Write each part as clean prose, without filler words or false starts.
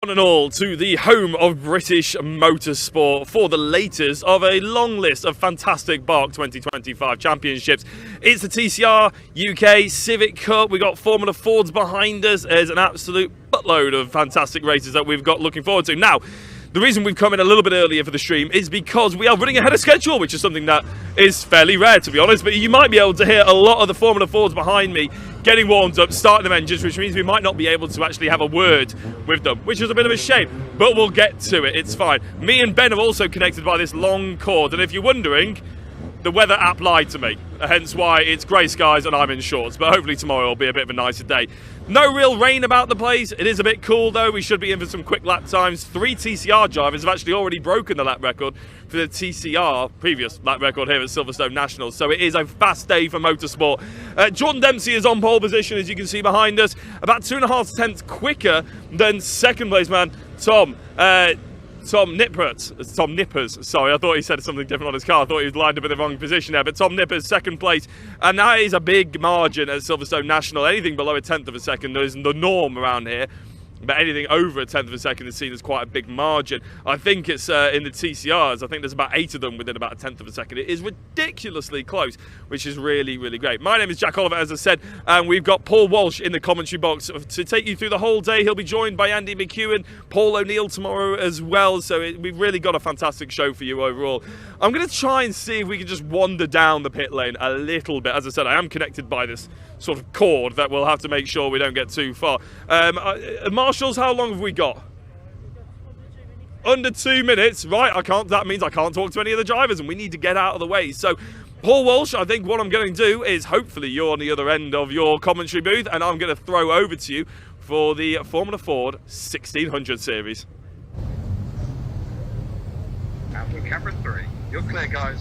One and all to the home of British motorsport for the latest of a long list of fantastic BARC 2025 championships. It's the TCR UK Civic Cup. We've got Formula Fords behind us. There's an absolute buttload of fantastic races that we've got looking forward to. Now, the reason we've come in a little bit earlier for the stream is because we are running ahead of schedule, which is something that is fairly rare, to be honest. But you might be able to hear a lot of the Formula Fords behind me getting warmed up, starting them engines, which means we might not be able to actually have a word with them, which is a bit of a shame. But we'll get to it. It's fine. Me and Ben are also connected by this long cord. And if you're wondering, the weather app lied to me, hence why it's grey skies and I'm in shorts. But hopefully tomorrow will be a bit of a nicer day. No real rain about the place. It is a bit cool though. We should be in for some quick lap times. 3 TCR drivers have actually already broken the lap record for the TCR previous lap record here at Silverstone Nationals. So it is a fast day for motorsport. Jordan Dempsey is on pole position, as you can see behind us, about 2.5 tenths quicker than second place man Tom Nippers, sorry, I thought he said something different on his car. I thought he was lined up in the wrong position there. But Tom Nippers, second place. And that is a big margin at Silverstone National. Anything below a tenth of a second is the norm around here. But anything over a tenth of a second is seen as quite a big margin. I think it's in the TCRs, I think there's about 8 of them within about a tenth of a second. It is ridiculously close, which is really, really great. My name is Jack Oliver, as I said, and we've got Paul Walsh in the commentary box to take you through the whole day. He'll be joined by Andy McEwen, Paul O'Neill tomorrow as well. So we've really got a fantastic show for you overall. I'm going to try and see if we can just wander down the pit lane a little bit. As I said, I am connected by this sort of cord that we'll have to make sure we don't get too far. Marshals, how long have we got? Under 2 minutes, right? That means I can't talk to any of the drivers, and we need to get out of the way. So, Paul Walsh, I think what I'm going to do is hopefully you're on the other end of your commentary booth, and I'm going to throw over to you for the Formula Ford 1600 series. Out for camera 3. You're clear, guys.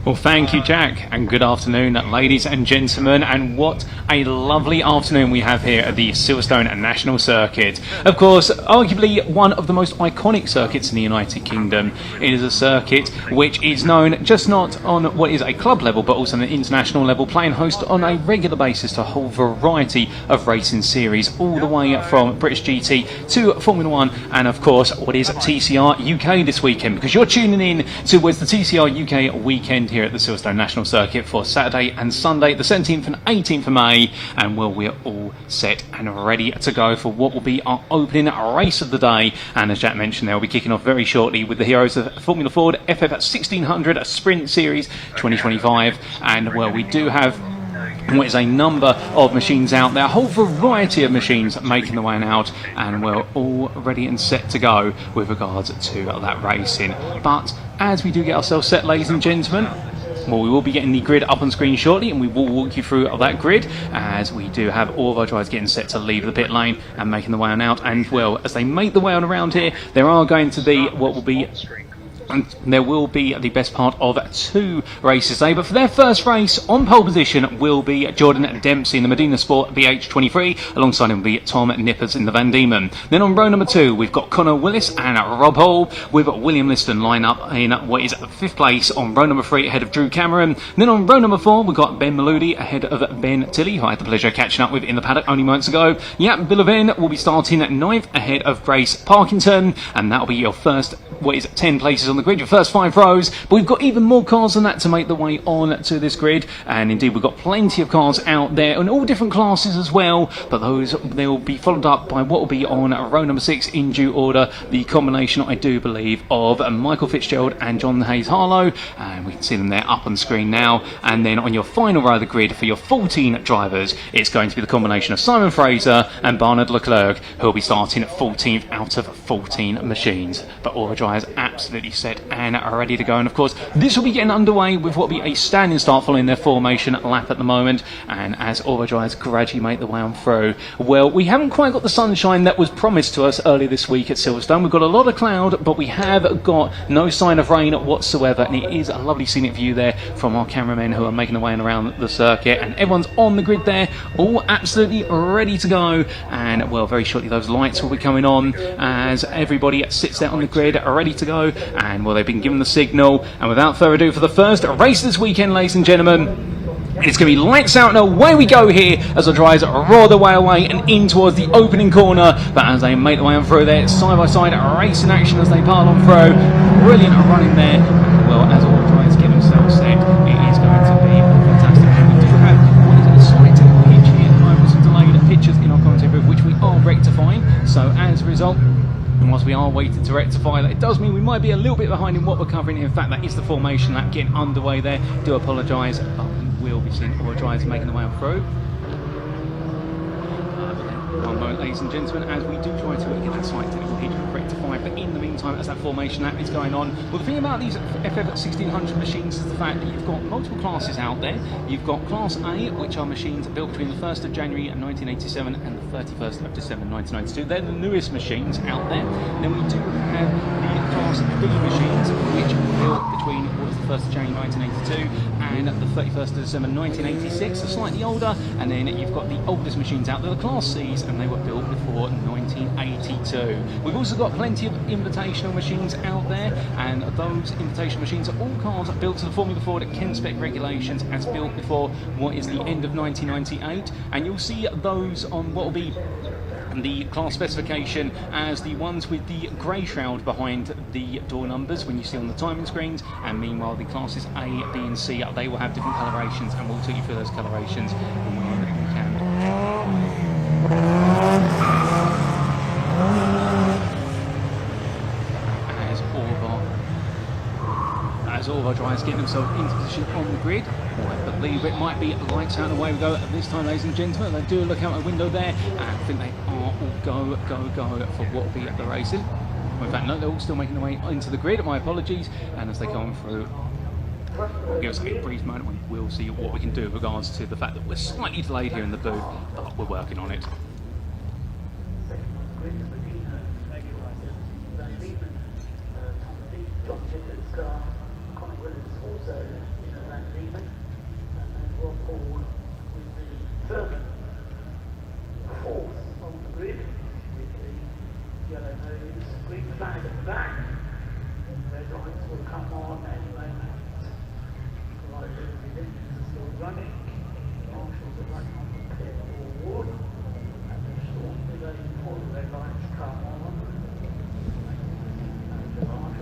Well, thank you, Jack, and good afternoon, ladies and gentlemen, and what a lovely afternoon we have here at the Silverstone National Circuit. Of course, arguably one of the most iconic circuits in the United Kingdom. It is a circuit which is known just not on what is a club level, but also on an international level, playing host on a regular basis to a whole variety of racing series, all the way from British GT to Formula 1, and of course, what is TCR UK this weekend, because you're tuning in to what's the TCR UK weekend here at the Silverstone National Circuit for Saturday and Sunday, the 17th and 18th of May, and well, we're all set and ready to go for what will be our opening race of the day. And as Jack mentioned, they'll be kicking off very shortly with the heroes of Formula Ford FF 1600 Sprint Series 2025, and well, we do have what is a number of machines out there, a whole variety of machines making the way out, and we're all ready and set to go with regards to that racing. But as we do get ourselves set, ladies and gentlemen, well, we will be getting the grid up on screen shortly, and we will walk you through that grid as we do have all of our drivers getting set to leave the pit lane and making the way on out. And well, as they make the way on around here, there are going to be what will be there will be the best part of 2 races today, but for their first race on pole position will be Jordan Dempsey in the Medina Sport BH23, alongside him will be Tom Nippers in the Van Diemen. Then on row number 2 we've got Connor Willis and Rob Hall, with William Liston line up in what is 5th place on row number 3 ahead of Drew Cameron. Then on row number 4 we've got Ben Maludi ahead of Ben Tilley, who I had the pleasure of catching up with in the paddock only moments ago. Billiven will be starting at 9th ahead of Grace Parkington, and that'll be your first 10 places on the grid, your first 5 rows. But we've got even more cars than that to make the way on to this grid, and indeed we've got plenty of cars out there in all different classes as well, but those they will be followed up by what will be on row number 6 in due order, the combination, I do believe, of Michael Fitzgerald and John Hayes Harlow, and we can see them there up on screen now. And then on your final row of the grid for your 14 drivers, it's going to be the combination of Simon Fraser and Bernard Leclerc, who will be starting at 14th out of 14 machines. But all the drivers absolutely set and are ready to go, and of course this will be getting underway with what will be a standing start following their formation lap at the moment. And as all the drivers gradually make the way on through, well, we haven't quite got the sunshine that was promised to us earlier this week at Silverstone. We've got a lot of cloud, but we have got no sign of rain whatsoever, and it is a lovely scenic view there from our cameramen who are making their way around the circuit, and everyone's on the grid there, all absolutely ready to go. And well, very shortly those lights will be coming on as everybody sits there on the grid ready to go, and well, they've been given the signal. And without further ado, for the first race this weekend, ladies and gentlemen, It's going to be lights out and away we go here as the drivers roar their way away and in towards the opening corner. But as they make their way on through there, side by side racing action as they pile on through. Brilliant running there. Well, as all the drivers get themselves set, it is going to be fantastic. And we do have what is a slight technical hitch here at the moment, some delayed pictures in our commentary booth, which we are rectifying. So as a result, and whilst we are waiting to rectify that, it does mean we might be a little bit behind in what we're covering. In fact, that is the formation lap getting underway there. Do apologise, but we will be seeing all the drivers making their way on through. One moment, ladies and gentlemen, as we do try to get that slight technical hitch rectified. But in the meantime, as that formation lap is going on, well, the thing about these FF1600 machines is the fact that you've got multiple classes out there. You've got Class A, which are machines built between the 1st of January 1987 and the 31st of December 1992. They're the newest machines out there. Then we do have the Class B machines, which were built between what was the 1st of January 1982 and the 31st of December 1986, so slightly older. And then you've got the oldest machines out there, the Class Cs, and they were built before 1982. We've also got plenty of invitational machines out there, and those invitational machines are all cars built to the Formula Ford Ken spec regulations as built before what is the end of 1998, and you'll see those on what will be the class specification as the ones with the grey shroud behind the door numbers when you see on the timing screens, and meanwhile the classes A, B and C, they will have different colorations, and we'll take you through those colorations when we can. As all of our drivers get themselves into position on the grid, or I believe it might be lights out and away we go at this time, ladies and gentlemen. They do look out the window there, and I think they are all go for what will be at the racing. Well, in fact, no, they're all still making their way into the grid. My apologies. And as they go on through, we'll give us a brief moment. We will see what we can do with regards to the fact that we're slightly delayed here in the booth, but we're working on it.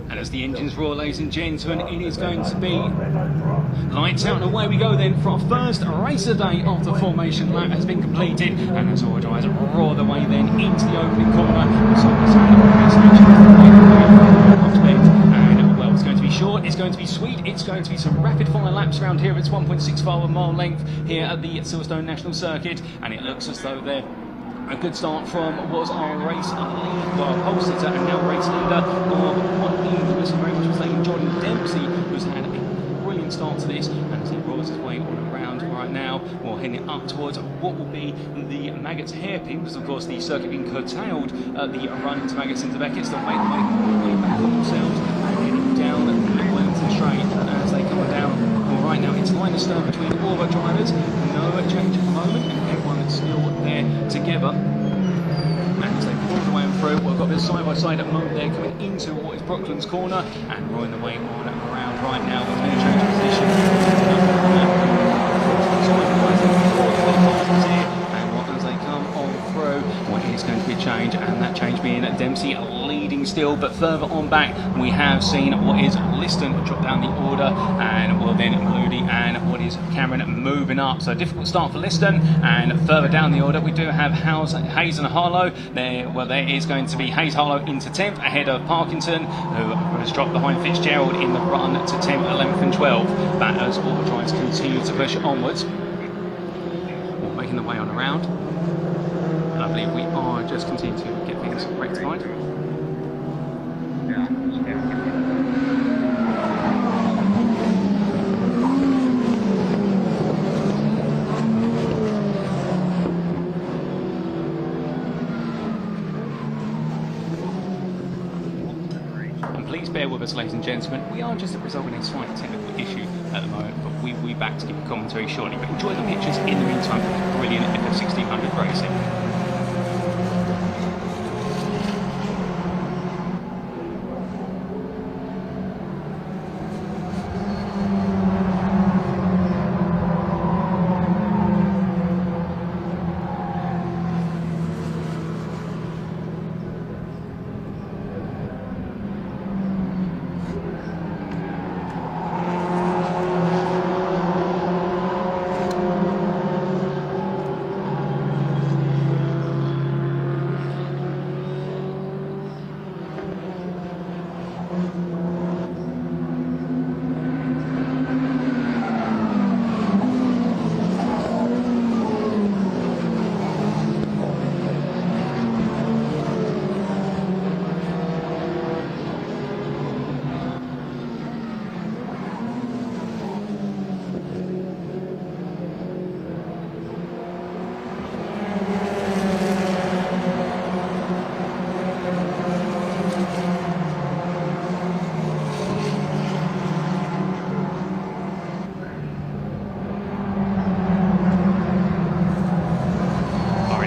And as the engines roar, ladies and gentlemen, it is going to be lights out and away we go then for our first race of the day after the formation lap has been completed. And as all drivers roar their way then into the opening corner, and well, it's going to be short, it's going to be sweet, it's going to be some rapid fire laps around here. It's 1.65 mile length here at the Silverstone National Circuit, and it looks as though they're a good start from what was our race lead, well, pole sitter and now race leader of one England, very much mistaken, Jordan Dempsey, who's had a brilliant start to this, and as he rolls his way on around right now, we're heading up towards what will be the Maggots hairpin, because of course the circuit being curtailed at the run into Maggots into Beckett, so make their way back on themselves and heading down the Wellington straight as they come down. Well, right now it's line astern between all of our drivers, no change at the moment, and everyone is still there together. And as they pull the way on through, we've got this side-by-side at the moment there coming into what is Brooklands corner and rolling the way on around right now with no change of position. And as they come on through, well, it is going to be a change, and that change being Dempsey leading still, but further on back we have seen what is Liston drop down the order, and well then Moody and what is Cameron moving up. So a difficult start for Liston, and further down the order we do have Hayes and Harlow. There is going to be Hayes Harlow into 10th ahead of Parkinson, who has dropped behind Fitzgerald in the run to 10th, 11th and 12th. But as all the drivers continue to push onwards, we're making the way on around, and I believe we are just continuing to get things rectified. Please bear with us, ladies and gentlemen. We are just resolving a slight technical issue at the moment, but we will be back to give you commentary shortly. But enjoy the pictures in the meantime of this brilliant FF1600 racing.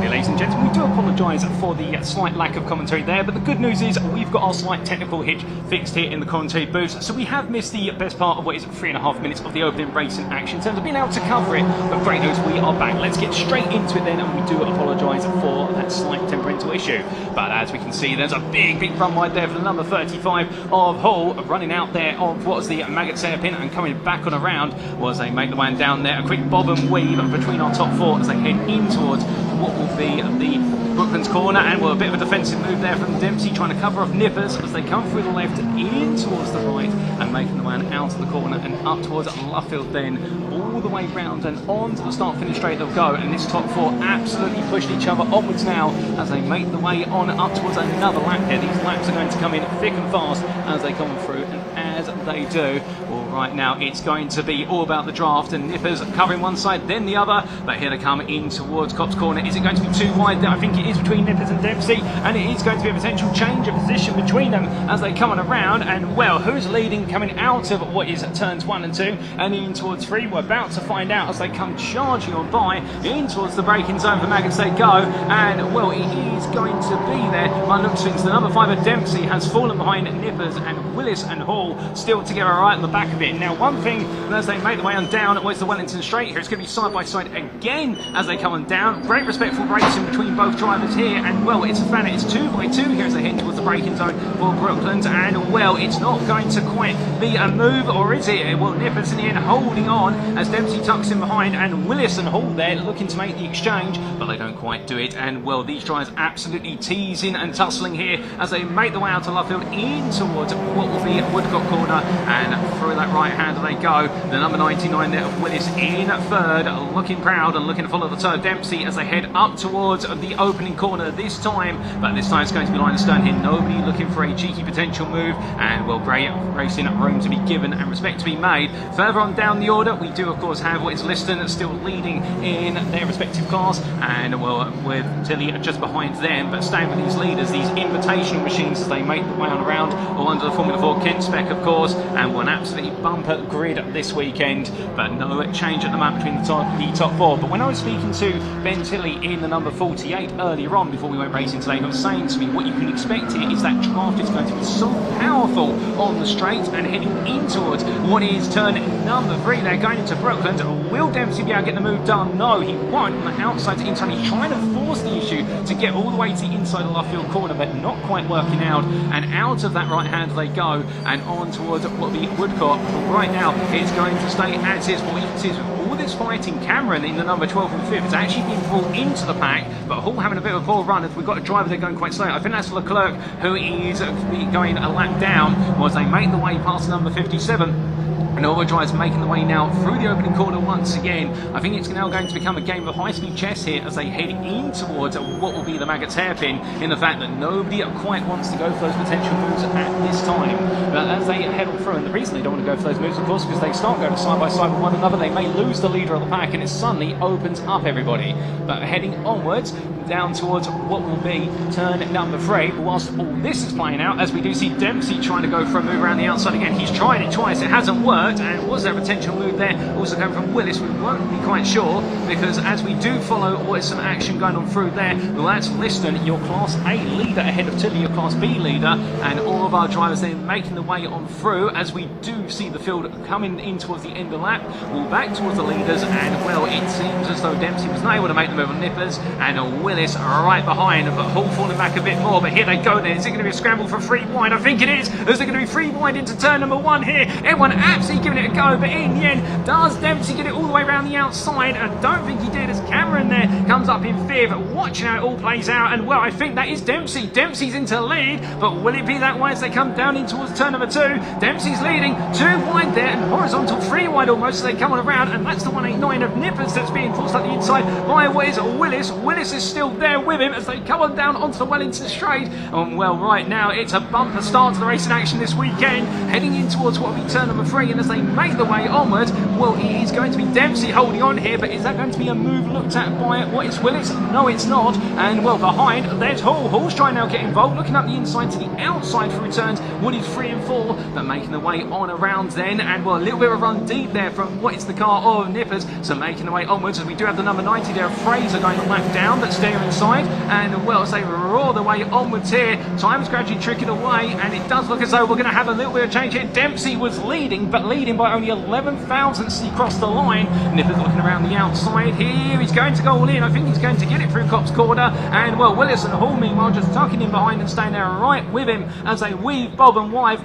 Ladies and gentlemen, we do apologise for the slight lack of commentary there, but the good news is we've got our slight technical hitch fixed here in the commentary booth, so we have missed the best part of what is 3.5 minutes of the opening race in action in terms of being able to cover it, but great news, we are back. Let's get straight into it then, and we do apologise for that slight temperamental issue. But as we can see, there's a big run wide there for the number 35 of Hull, running out there of what was the Maggots hairpin and coming back on around as they make the way down there. A quick bob and weave between our top four as they head in towards what will be the Brooklands corner, and a bit of a defensive move there from Dempsey trying to cover off Nippers as they come through the left in towards the right and making the man out of the corner and up towards Luffield, then all the way round and on to the start finish straight they'll go, and this top four absolutely pushed each other onwards now as they make the way on up towards another lap here. These laps are going to come in thick and fast as they come through, and as they do, well, right now it's going to be all about the draft, and Nippers covering one side then the other, but here they come in towards Cop's corner. Is it going to be too wide there? I think it is between Nippers and Dempsey, and it is going to be a potential change of position between them as they come on around, and well, who's leading coming out of what is turns 1 and 2 and in towards 3? We're about to find out as they come charging on by in towards the braking zone for Maggots they go, and well, it is going to be there by looks of things. The number 5 of Dempsey has fallen behind Nippers, and Willis and Hall still together right on the back of it. Now, one thing as they make the way on down was the Wellington straight here. It's going to be side by side again as they come on down. Great respectful racing between both drivers here, and well, it's a fan. It's 2 by 2 here as they head towards the braking zone for Brooklands, and well, it's not going to quite be a move, or is it? Well, Nippers in the end holding on as Dempsey tucks in behind, and Willis and Hall there looking to make the exchange, but they don't quite do it, and well, these drivers absolutely teasing and tussling here as they make the way out to Luffield in towards what will be Woodcock corner, and through that right hand they go. The number 99 there of Willis in third, looking proud and looking to follow the turn Dempsey as they head up towards the opening corner this time, but this time it's going to be line astern here. Nobody looking for a cheeky potential move, and well, great racing room to be given and respect to be made. Further on down the order, we do of course have what is Liston still leading in their respective class, and well, with Tilly just behind them, but staying with these leaders, these invitational machines as they make the way on around, all under the Formula 4 Kent spec of course, and one absolutely bumper grid this weekend, but no change at the moment between the top four. But when I was speaking to Ben Tilley in the number 48 earlier on before we went racing today, he was saying to me what you can expect here is that draft is going to be so powerful on the straight and heading in towards what is turn number 3. They're going into Brooklands. Will Dempsey be able to get the move done? No, he won't. On the outside to inside, he's trying to force the issue to get all the way to the inside of Luffield corner, but not quite working out, and out of that right hand they go and on towards what will be Woodcock. But right now it's going to stay as is. What you can see is all this fighting, Cameron in the number 12 and 5th has actually been brought into the pack, but Hall having a bit of a poor run as we've got a driver there going quite slow. I think that's Leclerc who is going a lap down as they make the way past number 57. And all the drivers making the way now through the opening corner once again. I think it's now going to become a game of high-speed chess here as they head in towards what will be the Maggots hairpin, in the fact that nobody quite wants to go for those potential moves at this time. But as they head on through, and the reason they don't want to go for those moves, of course, because they start going side by side with one another, they may lose the leader of the pack, and it suddenly opens up everybody. But heading onwards, down towards what will be turn number 3, but whilst all this is playing out, as we do see Dempsey trying to go for a move around the outside again. He's tried it twice, it hasn't worked, and was there a potential move there also coming from Willis? We won't be quite sure, because as we do follow what is some action going on through there, well, that's Liston, your Class A leader ahead of Tilly, your Class B leader, and all of our drivers then making the way on through as we do see the field coming in towards the end of the lap. We'll back towards the leaders, and well, it seems as though Dempsey was not able to make the move on Nippers, and Willis right behind, but Hall falling back a bit more. But here they go then. Is it going to be a scramble for 3 wide? I think it is. Is it going to be 3 wide into turn number 1 here. Everyone absolutely giving it a go, but in the end, does Dempsey get it all the way around the outside? I don't think he did, as Cameron there comes up in 5th, watching how it all plays out. And well, I think that is Dempsey. Dempsey's into lead, but will it be that way as they come down in towards turn number 2? Dempsey's leading 2 wide there, and horizontal 3 wide almost as they come on around, and that's the 189 of Nippers that's being forced up the inside by Willis. Willis is still there with him as they come on down onto the Wellington straight. Well, right now it's a bumper start to the racing action this weekend, heading in towards what will be turn number 3, and as they make the way onward, well, it is going to be Dempsey holding on here, but is that going to be a move looked at by what is Willis? No, it's not. And well, behind there's Hall. Hall's trying now to get involved, looking up the inside to the outside for returns. Woody's 3 and 4, but making the way on around then, and well, a little bit of a run deep there from what is the car of Nippers, so making the way onwards, and we do have the number 90 there, Fraser, going a lap down, but staying inside, and well, as they roar their way onwards here, time's gradually tricking away, and it does look as though we're going to have a little bit of change here. Dempsey was leading, but leading by only 11 thousandths he crossed the line. Nippers looking around the outside here, he's going to go all in, I think he's going to get it through Cop's corner, and well, Willis and Hall meanwhile just tucking in behind and staying there right with him as they weave Bob and Wife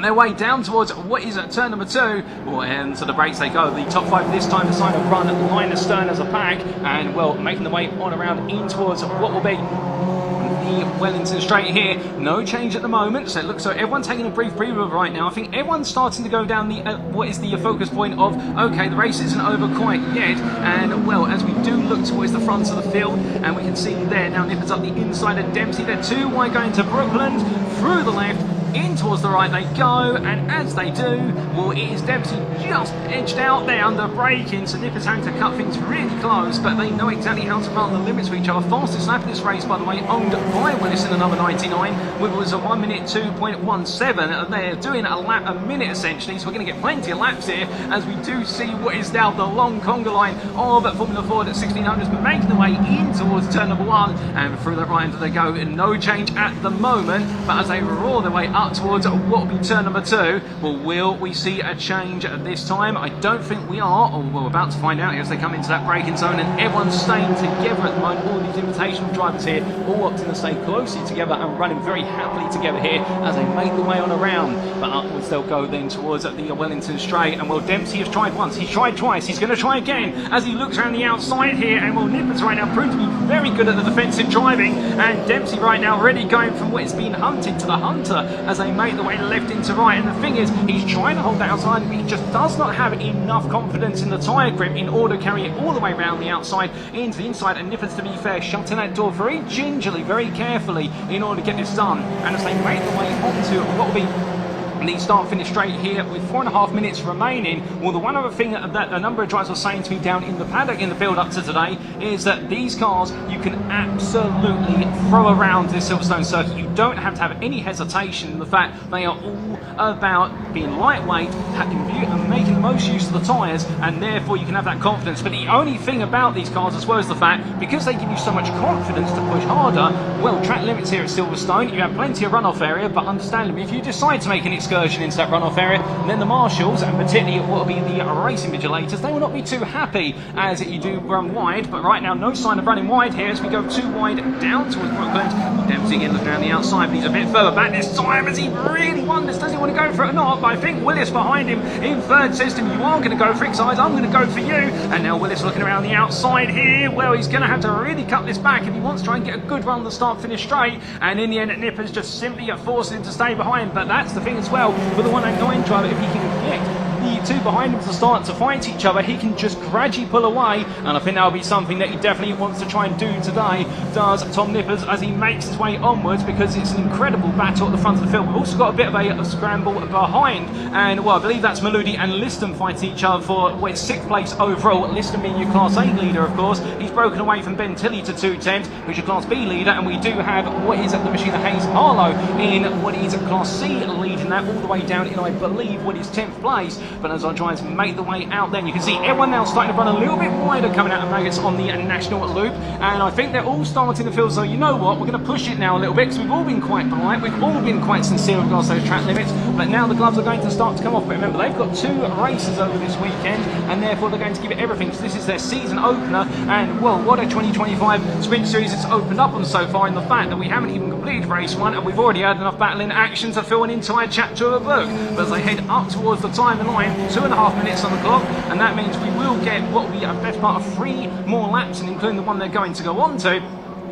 their way down towards what is at turn number 2. And to the brakes they go. The top 5 this time decide to run line astern as a pack, and well, making the way on around in towards what will be the Wellington straight here. No change at the moment, so it looks like everyone's taking a brief breather right now. I think everyone's starting to go down the what is the focus point of, okay, the race isn't over quite yet, and well, as we do look towards the front of the field, and we can see there now Nippers up the inside of Dempsey. They're 2 wide going to Brookland, through the left, in towards the right they go, and as they do, well, it is Dempsey just edged out there under braking, so Nippers having to cut things really close, but they know exactly how to run the limits for each other. Fastest lap in this race, by the way, owned by Willis in the number 99, which was a 1 minute 2.17. They're doing a lap a minute essentially, so we're going to get plenty of laps here as we do see what is now the long conga line of Formula Ford at 1600s, making the way in towards turn number 1, and through the right end they go. No change at the moment, but as they roar their way up towards what will be turn number 2, well, will we see a change this time? I don't think we are, or we're about to find out here as they come into that braking zone, and everyone's staying together at the moment. All these invitational drivers here all opting to stay closely together and running very happily together here as they make the way on around, but upwards they'll go then towards the Wellington straight. And well, Dempsey has tried once, he's tried twice, he's going to try again as he looks around the outside here, and well, Nippers right now proved to be very good at the defensive driving, and Dempsey right now already going from what is being hunted to the hunter as they make the way left into right. And the thing is, he's trying to hold that outside, but he just does not have enough confidence in the tyre grip in order to carry it all the way around the outside into the inside. And Nippers, to be fair, shutting that door very gingerly, very carefully in order to get this done. And as they make the way onto what will be the start finish straight here with 4.5 minutes remaining, well, the one other thing that a number of drivers were saying to me down in the paddock in the build up to today is that these cars you can absolutely throw around this Silverstone circuit. You don't have to have any hesitation in the fact they are all about being lightweight, and making the most use of the tyres, and therefore you can have that confidence. But the only thing about these cars as well is the fact, because they give you so much confidence to push harder, well, track limits here at Silverstone, you have plenty of runoff area, but understandably, if you decide to make an excursion into that runoff area, then the marshals, and particularly what will be the racing vigilators, they will not be too happy as you do run wide. But right now, no sign of running wide here as we go 2 wide down towards Brookland. Dempsey again looking around the outside, but he's a bit further back this time as he really wonders, does he want to go for it or not? But I think Willis behind him in 3rd says to him, you are going to go for it, guys, I'm going to go for you. And now Willis looking around the outside here, well, he's going to have to really cut this back if he wants to try and get a good run to start finish straight. And in the end, Nippers just simply forced him to stay behind. But that's the thing as well with the 189 driver, if he can get the 2 behind him to start to fight each other, he can just gradually pull away, and I think that'll be something that he definitely wants to try and do today, does Tom Nippers, as he makes his way onwards, because it's an incredible battle at the front of the field. We've also got a bit of a scramble behind, and well, I believe that's Maludi and Liston fighting each other for 6th place overall. Liston being your Class A leader, of course. He's broken away from Ben Tilley to 210, who's your Class B leader, and we do have what is at the machine of Hayes Harlow in what is Class C leading that all the way down in, I believe, what is 10th place. But as our drivers make the way out there. And you can see everyone now starting to run a little bit wider coming out of Maggots on the national loop, and I think they're all starting to feel so, you know what, we're going to push it now a little bit, because we've all been quite polite, we've all been quite sincere with regards to those track limits, but now the gloves are going to start to come off. But remember, they've got 2 races over this weekend, and therefore they're going to give it everything, because this is their season opener, and well, what a 2025 sprint series it's opened up on so far, in the fact that we haven't even completed race 1, and we've already had enough battling action to fill an entire chapter of a book. But as they head up towards the time line, 2.5 minutes on the clock, and that means we will get what will be a best part of 3 more laps, and including the one they're going to go on to.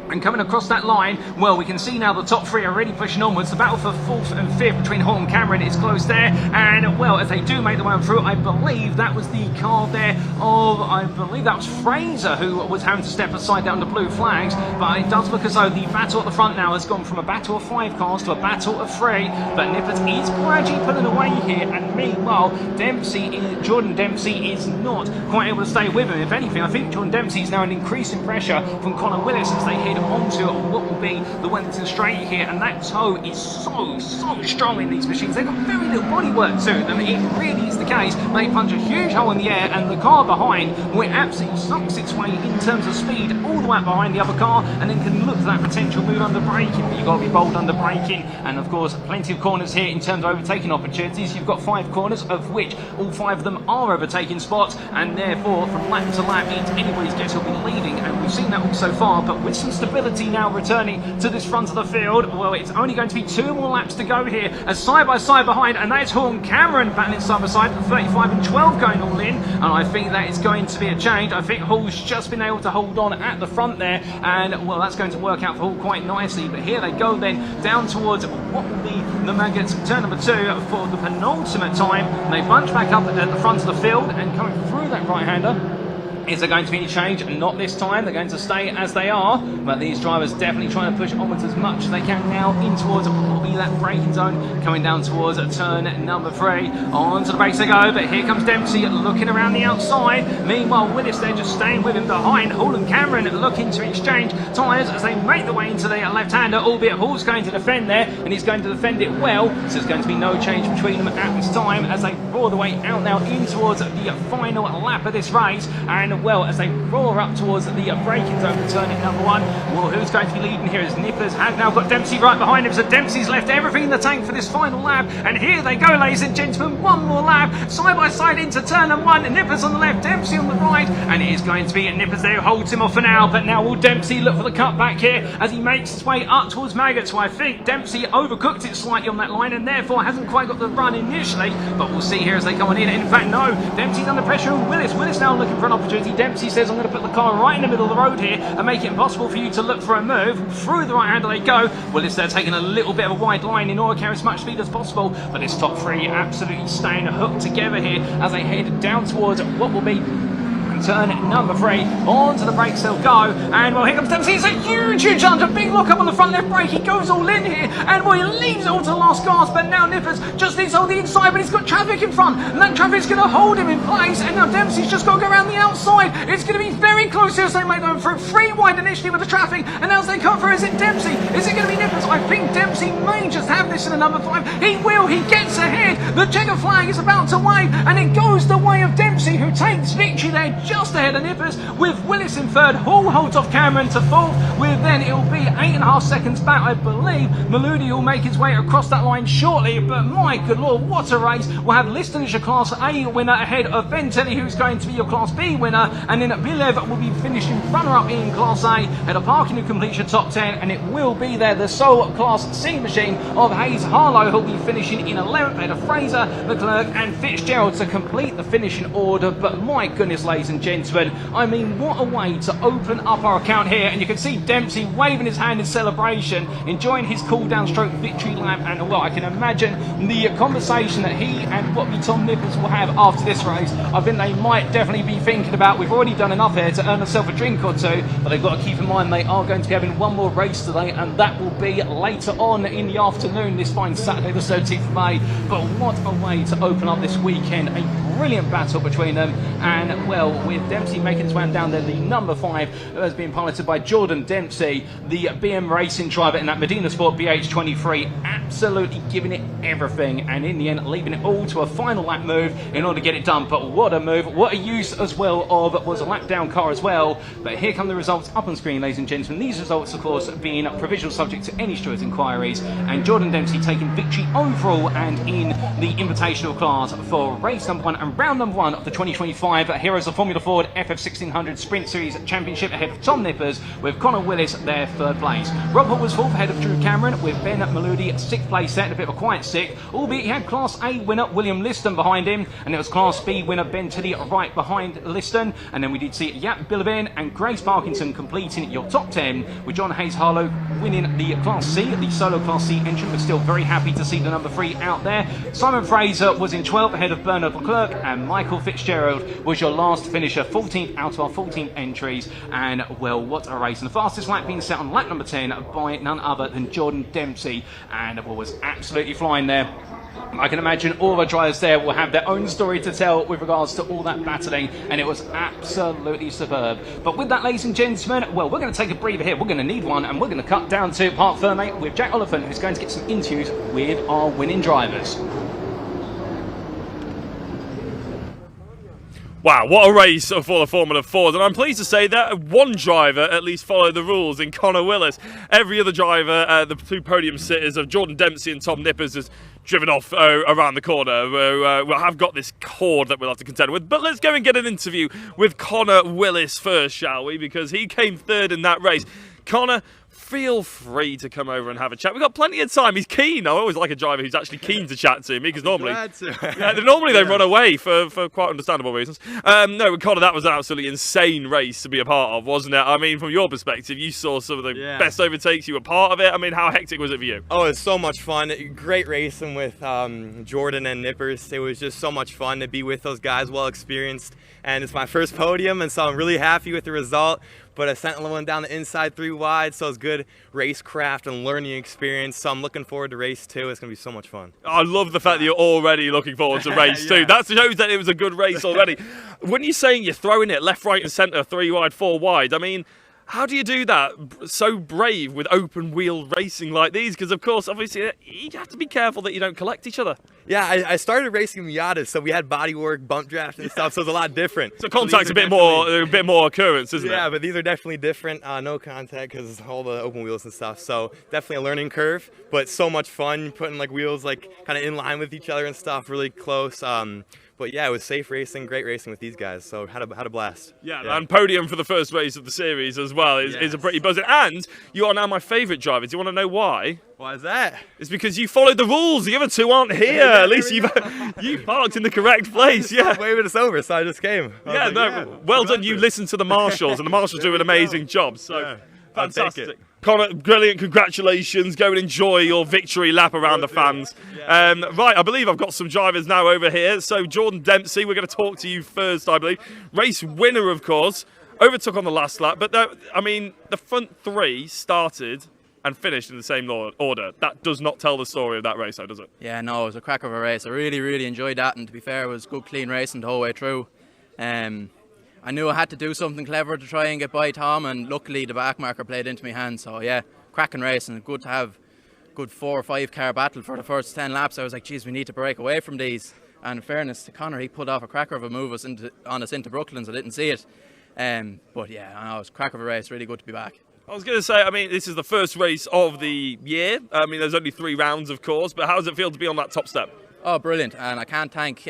And coming across that line, well, we can see now the top 3 are already pushing onwards. The battle for 4th and 5th between Hall and Cameron is close there. And, well, as they do make the way through, I believe that was the car there of, I believe that was Fraser, who was having to step aside down the blue flags. But it does look as though the battle at the front now has gone from a battle of 5 cars to a battle of 3. But Nippers is gradually pulling away here. And meanwhile, Jordan Dempsey is not quite able to stay with him. If anything, I think Jordan Dempsey is now an increasing pressure from Connor Willis as they head onto what will be the Wellington Straight here, and that toe is so strong in these machines. They've got very little bodywork to them. It really is the case. They punch a huge hole in the air, and the car behind will absolutely sucks its way in terms of speed all the way up behind the other car, and then can look for that potential move under braking. But you've got to be bold under braking, and of course plenty of corners here in terms of overtaking opportunities. You've got 5 corners, of which all 5 of them are overtaking spots, and therefore from lap to lap it's anybody's guess who'll be leading, and we've seen that all so far. But with some stability now returning to this front of the field, well, it's only going to be 2 more laps to go here, as side by side behind, and that is Hall and Cameron battling side by side, 35 and 12 going all in, and I think that is going to be a change. I think Hall's just been able to hold on at the front there, and well, that's going to work out for Hall quite nicely. But here they go then down towards what will be the Maggots turn number 2 for the penultimate time. They bunch back up at the front of the field, and coming through that right-hander. Is there going to be any change? Not this time. They're going to stay as they are. But these drivers definitely trying to push onwards as much as they can now in towards what will be that braking zone, coming down towards turn number 3. Onto the brakes they go, but here comes Dempsey looking around the outside. Meanwhile, Willis, they're just staying with him behind. Hall and Cameron looking to exchange tyres as they make the way into the left-hander, albeit Hall's going to defend there, and he's going to defend it well. So there's going to be no change between them at this time as they roar the way out now in towards the final lap of this race. And well, as they roar up towards the braking zone for turn number 1, well, who's going to be leading here is Nippers. Has now got Dempsey right behind him, so Dempsey's left everything in the tank for this final lap, and here they go, ladies and gentlemen, 1 more lap, side by side into turn number 1, Nippers on the left, Dempsey on the right, and it is going to be Nippers there who holds him off for now. But now will Dempsey look for the cut back here as he makes his way up towards Maggots, so I think Dempsey overcooked it slightly on that line and therefore hasn't quite got the run initially, but we'll see here as they come on in. In fact, no, Dempsey's under pressure on Willis. Willis now looking for an opportunity. Dempsey says, I'm going to put the car right in the middle of the road here and make it impossible for you to look for a move. Through the right hander they go. Willis there taking a little bit of a wide line in order to carry as much speed as possible, but this top 3 absolutely staying hooked together here as they head down towards what will be turn number 3. Onto the brakes they'll go, and well, here comes Dempsey. It's a huge lunge, a big lock up on the front left brake. He goes all in here, and well, he leaves it all to the last gasp. But now Nippers just needs to hold the inside, but he's got traffic in front, and that traffic's going to hold him in place. And now Dempsey's just got to go around the outside. It's going to be very close here as they make them through 3 wide initially with the traffic, and as they come through, is it Dempsey? Is it going to be Nippers? I think Dempsey may just have this in the number 5. He will. He gets ahead. The checker flag is about to wave, and it goes the way of Dempsey, who takes victory there just ahead of Nippers, with Willis in 3rd. Hall holds off Cameron to 4th, with then it will be 8.5 seconds back. I believe Maludi will make his way across that line shortly, but my good lord, what a race. We'll have Liston as your Class A winner ahead of Ventelli, who's going to be your Class B winner, and then Bilev will be finishing runner-up in Class A, at a parking who completes your top 10, and it will be there the sole Class C machine of Hayes Harlow, who'll be finishing in 11th, ahead of Fraser, Leclerc and Fitzgerald to complete the finishing order. But my goodness, ladies and gentlemen, I mean, what a way to open up our account here. And you can see Dempsey waving his hand in celebration, enjoying his cool-down stroke victory lap. And well, I can imagine the conversation that he and what Tom Nippers will have after this race. I think they might definitely be thinking about, we've already done enough here to earn themselves a drink or 2, but they've got to keep in mind they are going to be having 1 more race today, and that will be later on in the afternoon, this fine Saturday the 13th of May. But what a way to open up this weekend. A brilliant battle between them, and well, with Dempsey making his way down there, the number 5 has been piloted by Jordan Dempsey, the BM Racing driver in that Medina Sport BH23, absolutely giving it everything, and in the end leaving it all to a final lap move in order to get it done. But what a move, what a use as well of was a lap down car as well. But here come the results up on screen, ladies and gentlemen. These results, of course, being provisional subject to any Stewart inquiries, and Jordan Dempsey taking victory overall and in the invitational class for race number 1 and round number 1 of the 2025 Heroes of Formula Ford FF1600 Sprint Series Championship, ahead of Tom Nippers, with Connor Willis there 3rd place. Rob Hood was 4th, ahead of Drew Cameron, with Ben Maludi 6th place set, a bit of a quiet 6th, albeit he had Class A winner William Liston behind him, and it was Class B winner Ben Tiddy right behind Liston. And then we did see Yap Billabin and Grace Parkinson completing your top 10, with John Hayes Harlow winning the Class C, the solo Class C entrant, but still very happy to see the number 3 out there. Simon Fraser was in 12th, ahead of Bernard Leclerc, and Michael Fitzgerald was your last finisher, 14th out of our 14 entries. And well, what a race, and the fastest lap being set on lap number 10 by none other than Jordan Dempsey, and was absolutely flying there. I can imagine all the drivers there will have their own story to tell with regards to all that battling, and it was absolutely superb. But with that, ladies and gentlemen, well, we're going to take a breather here. We're going to need one, and we're going to cut down to Parc Fermé with Jack Oliphant, who's going to get some interviews with our winning drivers. Wow, what a race for the Formula Ford, and I'm pleased to say that one driver at least followed the rules in Connor Willis. Every other driver, the 2 podium sitters of Jordan Dempsey and Tom Nippers, has driven off around the corner. We'll have got this cord that we'll have to contend with, but let's go and get an interview with Connor Willis first, shall we, because he came 3rd in that race. Connor, feel free to come over and have a chat. We've got plenty of time. He's keen. I always like a driver who's actually keen to chat to me, because normally they run away for quite understandable reasons. No, Connor, that was an absolutely insane race to be a part of, wasn't it? I mean, from your perspective, you saw some of the best overtakes. You were part of it. I mean, how hectic was it for you? Oh, it was so much fun. Great racing with Jordan and Nippers. It was just so much fun to be with those guys, well experienced. And it's my first podium, and so I'm really happy with the result. But I sent one down the inside 3 wide, so it's good racecraft and learning experience. So I'm looking forward to race 2. It's going to be so much fun. I love the fact that you're already looking forward to race 2. That shows that it was a good race already. When you're saying you're throwing it left, right and centre, 3 wide, 4 wide, I mean, how do you do that so brave with open wheel racing like these? Because, of course, obviously, you have to be careful that you don't collect each other. Yeah, I started racing Miatas, so we had bodywork, bump draft and stuff, so it's a lot different. So contact's a bit more occurrence, isn't it? Yeah, but these are definitely different. No contact because all the open wheels and stuff. So definitely a learning curve, but so much fun putting like wheels like kind of in line with each other and stuff, really close. But yeah, it was safe racing, great racing with these guys, so had a blast. Yeah, and podium for the first race of the series as well is a pretty buzzing. And you are now my favourite driver. Do you want to know why? Why is that? It's because you followed the rules. The other 2 aren't here. At least you parked in the correct place. Yeah, waving us over, so I just came. Well done. You listened to the marshals, and the marshals do an amazing job. So fantastic. Connor, brilliant, congratulations. Go and enjoy your victory lap around the fans. Right, I believe I've got some drivers now over here. So Jordan Dempsey, we're going to talk to you first, I believe. Race winner, of course, overtook on the last lap. But, I mean, the front 3 started and finished in the same order. That does not tell the story of that race, though, does it? Yeah, no, it was a crack of a race. I really, really enjoyed that. And to be fair, it was good, clean racing the whole way through. I knew I had to do something clever to try and get by Tom, and luckily the back marker played into my hand. So yeah, cracking race, and good to have good 4 or 5 car battle for the first 10 laps. I was like, geez, we need to break away from these. And in fairness to Connor, he put off a cracker of a move on us into Brooklyn, so I didn't see it. But yeah, I know, it was a crack of a race. Really good to be back. I was going to say, I mean, this is the first race of the year. I mean, there's only 3 rounds, of course, but how does it feel to be on that top step? Oh, brilliant. And I can't thank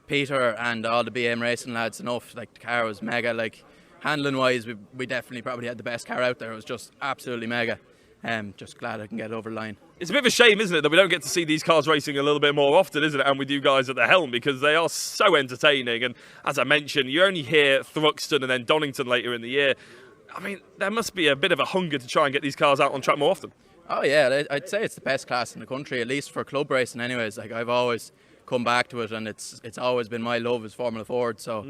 Peter and all the BM racing lads enough. Like, the car was mega. Like, handling wise, we definitely probably had the best car out there. It was just absolutely mega. Just glad I can get over the line. It's a bit of a shame, isn't it, that we don't get to see these cars racing a little bit more often, isn't it? And with you guys at the helm, because they are so entertaining. And as I mentioned, you only hear Thruxton and then Donington later in the year. I mean, there must be a bit of a hunger to try and get these cars out on track more often. Oh yeah, I'd say it's the best class in the country, at least for club racing anyways. Like, I've always come back to it, and it's always been my love is Formula Ford. So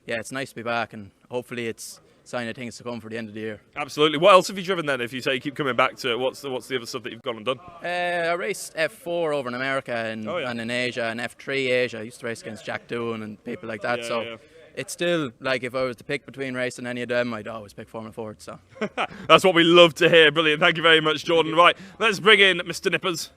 yeah, it's nice to be back, and hopefully it's a sign of things to come for the end of the year. Absolutely. What else have you driven then, if you say you keep coming back to it? What's the other stuff that you've gone and done? I raced F4 over in America and in Asia, and F3 Asia. I used to race against Jack Doohan and people like that. It's still, like, if I was to pick between racing any of them, I'd always pick Formula Ford. So that's what we love to hear. Brilliant. Thank you very much, Jordan. Right, let's bring in Mr. Nippers.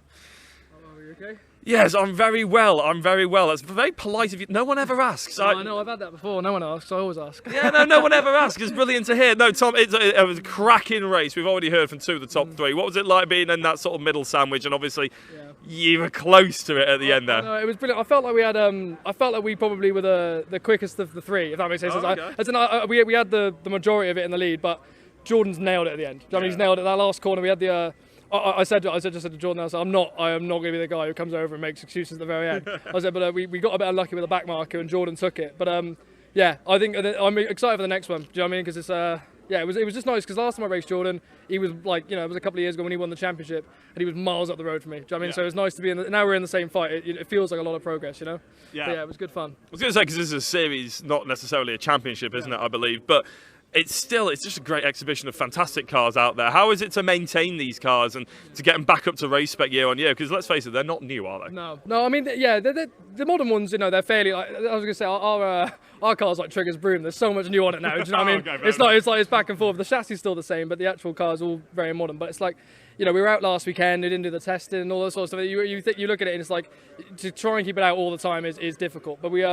Hello, you're okay? Yes, I'm very well. I'm very well. That's very polite of you. No one ever asks. I know, I've had that before. No one asks. I always ask. Yeah, no one ever asks. It's brilliant to hear. No, Tom, it was a cracking race. We've already heard from two of the top three. What was it like being in that sort of middle sandwich? And obviously, you were close to it at the end there. No, it was brilliant. I felt like we had. I felt like we probably were the quickest of the three, if that makes sense. Okay. We had the majority of it in the lead, but Jordan's nailed it at the end. I mean, he's nailed it. That last corner, we had the. I said to Jordan, I am not going to be the guy who comes over and makes excuses at the very end. I said, but we got a bit unlucky with the back marker and Jordan took it. But yeah, I think I'm excited for the next one. Do you know what I mean? Because it's it was just nice because last time I raced Jordan, he was like, it was a couple of years ago when he won the championship and he was miles up the road from me. Do you know what I mean? So it's nice to be now we're in the same fight. It feels like a lot of progress, Yeah. But yeah, it was good fun. I was going to say, because this is a series, not necessarily a championship, isn't it, I believe? But it's just a great exhibition of fantastic cars out there. How is it to maintain these cars and to get them back up to race spec year on year? Because let's face it, they're not new, are they? No. I mean, yeah, the modern ones, they're fairly. Like, I was going to say, our car's like Trigger's broom. There's so much new on it now. Do you know what I mean? Okay, it's back and forth. The chassis is still the same, but the actual car's all very modern. But it's like, we were out last weekend. We didn't do the testing and all that sort of stuff. You look at it and it's like to try and keep it out all the time is difficult. But we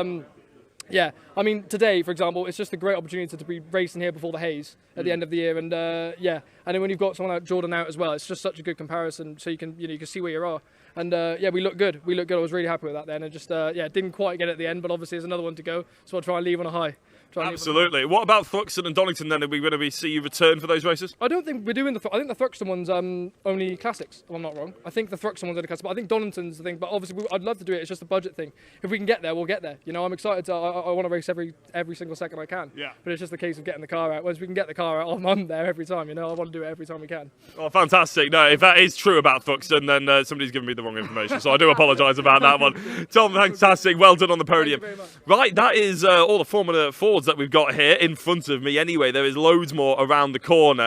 Yeah, I mean today, for example, it's just a great opportunity to be racing here before the Haze at the end of the year, and and then when you've got someone like Jordan out as well, it's just such a good comparison. So you can see where you are, and we look good. I was really happy with that then, and just didn't quite get it at the end, but obviously there's another one to go, so I'll try and leave on a high. Absolutely. What about Thruxton and Donington then? Are we going to see you return for those races? I don't think we're doing I think the Thruxton one's only classics, if I'm not wrong. I think the Thruxton one's only classics, but I think Donington's the thing. But obviously, I'd love to do it. It's just a budget thing. If we can get there, we'll get there. I'm excited. I want to race every single second I can. Yeah. But it's just a case of getting the car out. Once we can get the car out, I'm there every time. I want to do it every time we can. Oh, fantastic. No, if that is true about Thruxton, then somebody's given me the wrong information. So I do apologise about that one. Tom, fantastic. Well done on the podium. Thank you very much. Right, that is all the Formula Fords that we've got here in front of me. Anyway, there is loads more around the corner.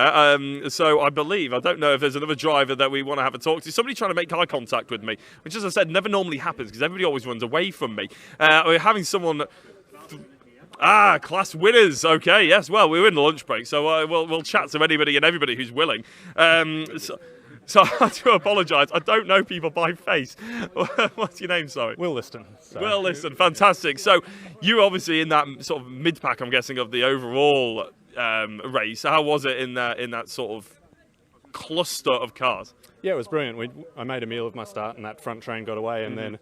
So I don't know if there's another driver that we want to have a talk to. Somebody trying to make eye contact with me, which, as I said, never normally happens because everybody always runs away from me. We're having someone. Class winners. Okay, yes. Well, we're in the lunch break, so we'll chat to anybody and everybody who's willing. So I do apologise. I don't know people by face. What's your name? Sorry. Will Liston. Will Liston. Fantastic. So you're obviously in that sort of mid-pack, I'm guessing, of the overall race. How was it in that sort of cluster of cars? Yeah, it was brilliant. I made a meal of my start, and that front train got away, and then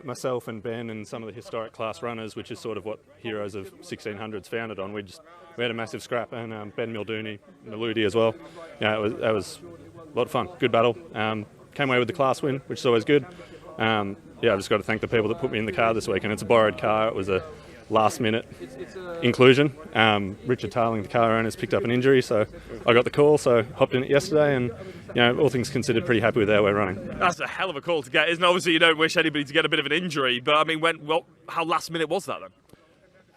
myself and Ben and some of the historic class runners, which is sort of what Heroes of 1600's founded on. We had a massive scrap, and Ben Miludi as well. Yeah, it was a lot of fun. Good battle. Came away with the class win, which is always good. I've just got to thank the people that put me in the car this week, and it's a borrowed car. It was a last-minute inclusion. Richard Tarling, the car owner, picked up an injury, so I got the call, so hopped in it yesterday, and all things considered, pretty happy with how we're running. That's a hell of a call to get, isn't it? Obviously, you don't wish anybody to get a bit of an injury, but I mean, how last minute was that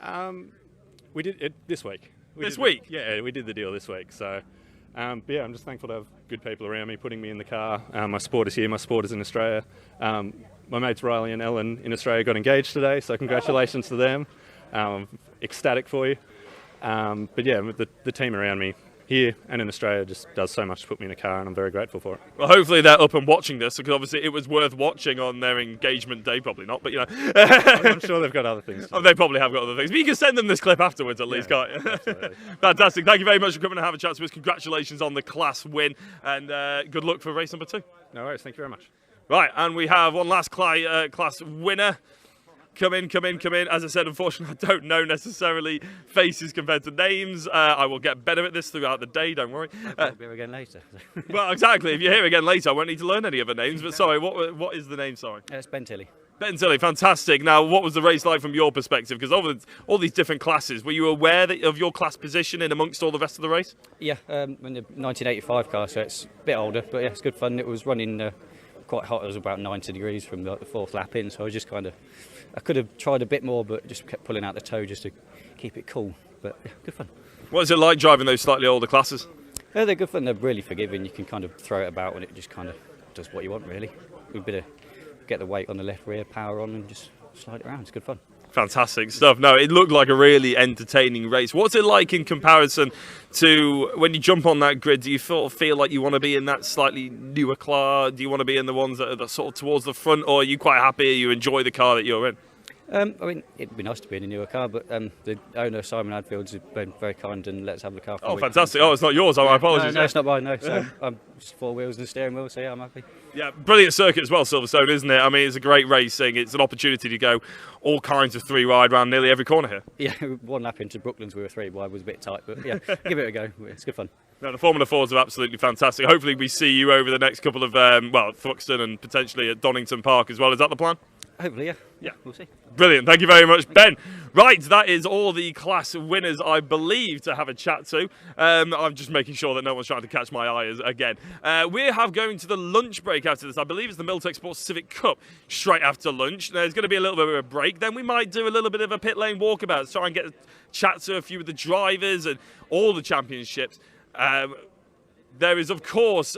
then? We did it this week. This week? Yeah, we did the deal this week, so... I'm just thankful to have good people around me putting me in the car. My supporters here, my supporters in Australia. My mates Riley and Ellen in Australia got engaged today, so congratulations to them. Ecstatic for you. The team around me here and in Australia just does so much to put me in a car, and I'm very grateful for it. Well, hopefully they're up and watching this, because obviously it was worth watching on their engagement day. Probably not, but I'm sure they've got other things. They probably have got other things, but you can send them this clip afterwards at least, can't you? Absolutely. Fantastic. Thank you very much for coming and have a chat to us. Congratulations on the class win, and good luck for race number 2. No worries. Thank you very much. Right, and we have one last class winner. Come in. As I said, unfortunately, I don't know necessarily faces compared to names. I will get better at this throughout the day, don't worry. I'll be here again later. Well, exactly. If you're here again later, I won't need to learn any other names. But sorry, what is the name, sorry? It's Ben Tilley. Ben Tilley, fantastic. Now, what was the race like from your perspective? Because all these different classes, were you aware of your class position in amongst all the rest of the race? Yeah, in the 1985 car, so it's a bit older, but yeah, it's good fun. It was running quite hot. It was about 90 degrees from the fourth lap in, so I just I could have tried a bit more, but just kept pulling out the toe just to keep it cool. But yeah, good fun. What is it like driving those slightly older classes? Yeah, they're good fun. They're really forgiving. You can kind of throw it about and it just kind of does what you want, really. We get the weight on the left rear, power on, and just slide it around. It's good fun. Fantastic stuff. No, it looked like a really entertaining race. What's it like in comparison to when you jump on that grid? Do you feel like you want to be in that slightly newer car? Do you want to be in the ones that are sort of towards the front, or are you quite happy you enjoy the car that you're in? I mean, it'd be nice to be in a newer car, but the owner, Simon Hadfield's been very kind and let us have the car for a week. Fantastic. Oh, it's not yours. My apologies. No, it's not mine, no. So I'm just 4 wheels and a steering wheel, so yeah, I'm happy. Yeah, brilliant circuit as well, Silverstone, isn't it? I mean, it's a great racing. It's an opportunity to go all kinds of 3-wide around nearly every corner here. Yeah, 1 lap into Brooklands we were 3-wide, was a bit tight, but yeah, give it a go. It's good fun. No, the Formula 4s are absolutely fantastic. Hopefully we see you over the next couple of, Thruxton and potentially at Donington Park as well. Is that the plan? Hopefully, yeah. Yeah, we'll see. Brilliant. Thank you very much, Ben. Right, that is all the class winners, I believe, to have a chat to. I'm just making sure that no one's trying to catch my eye again. We have going to the lunch break after this. I believe it's the Miltek Sports Civic Cup straight after lunch. There's going to be a little bit of a break. Then we might do a little bit of a pit lane walkabout, try and get a chat to a few of the drivers and all the championships. There is, of course,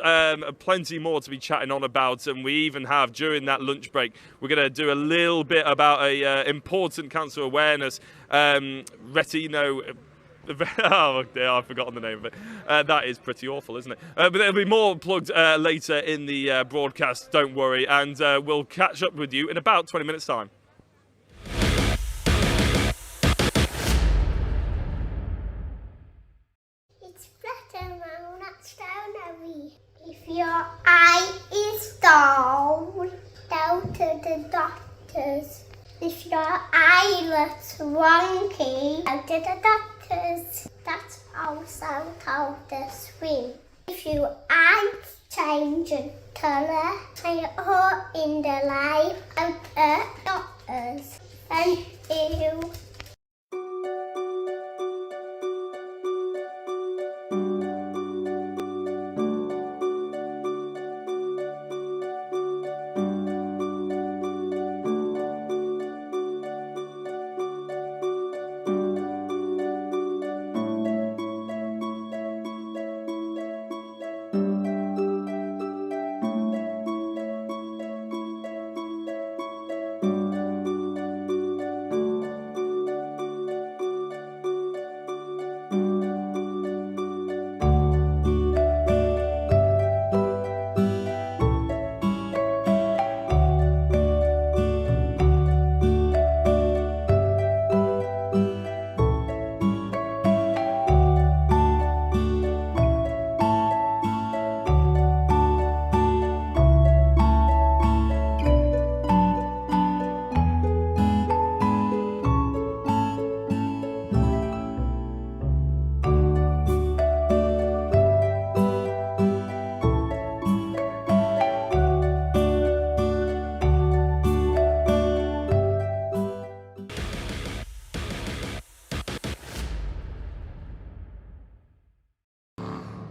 plenty more to be chatting on about, and we even have, during that lunch break, we're going to do a little bit about a important cancer awareness, Retino... Oh dear, I've forgotten the name of it. That is pretty awful, isn't it? But there'll be more plugged later in the broadcast, don't worry, and we'll catch up with you in about 20 minutes' time. If your eye is dull, go to the doctors. If your eye looks wonky, go to the doctors. That's also called a swim. If your eyes change colour or in the light, go to the doctors. Thank you.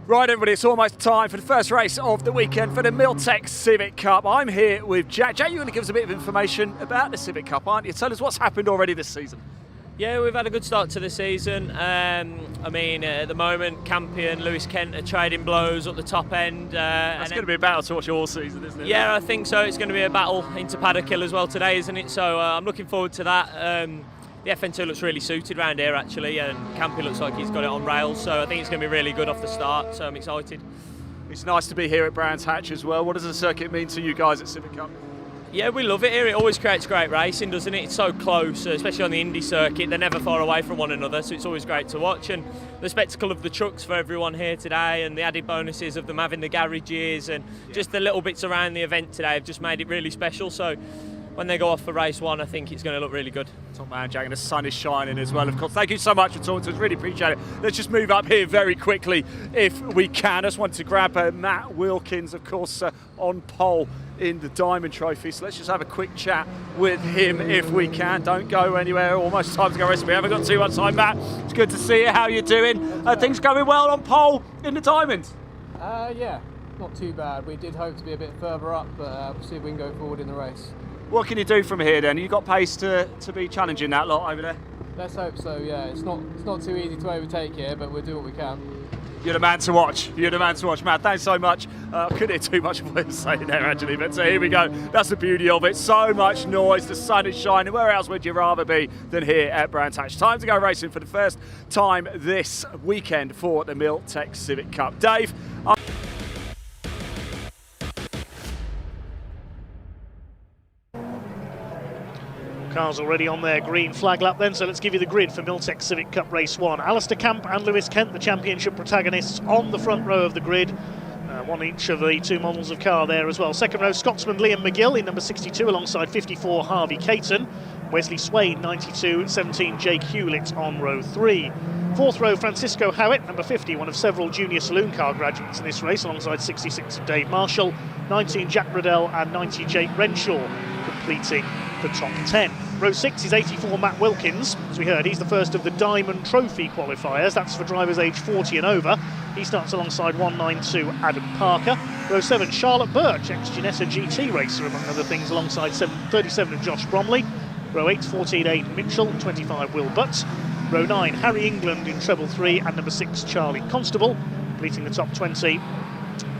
Right, everybody, it's almost time for the first race of the weekend for the Miltek Civic Cup. I'm here with Jack. Jack, you're going to give us a bit of information about the Civic Cup, aren't you? Tell us what's happened already this season. Yeah, we've had a good start to the season. At the moment, Campion, Lewis Kent are trading blows at the top end. That's going to be a battle to watch all season, isn't it? Yeah, I think so. It's going to be a battle into paddock hill as well today, isn't it? So I'm looking forward to that. The FN2 looks really suited around here, actually, and Campion looks like he's got it on rails, so I think it's going to be really good off the start, so I'm excited. It's nice to be here at Brands Hatch as well. What does the circuit mean to you guys at Civic Cup? Yeah, we love it here. It always creates great racing, doesn't it? It's so close, especially on the Indy circuit. They're never far away from one another, so it's always great to watch. And the spectacle of the trucks for everyone here today, and the added bonuses of them having the garages, and just the little bits around the event today have just made it really special. So when they go off for race one, I think it's going to look really good. Top man, Jack, and the sun is shining as well, of course. Thank you so much for talking to us, really appreciate it. Let's just move up here very quickly if we can. I just wanted to grab Matt Wilkins, of course, on pole in the Diamond Trophy. So let's just have a quick chat with him if we can. Don't go anywhere, almost time to go rest. We haven't got too much time, Matt. It's good to see you. How you doing? Things going well on pole in the Diamond? Yeah, not too bad. We did hope to be a bit further up, but we'll see if we can go forward in the race. What can you do from here then? You got pace to be challenging that lot over there? Let's hope so, yeah. It's not too easy to overtake here, but we'll do what we can. You're the man to watch. You're the man to watch, Matt. Thanks so much. I couldn't hear too much of what you're saying there, actually. But here we go. That's the beauty of it. So much noise. The sun is shining. Where else would you rather be than here at Brands Hatch? Time to go racing for the first time this weekend for the Miltek Civic Cup. Dave. Cars already on their green flag lap then, so let's give you the grid for Miltek Civic Cup Race 1. Alistair Camp and Lewis Kent, the championship protagonists, on the front row of the grid. One each of the two models of car there as well. Second row, Scotsman Liam McGill in number 62 alongside 54 Harvey Caton. Wesley Swain, 92, 17 Jake Hewlett on row 3. Fourth row, Francisco Howitt, number 50, one of several junior saloon car graduates in this race, alongside 66 Dave Marshall, 19 Jack Riddell and 90 Jake Renshaw, completing the top 10. Row 6 is 84 Matt Wilkins. As we heard, he's the first of the Diamond Trophy qualifiers. That's for drivers aged 40 and over. He starts alongside 192 Adam Parker. Row 7, Charlotte Birch, ex-Ginetta GT racer, among other things, alongside 37 of Josh Bromley. Row 8, 14 Aidan Mitchell, 25 Will Butts. Row 9, Harry England in treble 3, and number 6 Charlie Constable, completing the top 20.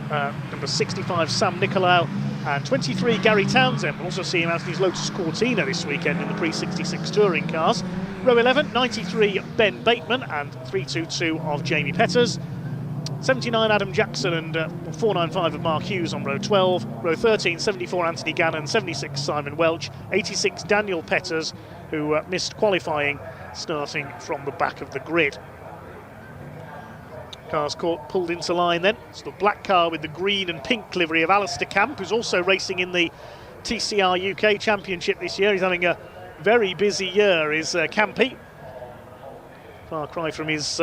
Number 65 Sam Nicolau, and 23 Gary Townsend. We'll also see him out in his Lotus Cortina this weekend in the pre-66 touring cars. Row 11, 93 Ben Bateman and 322 of Jamie Petters. 79 Adam Jackson and 495 of Mark Hughes on row 12. Row 13, 74 Anthony Gannon, 76 Simon Welch, 86 Daniel Petters, who missed qualifying, starting from the back of the grid. Cars pulled into line then. It's the black car with the green and pink livery of Alistair Camp, who's also racing in the TCR UK Championship this year. He's having a very busy year, is Campy. Far cry from his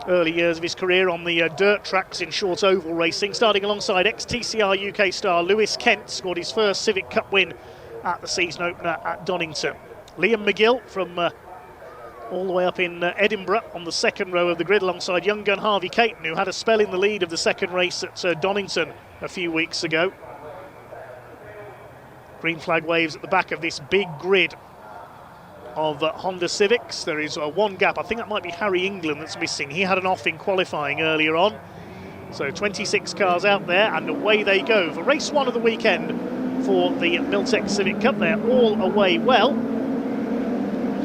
early years of his career on the dirt tracks in short oval racing. Starting alongside ex-TCR UK star Lewis Kent, scored his first Civic Cup win at the season opener at Donington. Liam McGill from all the way up in Edinburgh on the second row of the grid, alongside young gun Harvey Caton, who had a spell in the lead of the second race at Donington a few weeks ago. Green flag waves at the back of this big grid of Honda Civics. There is one gap. I think that might be Harry England that's missing. He had an off in qualifying earlier on. So 26 cars out there, and away they go for race 1 of the weekend for the Miltek Civic Cup. They're all away well.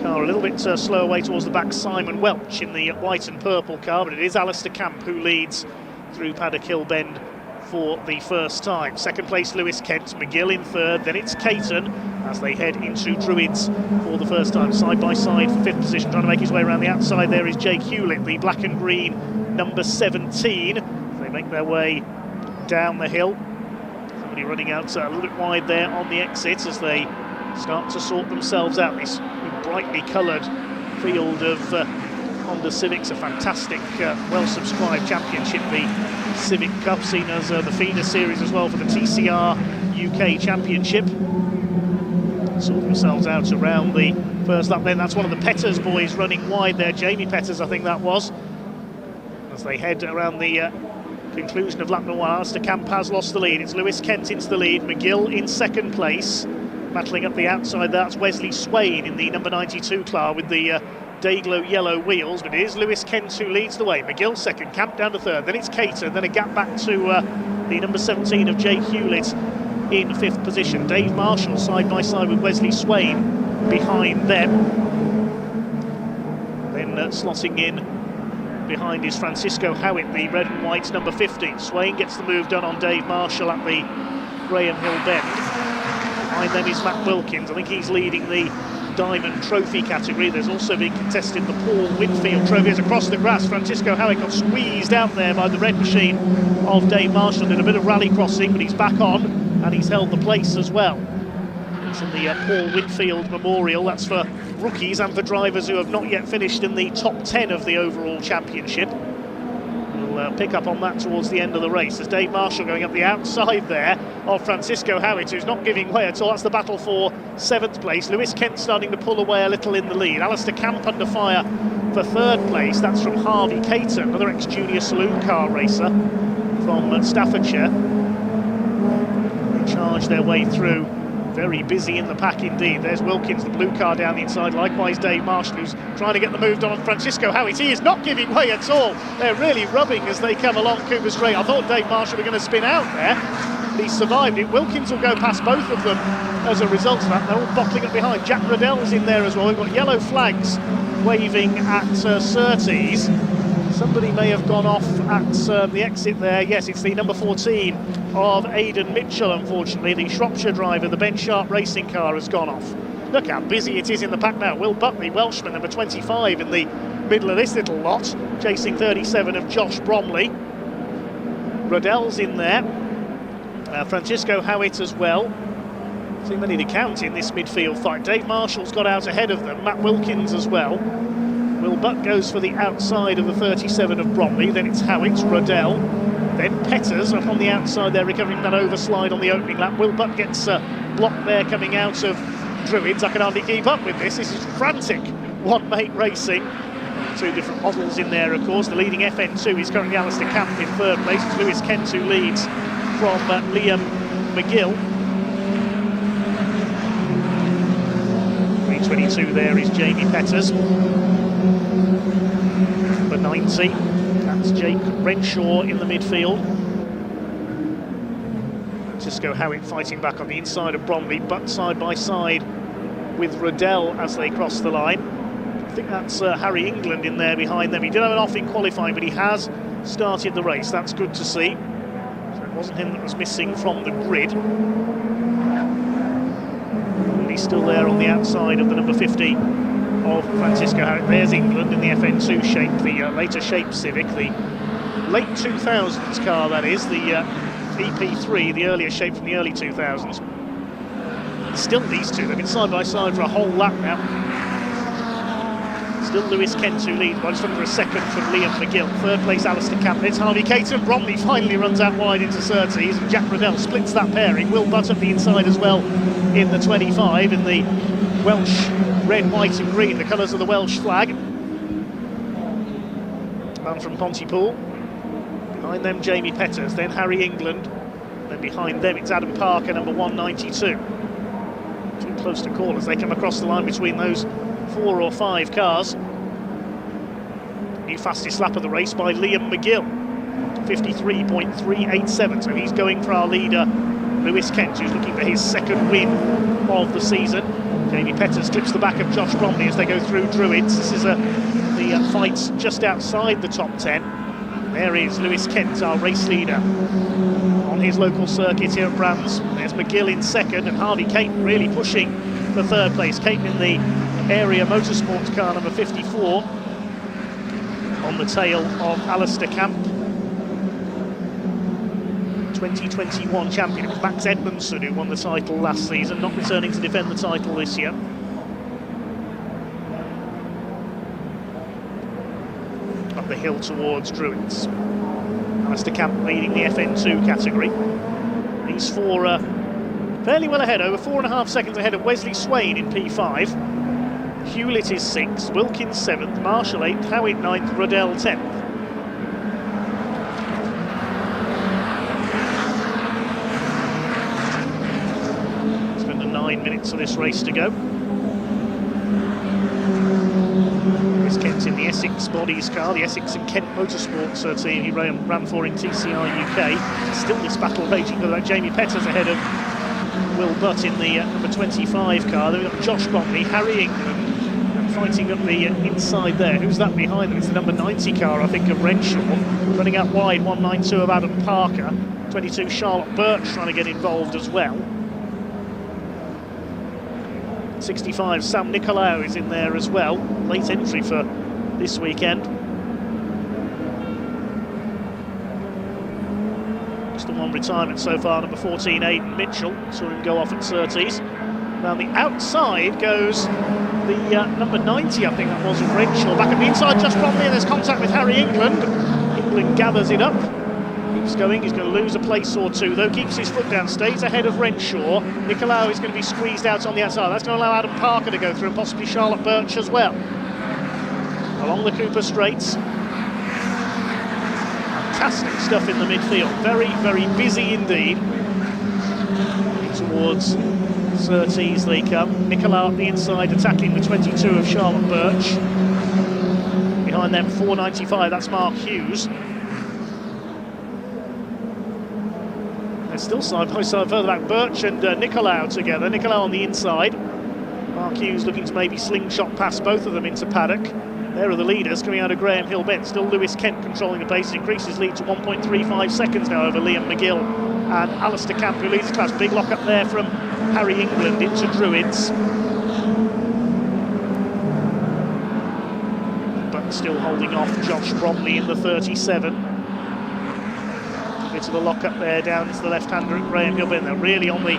Car a little bit slow away towards the back, Simon Welch in the white and purple car, but it is Alistair Camp who leads through Paddock Hill Bend for the first time. Second place Lewis Kent, McGill in third, then it's Caton as they head into Druids for the first time. Side by side for fifth position, trying to make his way around the outside there is Jake Hewlett, the black and green number 17. They make their way down the hill. Somebody running out a little bit wide there on the exit as they start to sort themselves out. This brightly coloured field of Honda Civics, a fantastic, well-subscribed championship, the Civic Cup, seen as the feeder series as well for the TCR UK Championship. Sort themselves out around the first lap then. That's one of the Petters boys running wide there, Jamie Petters I think that was, as they head around the conclusion of lap number 1. Alistair Camp has lost the lead. It's Lewis Kent into the lead, McGill in second place. Battling up the outside, that's Wesley Swain in the number 92 car with the Dayglow yellow wheels, but it is Lewis Kent who leads the way. McGill second, Camp down to third, then it's Caton, then a gap back to the number 17 of Jake Hewlett in fifth position. Dave Marshall side by side with Wesley Swain behind them. Then slotting in behind is Francisco Howitt, the red and white number 50. Swain gets the move done on Dave Marshall at the Graham Hill Bend. Behind them is Matt Wilkins. I think he's leading the Diamond Trophy category. There's also been contested the Paul Whitfield Trophy. As across the grass, Francisco Howitt got squeezed out there by the red machine of Dave Marshall. Did a bit of rally crossing, but he's back on and he's held the place as well. It's in the Paul Whitfield Memorial. That's for rookies and for drivers who have not yet finished in the top 10 of the overall championship. We'll pick up on that towards the end of the race as Dave Marshall going up the outside there of Francisco Howitt, who's not giving way at all. That's the battle for 7th place. Lewis Kent starting to pull away a little in the lead. Alistair Camp under fire for 3rd place. That's from Harvey Caton, another ex-junior saloon car racer from Staffordshire. They charge their way through Very busy in the pack indeed. There's Wilkins, the blue car down the inside. Likewise, Dave Marshall, who's trying to get the move done on Francisco Howitt. He is not giving way at all. They're really rubbing as they come along Cooper Straight. I thought Dave Marshall were going to spin out there. He survived it. Wilkins will go past both of them as a result of that. They're all bottling up behind. Jack Riddell's in there as well. We've got yellow flags waving at Surtees. Somebody may have gone off at the exit there. Yes, it's the number 14 of Aidan Mitchell, unfortunately. The Shropshire driver, the Ben Sharp racing car, has gone off. Look how busy it is in the pack now. Will Buckley, Welshman, number 25 in the middle of this little lot, chasing 37 of Josh Bromley. Riddell's in there. Francisco Howitt as well. Too many to count in this midfield fight. Dave Marshall's got out ahead of them. Matt Wilkins as well. Will Buck goes for the outside of the 37 of Bromley. Then it's Howitt, Riddell. Then Petters up on the outside there, recovering that overslide on the opening lap. Will Buck gets blocked there coming out of Druids. I can hardly keep up with this. This is frantic one-mate racing. Two different models in there, of course. The leading FN2 is currently Alistair Camp in third place. It's Lewis Kent who leads from Liam McGill. 322 there is Jamie Petters. Number 90, that's Jake Renshaw in the midfield. Francisco Howitt fighting back on the inside of Bromley, but side by side with Riddell as they cross the line. I think that's Harry England in there behind them. He did have an off in qualifying, but he has started the race. That's good to see. So it wasn't him that was missing from the grid. And he's still there on the outside of the number 50 of Francisco Howitt. There's England in the FN2 shape, the later shape Civic, the late 2000s car that is, the EP3, the earlier shape from the early 2000s. Still these two, they've been side by side for a whole lap now. Still Lewis Kent who leads by just under a second from Liam McGill. Third place Alistair Camp, it's Harvey Caton. Bromley finally runs out wide into Surtees and Jack Riddell splits that pairing. Will Butt up the inside as well in the 25 in the Welsh red, white and green, the colours of the Welsh flag. Man from Pontypool. Behind them Jamie Petters, then Harry England. Then behind them it's Adam Parker, number 192. Too close to call as they come across the line between those 4 or 5 cars. New fastest lap of the race by Liam McGill, 53.387, so he's going for our leader Lewis Kent, who's looking for his second win of the season. Jamie Petters clips the back of Josh Bromley as they go through Druids. This is the fight just outside the top 10. There is Lewis Kent, our race leader on his local circuit here at Brands. There's McGill in second and Harvey Caton really pushing for third place. Caton in the area motorsports car number 54 on the tail of Alistair Camp. 2021 champion. It was Max Edmondson who won the title last season, not returning to defend the title this year. Up the hill towards Druids. Alistair Camp leading the FN2 category. He's fairly well ahead, over 4.5 seconds ahead of Wesley Swain in P5. Hewlett is 6th, Wilkins 7th, Marshall 8th, Howitt 9th, Riddell 10th. Spend 9 minutes of this race to go. Chris Kent in the Essex Bodies car, the Essex and Kent Motorsports team he ran for in TCR UK. Still this battle raging, but Jamie Petters ahead of Will Butt in the number 25 car. Then we've got Josh Bromley, Harry England, and fighting up the inside there. Who's that behind them? It's the number 90 car, I think, of Renshaw. Running out wide, 192 of Adam Parker. 22 Charlotte Birch trying to get involved as well. 65 Sam Nicolaou is in there as well. Late entry for this weekend. Just the one retirement so far, number 14 Aidan Mitchell. Saw him go off at Surtees. Down the outside goes the number 90, I think that was, of Renshaw. Back at the inside, Josh Bromley, and there's contact with Harry England. England gathers it up. Keeps going, he's going to lose a place or two though, keeps his foot down, stays ahead of Renshaw. Nicolaou is going to be squeezed out on the outside. That's going to allow Adam Parker to go through and possibly Charlotte Birch as well. Along the Cooper Straights. Fantastic stuff in the midfield, very, very busy indeed. Towards Surtees they come. Nicolau up the inside attacking the 22 of Charlotte Birch. Behind them 4.95, that's Mark Hughes. They're still side by side further back. Birch and Nicolau together. Nicolau on the inside. Mark Hughes looking to maybe slingshot past both of them into paddock. There are the leaders coming out of Graham Hill Bend. Still Lewis Kent controlling the pace. Increases lead to 1.35 seconds now over Liam McGill and Alistair Camp, who leads the class. Big lock up there from Harry England into Druids. But still holding off Josh Bromley in the 37. A bit of a lock up there down into the left-hander at Graham Hill Bend. They're really on the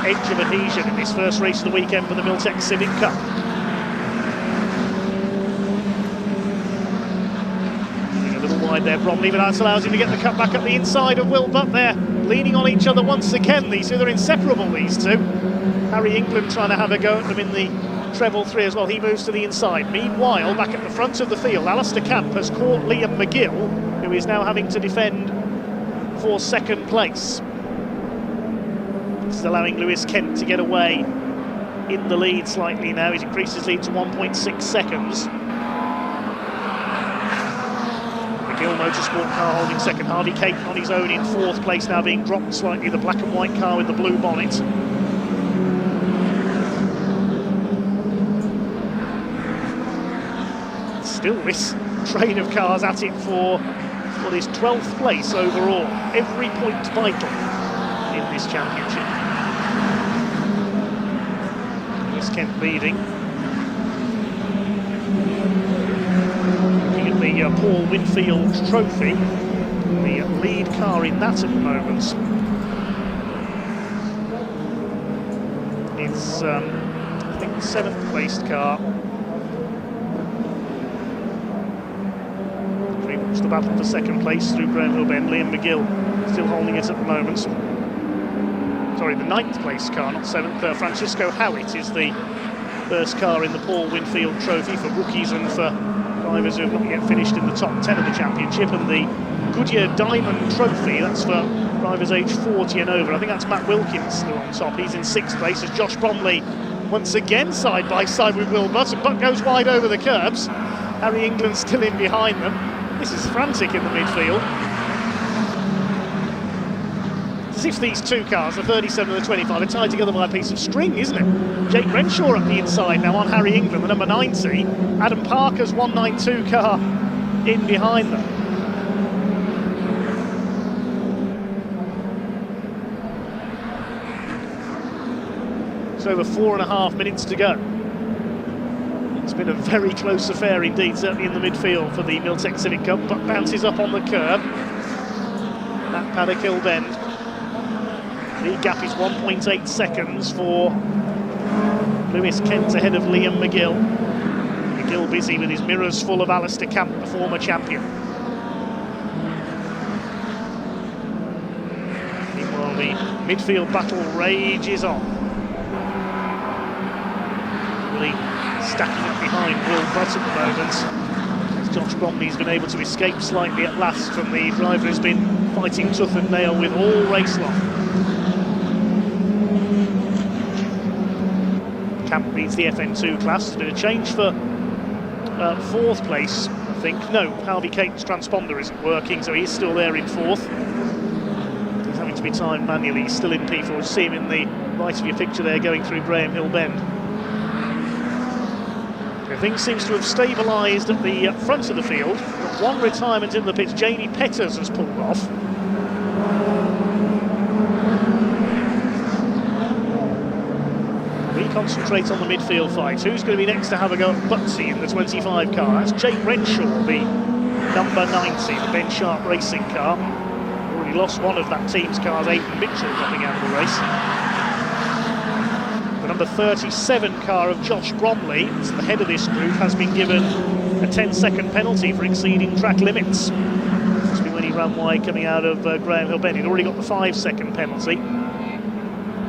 edge of adhesion in this first race of the weekend for the Miltek Civic Cup. There, Bromley, but that allows him to get the cut back up the inside of Will Butt there, leaning on each other once again. These two, they're inseparable, these two. Harry England trying to have a go at them in the treble 3 as well. He moves to the inside. Meanwhile, back at the front of the field, Alistair Camp has caught Liam McGill, who is now having to defend for second place. This is allowing Lewis Kent to get away in the lead slightly now. He's increased his lead to 1.6 seconds. McGill Motorsport car holding second. Harvey Caton on his own in fourth place now, being dropped slightly. The black and white car with the blue bonnet. Still this train of cars at it for what is 12th place overall. Every point vital in this championship. Lewis Kent leading. The Paul Winfield Trophy, the lead car in that at the moment is, I think, the 7th placed car. Pretty much the battle for second place through Graham Hill Bend. Liam McGill still holding it at the moment. Sorry, the 9th placed car, not 7th. Francisco Howitt is the first car in the Paul Winfield Trophy for rookies and for drivers who have not yet finished in the top 10 of the championship. And the Goodyear Diamond Trophy, that's for drivers aged 40 and over. I think that's Matt Wilkins still on top. He's in 6th place as Josh Bromley once again side by side with Will Butt, and Butt goes wide over the curbs. Harry England still in behind them. This is frantic in the midfield. As if these two cars, the 37 and the 25, are tied together by a piece of string, isn't it? Jake Renshaw up the inside now on Harry England, the number 90. Adam Parker's 192 car in behind them. It's over 4.5 minutes to go. It's been a very close affair indeed, certainly in the midfield for the Miltek Civic Cup, but bounces up on the curb. That paddock Hill Bend. The gap is 1.8 seconds for Lewis Kent ahead of Liam McGill. McGill busy with his mirrors full of Alistair Camp, the former champion. Meanwhile, the midfield battle rages on. Really stacking up behind Will Butt at the moment, as Josh Bromley's been able to escape slightly at last from the driver who's been fighting tooth and nail with all race long. Camp leads the FN2 class. There's been a change for 4th place, I think. No, Harvey Caton's transponder isn't working, so he's still there in 4th. He's having to be timed manually. He's still in P4. You see him in the right of your picture there going through Graham Hill Bend. Everything seems to have stabilised at the front of the field. Got one retirement in the pits. Jamie Petters has pulled off. We concentrate on the midfield fight. Who's going to be next to have a go at Butsy in the 25 car? That's Jake Renshaw, the number 90, the Ben Sharp racing car. Already lost one of that team's cars, Aidan Mitchell, dropping out of the race. The number 37 car of Josh Bromley, it's the head of this group, has been given a 10-second penalty for exceeding track limits. Must be when he ran wide coming out of Graham Hill Bend. He'd already got the 5-second penalty.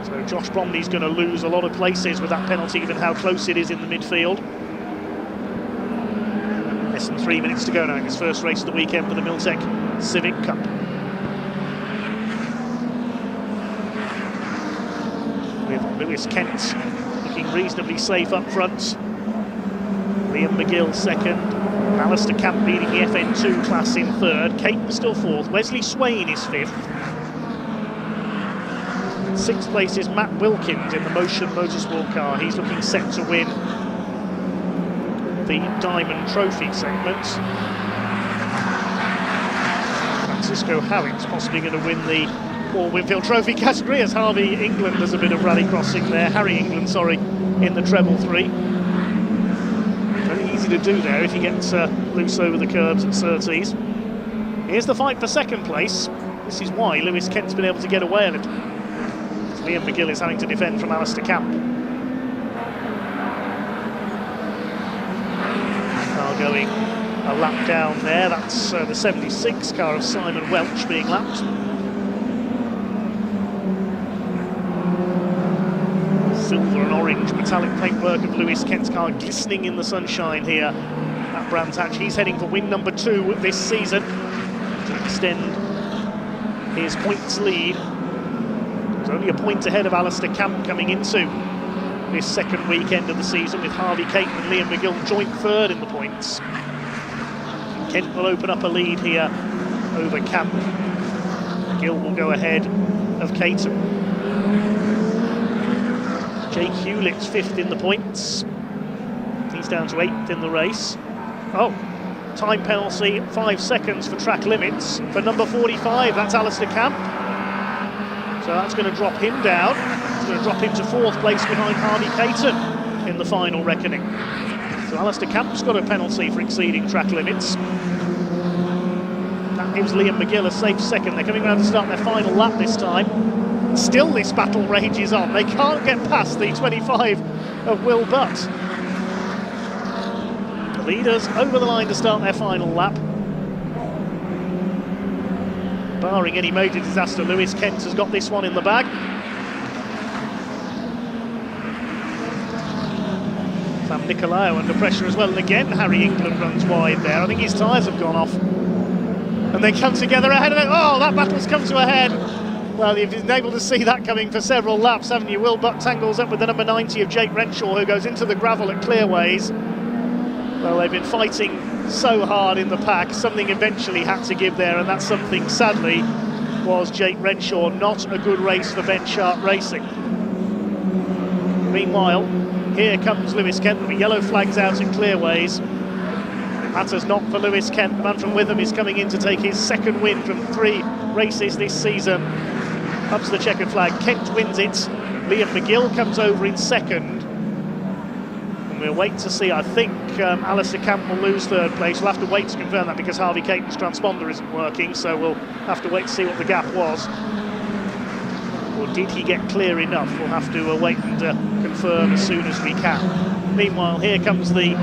So Josh Bromley's going to lose a lot of places with that penalty, given how close it is in the midfield. Less than 3 minutes to go now in this first race of the weekend for the Miltek Civic Cup. With Lewis Kent looking reasonably safe up front. Liam McGill second. Alistair Camp leading the FN2 class in third. Caton still fourth. Wesley Swain is fifth. Sixth place is Matt Wilkins in the Motion Motorsport car. He's looking set to win the Diamond Trophy segment. Francisco Howit's possibly going to win the Paul Winfield Trophy category as Harvey England does a bit of rally crossing there. Harry England, sorry, in the treble 3. Very easy to do there if he gets loose over the curbs at Surtees. Here's the fight for second place. This is why Lewis Kent's been able to get away a little. Liam McGill is having to defend from Alistair Camp. Car going a lap down there. That's the 76 car of Simon Welch being lapped. Silver and orange metallic paintwork of Lewis Kent's car glistening in the sunshine here at Brands Hatch. He's heading for win number 2 this season to extend his points lead. He's only a point ahead of Alistair Camp coming into this second weekend of the season, with Harvey Caton and Liam McGill joint third in the points. Kent will open up a lead here over Camp. McGill will go ahead of Caton. Jake Hewlett's fifth in the points. He's down to 8th in the race. Oh, time penalty, 5 seconds for track limits for number 45. That's Alistair Camp. So that's going to drop him down. It's going to drop him to 4th place behind Harvey Caton in the final reckoning. So Alistair Camp's got a penalty for exceeding track limits. That gives Liam McGill a safe second. They're coming around to start their final lap this time. Still this battle rages on. They can't get past the 25 of Will Butt. The leaders over the line to start their final lap. Barring any major disaster, Lewis Kent has got this one in the bag. Sam Nicolaou under pressure as well, and again Harry England runs wide there. I think his tyres have gone off. And they come together ahead of it. Oh, that battle's come to a head. Well, you've been able to see that coming for several laps, haven't you? Will Butt tangles up with the number 90 of Jake Renshaw, who goes into the gravel at Clearways. Well, they've been fighting so hard in the pack. Something eventually had to give there, and that something, sadly, was Jake Renshaw. Not a good race for Ben Sharp Racing. Meanwhile, here comes Lewis Kent. The yellow flags out in Clearways. Matters not for Lewis Kent. The man from Witham is coming in to take his second win from 3 races this season. Up to the checkered flag. Kent wins it. Liam McGill comes over in second. And we'll wait to see. I think Alistair Camp will lose 3rd place. We'll have to wait to confirm that because Harvey Caton's transponder isn't working, so we'll have to wait to see what the gap was. Or did he get clear enough? We'll have to wait and confirm as soon as we can. Meanwhile, here comes the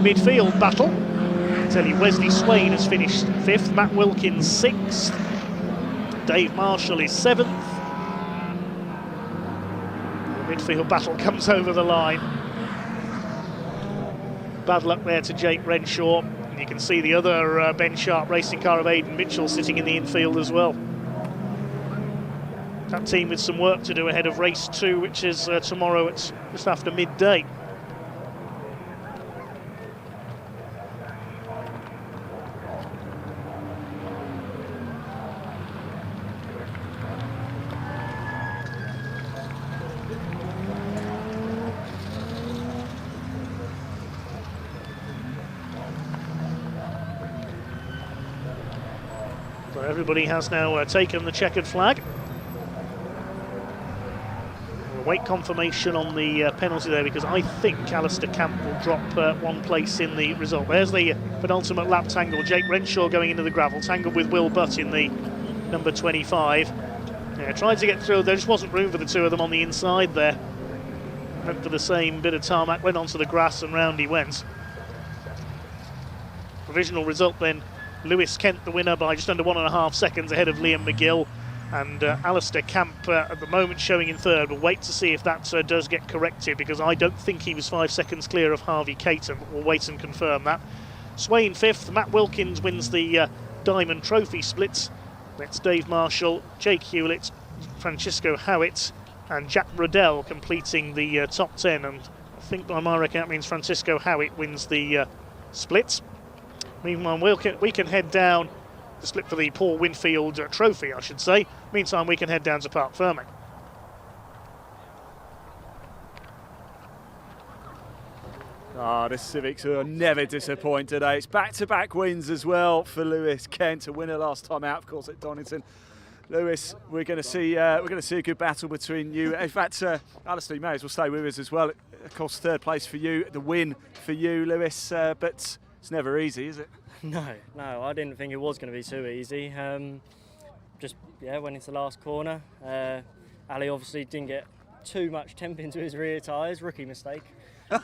midfield battle. I tell you, Wesley Swain has finished 5th, Matt Wilkins 6th, Dave Marshall is 7th. The midfield battle comes over the line. Bad luck there to Jake Renshaw. And you can see the other Ben Sharp racing car of Aidan Mitchell sitting in the infield as well. That team with some work to do ahead of race 2, which is tomorrow at just after midday. So everybody has now taken the checkered flag. We'll wait confirmation on the penalty there, because I think Alistair Camp will drop 1 place in the result. There's the penultimate lap tangle. Jake Renshaw going into the gravel, tangled with Will Butt in the number 25. Yeah, tried to get through. There just wasn't room for the 2 of them on the inside there. Went for the same bit of tarmac, went onto the grass, and round he went. Provisional result then. Lewis Kent the winner by just under 1.5 seconds ahead of Liam McGill, and Alistair Camp at the moment showing in 3rd. We'll wait to see if that does get corrected, because I don't think he was 5 seconds clear of Harvey Caton. We'll wait and confirm that. Swain 5th, Matt Wilkins wins the Diamond Trophy splits. That's Dave Marshall, Jake Hewlett, Francisco Howitt and Jack Riddell completing the top 10, and I think by my reckoning that means Francisco Howitt wins the splits. Meanwhile, we can head down the split for the Paul Winfield trophy, I should say. Meantime, we can head down to Parc Fermé. The Civics are never disappoint today. It's back-to-back wins as well for Lewis Kent, a winner last time out, of course, at Donington. Lewis, we're going to see a good battle between you. In fact, Alistair, you may as well stay with us as well. Of course, third place for you, the win for you, Lewis. But it's never easy, is it? No, I didn't think it was going to be too easy. Went into the last corner. Ali obviously didn't get too much temp into his rear tyres. Rookie mistake.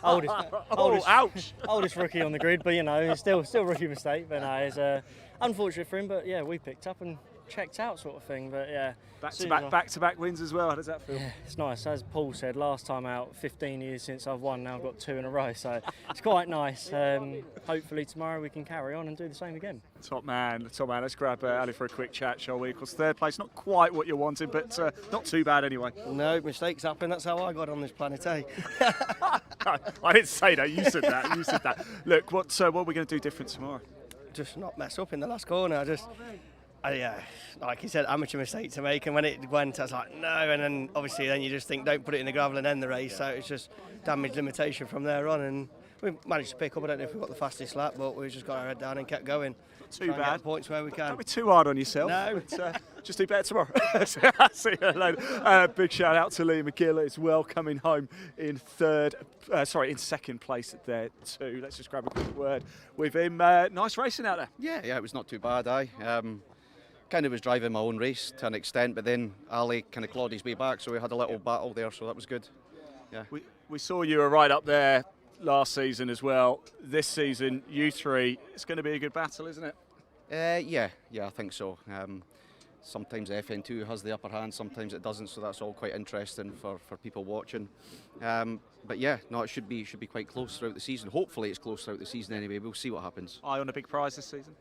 Ouch! Oldest rookie on the grid, but still rookie mistake. But no, it's unfortunate for him. But yeah, we picked up and checked out, sort of thing. But yeah, back-to-back wins as well. How does that feel? Yeah, it's nice. As Paul said, last time out, 15 years since I've won. Now I've got 2 in a row, so it's quite nice. Hopefully tomorrow we can carry on and do the same again. Top man. Let's grab Ali for a quick chat, shall we? Of course, third place, not quite what you wanted, but not too bad anyway. No, mistakes happen. That's how I got on this planet, eh? I didn't say that. You said that. Look, what are we going to do different tomorrow? Just not mess up in the last corner. Like you said, amateur mistake to make, and when it went, I was like, no, and then obviously you just think, don't put it in the gravel and end the race, so it's just damage limitation from there on, and we managed to pick up. I don't know if we got the fastest lap, but we just got our head down and kept going. Not too bad. Points where we can. Don't be too hard on yourself. No. But, just do better tomorrow. See you later. Big shout out to Lee McGill as well, coming home in second place there too. Let's just grab a quick word with him. Nice racing out there. Yeah, it was not too bad. Kind of was driving my own race to an extent, but then Ali kind of clawed his way back, so we had a little battle there, so that was good. Yeah. We saw you were right up there last season as well. This season, you three, it's going to be a good battle, isn't it? Yeah, I think so. Sometimes FN2 has the upper hand, sometimes it doesn't, so that's all quite interesting for people watching. But yeah, no, it should be quite close throughout the season. Hopefully it's close throughout the season anyway. We'll see what happens. Eye on a big prize this season?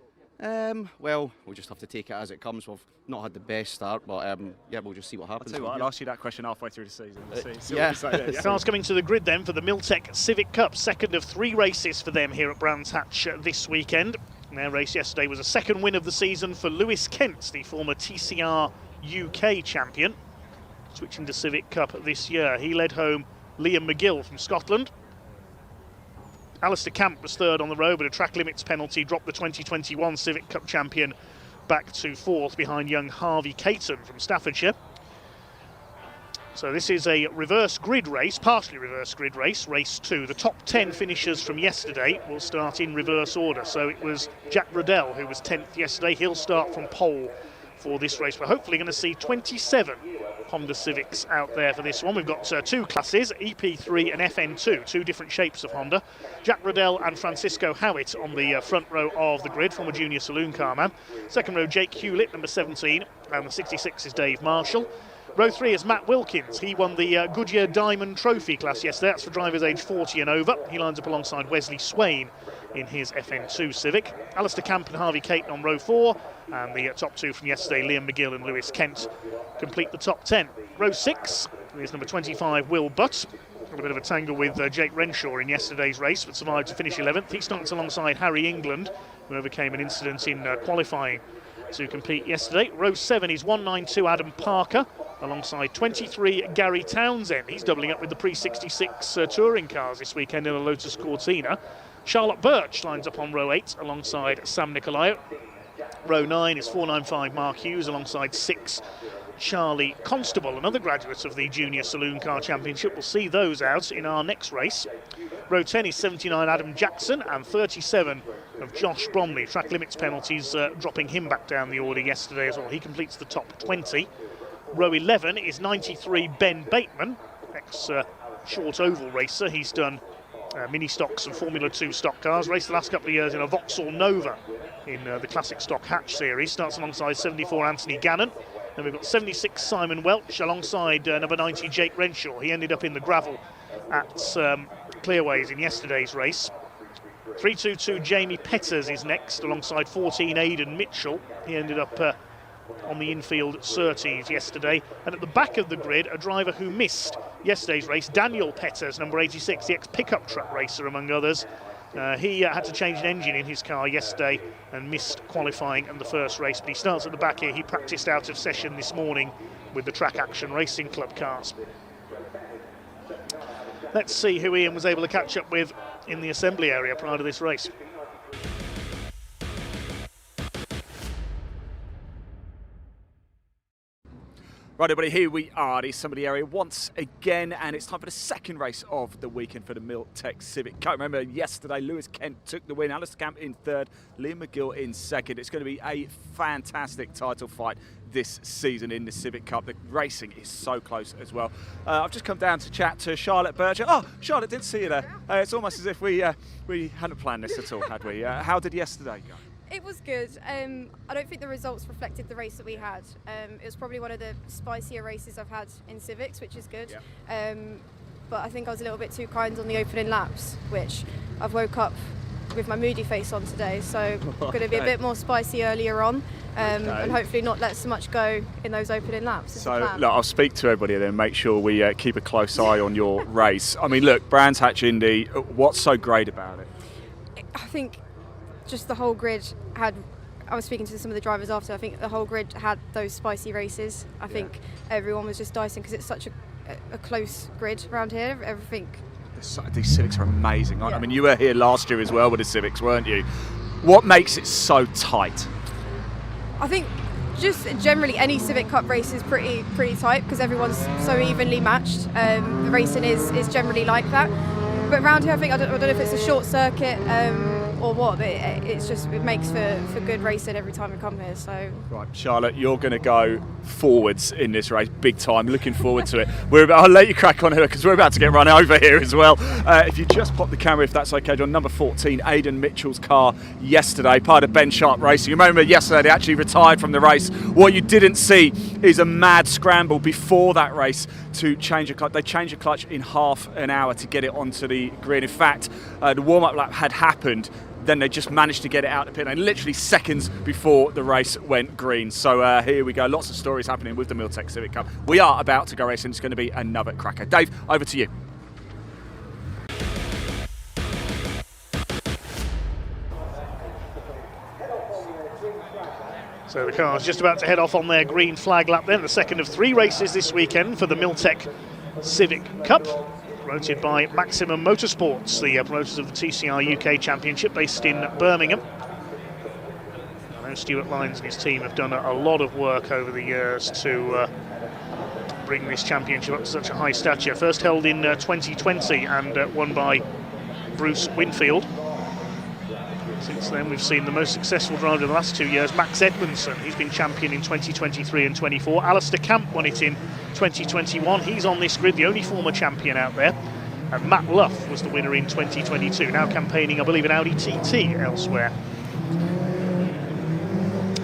Well, we'll just have to take it as it comes. We've not had the best start, but yeah, we'll just see what happens. I'll ask you that question halfway through the season. Starts coming to the grid then for the Miltek Civic Cup, second of 3 races for them here at Brands Hatch this weekend. And their race yesterday was a second win of the season for Lewis Kent, the former TCR UK champion, switching to Civic Cup this year. He led home Liam McGill from Scotland. Alistair Camp was third on the road, but a track limits penalty dropped the 2021 Civic Cup champion back to 4th behind young Harvey Caton from Staffordshire. So this is a reverse grid race, partially reverse grid race, race 2. The top 10 finishers from yesterday will start in reverse order. So it was Jack Riddell who was 10th yesterday. He'll start from pole for this race. We're hopefully going to see 27 Honda Civics out there for this one. We've got 2 classes, EP3 and FN2, 2 different shapes of Honda. Jack Riddell and Francisco Howitt on the front row of the grid, former junior saloon car man. Second row, Jake Hewlett, number 17, and the 66 is Dave Marshall. Row 3 is Matt Wilkins. He won the Goodyear Diamond Trophy class yesterday. That's for drivers aged 40 and over. He lines up alongside Wesley Swain in his FN2 Civic. Alistair Camp and Harvey Caton on row 4. And the top 2 from yesterday, Liam McGill and Lewis Kent, complete the top 10. Row 6 is number 25, Will Butt. Had a bit of a tangle with Jake Renshaw in yesterday's race, but survived to finish 11th. He starts alongside Harry England, who overcame an incident in qualifying to compete yesterday. Row 7 is 192, Adam Parker, alongside 23, Gary Townsend. He's doubling up with the pre-66 touring cars this weekend in a Lotus Cortina. Charlotte Birch lines up on row 8 alongside Sam Nicolaou. Row 9 is 495, Mark Hughes, alongside 6, Charlie Constable, another graduate of the Junior Saloon Car Championship. We'll see those out in our next race. Row 10 is 79, Adam Jackson, and 37 of Josh Bromley. Track limits penalties dropping him back down the order yesterday as well. He completes the top 20. Row 11 is 93, Ben Bateman, ex-short oval racer. He's done mini stocks and Formula 2 stock cars. Raced the last couple of years in a Vauxhall Nova in the classic stock hatch series. Starts alongside 74, Anthony Gannon. Then we've got 76, Simon Welch, alongside number 90, Jake Renshaw. He ended up in the gravel at Clearways in yesterday's race. 322, Jamie Petters is next, alongside 14, Aidan Mitchell. He ended up on the infield surtees yesterday. And at the back of the grid, a driver who missed yesterday's race, Daniel Peters, number 86, the ex-pickup truck racer among others. He had to change an engine in his car yesterday and missed qualifying and the first race, but he starts at the back here. He practiced out of session this morning with the Track Action Racing Club cars. Let's see who Ian was able to catch up with in the assembly area prior to this race. Right, everybody, here we are at the assembly area once again, and it's time for the second race of the weekend for the Miltek Civic Cup. Remember, yesterday Lewis Kent took the win, Alistair Camp in third, Liam McGill in second. It's going to be a fantastic title fight this season in the Civic Cup. The racing is so close as well. I've just come down to chat to Charlotte Berger. Oh, Charlotte, didn't see you there. It's almost as if we hadn't planned this at all, had we? How did yesterday go? It was good. I don't think the results reflected the race that we had. It was probably one of the spicier races I've had in Civics, which is good. Yeah. But I think I was a little bit too kind on the opening laps, which I've woke up with my moody face on today. So going to be a bit more spicy earlier on, and hopefully not let so much go in those opening laps. So look, I'll speak to everybody and then make sure we keep a close eye on your race. I mean, look, Brands Hatch Indy, what's so great about it? I think just the whole grid had, I was speaking to some of the drivers after, I think the whole grid had those spicy races. I think everyone was just dicing because it's such a close grid around here. Everything. These Civics are amazing, aren't they? I mean, you were here last year as well with the Civics, weren't you? What makes it so tight? I think just generally any Civic Cup race is pretty tight because everyone's so evenly matched. The racing is generally like that. But around here, I think, I don't know if it's a short circuit or what, but it makes for good racing every time we come here. So right, Charlotte, you're going to go forwards in this race, big time. Looking forward to it. I'll let you crack on here because we're about to get run over here as well. If you just pop the camera, if that's okay, on number 14, Aidan Mitchell's car yesterday, part of Ben Sharp Racing. You remember yesterday they actually retired from the race. What you didn't see is a mad scramble before that race to change a clutch. They changed a clutch in half an hour to get it onto the grid. In fact, the warm-up lap had happened, then they just managed to get it out of the pit lane literally seconds before the race went green. So here we go, lots of stories happening with the Miltek Civic Cup. We are about to go racing, it's going to be another cracker. Dave, over to you. So the car's just about to head off on their green flag lap then, the second of 3 races this weekend for the Miltek Civic Cup, promoted by Maximum Motorsports, the promoters of the TCR UK Championship based in Birmingham. I know Stuart Lyons and his team have done a lot of work over the years to bring this championship up to such a high stature. First held in 2020 and won by Bruce Winfield. Since then, we've seen the most successful driver in the last 2 years, Max Edmondson. He's been champion in 2023 and 24. Alistair Camp won it in 2021. He's on this grid, the only former champion out there. And Matt Luff was the winner in 2022, now campaigning, I believe, in Audi TT elsewhere.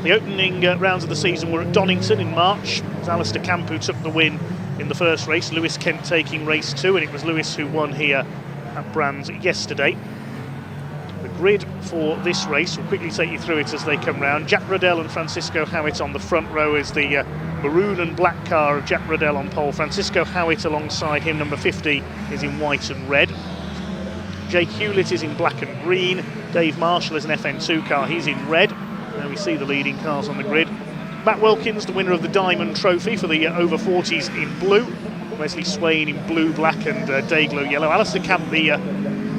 The opening rounds of the season were at Donington in March. It was Alistair Camp who took the win in the first race, Lewis Kent taking race 2, and it was Lewis who won here at Brands yesterday. The grid for this race, we'll quickly take you through it as they come round. Jack Riddell and Francisco Howitt on the front row as the maroon and black car of Jack Riddell on pole. Francisco Howitt alongside him, number 50, is in white and red. Jake Hewlett is in black and green. Dave Marshall is an FN2 car, he's in red. There we see the leading cars on the grid. Matt Wilkins, the winner of the Diamond Trophy for the over 40s in blue. Wesley Swain in blue, black and Dayglow yellow. Alistair Camp, the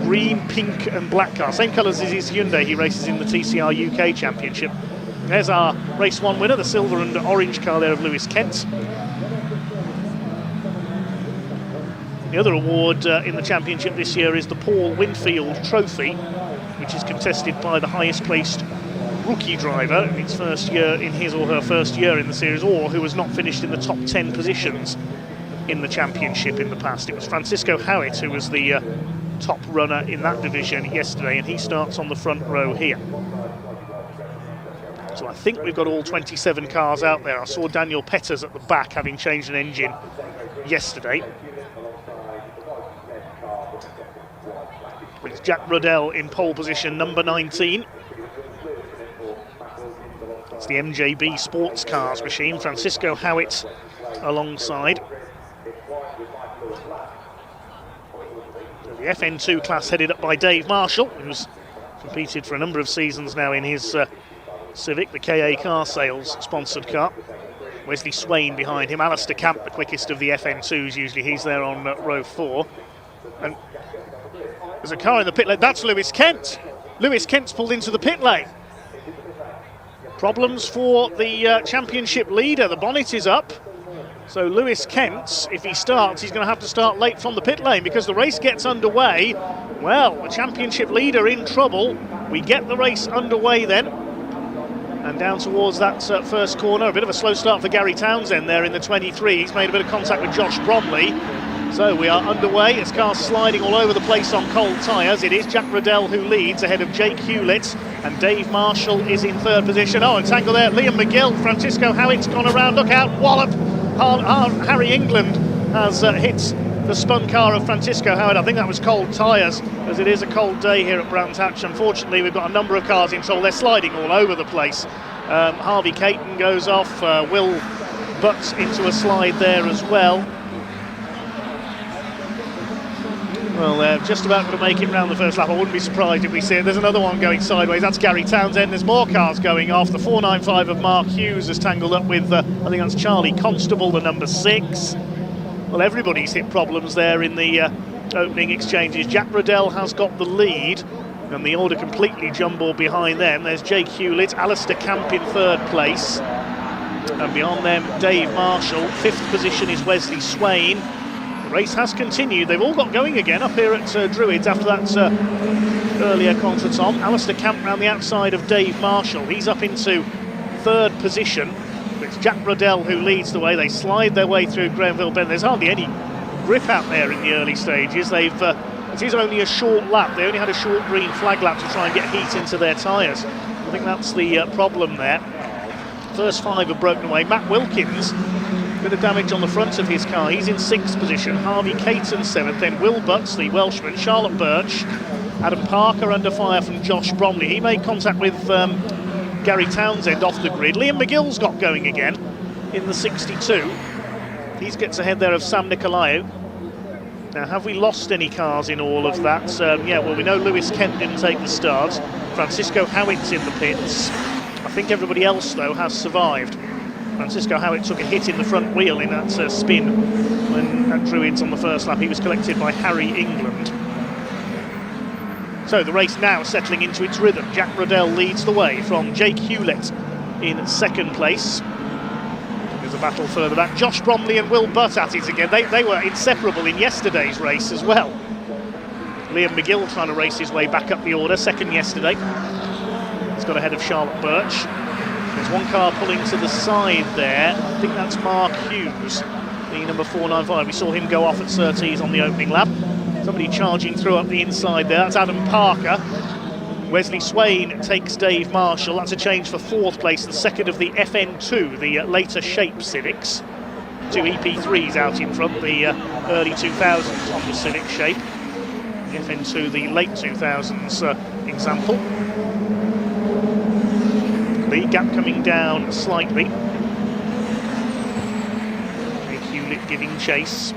green, pink and black car, same colours as his Hyundai he races in the TCR UK Championship. There's our race 1 winner, the silver and orange car there of Lewis Kent. The other award in the championship this year is the Paul Winfield Trophy, which is contested by the highest placed rookie driver in its first year, in his or her first year in the series, or who has not finished in the top 10 positions in the championship in the past. It was Francisco Howitt who was the top runner in that division yesterday, and he starts on the front row here. So I think we've got all 27 cars out there. I saw Daniel Peters at the back having changed an engine yesterday. With Jack Riddell in pole position, number 19. It's the MJB Sports Cars machine. Francisco Howitt alongside. So the FN2 class headed up by Dave Marshall, who's competed for a number of seasons now in his Civic, the KA Car Sales sponsored car. Wesley Swain behind him. Alistair Camp, the quickest of the FN2s. Usually he's there on row 4. And there's a car in the pit lane. That's Lewis Kent. Lewis Kent's pulled into the pit lane. Problems for the championship leader. The bonnet is up. So Lewis Kent, if he starts, he's going to have to start late from the pit lane because the race gets underway. Well, the championship leader in trouble. We get the race underway then. And down towards that first corner, a bit of a slow start for Gary Townsend there in the 23. He's made a bit of contact with Josh Bromley. So we are underway. It's cars sliding all over the place on cold tyres. It is Jack Riddell who leads ahead of Jake Hewlett, and Dave Marshall is in third position. Oh, and tangle there, Liam McGill. Francisco Howitt's gone around. Look out, wallop. Harry England has hit the spun car of Francisco Howitt. I think that was cold tyres, as it is a cold day here at Brands Hatch. Unfortunately, we've got a number of cars in trouble. They're sliding all over the place. Harvey Caton goes off. Will Butts into a slide there as well. Well, they're just about going to make it round the first lap. I wouldn't be surprised if we see it. There's another one going sideways. That's Gary Townsend. There's more cars going off. The 495 of Mark Hughes has tangled up with, I think that's Charlie Constable, the number 6. Well, everybody's hit problems there in the opening exchanges. Jack Riddell has got the lead, and the order completely jumbled behind them. There's Jake Hewlett, Alistair Camp in third place, and beyond them, Dave Marshall. Fifth position is Wesley Swain. The race has continued. They've all got going again up here at Druids after that earlier contretemps. Alistair Camp round the outside of Dave Marshall. He's up into third position. It's Jack Riddell who leads the way. They slide their way through Granville Bend. There's hardly any grip out there in the early stages. It is only a short lap. They only had a short green flag lap to try and get heat into their tyres. I think that's the problem there. First 5 have broken away. Matt Wilkins, a bit of damage on the front of his car. He's in 6th position. Harvey Caton 7th. Then Will Butts, the Welshman. Charlotte Birch. Adam Parker under fire from Josh Bromley. He made contact with Gary Townsend off the grid. Liam McGill's got going again in the 62. He gets ahead there of Sam Nicolaou. Now, have we lost any cars in all of that? Yeah, well, we know Lewis Kent didn't take the start. Francisco Howitt's in the pits. I think everybody else, though, has survived. Francisco Howitt took a hit in the front wheel in that spin when at Druids on the first lap. He was collected by Harry England. So the race now settling into its rhythm. Jack Riddell leads the way from Jake Hewlett in second place. There's a battle further back. Josh Bromley and Will Butt at it again. They were inseparable in yesterday's race as well. Liam McGill trying to race his way back up the order, second yesterday. He's got ahead of Charlotte Birch. There's one car pulling to the side there. I think that's Mark Hughes, the number 495. We saw him go off at Surtees on the opening lap. Somebody charging through up the inside there. That's Adam Parker. Wesley Swain takes Dave Marshall. That's a change for 4th place, the second of the FN2, the later shape Civics. 2 EP3s out in front, the early 2000s on the Civic shape. The FN2, the late 2000s example. The gap coming down slightly. Hewlett giving chase.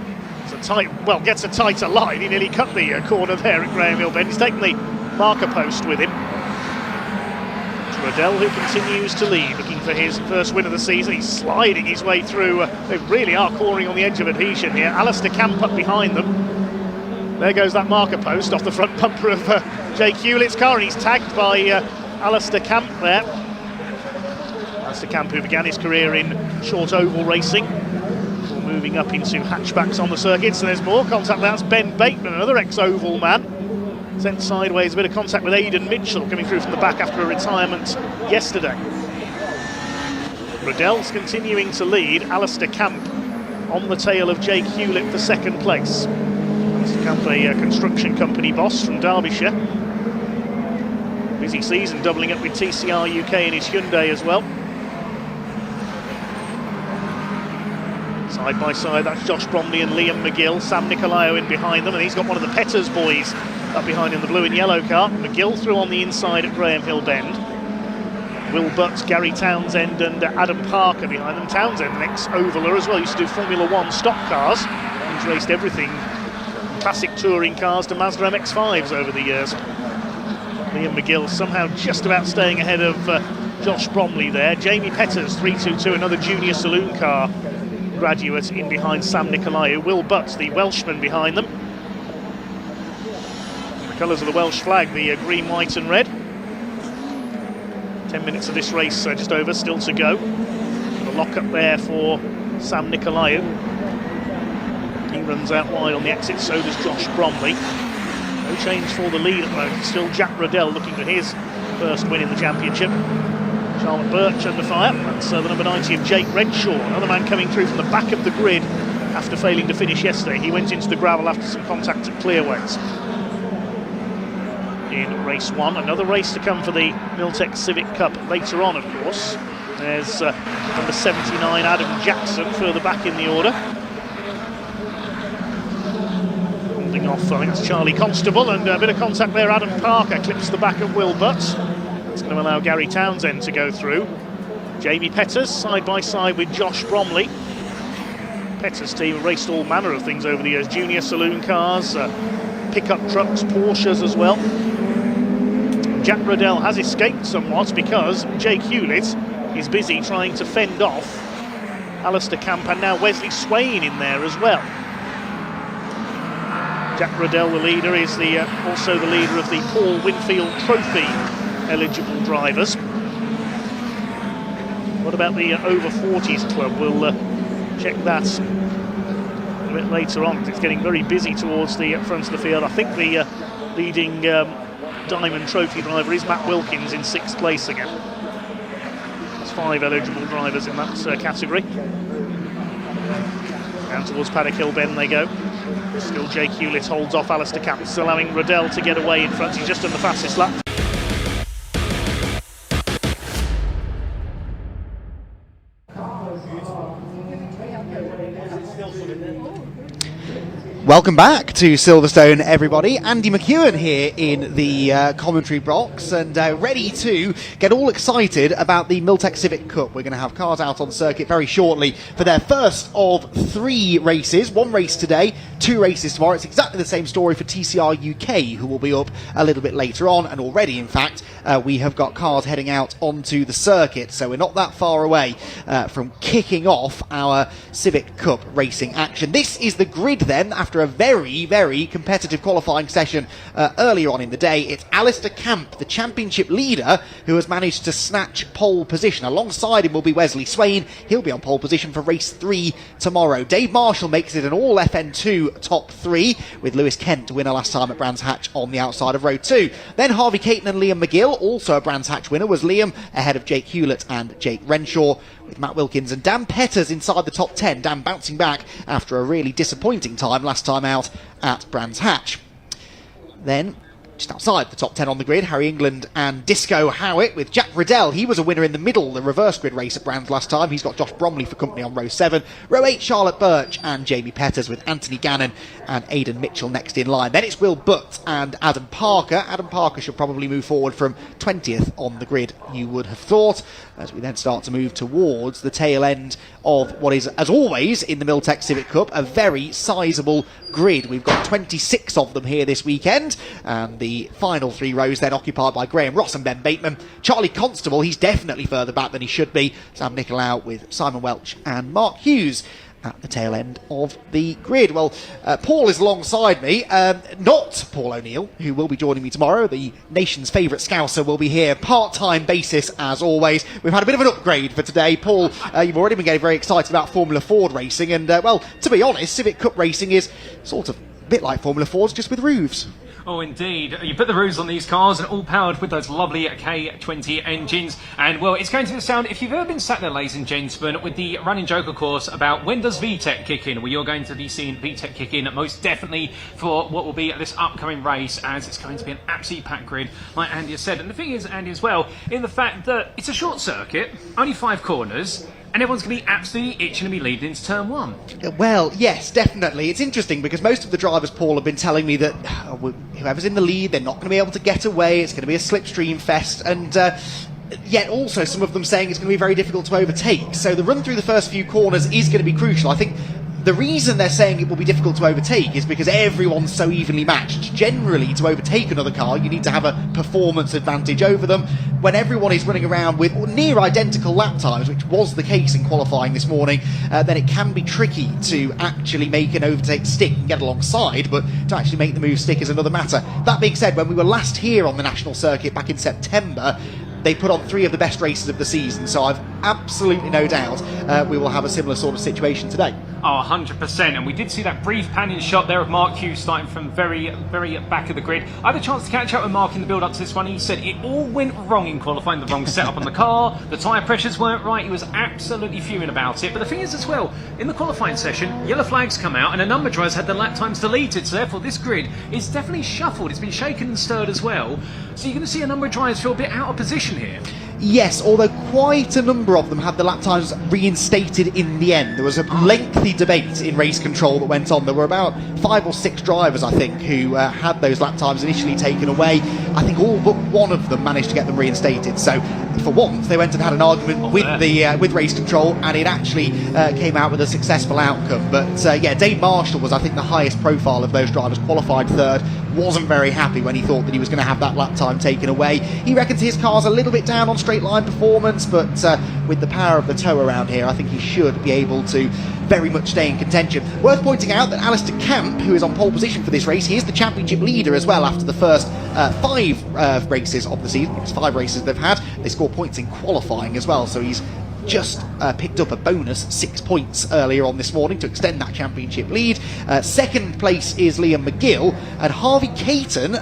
Gets a tighter line. He nearly cut the corner there at Graham Hill Bend. He's taken the marker post with him. Riddell, who continues to lead, looking for his first win of the season. He's sliding his way through. They really are clawing on the edge of adhesion here. Alistair Camp up behind them. There goes that marker post off the front bumper of Jake Hewlett's car, and he's tagged by Alistair Camp there. Alistair Camp, who began his career in short oval racing, moving up into hatchbacks on the circuits. And there's more contact. That's Ben Bateman, another ex-oval man. Sent sideways, a bit of contact with Aidan Mitchell coming through from the back after a retirement yesterday. Riddell's continuing to lead. Alistair Camp on the tail of Jake Hewlett for second place. Alistair Camp, a construction company boss from Derbyshire. Busy season, doubling up with TCR UK in his Hyundai as well. Side by side, that's Josh Bromley and Liam McGill. Sam Nicolaou in behind them, and he's got one of the Petters boys up behind him, the blue and yellow car. McGill through on the inside at Graham Hill Bend. Will Butt, Gary Townsend and Adam Parker behind them. Townsend, an ex-ovaler as well, used to do Formula 1 stock cars. He's raced everything, classic touring cars to Mazda MX-5s over the years. Liam McGill somehow just about staying ahead of Josh Bromley there. Jamie Petters, 322, another junior saloon car graduate in behind Sam Nicolaou. Will Butt, the Welshman, behind them. The colours of the Welsh flag, the green, white and red. 10 minutes of this race just over, still to go. The lock-up there for Sam Nicolaou. He runs out wide on the exit, so does Josh Bromley. No change for the lead at the moment. Still Jack Riddell looking for his first win in the championship. Charlotte Birch under fire. That's the number 90 of Jake Renshaw. Another man coming through from the back of the grid after failing to finish yesterday. He went into the gravel after some contact at Clearways. In race 1, another race to come for the Miltek Civic Cup later on, of course. There's number 79 Adam Jackson further back in the order. Holding off, I think it's Charlie Constable, and a bit of contact there. Adam Parker clips the back of Will Butt. It's going to allow Gary Townsend to go through. Jamie Petters side by side with Josh Bromley. Petters' team have raced all manner of things over the years. Junior saloon cars, pickup trucks, Porsches as well. Jack Riddell has escaped somewhat because Jake Hewlett is busy trying to fend off Alistair Camp and now Wesley Swain in there as well. Jack Riddell, the leader, is also the leader of the Paul Winfield Trophy eligible drivers. What about the over 40s club? We'll check that a bit later on. It's getting very busy towards the front of the field. I think the leading Diamond Trophy driver is Matt Wilkins in 6th place again. There's 5 eligible drivers in that category. Down towards Paddock Hill Bend they go. Still Jake Hewlett holds off Alistair Camp, allowing Riddell to get away in front. He's just done the fastest lap. Welcome back to Silverstone, everybody. Andy McEwen here in the commentary box and ready to get all excited about the Miltek Civic Cup. We're going to have cars out on circuit very shortly for their first of 3 races. 1 race today, 2 races tomorrow. It's exactly the same story for TCR UK, who will be up a little bit later on. And already, in fact, we have got cars heading out onto the circuit. So we're not that far away from kicking off our Civic Cup racing action. This is the grid then, after a very, very competitive qualifying session earlier on in the day. It's Alistair Camp, the championship leader, who has managed to snatch pole position. Alongside him will be Wesley Swain. He'll be on pole position for race 3 tomorrow. Dave Marshall makes it an all FN2 top 3, with Lewis Kent, winner last time at Brands Hatch, on the outside of row 2. Then Harvey Caton and Liam McGill, also a Brands Hatch winner, was Liam ahead of Jake Hewlett and Jake Renshaw, with Matt Wilkins and Dan Petters inside the top 10. Dan bouncing back after a really disappointing time last time out at Brands Hatch. Then, just outside the top 10 on the grid, Harry England and Disco Howitt, with Jack Riddell. He was a winner in the middle, the reverse grid race at Brands last time. He's got Josh Bromley for company on row 7. Row 8, Charlotte Birch and Jamie Petters, with Anthony Gannon and Aidan Mitchell next in line. Then it's Will Butt and Adam Parker. Adam Parker should probably move forward from 20th on the grid, you would have thought, as we then start to move towards the tail end of what is, as always, in the Miltek Civic Cup, a very sizable grid. We've got 26 of them here this weekend, and the final 3 rows then occupied by Graham Ross and Ben Bateman. Charlie Constable, he's definitely further back than he should be. Sam Nicolaou with Simon Welch and Mark Hughes at the tail end of the grid. Well, Paul is alongside me, not Paul O'Neill, who will be joining me tomorrow. The nation's favourite Scouser will be here, part-time basis as always. We've had a bit of an upgrade for today. Paul, you've already been getting very excited about Formula Ford racing, and well, to be honest, Civic Cup racing is sort of a bit like Formula Fords, just with roofs. Oh, indeed. You put the roofs on these cars and all powered with those lovely K20 engines. And, well, it's going to sound, if you've ever been sat there, ladies and gentlemen, with the running joke, of course, about when does VTEC kick in? Well, you're going to be seeing VTEC kick in most definitely for what will be this upcoming race, as it's going to be an absolutely packed grid, like Andy has said. And the thing is, Andy, as well, in the fact that it's a short circuit, only 5 corners, and everyone's going to be absolutely itching to be leading into turn 1. Well, yes, definitely. It's interesting because most of the drivers, Paul, have been telling me that whoever's in the lead, they're not going to be able to get away. It's going to be a slipstream fest. And yet also some of them saying it's going to be very difficult to overtake. So the run through the first few corners is going to be crucial. I think the reason they're saying it will be difficult to overtake is because everyone's so evenly matched. Generally, to overtake another car, you need to have a performance advantage over them. When everyone is running around with near identical lap times, which was the case in qualifying this morning, then it can be tricky to actually make an overtake stick and get alongside, but to actually make the move stick is another matter. That being said, when we were last here on the national circuit back in September, they put on 3 of the best races of the season, so I've absolutely no doubt we will have a similar sort of situation today. Oh, 100%. And we did see that brief panning shot there of Mark Hughes starting from very, very back of the grid. I had a chance to catch up with Mark in the build-up to this one. He said it all went wrong in qualifying. The wrong setup on the car, the tyre pressures weren't right. He was absolutely fuming about it. But the thing is as well, in the qualifying session, yellow flags come out and a number of drivers had their lap times deleted. So therefore this grid is definitely shuffled. It's been shaken and stirred as well. So you're going to see a number of drivers feel a bit out of position here. Yes, although quite a number of them had the lap times reinstated in the end. There was a lengthy debate in race control that went on. There were about 5 or 6 drivers, I think, who had those lap times initially taken away. I think all but one of them managed to get them reinstated. So for once, they went and had an argument with race control, and it actually came out with a successful outcome. But yeah, Dave Marshall was, I think, the highest profile of those drivers, qualified 3rd. Wasn't very happy when he thought that he was going to have that lap time taken away. He reckons his car's a little bit down on straight line performance, but with the power of the toe around here, I think he should be able to very much stay in contention. Worth pointing out that Alistair Camp, who is on pole position for this race, he is the championship leader as well after the first 5 races of the season. It's 5 races they've had. They score points in qualifying as well, so he's just picked up a bonus 6 points earlier on this morning to extend that championship lead. Second place is Liam McGill, and Harvey Caton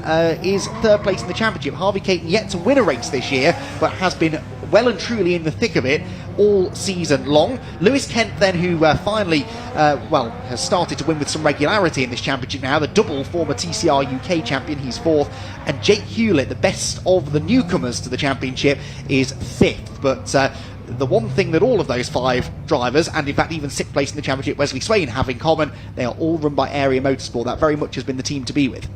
is 3rd place in the championship. Harvey Caton yet to win a race this year, but has been well and truly in the thick of it all season long. Lewis Kent then, who finally has started to win with some regularity in this championship now, the double former TCR UK champion, he's 4th, and Jake Hewlett, the best of the newcomers to the championship, is 5th. But the one thing that all of those 5 drivers, and in fact even 6th place in the championship, Wesley Swain, have in common, they are all run by Area Motorsport. That very much has been the team to be with.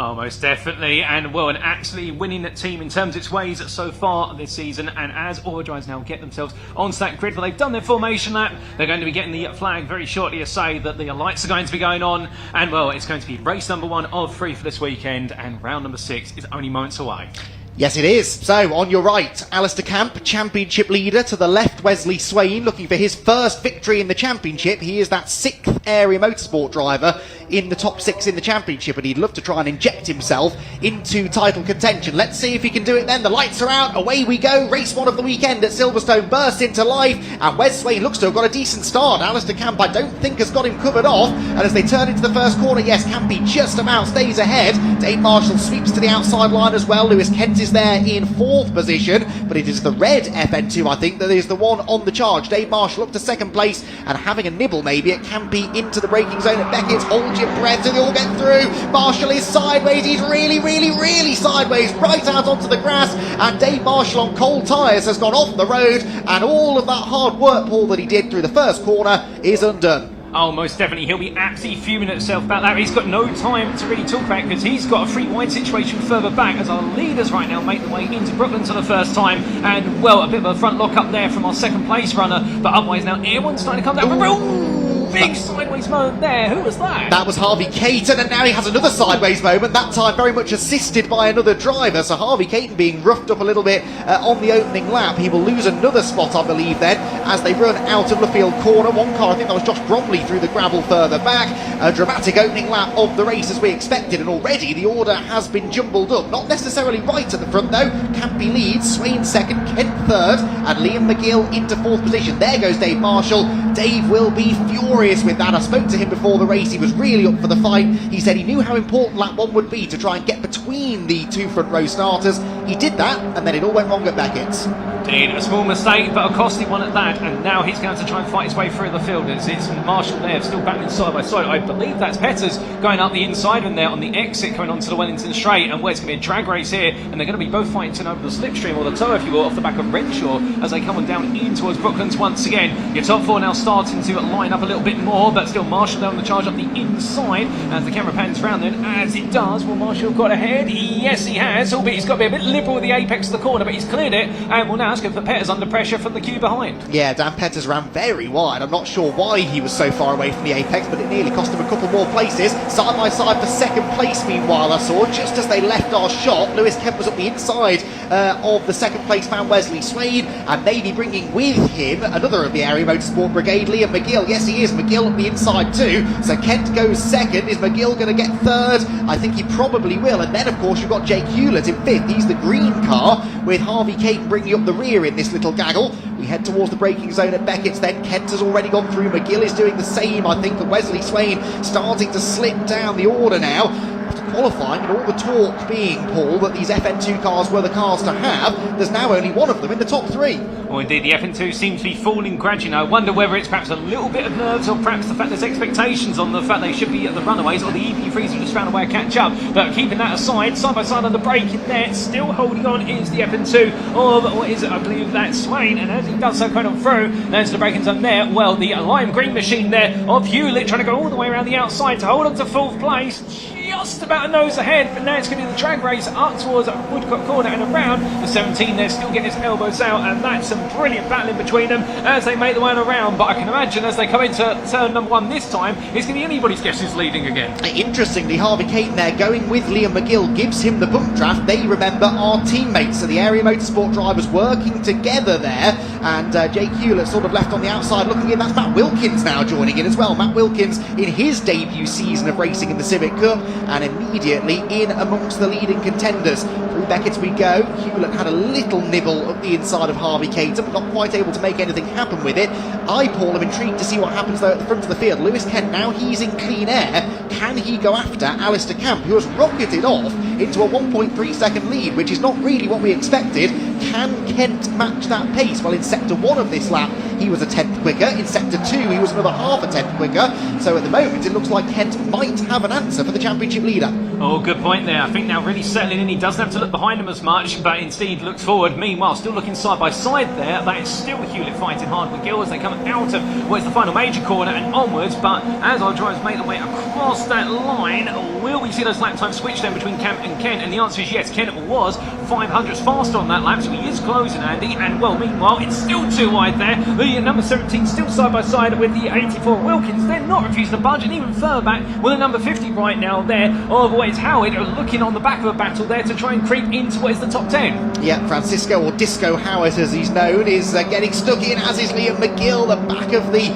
Oh, most definitely, and well, an absolutely winning team in terms of its ways so far this season. And as all the drivers now get themselves onto that grid, where they've done their formation lap, they're going to be getting the flag very shortly to say that the lights are going to be going on. And well, it's going to be race number 1 of 3 for this weekend, and round number 6 is only moments away. Yes, it is. So, on your right, Alistair Camp, championship leader. To the left, Wesley Swain, looking for his first victory in the championship. He is that 6th Area Motorsport driver in the top 6 in the championship, and he'd love to try and inject himself into title contention. Let's see if he can do it then. The lights are out. Away we go. Race 1 of the weekend at Silverstone bursts into life, and Wes Swain looks to have got a decent start. Alistair Camp, I don't think, has got him covered off, and as they turn into the first corner, yes, Campy just about stays ahead. Dave Marshall sweeps to the outside line as well. Lewis Kent is there in 4th position, but it is the red FN2, I think, that is the one on the charge. Dave Marshall up to 2nd place and having a nibble maybe at Campy into the braking zone at Beckett's. Hold your breath till they all get through. Marshall is sideways. He's really sideways, right out onto the grass, and Dave Marshall on cold tyres has gone off the road, and all of that hard work, Paul, that he did through the first corner is undone. Oh, most definitely. He'll be absolutely fuming at himself about that. He's got no time to really talk about it because he's got a free wide situation further back as our leaders right now make their way into Brooklyn for the first time. And, well, a bit of a front lock up there from our 2nd place runner. But otherwise now everyone's starting to come down. Ooh, big sideways moment there. Who was that? That was Harvey Caton, and now he has another sideways moment, that time very much assisted by another driver. So Harvey Caton being roughed up a little bit on the opening lap. He will lose another spot, I believe, then, as they run out of Luffield corner. One car, I think that was Josh Bromley, through the gravel further back. A dramatic opening lap of the race as we expected, and already the order has been jumbled up. Not necessarily right at the front though. Campy leads, Swain 2nd, Kent 3rd, and Liam McGill into 4th position. There goes Dave Marshall. Dave will be furious with that. I spoke to him before the race. He was really up for the fight. He said he knew how important lap 1 would be to try and get between the 2 front row starters. He did that, and then it all went wrong at Beckett's. Indeed, a small mistake, but a costly one at that, and now he's going to try and fight his way through the field. It's Marshall there, still battling side by side. I believe that's Petters going up the inside and there on the exit, coming onto the Wellington straight, and where it's going to be a drag race here, and they're going to be both fighting to over the slipstream, or the toe, if you will, off the back of Renshaw, as they come on down in towards Brooklands once again. Your top four now starting to line up a little bit more, but still Marshall there on the charge up the inside, as the camera pans round then, as it does. Will Marshall got ahead? Yes, he has, albeit he's got to be a bit liberal with the apex of the corner, but he's cleared it, and will now ask him for Petters under pressure from the queue behind. Yeah, Dan Petters ran very wide. I'm not sure why he was so far away from the apex, but it nearly cost him a couple more places. Side by side for second place, meanwhile, I saw, just as they left our shot, Lewis Kemp was up the inside of the second place man Wesley Swain, and maybe bringing with him another of the Area Motorsport Brigade, Liam McGill. Yes, he is. McGill up the inside too. So Kent goes second. Is McGill going to get third? I think he probably will. And then, of course, you've got Jake Hewlett in fifth. He's the green car, with Harvey Caton bringing up the rear in this little gaggle. We head towards the braking zone at Beckett's then. Kent has already gone through. McGill is doing the same, I think, and Wesley Swain starting to slip down the order now. After qualifying and all the talk being, Paul, that these FN2 cars were the cars to have, there's now only one of them in the top three. Well, indeed, the FN2 seems to be falling gradually. I wonder whether it's perhaps a little bit of nerves, or perhaps the fact there's expectations on the fact they should be at the runaways, or the EP3s have just found a way to catch up. But keeping that aside, side by side on the brake in there, still holding on is the FN2 of, what is it, I believe that's Swain, and as he does so, coming on through, there's the braking zone there. Well, the lime green machine there of Hewlett trying to go all the way around the outside to hold on to fourth place, just about a nose ahead, but now it's going to be the drag race up towards Woodcock Corner and around. The 17 there still getting his elbows out, and that's some brilliant battling between them as they make the way around. But I can imagine as they come into turn number one this time, it's going to be anybody's guess who's leading again. Interestingly, Harvey Caton there going with Liam McGill gives him the bump draft. They remember our teammates, so the Area Motorsport drivers working together there, and Jake Hewlett sort of left on the outside looking in. That's Matt Wilkins now joining in as well. Matt Wilkins in his debut season of racing in the Civic Cup, and immediately in amongst the leading contenders. Through Beckett's we go. Hewlett had a little nibble up the inside of Harvey Caton, but not quite able to make anything happen with it. I, Paul, am intrigued to see what happens though at the front of the field. Lewis Kent, now he's in clean air. Can he go after Alistair Camp, who has rocketed off into a 1.3 second lead, which is not really what we expected? Can Kent match that pace? Well, in sector 1 of this lap, he was a tenth quicker. In sector 2, he was another half a tenth quicker. So at the moment, it looks like Kent might have an answer for the championship leader. Oh, good point there. I think now really settling in. He doesn't have to look behind him as much, but instead looks forward. Meanwhile, still looking side by side there. That is still Hewlett fighting hard with Gill as they come out of what's the final major corner and onwards. But as our drivers make their way across that line, will we see those lap times switch then between Camp and Kent? And the answer is yes. Kent was 500s faster on that lap, so he is closing, Andy. And well, meanwhile, it's still too wide there. The number 17 still side by side with the 84 Wilkins. They're not refusing to budge, and even further back with the number 50 right now there of what is Howard, looking on the back of a battle there to try and creep into what is the top 10. Yeah, Francisco, or Disco Howard as he's known, is getting stuck in, as is Liam McGill. The back of the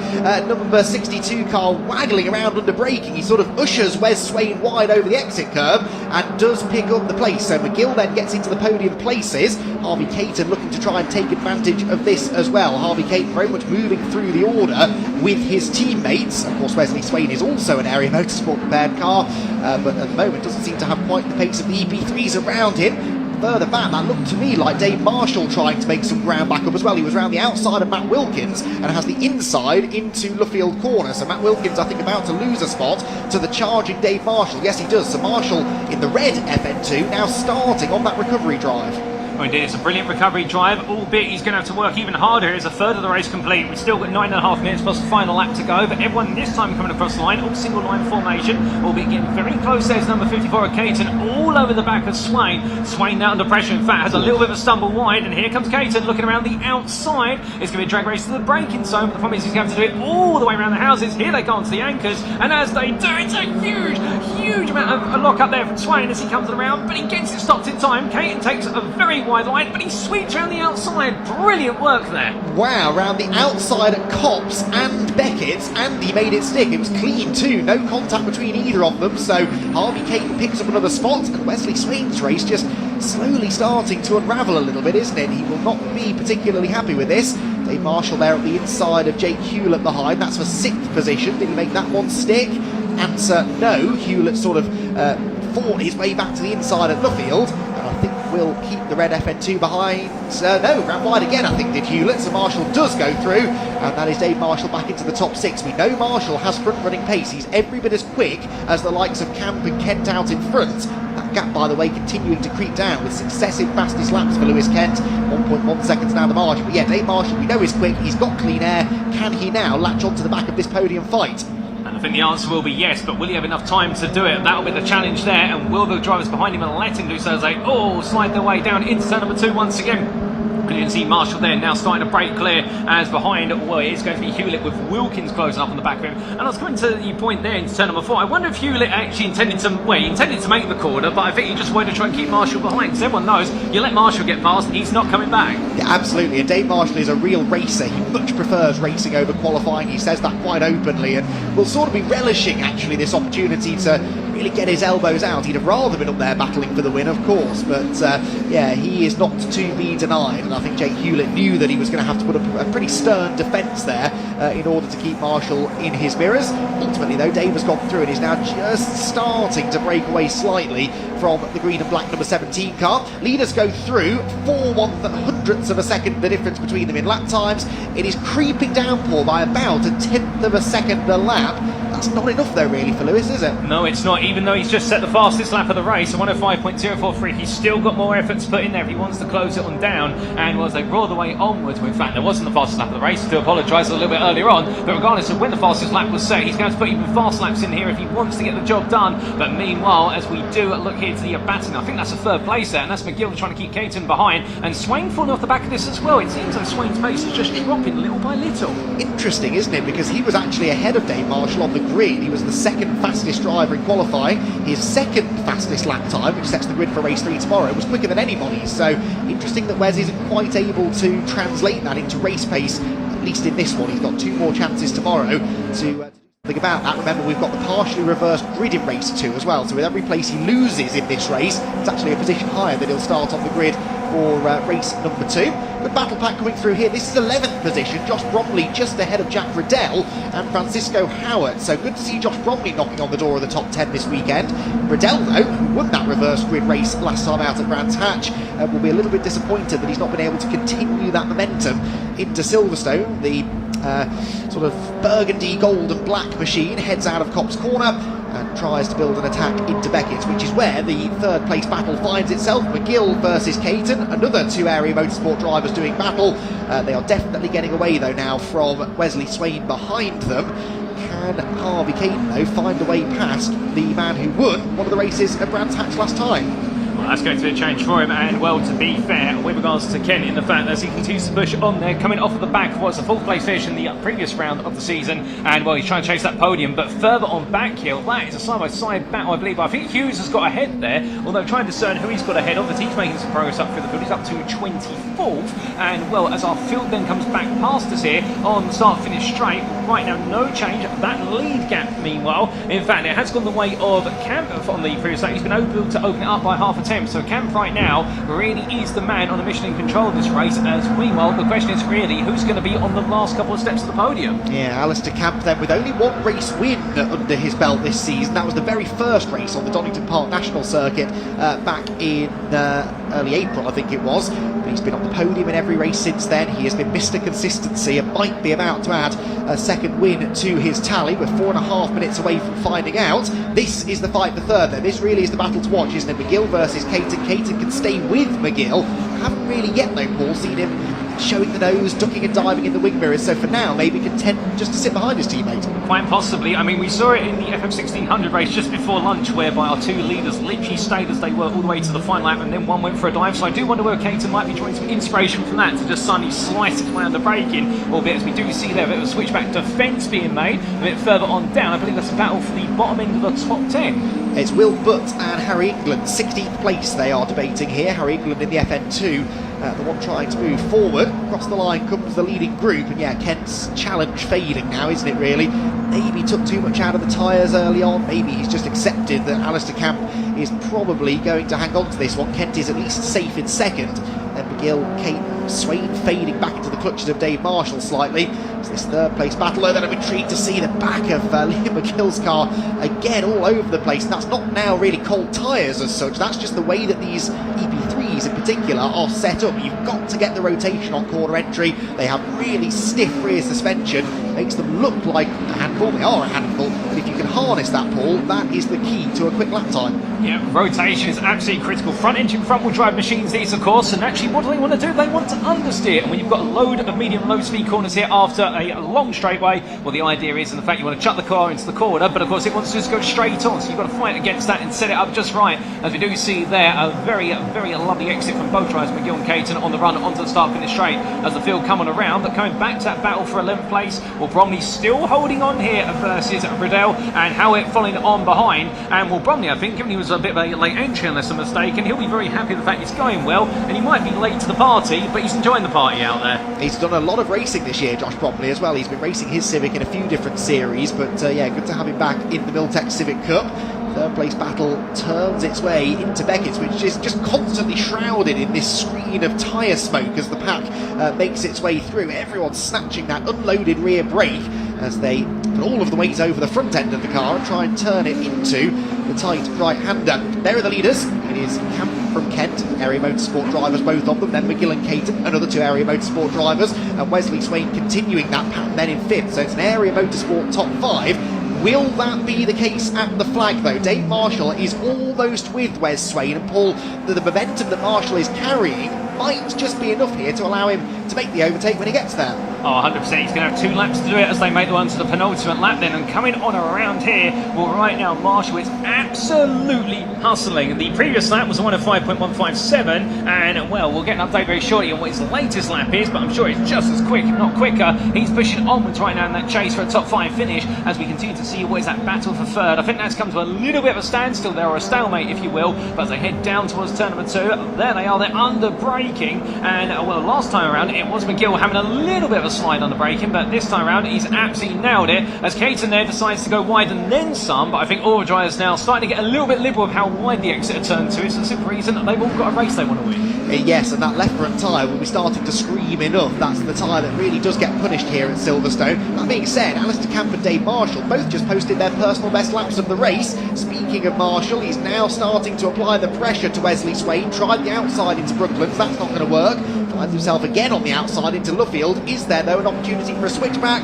number 62 car waggling around under braking. He sort of ushers Wes Swain wide over the exit curb and does pick up the place. So McGill then gets into the podium places. Harvey Caton looking to try and take advantage of this as well. Harvey Caton very much moving through the order with his teammates. Of course, Wesley Swain is also an Area Motorsport prepared car, but at the moment doesn't seem to have quite the pace of the EP3s around him. Further back, that looked to me like Dave Marshall trying to make some ground back up as well. He was around the outside of Matt Wilkins and has the inside into Luffield Corner. So Matt Wilkins, I think, about to lose a spot to the charging Dave Marshall. Yes, he does. So Marshall in the red FN2 now starting on that recovery drive. Oh, indeed, it's a brilliant recovery drive, albeit he's going to have to work even harder as a third of the race complete. We've still got 9.5 minutes plus the final lap to go, but everyone this time coming across the line, all single line formation, albeit getting very close. There's number 54 of Caton all over the back of Swain. Swain now under pressure, in fact, has a little bit of a stumble wide, and here comes Caton looking around the outside. It's going to be a drag race to the braking zone, but the problem is he's going to do it all the way around the houses. Here they go onto the anchors, and as they do, it's a huge amount of a lock up there from Swain as he comes around, but he gets it stopped in time. Caton takes a very wide line, but he sweeps around the outside. Brilliant work there. Wow, around the outside at Copps and Beckett's, and he made it stick. It was clean too, no contact between either of them. So Harvey Caton picks up another spot, and Wesley Swain's race just slowly starting to unravel a little bit, isn't it? He will not be particularly happy with this. Dave Marshall there at the inside of Jake Hewlett behind. That's for 6th position. Did he make that one stick? Answer no. Hewlett sort of fought his way back to the inside at Luffield, and I think will keep the red FN2 behind. No, ran wide again, I think, did Hewlett. So Marshall does go through, and that is Dave Marshall back into the top 6. We know Marshall has front-running pace. He's every bit as quick as the likes of Camp and Kent out in front. That gap, by the way, continuing to creep down with successive fastest laps for Lewis Kent. 1.1 seconds down the margin. But yeah, Dave Marshall, we know is quick. He's got clean air. Can he now latch onto the back of this podium fight? And I think the answer will be yes, but will he have enough time to do it? That'll be the challenge there, and will the drivers behind him let him do so as they slide their way down into turn number 2 once again? You can see Marshall there now starting to break clear as behind, well, it is going to be Hewlett with Wilkins closing up on the back of him. And I was coming to the point there in turn number 4. I wonder if Hewlett actually intended to make the corner, but I think he just wanted to try and keep Marshall behind, because everyone knows you let Marshall get past, he's not coming back. Yeah, absolutely. And Dave Marshall is a real racer. He much prefers racing over qualifying. He says that quite openly, and will sort of be relishing actually this opportunity to really get his elbows out. He'd have rather been up there battling for the win, of course, but yeah, he is not to be denied, and I think Jake Hewlett knew that he was going to have to put a pretty stern defence there in order to keep Marshall in his mirrors. Ultimately though, Dave has gone through and is now just starting to break away slightly from the green and black number 17 car. Leaders go through 4/100ths of a second, the difference between them in lap times. It is creeping down, Paul, by about 1/10 of a second a lap. That's not enough though really for Lewis, is it? No, it's not, even though he's just set the fastest lap of the race, a 105.043. He's still got more effort to put in there if he wants to close it on down, and as they roar the way onwards, well, in fact there wasn't the fastest lap of the race, to apologise a little bit earlier on, but regardless of when the fastest lap was set, he's going to put even fast laps in here if he wants to get the job done. But meanwhile, as we do look here to the batting, I think that's a third place there, and that's McGill trying to keep Caton behind, and Swain falling off the back of this as well. It seems like Swain's pace is just dropping little by little. Interesting, isn't it? Because he was actually ahead of Dave Marshall on the grid. He was the second fastest driver in qualifying. His second fastest lap time, which sets the grid for race 3 tomorrow, was quicker than anybody's. So interesting that Wes isn't quite able to translate that into race pace, at least in this one. He's got 2 more chances tomorrow to think about that. Remember, we've got the partially reversed grid in race 2 as well, so with every place he loses in this race, it's actually a position higher that he'll start on the grid for race number 2. Good battle pack coming through here. This is 11th position. Josh Bromley just ahead of Jack Riddell and Francisco Howard. So good to see Josh Bromley knocking on the door of the top 10 this weekend. Riddell, though, who won that reverse grid race last time out at Brands Hatch, will be a little bit disappointed that he's not been able to continue that momentum into Silverstone. The sort of burgundy, gold and black machine heads out of Copse Corner and tries to build an attack into Beckett, which is where the third place battle finds itself. McGill versus Caton, another 2 Area Motorsport drivers doing battle. They are definitely getting away though now from Wesley Swain behind them. Can Harvey Caton though find a way past the man who won one of the races at Brands Hatch last time? Well, that's going to be a change for him, and well, to be fair, with regards to Ken, in the fact that he continues to push on there, coming off of the back of what's a 4th place finish in the previous round of the season, and well, he's trying to chase that podium, but further on back hill, that is a side-by-side battle, I believe. I think Hughes has got ahead there, although trying to discern who he's got ahead of, but he's making some progress up through the field. He's up to 24th, and well, as our field then comes back past us here on start-finish straight, right now no change, that lead gap meanwhile, in fact, it has gone the way of Camp on the previous lap. He's been able to open it up by half a temp, so Camp right now really is the man on the mission in control of this race, as meanwhile the question is really who's going to be on the last couple of steps of the podium. Yeah, Alistair Camp then with only 1 race win under his belt this season. That was the very first race on the Donington Park National Circuit back in early April, I think it was. But he's been on the podium in every race since then. He has been Mr. Consistency and might be about to add a second win to his tally. We're 4.5 minutes away from finding out. This is the fight for third though. This really is the battle to watch, isn't it? McGill versus Caton. Caton can stay with McGill. Haven't really yet though, Paul, seen him showing the nose, ducking and diving in the wing mirrors, so for now maybe content just to sit behind his teammate. Quite possibly. I mean, we saw it in the FM1600 race just before lunch, whereby our 2 leaders literally stayed as they were all the way to the final lap, and then one went for a dive, so I do wonder whether Caton might be drawing some inspiration from that to just suddenly slice his way on the braking, albeit as we do see there a bit of a switchback defence being made a bit further on down. I believe that's a battle for the bottom end of the top 10. It's Will Butt and Harry England, 16th place they are debating here. Harry England in the FN2, the one trying to move forward. Across the line comes the leading group, and yeah, Kent's challenge fading now, isn't it really? Maybe took too much out of the tyres early on, maybe he's just accepted that Alistair Camp is probably going to hang on to this one. Kent is at least safe in second, then McGill, Caton, Swain fading back into the the clutches of Dave Marshall slightly. It's this third place battle, though, that I'm intrigued to see the back of Liam McGill's car again all over the place. And that's not now really cold tyres as such, that's just the way that these EP3s in particular are set up. You've got to get the rotation on corner entry. They have really stiff rear suspension, makes them look like a handful. They are a handful, but if you can harness that, Paul, that is the key to a quick lap time. Yeah, rotation is absolutely critical. Front engine, front wheel drive machines, these of course, and actually what do they want to do? They want to understeer, and when you've got a load of medium low speed corners here after a long straightaway, well, the idea is, in fact, you want to chuck the car into the corner, but of course it wants to just go straight on, so you've got to fight against that and set it up just right. As we do see there, a very lovely exit from both drivers, McGill and Caton, on the run onto the start finish straight as the field coming around, but coming back to that battle for 11th place. Well, Bromley still holding on here versus Riddell, and Howitt following on behind, and well, Bromley, I think, given he was a bit of a late entry unless I'm mistaken, he'll be very happy with the fact he's going well, and he might be late to the party, but he's enjoying the party out there. He's done a lot of racing this year, Josh Bromley, as well. He's been racing his Civic in a few different series, but yeah, good to have him back in the Miltek Civic Cup. Third place battle turns its way into Beckett's, which is just constantly shrouded in this screen of tyre smoke as the pack makes its way through. Everyone's snatching that unloaded rear brake as they put all of the weight over the front end of the car and try and turn it into the tight right-hander. There are the leaders. It is Camp from Kent, Area Motorsport drivers, both of them, then McGill and Caton, another two Area Motorsport drivers, and Wesley Swain continuing that pattern then in fifth. So it's an Area Motorsport top five. Will that be the case at the flag, though? Dave Marshall is almost with Wes Swain, and Paul, the momentum that Marshall is carrying might just be enough here to allow him to make the overtake when he gets there. Oh, 100%. He's going to have 2 laps to do it as they make the one to the penultimate lap then. And coming on around here, well, right now, Marshall is absolutely hustling. The previous lap was the one of 5.157. And, well, we'll get an update very shortly on what his latest lap is, but I'm sure it's just as quick, if not quicker. He's pushing onwards right now in that chase for a top 5 finish as we continue to see what is that battle for third. I think that's come to a little bit of a standstill there, or a stalemate, if you will. But as they head down towards turn number 2, there they are. They're under braking. And, well, last time around, it was McGill having a little bit of a slide on the braking, but this time around he's absolutely nailed it as Caton there decides to go wide and then some. But I think all drivers now starting to get a little bit liberal with how wide the exit of turn 2 is for the simple reason that they've all got a race they want to win. Yes, and that left front tyre will be starting to scream enough. That's the tyre that really does get punished here at Silverstone. That being said, Alistair Camp and Dave Marshall both just posted their personal best laps of the race. Speaking of Marshall, he's now starting to apply the pressure to Wesley Swain. Tried the outside into Brooklands, that's not going to work. Finds himself again on the outside into Luffield. Is there, though, an opportunity for a switchback?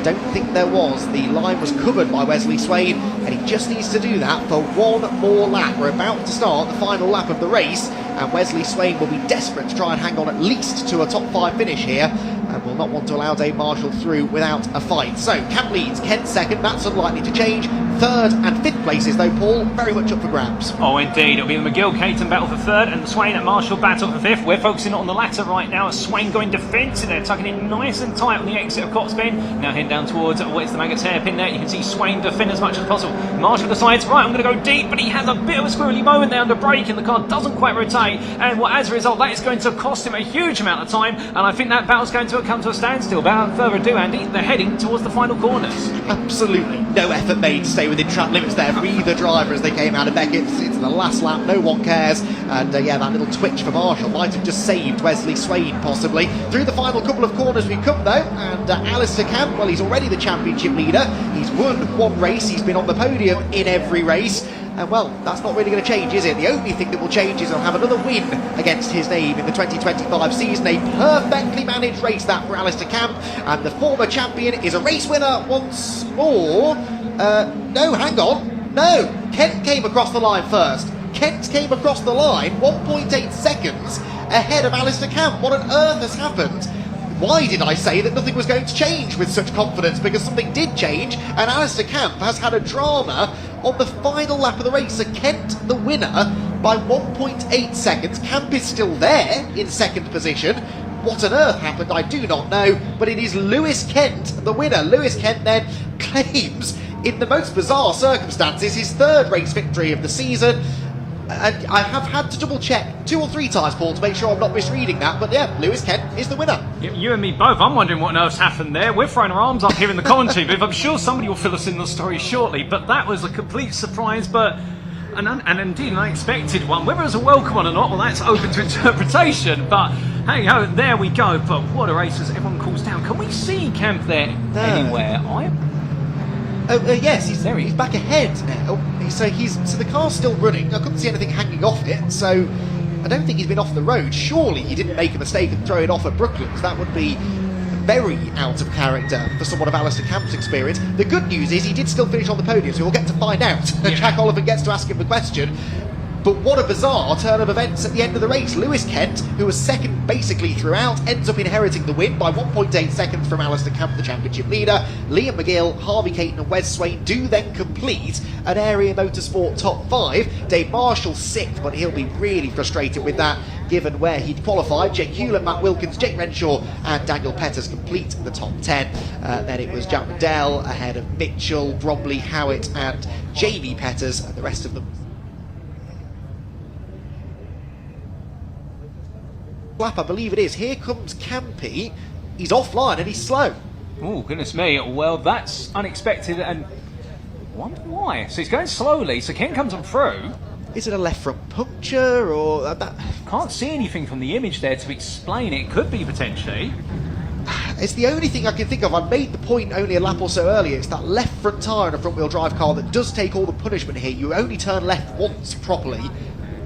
Don't think there was. The line was covered by Wesley Swain, and he just needs to do that for one more lap. We're about to start the final lap of the race, and Wesley Swain will be desperate to try and hang on at least to a top 5 finish here, and will not want to allow Dave Marshall through without a fight. So Camp leads, Kent second, that's unlikely to change. Third and fifth places, though, Paul, very much up for grabs. Oh, indeed. It'll be the McGill-Caton battle for third and the Swain and Marshall battle for fifth. We're focusing on the latter right now. Swain going defensive there, tucking in nice and tight on the exit of Coxbin. Now heading down towards where's the Maggots hairpin there. You can see Swain defend as much as possible. Marshall decides, right, I'm going to go deep, but he has a bit of a squirrely moment there under braking. The car doesn't quite rotate, and well, as a result, that is going to cost him a huge amount of time, and I think that battle's going to come to a standstill. Without further ado, Andy, they're heading towards the final corners. Absolutely no effort made to stay within track limits there for either driver as they came out of Beckett's into the last lap. No one cares, and yeah, that little twitch for Marshall might have just saved Wesley Swain possibly. Through the final couple of corners we come though, and Alistair Camp, well, he's already the championship leader. He's won one race, he's been on the podium in every race, and well, that's not really going to change, is it? The only thing that will change is he'll have another win against his name in the 2025 season. A perfectly managed race that for Alistair Camp, and the former champion is a race winner once more. No, hang on. No, Kent came across the line first. Kent came across the line 1.8 seconds ahead of Alistair Camp. What on earth has happened? Why did I say that nothing was going to change with such confidence? Because something did change, and Alistair Camp has had a drama on the final lap of the race. So Kent, the winner, by 1.8 seconds. Camp is still there in second position. What on earth happened, I do not know, but it is Lewis Kent, the winner. Lewis Kent then claims, in the most bizarre circumstances, his third race victory of the season. And I have had to double check 2 or 3 times, Paul, to make sure I'm not misreading that, but yeah, Lewis Kent is the winner. You and me both. I'm wondering what on earth's happened there. We're throwing our arms up here in the commentary booth. I'm sure somebody will fill us in the story shortly, but that was a complete surprise, but and indeed an unexpected one. Whether it was a welcome one or not, well, that's open to interpretation, but Hey ho, there we go. But what a race as everyone calls down. Can we see Camp there anywhere? Yes, he's back ahead now. So the car's still running. I couldn't see anything hanging off it, so I don't think he's been off the road. Surely he didn't make a mistake and throw it off at Brooklands. That would be very out of character for someone of Alistair Camp's experience. The good news is he did still finish on the podium, so we'll get to find out. Jack Oliphant gets to ask him the question. But what a bizarre turn of events at the end of the race. Lewis Kent, who was second basically throughout, ends up inheriting the win by 1.8 seconds from Alistair Camp, the championship leader. Liam McGill, Harvey Caton and Wes Swain do then complete an Area Motorsport top 5. Dave Marshall 6th, but he'll be really frustrated with that given where he'd qualified. Jake Hewlett, Matt Wilkins, Jake Renshaw and Daniel Petters complete the top 10. Then it was Jack McDowell ahead of Mitchell, Bromley, Howitt and Jamie Petters, and the rest of them lap, I believe it is. Here comes Campy. He's offline and he's slow. Oh, goodness me. Well, that's unexpected and wonder why. So he's going slowly, so Kent comes on through. Is it a left front puncture or that? Can't see anything from the image there to explain it. Could be potentially. It's the only thing I can think of. I made the point only a lap or so earlier. It's that left front tyre in a front wheel drive car that does take all the punishment here. You only turn left once properly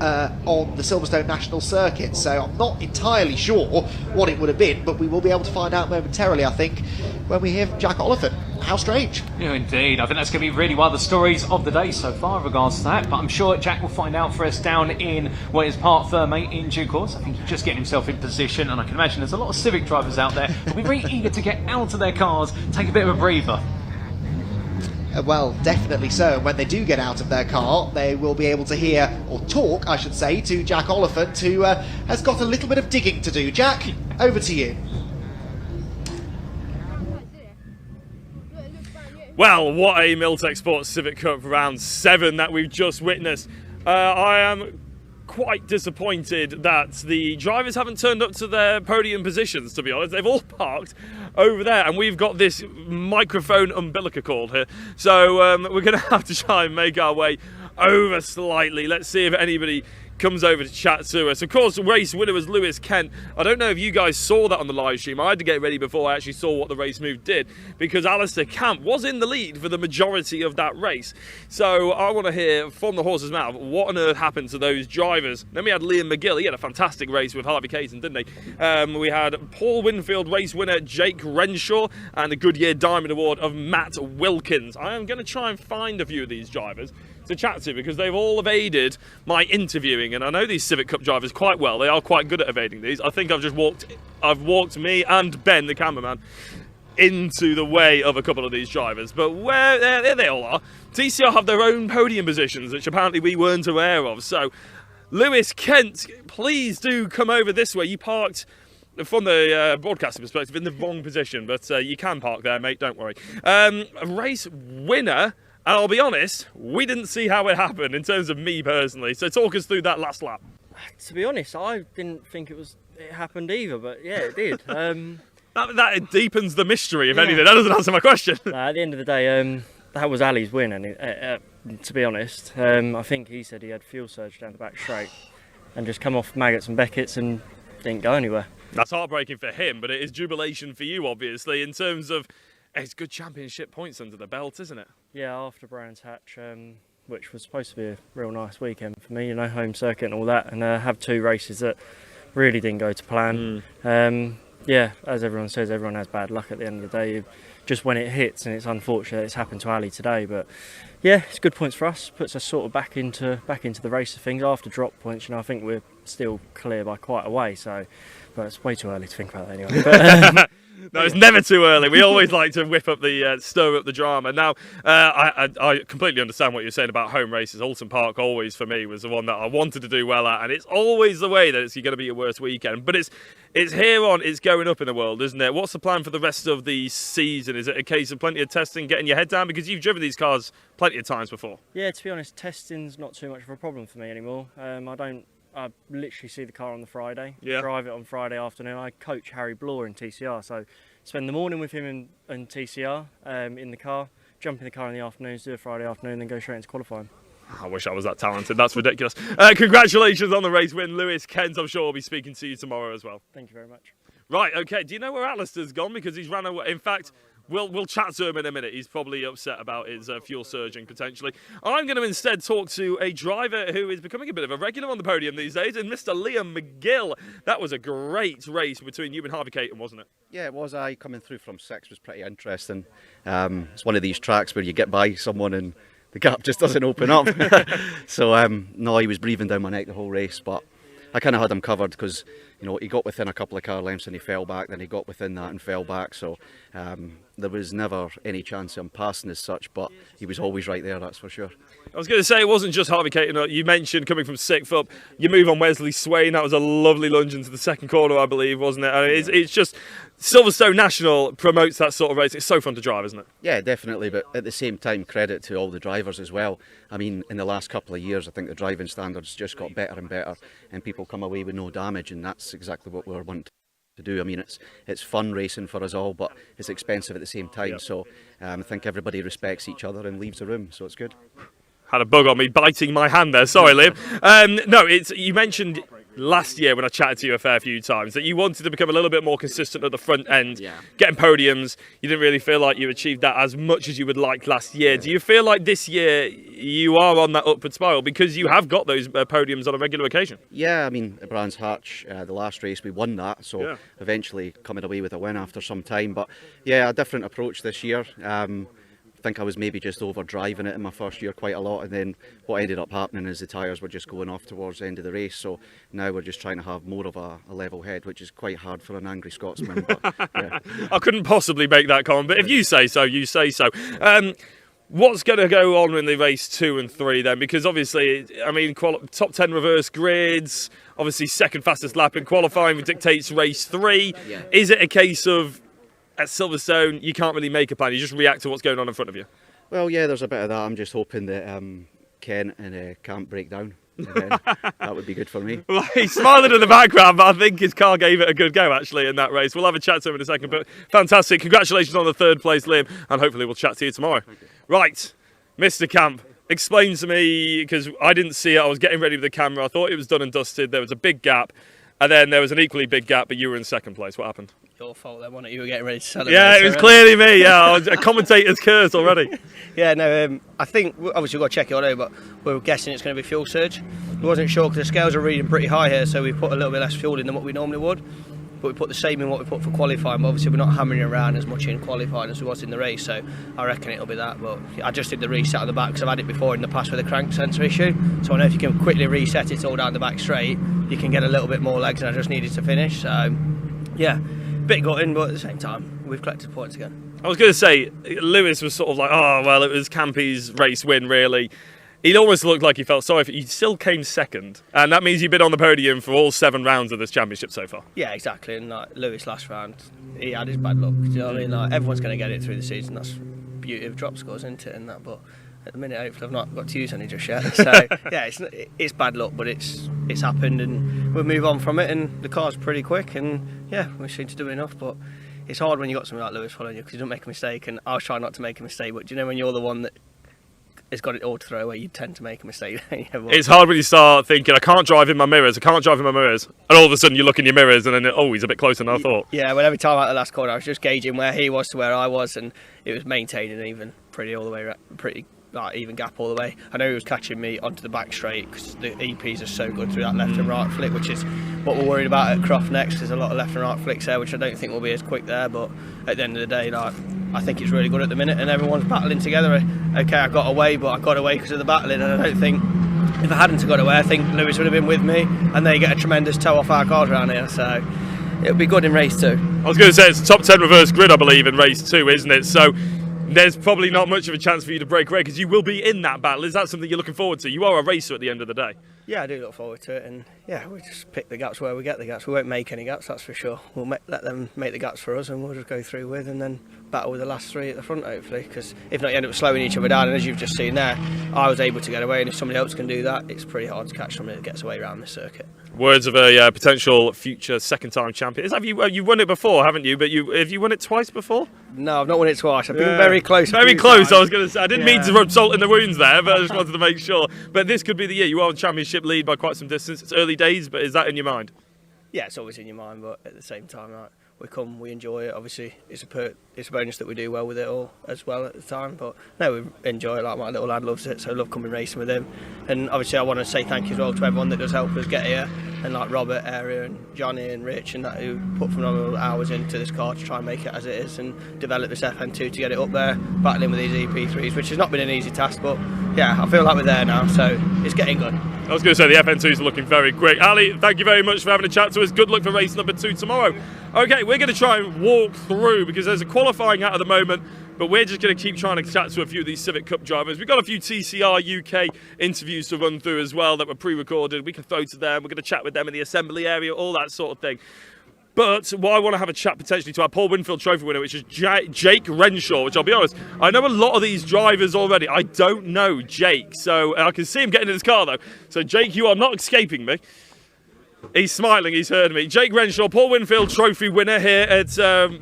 on the Silverstone National Circuit, so I'm not entirely sure what it would have been, but we will be able to find out momentarily, I think, when we hear from Jack Oliphant. How strange. Yeah, indeed. I think that's going to be really one of the stories of the day so far in regards to that, but I'm sure Jack will find out for us down in what is Parc Fermé in due course. I think he's just getting himself in position, and I can imagine there's a lot of Civic drivers out there who'll be very eager to get out of their cars, take a bit of a breather. Well, definitely so. When they do get out of their car, they will be able to hear, or talk, I should say, to Jack Oliphant, who has got a little bit of digging to do. Jack, over to you. Well, what a Miltek Sports Civic Cup round 7 that we've just witnessed. I am quite disappointed that the drivers haven't turned up to their podium positions, to be honest. They've all parked over there, and we've got this microphone umbilical cord here. So we're going to have to try and make our way over slightly. Let's see if anybody comes over to chat to us. Of course, race winner was Lewis Kent. I don't know if you guys saw that on the live stream. I had to get ready before I actually saw what the race move did, because Alistair Camp was in the lead for the majority of that race. So I want to hear from the horse's mouth what on earth happened to those drivers. Then we had Liam McGill. He had a fantastic race with Harvey Caton, didn't he? We had Paul Winfield race winner Jake Renshaw and the Goodyear Diamond Award of Matt Wilkins. I am going to try and find a few of these drivers to chat to, because they've all evaded my interviewing, and I know these Civic Cup drivers quite well. They are quite good at evading these. I think I've walked me and Ben, the cameraman, into the way of a couple of these drivers, but there they all are. TCR have their own podium positions, which apparently we weren't aware of. So Lewis Kent, please do come over this way. You parked, from the broadcasting perspective, in the wrong position, but you can park there, mate, don't worry. A race winner. And I'll be honest, we didn't see how it happened in terms of me personally. So talk us through that last lap. To be honest, I didn't think it happened either, but yeah, it did. That deepens the mystery, if anything. That doesn't answer my question. At the end of the day, that was Ali's win, and to be honest, I think he said he had fuel surge down the back straight and just come off Maggots and Beckett's and didn't go anywhere. That's heartbreaking for him, but it is jubilation for you, obviously, in terms of it's good championship points under the belt, isn't it? Yeah, after Brands Hatch, which was supposed to be a real nice weekend for me, home circuit and all that, and have 2 races that really didn't go to plan. Yeah, as everyone says, everyone has bad luck at the end of the day. Just when it hits, and it's unfortunate it's happened to Ali today, but yeah, it's good points for us. Puts us sort of back into the race of things after drop points. I think we're still clear by quite a way. So, but it's way too early to think about that anyway. But, no, it's never too early. We always like to whip up the stir up the drama. Now, I completely understand what you're saying about home races. Alton Park always for me was the one that I wanted to do well at, and it's always the way that it's going to be your worst weekend. But it's here on, it's going up in the world, isn't it? What's the plan for the rest of the season? Is it a case of plenty of testing, getting your head down, because you've driven these cars plenty of times before? Yeah, to be honest, testing's not too much of a problem for me anymore. I literally see the car on the Friday, drive it on Friday afternoon. I coach Harry Bloor in TCR, so spend the morning with him in TCR in the car, jump in the car in the afternoons, do a Friday afternoon, then go straight into qualifying. I wish I was that talented. That's ridiculous. Congratulations on the race win, Lewis. Kent, I'm sure we'll be speaking to you tomorrow as well. Thank you very much. Right, okay. Do you know where Alistair's gone? Because he's ran away. In fact, we'll chat to him in a minute. He's probably upset about his fuel surging, potentially. I'm going to instead talk to a driver who is becoming a bit of a regular on the podium these days, and Mr. Liam McGill. That was a great race between you and Harvey Caton, wasn't it? Yeah, it was. Coming through from 6 was pretty interesting. It's one of these tracks where you get by someone and the gap just doesn't open up. So, no, he was breathing down my neck the whole race, but I kind of had him covered because, you know, he got within a couple of car lengths and he fell back, then he got within that and fell back. So there was never any chance of him passing as such, but he was always right there, that's for sure. I was going to say, it wasn't just Harvey Caton. You mentioned coming from 6th up, you move on Wesley Swain. That was a lovely lunge into the second corner, I believe, wasn't it? It's just, Silverstone National promotes that sort of race. It's so fun to drive, isn't it? Yeah, definitely, but at the same time, credit to all the drivers as well. I mean, in the last couple of years, I think the driving standards just got better and better, and people come away with no damage, and that's exactly what we're wanting to do. I mean, it's fun racing for us all, but it's expensive at the same time. Yep. So I think everybody respects each other and leaves the room, so it's good. Had a bug on me biting my hand there. Sorry, Liam. No, you mentioned last year when I chatted to you a fair few times that you wanted to become a little bit more consistent at the front end, getting podiums. You didn't really feel like you achieved that as much as you would like last year. Do you feel like this year you are on that upward spiral because you have got those podiums on a regular occasion? Yeah, I mean, at Brands Hatch, the last race we won that, so eventually coming away with a win after some time. But yeah, a different approach this year. I think I was maybe just over driving it in my first year quite a lot, and then what ended up happening is the tyres were just going off towards the end of the race. So now we're just trying to have more of a level head, which is quite hard for an angry Scotsman. But, yeah. I couldn't possibly make that comment, but if you say so, you say so. What's going to go on in the race 2 and 3 then? Because obviously, I mean, top 10 reverse grids, obviously second fastest lap in qualifying dictates race 3. Yeah. Is it a case of at Silverstone, you can't really make a plan, you just react to what's going on in front of you? Well, yeah, there's a bit of that. I'm just hoping that Ken and can't break down. And then that would be good for me. Well, he's smiling in the background, but I think his car gave it a good go, actually, in that race. We'll have a chat to him in a second, but fantastic. Congratulations on the 3rd place, Liam, and hopefully we'll chat to you tomorrow. Right, Mr. Camp, explain to me, because I didn't see it, I was getting ready with the camera, I thought it was done and dusted, there was a big gap, and then there was an equally big gap, but you were in 2nd place. What happened? Your fault then, wasn't it? You were getting ready to celebrate. Yeah, it was clearly me. Yeah, I was a commentator's curse already. Yeah, no, I think, obviously we've got to check it all out, but we were guessing it's going to be fuel surge. We wasn't sure because the scales are reading pretty high here, so we put a little bit less fuel in than what we normally would. But we put the same in what we put for qualifying, but obviously we're not hammering around as much in qualifying as we was in the race, so I reckon it'll be that. But I just did the reset at the back because I've had it before in the past with a crank sensor issue, so I know if you can quickly reset it all down the back straight, you can get a little bit more legs, and I just needed to finish. So yeah, bit gutting, but at the same time we've collected points again. I was going to say, Lewis was sort of like, oh well, it was Campy's race win really. He almost looked like he felt sorry for you. He still came 2nd, and that means you've been on the podium for all 7 rounds of this championship so far. Yeah, exactly. And like Lewis last round, he had his bad luck. Do you know what I mean? Like, everyone's going to get it through the season. That's the beauty of drop scores, isn't it? And that, but at the minute, hopefully, I've not got to use any just yet. So yeah, it's bad luck, but it's happened, and we'll move on from it. And the car's pretty quick, and yeah, we seem to do enough, but. It's hard when you got something like Lewis following you because you don't make a mistake, and I was trying not to make a mistake. But do you know when you're the one that has got it all to throw away, you tend to make a mistake. It's hard when you start thinking, I can't drive in my mirrors, and all of a sudden you look in your mirrors, and then he's a bit closer than I thought. Yeah, well, every time out the last corner, I was just gauging where he was to where I was, and it was maintaining even all the way, pretty even gap all the way. I know he was catching me onto the back straight because the EPs are so good through that left and right flick, which is what we're worried about at Croft next. There's a lot of left and right flicks there, which I don't think will be as quick there, but at the end of the day, I think it's really good at the minute, and everyone's battling together. Okay, I got away, but I got away because of the battling, and I don't think if I hadn't got away, I think Lewis would have been with me, and they get a tremendous toe off our cars around here, so it'll be good in race 2. I was going to say, it's a top 10 reverse grid, I believe, in race 2, isn't it? So there's probably not much of a chance for you to break away because you will be in that battle. Is that something you're looking forward to? You are a racer at the end of the day. Yeah, I do look forward to it, and yeah, we just pick the gaps where we get the gaps. We won't make any gaps, that's for sure. We'll let them make the gaps for us, and we'll just go through with, and then battle with the last three at the front, hopefully. Because if not, you end up slowing each other down. And as you've just seen there, I was able to get away, and if somebody else can do that, it's pretty hard to catch somebody that gets away around the circuit. Words of a potential future second-time champion. Have you won it before, haven't you? But have you won it twice before? No, I've not won it twice. I've been very close. Very close. I was going to say. I didn't mean to rub salt in the wounds there, but I just wanted to make sure. But this could be the year. You are on championship lead by quite some distance. It's early days, but is that in your mind? Yeah, it's always in your mind, but at the same time, like, we enjoy it. Obviously, it's a bonus that we do well with it all as well at the time. But no, we enjoy it. Like, my little lad loves it, so I love coming racing with him. And obviously, I want to say thank you as well to everyone that does help us get here, and like Robert, Area, and Johnny and Rich, and that who put phenomenal hours into this car to try and make it as it is, and develop this FN2 to get it up there, battling with these EP3s, which has not been an easy task. But yeah, I feel like we're there now, so it's getting good. I was going to say the FN2s are looking very quick. Ali, thank you very much for having a chat to us. Good luck for race number 2 tomorrow. Okay, we're going to try and walk through because there's a qualifying out at the moment, but we're just going to keep trying to chat to a few of these Civic Cup drivers. We've got a few TCR UK interviews to run through as well that were pre-recorded. We can throw to them. We're going to chat with them in the assembly area, all that sort of thing. But what I want to have a chat potentially to our Paul Winfield Trophy winner, which is Jake Renshaw, which I'll be honest, I know a lot of these drivers already. I don't know Jake, so I can see him getting in his car though. So Jake, you are not escaping me. He's smiling, he's heard me. Jake Renshaw, Paul Winfield Trophy winner here at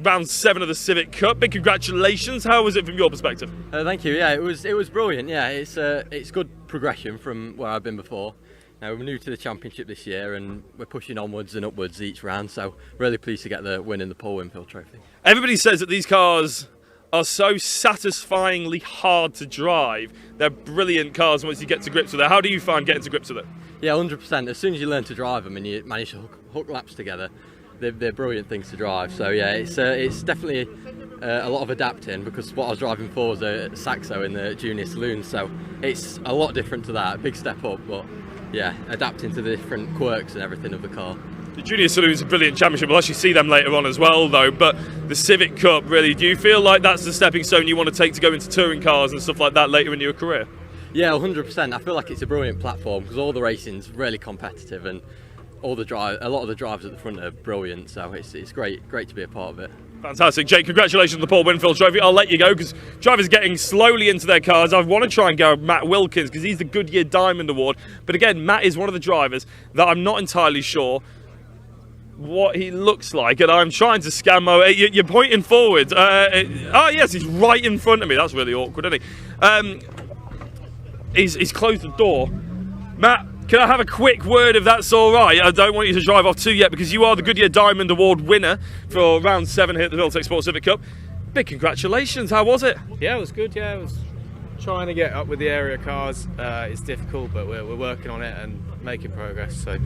round 7 of the Civic Cup. Big congratulations. How was it from your perspective? Thank you. Yeah, it was brilliant. Yeah, it's good progression from where I've been before. Now, we're new to the championship this year and we're pushing onwards and upwards each round, so really pleased to get the win in the Paul Winfield Trophy. Everybody says that these cars are so satisfyingly hard to drive. They're brilliant cars once you get to grips with it. How do you find getting to grips with it? Yeah, 100%. As soon as you learn to drive them and you manage to hook laps together, they're brilliant things to drive. So yeah, it's definitely a lot of adapting, because what I was driving for was a Saxo in the junior Saloon, so it's a lot different to that, a big step up, but yeah, adapting to the different quirks and everything of the car. The Junior Saloon is a brilliant championship. We'll actually see them later on as well, though. But the Civic Cup, really, do you feel like that's the stepping stone you want to take to go into touring cars and stuff like that later in your career? Yeah, 100%. I feel like it's a brilliant platform because all the racing's really competitive and a lot of the drivers at the front are brilliant. So it's great to be a part of it. Fantastic. Jake, congratulations on the Paul Winfield Trophy. I'll let you go because drivers are getting slowly into their cars. I want to try and go Matt Wilkins because he's the Goodyear Diamond Award. But again, Matt is one of the drivers that I'm not entirely sure what he looks like, and I'm trying to scan my way. You're pointing forward. Oh yes, he's right in front of me. That's really awkward, isn't he? He's closed the door. Matt, can I have a quick word if that's all right? I don't want you to drive off too yet because you are the Goodyear Diamond Award winner for round 7 here at the Miltek Sports Civic Cup. Big congratulations. How was it? Yeah, it was good. Yeah, it was trying to get up with the area cars. It's difficult, but we're working on it and making progress. So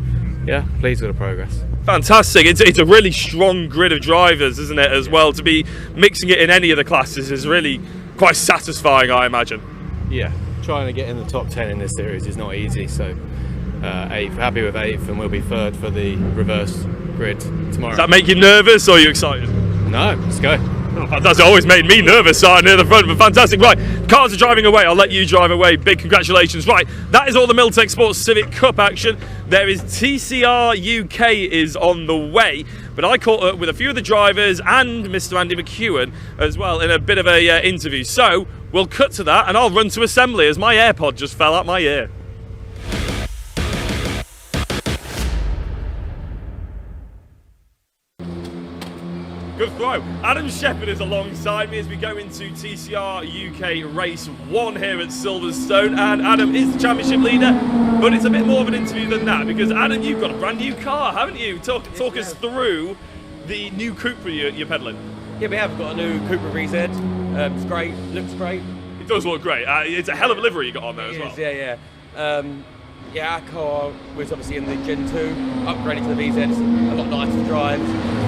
yeah, pleased with the progress. Fantastic. It's a really strong grid of drivers, isn't it, as well? To be mixing it in any of the classes is really quite satisfying, I imagine. Yeah, trying to get in the top 10 in this series is not easy, so 8th, happy with 8th, and we'll be 3rd for the reverse grid tomorrow. Does that make you nervous or are you excited? No, let's go. Oh, fantastic. Always made me nervous starting near the front, but fantastic. Right, cars are driving away. I'll let you drive away. Big congratulations. Right, that is all the Miltek Sports Civic Cup action. There is TCR UK is on the way, but I caught up with a few of the drivers and Mr. Andy McEwen as well in a bit of a interview. So we'll cut to that and I'll run to assembly as my AirPod just fell out my ear. Good throw. Adam Shepherd is alongside me as we go into TCR UK Race 1 here at Silverstone. And Adam is the championship leader, but it's a bit more of an interview than that because, Adam, you've got a brand new car, haven't you? Talk us through the new Cooper you're peddling. Yeah, we have got a new Cooper VZ. It's great, looks great. It does look great. It's a hell of a livery you got on there as well. Yeah. Yeah, our car was obviously in the Gen 2, upgraded to the VZ. It's a lot nicer to drive,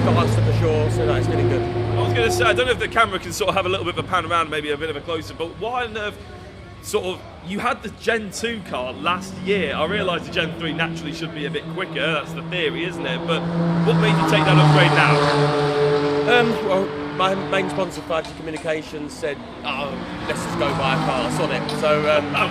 faster for sure, so no, it's really good. I was going to say, I don't know if the camera can sort of have a little bit of a pan around, maybe a bit of a closer, but why on earth, sort of, you had the Gen 2 car last year. I realise the Gen 3 naturally should be a bit quicker, that's the theory, isn't it? But what made you take that upgrade now? Well, my main sponsor, 5G Communications, said, "Oh, let's just go buy a car, sod it." So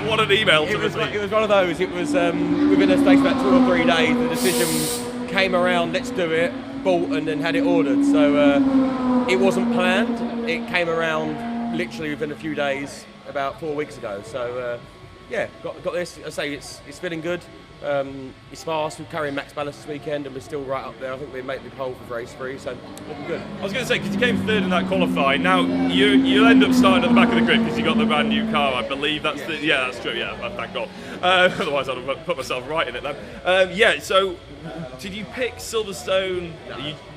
what an email to it was, the team. it was one of those. It was within a space of about 2 or 3 days, the decision came around. Let's do it. Bought and then had it ordered. So it wasn't planned. It came around literally within a few days, about 4 weeks ago. So yeah, got this. I say it's feeling good. It's fast. We're carrying max ballast this weekend, and we're still right up there. I think we made the pole for race 3, so looking good. I was going to say, because you came third in that qualifying. Now you'll end up starting at the back of the grid because you got the brand new car. I believe that's that's true. Yeah, thank God. Otherwise, I'd have put myself right in it then. Yeah. So, did you pick Silverstone?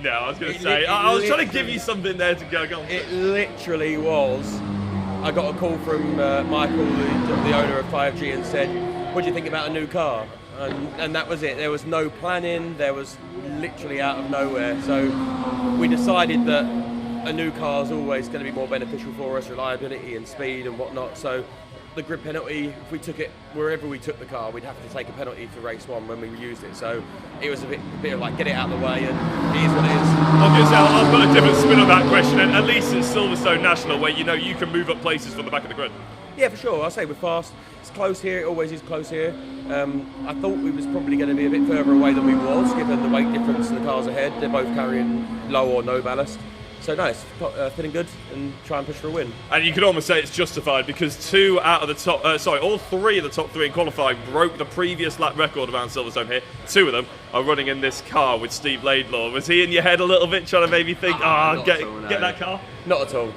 No, I was going to say. I was trying to give you something there to go on. It literally was. I got a call from Michael, the owner of 5G, and said, "What do you think about a new car?" And that was it. There was no planning. There was literally out of nowhere. So we decided that a new car is always going to be more beneficial for us, reliability and speed and whatnot. So the grid penalty, if we took it wherever we took the car, we'd have to take a penalty for race 1 when we used it. So it was a bit of like, get it out of the way, and it is what it is. I was going to say, I'll put a different spin on that question, and at least it's Silverstone National, where you can move up places from the back of the grid. Yeah, for sure. I say we're fast. It's close here. It always is close here. I thought we was probably going to be a bit further away than we was, given the weight difference in the cars ahead. They're both carrying low or no ballast. So no, it's feeling good, and try and push for a win. And you could almost say it's justified, because all 3 of the top 3 in qualifying broke the previous lap record around Silverstone here. 2 of them are running in this car with Steve Laidlaw. Was he in your head a little bit, trying to maybe think, get that car? Not at all.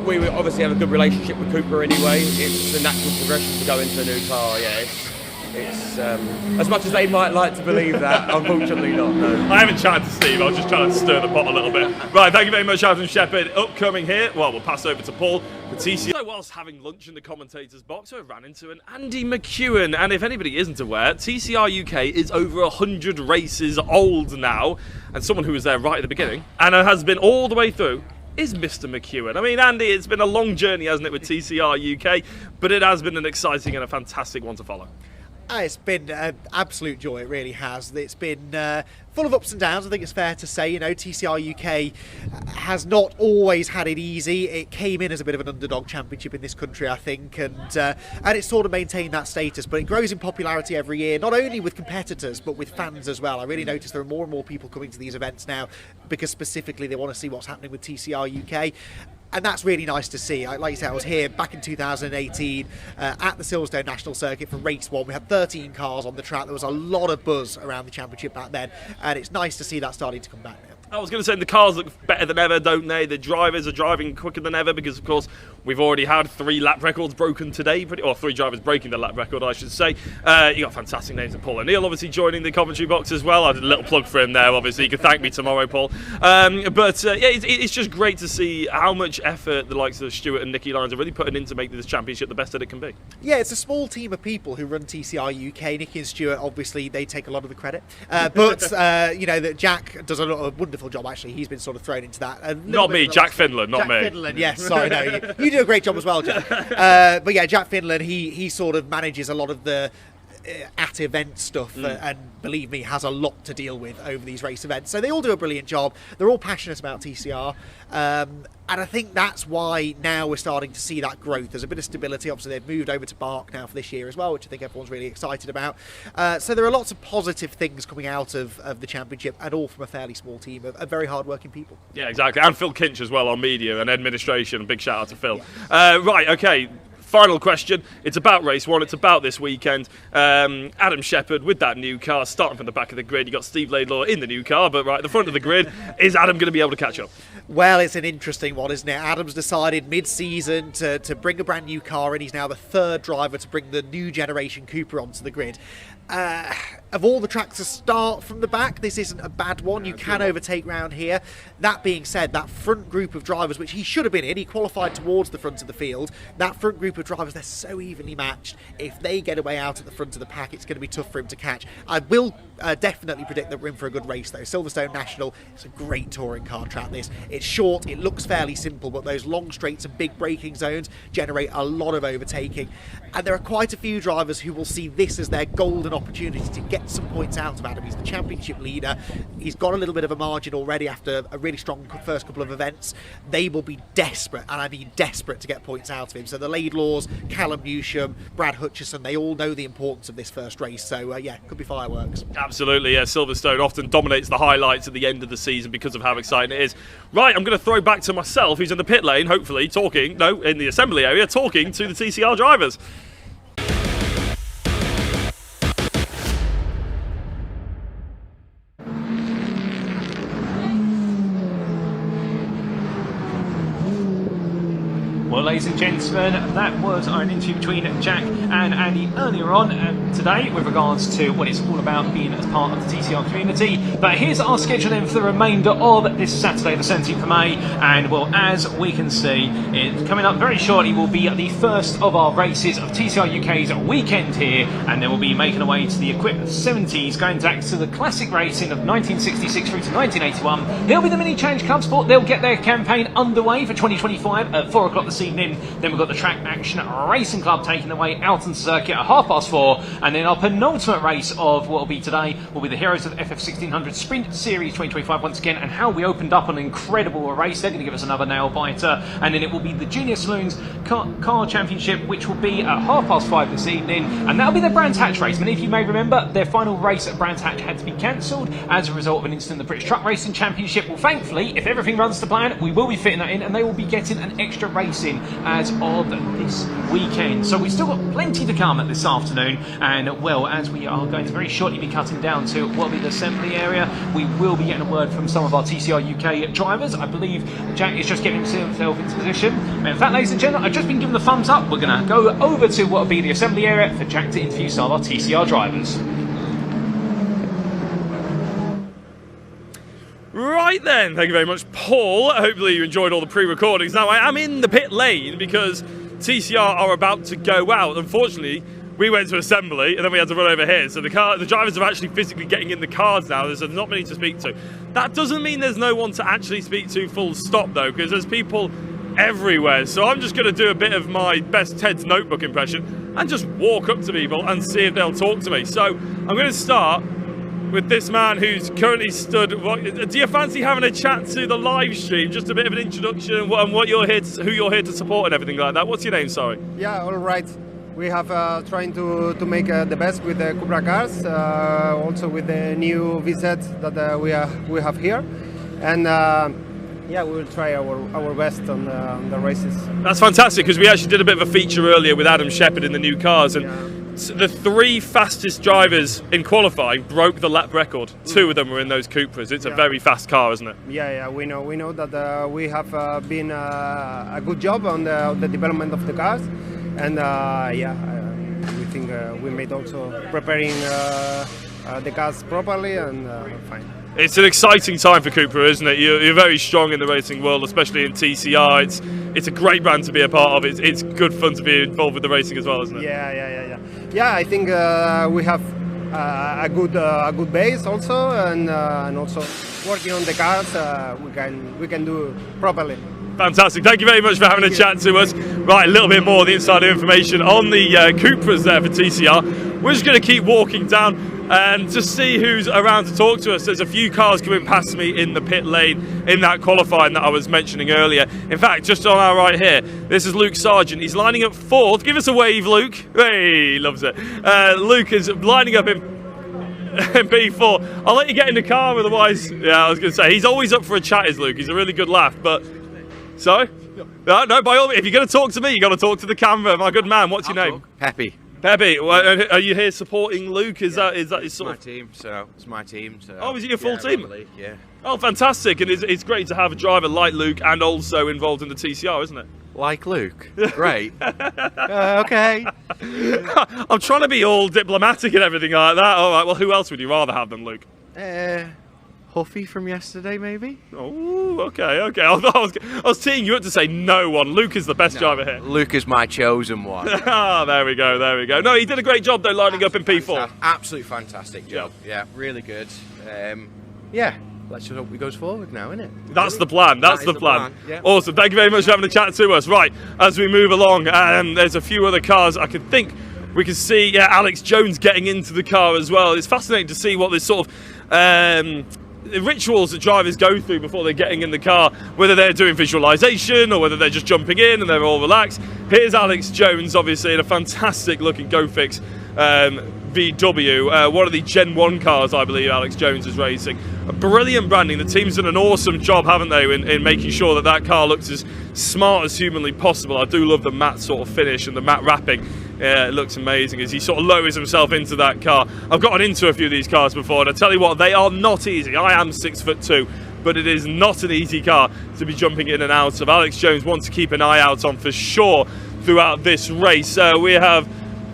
We obviously have a good relationship with Cooper anyway. It's a natural progression to go into a new car. Yeah, it's as much as they might like to believe that, unfortunately not. No. I haven't chatted to Steve. I was just trying to stir the pot a little bit. Right, thank you very much, Adam Shepherd. Upcoming here, well, we'll pass over to Paul, the TCR. So whilst having lunch in the commentators' box, I ran into an Andy McEwen. And if anybody isn't aware, TCR UK is over 100 races old now, and someone who was there right at the beginning and has been all the way through is Mr. McEwen. I mean, Andy, it's been a long journey, hasn't it, with TCR UK, but it has been an exciting and a fantastic one to follow. It's been an absolute joy, it really has. It's been full of ups and downs, I think it's fair to say. TCR UK has not always had it easy. It came in as a bit of an underdog championship in this country, I think, and it's sort of maintained that status, but it grows in popularity every year, not only with competitors, but with fans as well. I really notice there are more and more people coming to these events now because specifically they want to see what's happening with TCR UK. And that's really nice to see. Like you said, I was here back in 2018 at the Silverstone National Circuit for race 1. We had 13 cars on the track. There was a lot of buzz around the championship back then, and it's nice to see that starting to come back now. I was going to say, the cars look better than ever, don't they? The drivers are driving quicker than ever because, of course, we've already had 3 lap records broken today, or 3 drivers breaking the lap record, I should say. You got fantastic names, Paul O'Neill obviously joining the commentary box as well. I did a little plug for him there, obviously. You can thank me tomorrow, Paul. It's just great to see how much effort the likes of Stuart and Nicky Lyons are really putting in to make this championship the best that it can be. Yeah, it's a small team of people who run TCR UK. Nicky and Stuart, obviously, they take a lot of the credit. That Jack does a wonderful job, actually. He's been sort of thrown into that. Not me, Jack Finland, not me. Jack Finland, yes, sorry, no. You do a great job as well, Jack. But yeah, Jack Finland, he sort of manages a lot of the at-event stuff and, believe me, has a lot to deal with over these race events. So they all do a brilliant job. They're all passionate about TCR. And I think that's why now we're starting to see that growth. There's a bit of stability. Obviously, they've moved over to BARC now for this year as well, which I think everyone's really excited about. So there are lots of positive things coming out of the championship, and all from a fairly small team of very hard-working people. Yeah, exactly. And Phil Kinch as well on media and administration. Big shout out to Phil. Yeah. Right, okay. Final question. It's about race 1. It's about this weekend. Adam Shepherd with that new car, starting from the back of the grid. You got Steve Laidlaw in the new car, but right at the front of the grid. Is Adam going to be able to catch up? Well, it's an interesting one, isn't it? Adam's decided mid-season to bring a brand new car in. He's now the 3rd driver to bring the new generation Cooper onto the grid. Of all the tracks to start from the back, this isn't a bad one. You can overtake round here. That being said, that front group of drivers, which he should have been in, he qualified towards the front of the field. That front group of drivers, they're so evenly matched. If they get away out at the front of the pack, it's going to be tough for him to catch. I will definitely predict that we're in for a good race, though. Silverstone National, it's a great touring car track, this. It's short, it looks fairly simple, but those long straights and big braking zones generate a lot of overtaking. And there are quite a few drivers who will see this as their golden opportunity to get get some points out of Adam. He's the championship leader. He's got a little bit of a margin already after a really strong first couple of events. They will be desperate, and I mean desperate, to get points out of him. So the Laidlaws, Callum Newsham, Brad Hutchison, they all know the importance of this first race. So yeah, could be fireworks. Absolutely, yeah. Silverstone often dominates the highlights at the end of the season because of how exciting it is. Right, I'm going to throw back to myself, who's in the pit lane, hopefully in the assembly area, talking to the TCR drivers. Well, ladies and gentlemen, that was an interview between Jack and Andy earlier on today with regards to what it's all about being as part of the TCR community. But here's our schedule then for the remainder of this Saturday, the 17th of May. And well, as we can see, coming up very shortly will be the first of our races of TCR UK's weekend here. And then we'll be making our way to the Equipe 70s, going back to the classic racing of 1966 through to 1981. There'll be the Mini Challenge Clubsport. They'll get their campaign underway for 2025 at 4 o'clock this evening. Then we've got the Track Action Racing Club taking the way out on the circuit at 4:30, and then our penultimate race of what will be today will be the Heroes of the FF1600 Sprint Series 2025 once again, and how we opened up an incredible race. They're going to give us another nail biter, and then it will be the Junior Saloons Car Championship, which will be at 5:30 this evening, and that'll be the Brands Hatch race. Many of you may remember their final race at Brands Hatch had to be cancelled as a result of an incident in the British Truck Racing Championship. Well, thankfully, if everything runs to plan, we will be fitting that in, and they will be getting an extra race in as of this weekend. So we've still got plenty to come this afternoon, and well, as we are going to very shortly be cutting down to what will be the assembly area, we will be getting a word from some of our TCR UK drivers. I believe Jack is just getting himself into position. In fact, ladies and gentlemen, I've just been given the thumbs up. We're going to go over to what will be the assembly area for Jack to interview some of our TCR drivers. Right then, thank you very much, Paul. Hopefully you enjoyed all the pre-recordings. Now, I am in the pit lane because TCR are about to go out. Unfortunately, we went to assembly and then we had to run over here. So the drivers are actually physically getting in the cars now. There's not many to speak to. That doesn't mean there's no one to actually speak to full stop, though, because there's people everywhere. So I'm just going to do a bit of my best Ted's Notebook impression and just walk up to people and see if they'll talk to me. So I'm going to start with this man who's currently stood. Do you fancy having a chat to the live stream? Just a bit of an introduction and what you're here to, who you're here to support and everything like that. What's your name, sorry? Yeah, all right. We have trying to make the best with the Cupra cars, also with the new VZ that we have here, and yeah, we will try our best on the races. That's fantastic, because we actually did a bit of a feature earlier with Adam Shepherd in the new cars, and the 3 fastest drivers in qualifying broke the lap record. 2 of them were in those Cupras. It's a very fast car, isn't it? Yeah, we know that we have been a good job on the development of the cars, and we think we made also preparing the cars properly and fine. It's an exciting time for Cupra, isn't it? You're very strong in the racing world, especially in TCR. It's a great brand to be a part of. It's good fun to be involved with the racing as well, isn't it? Yeah, I think we have a good base also, and also working on the cars, we can do properly. Fantastic. Thank you very much for having a chat to us. Right, a little bit more of the insider information on the Cupras there for TCR. We're just going to keep walking down and just see who's around to talk to us. There's a few cars coming past me in the pit lane in that qualifying that I was mentioning earlier. In fact, just on our right here, this is Luke Sargent. He's lining up 4th. Give us a wave, Luke. Hey, he loves it. Luke is lining up in P4. I'll let you get in the car, otherwise, yeah, I was going to say, he's always up for a chat, is Luke. He's a really good laugh, but... So? No, by all means, if you're going to talk to me, you've got to talk to the camera. My good man, what's your name? Pepe. Pepe, are you here supporting Luke? Is that his sort of... It's my team. So oh, is it your full team? Yeah. Oh, fantastic. And it's great to have a driver like Luke and also involved in the TCR, isn't it? Like Luke? Great. Okay. I'm trying to be all diplomatic and everything like that. All right, well, who else would you rather have than Luke? Huffy from yesterday, maybe? Oh, okay. I was teeing you up to say no one. Luke is the best driver here. Luke is my chosen one. There we go. No, he did a great job, though, lining up in P4. Absolutely fantastic job. Yeah, really good. Yeah, let's just hope he goes forward now, innit? That's the plan. That's the plan. Yeah. Awesome. Thank you very much for having a chat to us. Right, as we move along, there's a few other cars I can think We can see Alex Jones getting into the car as well. It's fascinating to see what this sort of rituals that drivers go through before they're getting in the car, whether they're doing visualization or whether they're just jumping in and they're all relaxed. Here's Alex Jones, obviously, in a fantastic looking GoFix VW, one of the Gen 1 cars, I believe Alex Jones is racing. A brilliant branding. The team's done an awesome job, haven't they, in making sure that that car looks as smart as humanly possible. I do love the matte sort of finish and the matte wrapping. Yeah, it looks amazing as he sort of lowers himself into that car. I've gotten into a few of these cars before, and I tell you what, they are not easy. I am 6'2", but it is not an easy car to be jumping in and out of. Alex Jones wants to keep an eye out on for sure throughout this race. We have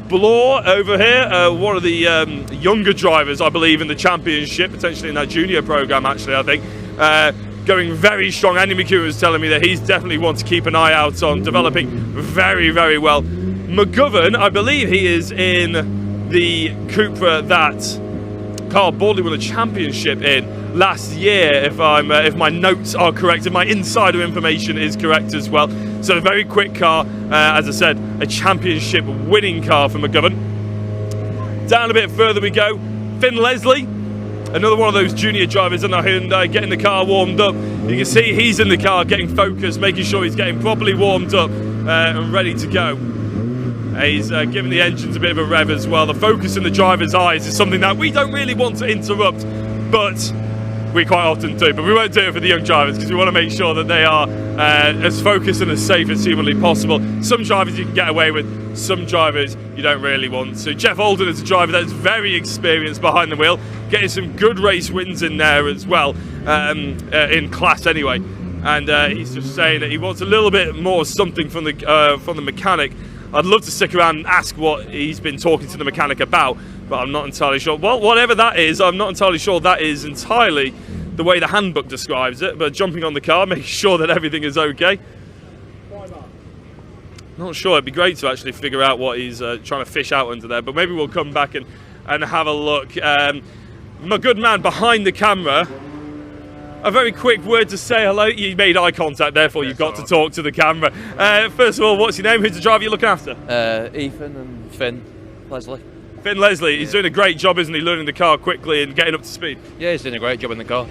Blore over here, one of the younger drivers, I believe, in the championship, potentially in that junior program, actually, I think. Going very strong. Andy McEwen was telling me that he's definitely one to keep an eye out on, developing very, very well. McGovern, I believe he is in the Cupra that Carl Baldwin won the championship in last year, if my notes are correct, if my insider information is correct as well. So a very quick car, as I said, a championship winning car for McGovern. Down a bit further we go. Finn Leslie, another one of those junior drivers in the Hyundai, getting the car warmed up. You can see he's in the car getting focused, making sure he's getting properly warmed up and ready to go. He's giving the engines a bit of a rev as well. The focus in the driver's eyes is something that we don't really want to interrupt, but we quite often do. But we won't do it for the young drivers because we want to make sure that they are as focused and as safe as humanly possible. Some drivers you can get away with, some drivers you don't really want. So Jeff Alden is a driver that's very experienced behind the wheel, getting some good race wins in there as well, in class anyway. And he's just saying that he wants a little bit more something from the mechanic. I'd love to stick around and ask what he's been talking to the mechanic about, but I'm not entirely sure. Well, whatever that is, I'm not entirely sure that is entirely the way the handbook describes it, but jumping on the car, making sure that everything is okay. Not sure. It'd be great to actually figure out what he's trying to fish out under there, but maybe we'll come back and have a look. My good man behind the camera, a very quick word to say hello. You made eye contact, therefore you've got to talk to the camera. First of all, what's your name? Who's the driver you're looking after? Ethan and Finn Leslie. Finn Leslie, he's doing a great job, isn't he, learning the car quickly and getting up to speed? Yeah, he's doing a great job in the car.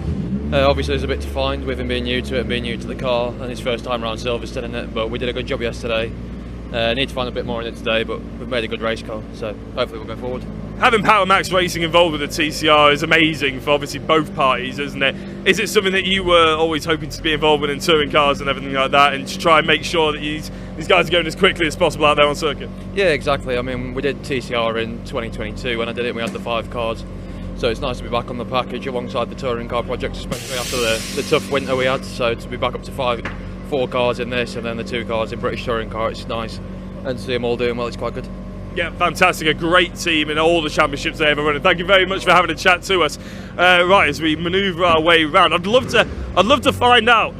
Obviously there's a bit to find with him being new to it and being new to the car and his first time around Silverstone in it, but we did a good job yesterday. Need to find a bit more in it today, but we've made a good race car, so hopefully we'll go forward. Having Power Max Racing involved with the TCR is amazing for obviously both parties, isn't it? Is it something that you were always hoping to be involved with in touring cars and everything like that, and to try and make sure that these guys are going as quickly as possible out there on circuit? Yeah, exactly. I mean, we did TCR in 2022 when I did it, we had the 5 cars. So it's nice to be back on the package alongside the touring car project, especially after the tough winter we had. So to be back up to 4 cars in this and then the 2 cars in British touring car, it's nice. And to see them all doing well, it's quite good. Yeah, fantastic. A great team in all the championships they ever run. Thank you very much for having a chat to us. Right, as we manoeuvre our way around, I'd love to find out.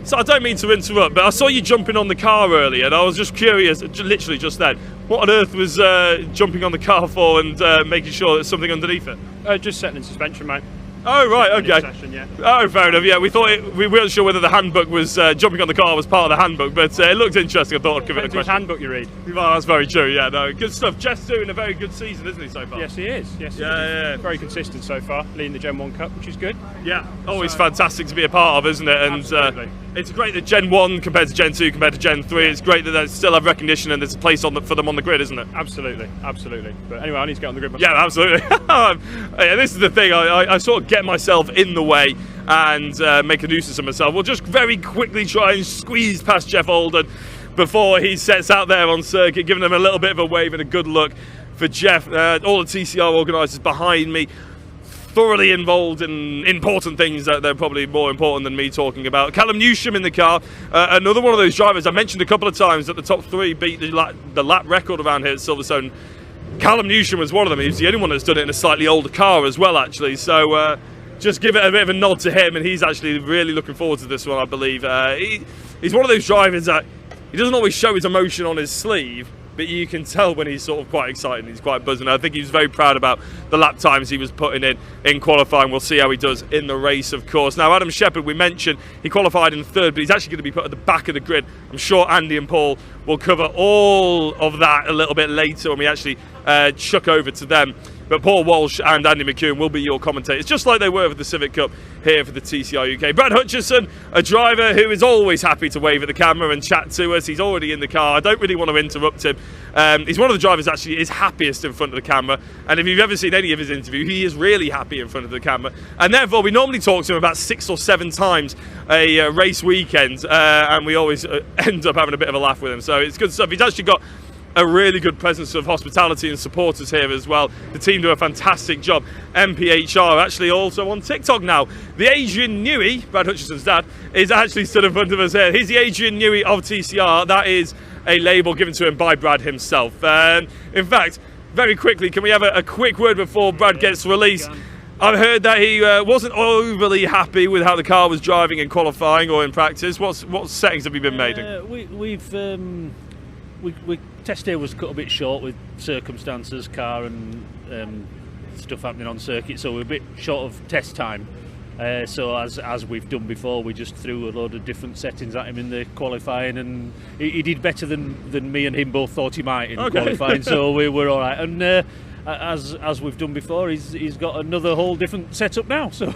So I don't mean to interrupt, but I saw you jumping on the car earlier, and I was just curious, literally just then, what on earth was jumping on the car for and making sure there's something underneath it? Just setting in suspension, mate. Oh right, okay. Session, yeah. Oh, fair enough. Yeah, we weren't sure whether the handbook was jumping on the car was part of the handbook, but it looked interesting. I thought I'd give it a question. Handbook you read. Well, that's very true. Yeah, no, good stuff. Jeff's doing a very good season, isn't he, so far? Yes, he is. Yes, yeah. Very consistent so far, leading the Gen 1 Cup, which is good. Yeah, always fantastic to be a part of, isn't it? And it's great that Gen 1 compared to Gen 2 compared to Gen 3. It's great that they still have recognition and there's a place for them on the grid, isn't it? Absolutely. But anyway, I need to get on the grid myself. Yeah, absolutely. Yeah, this is the thing. I sort of get myself in the way and make a nuisance of myself. We'll just very quickly try and squeeze past Jeff Alden before he sets out there on circuit, giving them a little bit of a wave and a good look for Jeff. All the TCR organisers behind me, thoroughly involved in important things that they're probably more important than me talking about. Callum Newsham in the car, another one of those drivers I mentioned a couple of times that the top 3 beat the lap record around here at Silverstone. Callum Newsham was one of them. He's the only one that's done it in a slightly older car as well, actually. So just give it a bit of a nod to him, and he's actually really looking forward to this one, I believe. He's one of those drivers that he doesn't always show his emotion on his sleeve, but you can tell when he's sort of quite excited and he's quite buzzing. I think he was very proud about the lap times he was putting in qualifying. We'll see how he does in the race, of course. Now, Adam Shepherd, we mentioned, he qualified in third, but he's actually going to be put at the back of the grid. I'm sure Andy and Paul will cover all of that a little bit later when we actually chuck over to them. But Paul Walsh and Andy McEwen will be your commentators, just like they were for the Civic Cup here for the TCR UK. Brad Hutchison, a driver who is always happy to wave at the camera and chat to us. He's already in the car. I don't really want to interrupt him. He's one of the drivers actually is happiest in front of the camera. And if you've ever seen any of his interview, he is really happy in front of the camera. And therefore, we normally talk to him about 6 or 7 times a race weekend. And we always end up having a bit of a laugh with him. So it's good stuff. He's actually got a really good presence of hospitality and supporters here as well. The team do a fantastic job. MPHR actually also on TikTok now. The Adrian Newey, Brad Hutchison's dad, is actually stood in front of us here. He's the Adrian Newey of TCR. That is a label given to him by Brad himself. In fact, very quickly, can we have a quick word before Brad gets released? I've heard that he wasn't overly happy with how the car was driving in qualifying or in practice. What settings have you been made in? We test day was cut a bit short with circumstances, car and stuff happening on circuit, so we're a bit short of test time. So as we've done before, we just threw a load of different settings at him in the qualifying, and he did better than me and him both thought he might in qualifying. So we're all right. And as we've done before, he's got another whole different setup now. So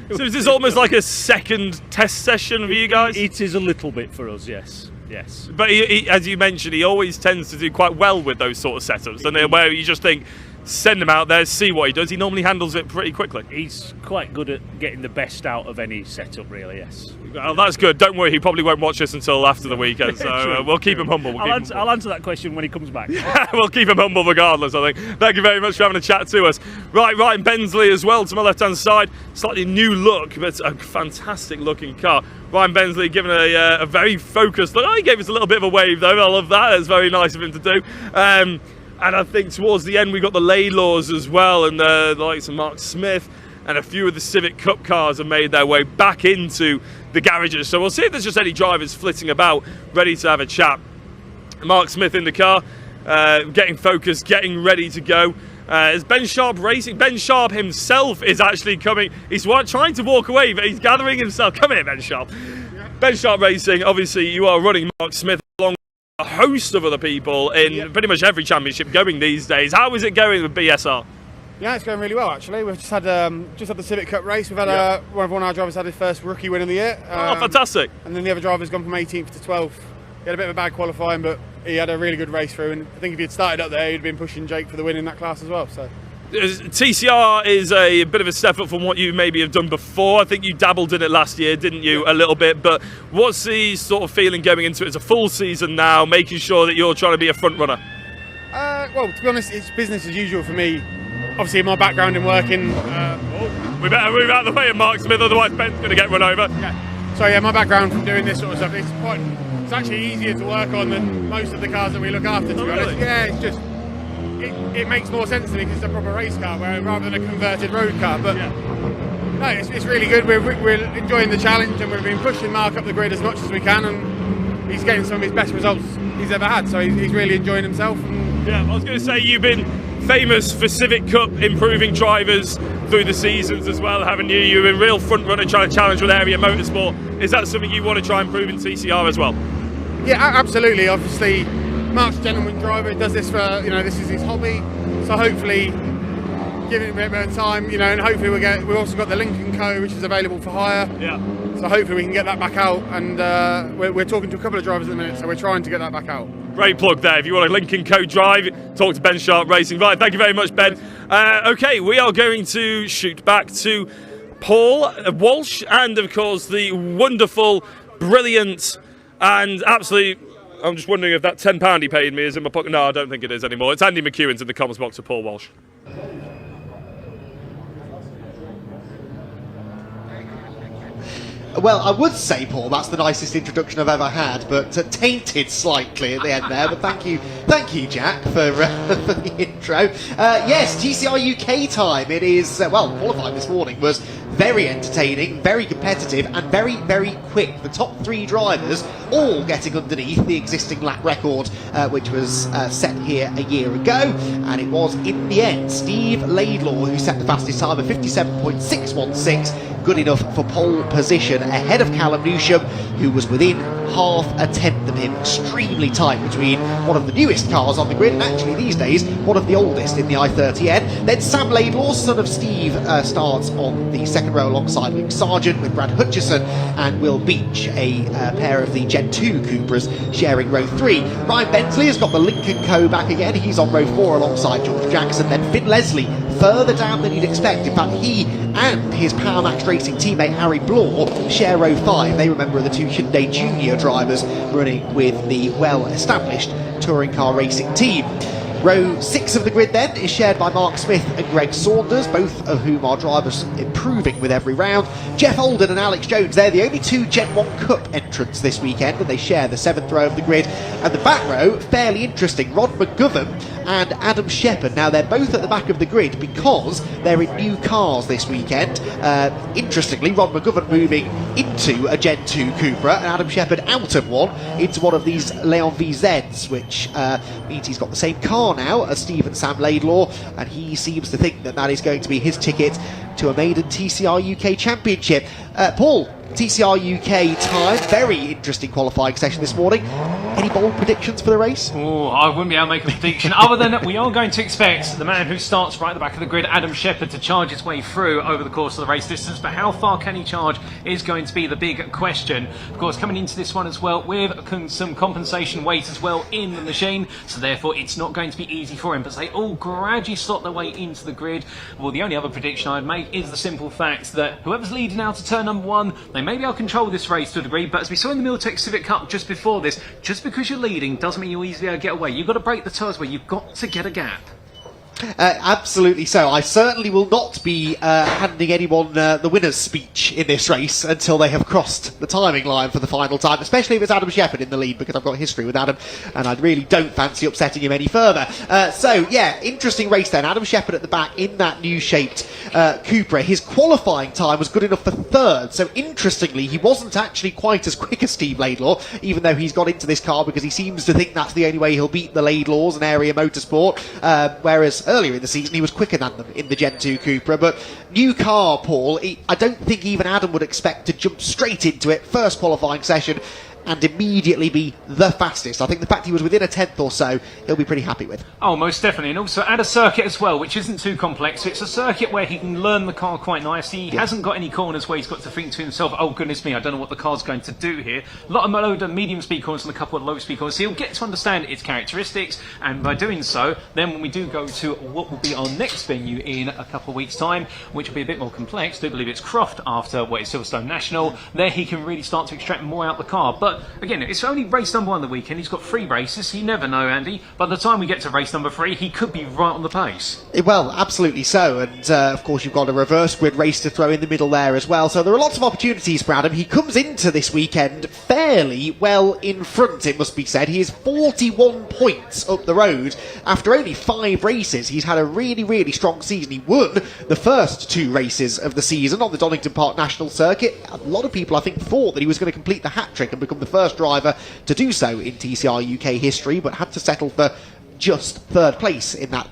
is this almost like a second test session for you guys? It is a little bit for us, yes. Yes. But he, as you mentioned, he always tends to do quite well with those sort of setups, and where you just think, send him out there, see what he does. He normally handles it pretty quickly. He's quite good at getting the best out of any setup, really, yes. Well, that's good. Don't worry, he probably won't watch this until after the weekend, so we'll keep him humble. I'll answer that question when he comes back. We'll keep him humble regardless, I think. Thank you very much for having a chat to us. Right, Ryan Bensley as well to my left-hand side. Slightly new look, but a fantastic looking car. Ryan Bensley giving a very focused look. Oh, he gave us a little bit of a wave though. I love that. It's very nice of him to do. And I think towards the end we got the Laidlaws as well, and the likes of Mark Smith and a few of the Civic Cup cars have made their way back into the garages. So we'll see if there's just any drivers flitting about ready to have a chat. Mark Smith in the car, getting focused, getting ready to go. Is Ben Sharp racing? Ben Sharp himself is actually coming. He's trying to walk away, but he's gathering himself. Come here, Ben Sharp. Ben Sharp Racing, obviously you are running Mark Smith along with a host of other people in pretty much every championship going these days. How is it going with BSR? Yeah, it's going really well actually. We've just had the Civic Cup race. We've had one of our drivers had his first rookie win of the year. Oh, fantastic! And then the other driver's gone from 18th to 12th. He had a bit of a bad qualifying, but he had a really good race through. And I think if he'd started up there, he'd been pushing Jake for the win in that class as well. So TCR is a bit of a step up from what you maybe have done before. I think you dabbled in it last year, didn't you, a little bit? But what's the sort of feeling going into it? It's a full season now, making sure that you're trying to be a front runner. Well, to be honest, it's business as usual for me. Obviously, my background in working. We better move out of the way of Mark Smith, otherwise Ben's going to get run over. Yeah. So yeah, my background from doing this sort of stuff, it's actually easier to work on than most of the cars that we look after. To be honest, yeah, it's just it makes more sense to me because it's a proper race car, rather than a converted road car. But no, it's really good. We're enjoying the challenge, and we've been pushing Mark up the grid as much as we can, and he's getting some of his best results he's ever had. So he's really enjoying himself. Yeah, I was going to say you've been famous for Civic Cup improving drivers through the seasons as well, haven't you? You've been real front runner trying to challenge with Area Motorsport. Is that something you want to try and improve in TCR as well? Yeah, absolutely. Obviously, Mark's a gentleman driver. He does this for, this is his hobby. So hopefully, give it a bit of time, and hopefully we've also got the Lincoln Co, which is available for hire. Yeah. So hopefully we can get that back out, and we're talking to a couple of drivers at the minute, so we're trying to get that back out. Great plug there. If you want a Lincoln Co drive, talk to Ben Sharp Racing. Right, thank you very much, Ben. Okay, we are going to shoot back to Paul Walsh and, of course, the wonderful, brilliant, and absolutely... I'm just wondering if that £10 he paid me is in my pocket. No, I don't think it is anymore. It's Andy McEwen's in the comments box for Paul Walsh. Well, I would say, Paul, that's the nicest introduction I've ever had, but tainted slightly at the end there. But thank you, Jack, for the intro. Yes, TCR UK time. It is, qualifying this morning was very entertaining, very competitive, and very, very quick. The top 3 drivers all getting underneath the existing lap record, which was set here a year ago. And it was, in the end, Steve Laidlaw who set the fastest time of 57.616. Good enough for pole position, ahead of Callum Newsham, who was within half a tenth of him. Extremely tight between one of the newest cars on the grid, and actually these days one of the oldest in the i30N. Then Sam Laidlaw, son of Steve, starts on the second row alongside Luke Sargent, with Brad Hutchison and Will Beach, a pair of the Gen 2 Cupras, sharing row 3. Ryan Bentley has got the Lincoln Co back again. He's on row 4 alongside George Jackson. Then Finn Leslie further down than you'd expect. In fact, he and his Power Max Racing teammate Harry Blaw share row 5. They remember the 2 Hyundai Junior drivers running with the well-established touring car racing team. Row 6 of the grid then is shared by Mark Smith and Greg Saunders, both of whom are drivers improving with every round. Jeff Olden and Alex Jones, they're the only 2 Gen 1 Cup entrants this weekend, and they share the 7th row of the grid. And the back row, fairly interesting, Rod McGovern and Adam Shepherd. Now they're both at the back of the grid because they're in new cars this weekend. Interestingly, Rod McGovern moving into a Gen 2 Cupra and Adam Shepherd out of one into one of these Leon VZs, which means he's got the same car now as Steve and Sam Laidlaw, and he seems to think that that is going to be his ticket to a maiden TCR UK Championship. Paul, TCR UK time, very interesting qualifying session this morning. Any bold predictions for the race? Oh, I wouldn't be able to make a prediction other than that we are going to expect the man who starts right at the back of the grid, Adam Shepherd, to charge his way through over the course of the race distance. But how far can he charge is going to be the big question. Of course, coming into this one as well with some compensation weight as well in the machine, so therefore it's not going to be easy for him. But they all gradually slot their way into the grid. Well, the only other prediction I'd make is the simple fact that whoever's leading out to turn number 1, they may be able to control this race to a degree, but as we saw in the Miltek Civic Cup just before this, just because you're leading doesn't mean you'll easily get away. You've got to break the tyres where you've got to get a gap. Absolutely so. I certainly will not be handing anyone the winner's speech in this race until they have crossed the timing line for the final time, especially if it's Adam Shepherd in the lead, because I've got history with Adam and I really don't fancy upsetting him any further. So yeah, interesting race then. Adam Shepherd at the back in that new shaped Cupra. His qualifying time was good enough for 3rd, so interestingly he wasn't actually quite as quick as Steve Laidlaw, even though he's got into this car because he seems to think that's the only way he'll beat the Laidlaws and Area Motorsport, whereas earlier in the season he was quicker than them in the Gen 2 Cupra. But new car, Paul, I don't think even Adam would expect to jump straight into it, first qualifying session, and immediately be the fastest. I think the fact he was within a tenth or so, he'll be pretty happy with. Oh, most definitely. And also at a circuit as well, which isn't too complex. So it's a circuit where he can learn the car quite nicely. He hasn't got any corners where he's got to think to himself, oh goodness me, I don't know what the car's going to do here. A lot of low and medium speed corners and a couple of low speed corners. So he'll get to understand its characteristics, and by doing so, then when we do go to what will be our next venue in a couple of weeks' time, which will be a bit more complex, I do believe it's Croft after what is Silverstone National, there he can really start to extract more out of the car. But again, it's only race number 1 of the weekend. He's got 3 races. You never know, Andy. By the time we get to race number 3, he could be right on the pace. Well, absolutely so. And of course, you've got a reverse grid race to throw in the middle there as well. So there are lots of opportunities for Adam. He comes into this weekend fairly well in front, it must be said. He is 41 points up the road after only 5 races. He's had a really, really strong season. He won the first 2 races of the season on the Donington Park National Circuit. A lot of people, I think, thought that he was going to complete the hat-trick and become the first driver to do so in TCR UK history, but had to settle for just 3rd place in that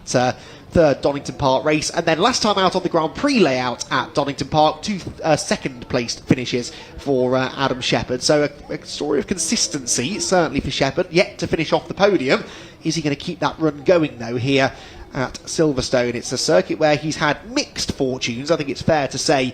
3rd Donington Park race. And then last time out on the Grand Prix layout at Donington Park, 2 second placed finishes for Adam Shepherd. So a story of consistency, certainly for Shepherd, yet to finish off the podium. Is he going to keep that run going though here at Silverstone? It's a circuit where he's had mixed fortunes, I think it's fair to say,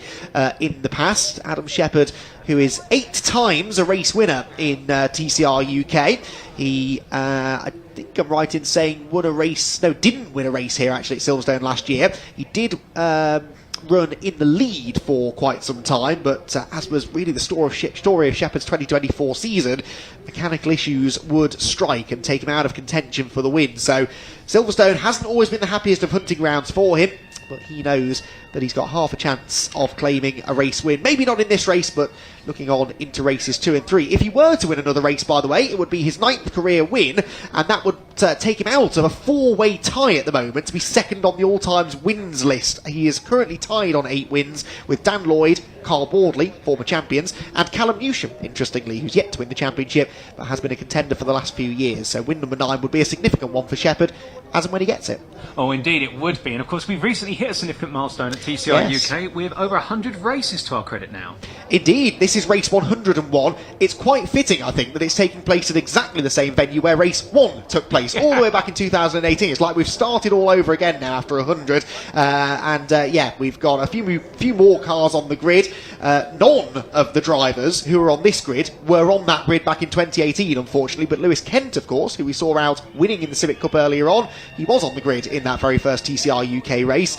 in the past. Adam Shepherd, who is 8 times a race winner in TCR UK. He, I think I'm right in saying, didn't win a race here actually at Silverstone last year. He did run in the lead for quite some time, but as was really the story of Shepherd's 2024 season, mechanical issues would strike and take him out of contention for the win. So Silverstone hasn't always been the happiest of hunting grounds for him. but he knows that he's got half a chance of claiming a race win. Maybe not in this race, but looking on into races 2 and 3. If he were to win another race, by the way, it would be his 9th career win, and that would take him out of a 4-way tie at the moment to be second on the all-times wins list. He is currently tied on 8 wins with Dan Lloyd, Carl Bordley, former champions, and Callum Newsham, interestingly, who's yet to win the championship but has been a contender for the last few years. So win number 9 would be a significant one for Shepherd, as and when he gets it. Oh, indeed it would be. And of course, we've recently hit a significant milestone at TCR UK with over 100 races to our credit now. Indeed, this is race 101. It's quite fitting, I think, that it's taking place at exactly the same venue where race 1 took place, all the way back in 2018. It's like we've started all over again now after 100. Yeah, we've got a few more cars on the grid. None of the drivers who are on this grid were on that grid back in 2018, unfortunately, but Lewis Kent, of course, who we saw out winning in the Civic Cup earlier on, he was on the grid in that very first TCR UK race,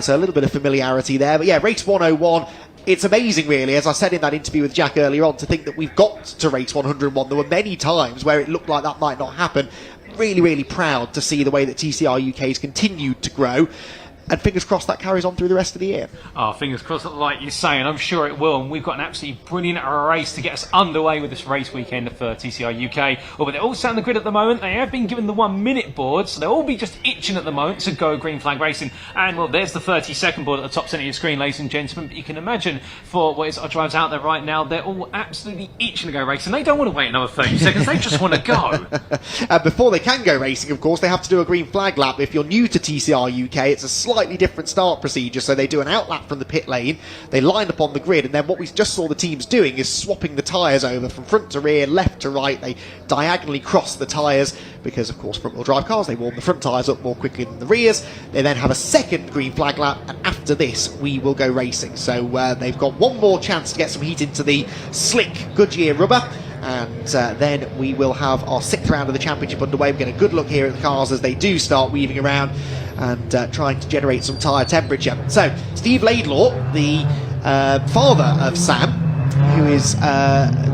so a little bit of familiarity there. But yeah, race 101, it's amazing really, as I said in that interview with Jack earlier on, to think that we've got to race 101. There were many times where it looked like that might not happen. Really, really proud to see the way that TCR UK has continued to grow. And fingers crossed that carries on through the rest of the year. Oh, fingers crossed, like you say, and I'm sure it will. And we've got an absolutely brilliant race to get us underway with this race weekend for TCR UK. Oh, but they're all sat on the grid at the moment. They have been given the 1-minute board, so they'll all be just itching at the moment to go green flag racing. And, well, there's the 30-second board at the top centre of your screen, ladies and gentlemen. But you can imagine for what is our drivers out there right now, they're all absolutely itching to go racing. They don't want to wait another 30 seconds. They just want to go. Before they can go racing, of course, they have to do a green flag lap. If you're new to TCR UK, it's a slightly different start procedure. So they do an outlap from the pit lane, they line up on the grid, and then what we just saw the teams doing is swapping the tyres over from front to rear, left to right. They diagonally cross the tyres because, of course, front-wheel drive cars, they warm the front tyres up more quickly than the rears. They then have a second green flag lap, and after this, we will go racing. So they've got one more chance to get some heat into the slick Goodyear rubber. And then we will have our 6th round of the championship underway. We get a good look here at the cars as they do start weaving around and trying to generate some tyre temperature. So, Steve Laidlaw, the father of Sam, who is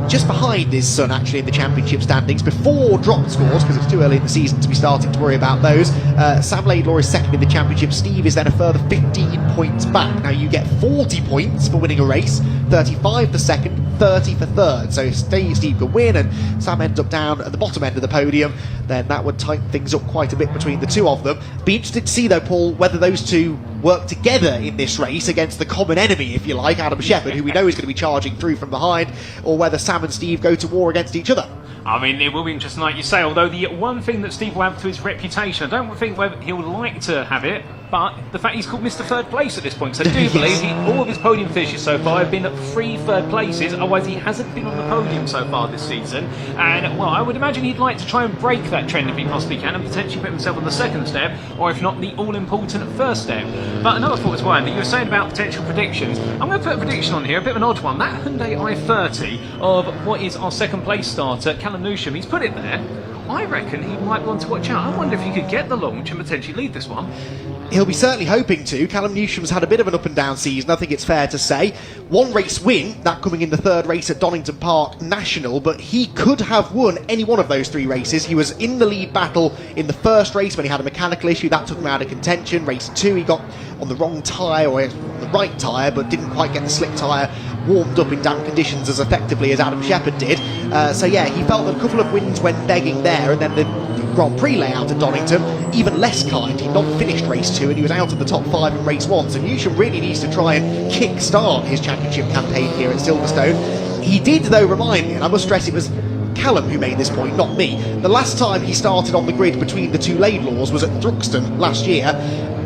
just behind his son actually in the championship standings before drop scores, because it's too early in the season to be starting to worry about those. Sam Laidlaw is second in the championship. Steve is then a further 15 points back. Now you get 40 points for winning a race, 35 for second, 30 for third. So if Steve could win and Sam ends up down at the bottom end of the podium, then that would tighten things up quite a bit between the two of them. Be interested to see though, Paul, whether those two work together in this race against the common enemy, if you like, Adam Shepherd, who we know is going to be charging through from behind, or whether Sam and Steve go to war against each other. I mean, it will be interesting, like you say, although the one thing that Steve will have to his reputation, I don't think whether he'll like to have it, but the fact he's called Mr. Third Place at this point. So I do believe all of his podium finishes so far have been at 3 third places, otherwise he hasn't been on the podium so far this season. And, well, I would imagine he'd like to try and break that trend if he possibly can, and potentially put himself on the second step, or if not, the all-important first step. But another thought as well, that you were saying about potential predictions. I'm going to put a prediction on here, a bit of an odd one. That Hyundai i30 of what is our second place starter, Callum Newsham, he's put it there. I reckon he might want to watch out. I wonder if he could get the launch and potentially lead this one. He'll be certainly hoping to. Callum Newsham's had a bit of an up and down season, I think it's fair to say. 1 race win, that coming in the 3rd race at Donington Park National, but he could have won any one of those 3 races. He was in the lead battle in the 1st race when he had a mechanical issue, that took him out of contention. Race 2, he got on the wrong tyre, or the right tyre, but didn't quite get the slick tyre warmed up in damp conditions as effectively as Adam Shepherd did. So yeah, he felt that a couple of wins went begging there, and then the Grand Prix layout at Donington, even less kind. He'd not finished race 2 and he was out of the top 5 in race 1, so Newsham really needs to try and kick-start his championship campaign here at Silverstone. He did, though, remind me, and I must stress it was Callum who made this point, not me. The last time he started on the grid between the two Laidlaws was at Thruxton last year,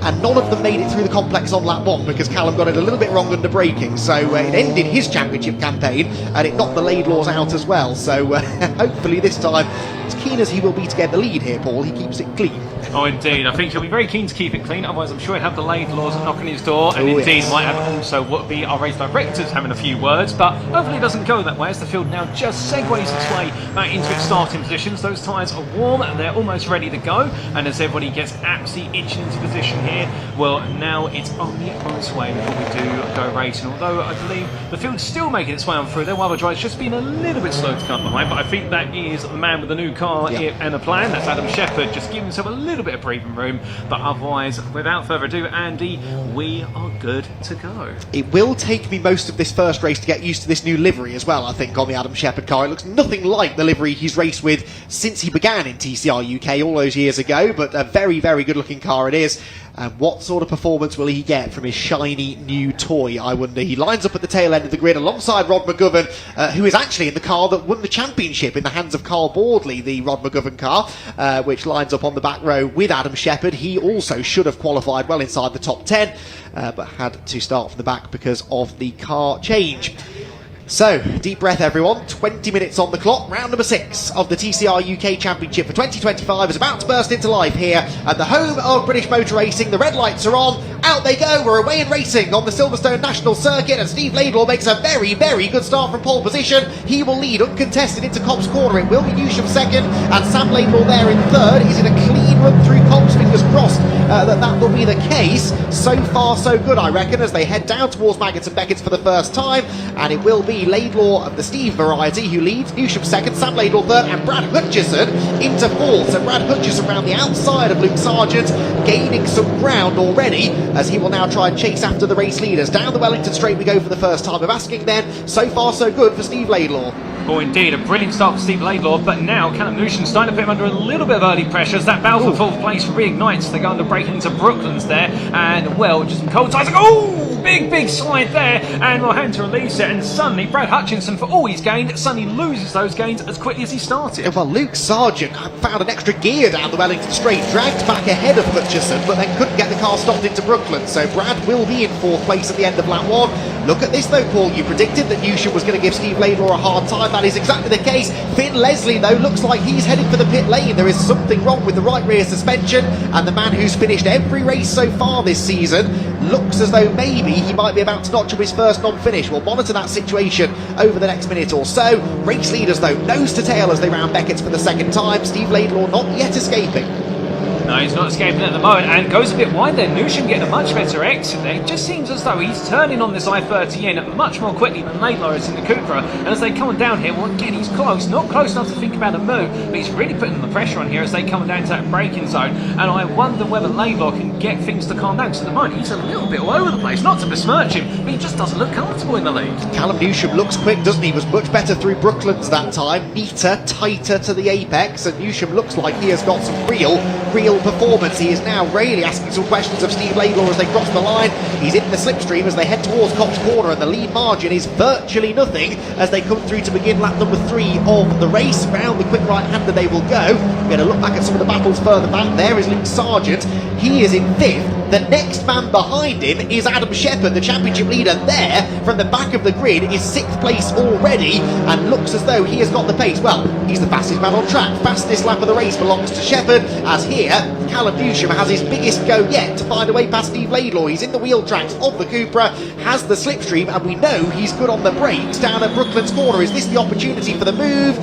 and none of them made it through the complex on lap 1 because Callum got it a little bit wrong under braking, so it ended his championship campaign and it knocked the Laidlaws out as well. So hopefully this time, as keen as he will be to get the lead here, Paul, he keeps it clean. Oh, indeed. I think he'll be very keen to keep it clean. Otherwise, I'm sure he'll have the Laidlaws knocking his door. And indeed, might have also what would be our race directors having a few words. But hopefully it doesn't go that way as the field now just segues its way back into its starting positions. Those tyres are warm and they're almost ready to go. And as everybody gets absolutely itching into position here, well, now it's only on its way before we do go racing. Although I believe the field's still making its way on through there, while the driver's just been a little bit slow to come behind. But I think that is the man with the new car and a plan. That's Adam Shepherd, just giving himself a little little bit of breathing room. But otherwise, without further ado, Andy, we are good to go. It will take me most of this first race to get used to this new livery as well, I think, on the Adam Shepherd car. It looks nothing like the livery he's raced with since he began in TCR UK all those years ago, but a very, very good looking car it is. And what sort of performance will he get from his shiny new toy, I wonder? He lines up at the tail end of the grid alongside Rod McGovern, who is actually in the car that won the championship in the hands of Carl Boardley, the Rod McGovern car, which lines up on the back row with Adam Shepherd. He also should have qualified well inside the top 10, but had to start from the back because of the car change. So, deep breath everyone, 20 minutes on the clock. Round number 6 of the TCR UK Championship for 2025 is about to burst into life here at the home of British motor racing. The red lights are on, out they go, we're away and racing on the Silverstone National Circuit, and Steve Laidlaw makes a very, very good start from pole position. He will lead uncontested into Cobb's corner. It will be Newsham second and Sam Laidlaw there in third. Is it a clean run through Cobb's? Fingers crossed that will be the case. So far so good, I reckon, as they head down towards Maggots and Beckett's for the first time, and it will be Laidlaw of the Steve variety who leads, Newsham second, Sam Laidlaw third, and Brad Hutchison into fourth. So Brad Hutchison round the outside of Luke Sargent, gaining some ground already, as he will now try and chase after the race leaders. Down the Wellington Straight we go for the first time of asking then. So far so good for Steve Laidlaw. Oh, indeed, a brilliant start for Steve Laidlaw, but now Callum Newsham starting to put him under a little bit of early pressure as that battle for fourth place reignites. They go under breaking into Brooklands there, and well, just some cold sides. Oh, big slide there, and we'll hand to release it, and suddenly Brad Hutchinson, for all he's gained, suddenly loses those gains as quickly as he started. Well, Luke Sargent found an extra gear down the Wellington Straight, dragged back ahead of Hutchison, but then couldn't get the car stopped into Brooklands, so Brad will be in fourth place at the end of lap 1. Look at this though, Paul, you predicted that Newsham was going to give Steve Laidlaw a hard time. That is exactly the case. Finn Leslie though looks like he's heading for the pit lane. There is something wrong with the right rear suspension, and the man who's finished every race so far this season looks as though maybe he might be about to notch up his first non-finish. We'll monitor that situation over the next minute or so. Race leaders though, nose to tail as they round Beckett's for the second time. Steve Laidlaw not yet escaping. No, he's not escaping at the moment, and goes a bit wide there. Newsham getting a much better exit there. It just seems as though he's turning on this I-30 in much more quickly than Laidlaw is in the Cupra. And as they come down here, well, again, he's close, not close enough to think about a move, but he's really putting the pressure on here as they come down to that braking zone. And I wonder whether Laidlaw can get things to calm down, because at the moment he's a little bit all over the place. Not to besmirch him, but he just doesn't look comfortable in the lead. Callum Newsham looks quick, doesn't he? Was much better through Brooklands that time, neater, tighter to the apex, and Newsham looks like he has got some real performance. He is now really asking some questions of Steve Laidlaw as they cross the line. He's in the slipstream as they head towards Cobb's corner, and the lead margin is virtually nothing as they come through to begin lap number 3 of the race. Round the quick right-hander they will go. We're going to look back at some of the battles further back. There is Luke Sargent. He is in 5th. The next man behind him is Adam Shepherd, the championship leader there from the back of the grid, is 6th place already and looks as though he has got the pace. Well, he's the fastest man on track. Fastest lap of the race belongs to Shepherd, as here Callum Newsham has his biggest go yet to find a way past Steve Laidlaw. He's in the wheel tracks of the Cupra, has the slipstream, and we know he's good on the brakes down at Brooklands corner. Is this the opportunity for the move?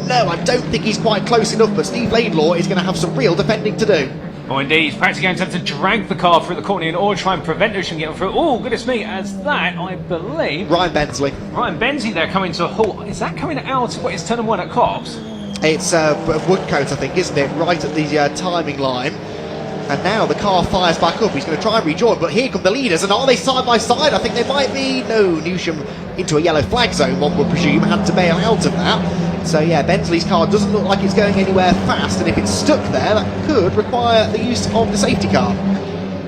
No, I don't think he's quite close enough, but Steve Laidlaw is going to have some real defending to do. Oh, indeed, he's practically going to have to drag the car through the corner in order to try and prevent Newsham getting through. Oh, goodness me, as that, I believe... Ryan Bensley. Ryan Bensley there coming to a halt. Is that coming out of what is turn 1 at Cobbs? It's Woodcote, I think, isn't it? Right at the timing line. And now the car fires back up. He's going to try and rejoin, but here come the leaders. And are they side by side? I think they might be. No, Newsham into a yellow flag zone, one would presume, had to bail out of that. So yeah, Bensley's car doesn't look like it's going anywhere fast, and if it's stuck there, that could require the use of the safety car.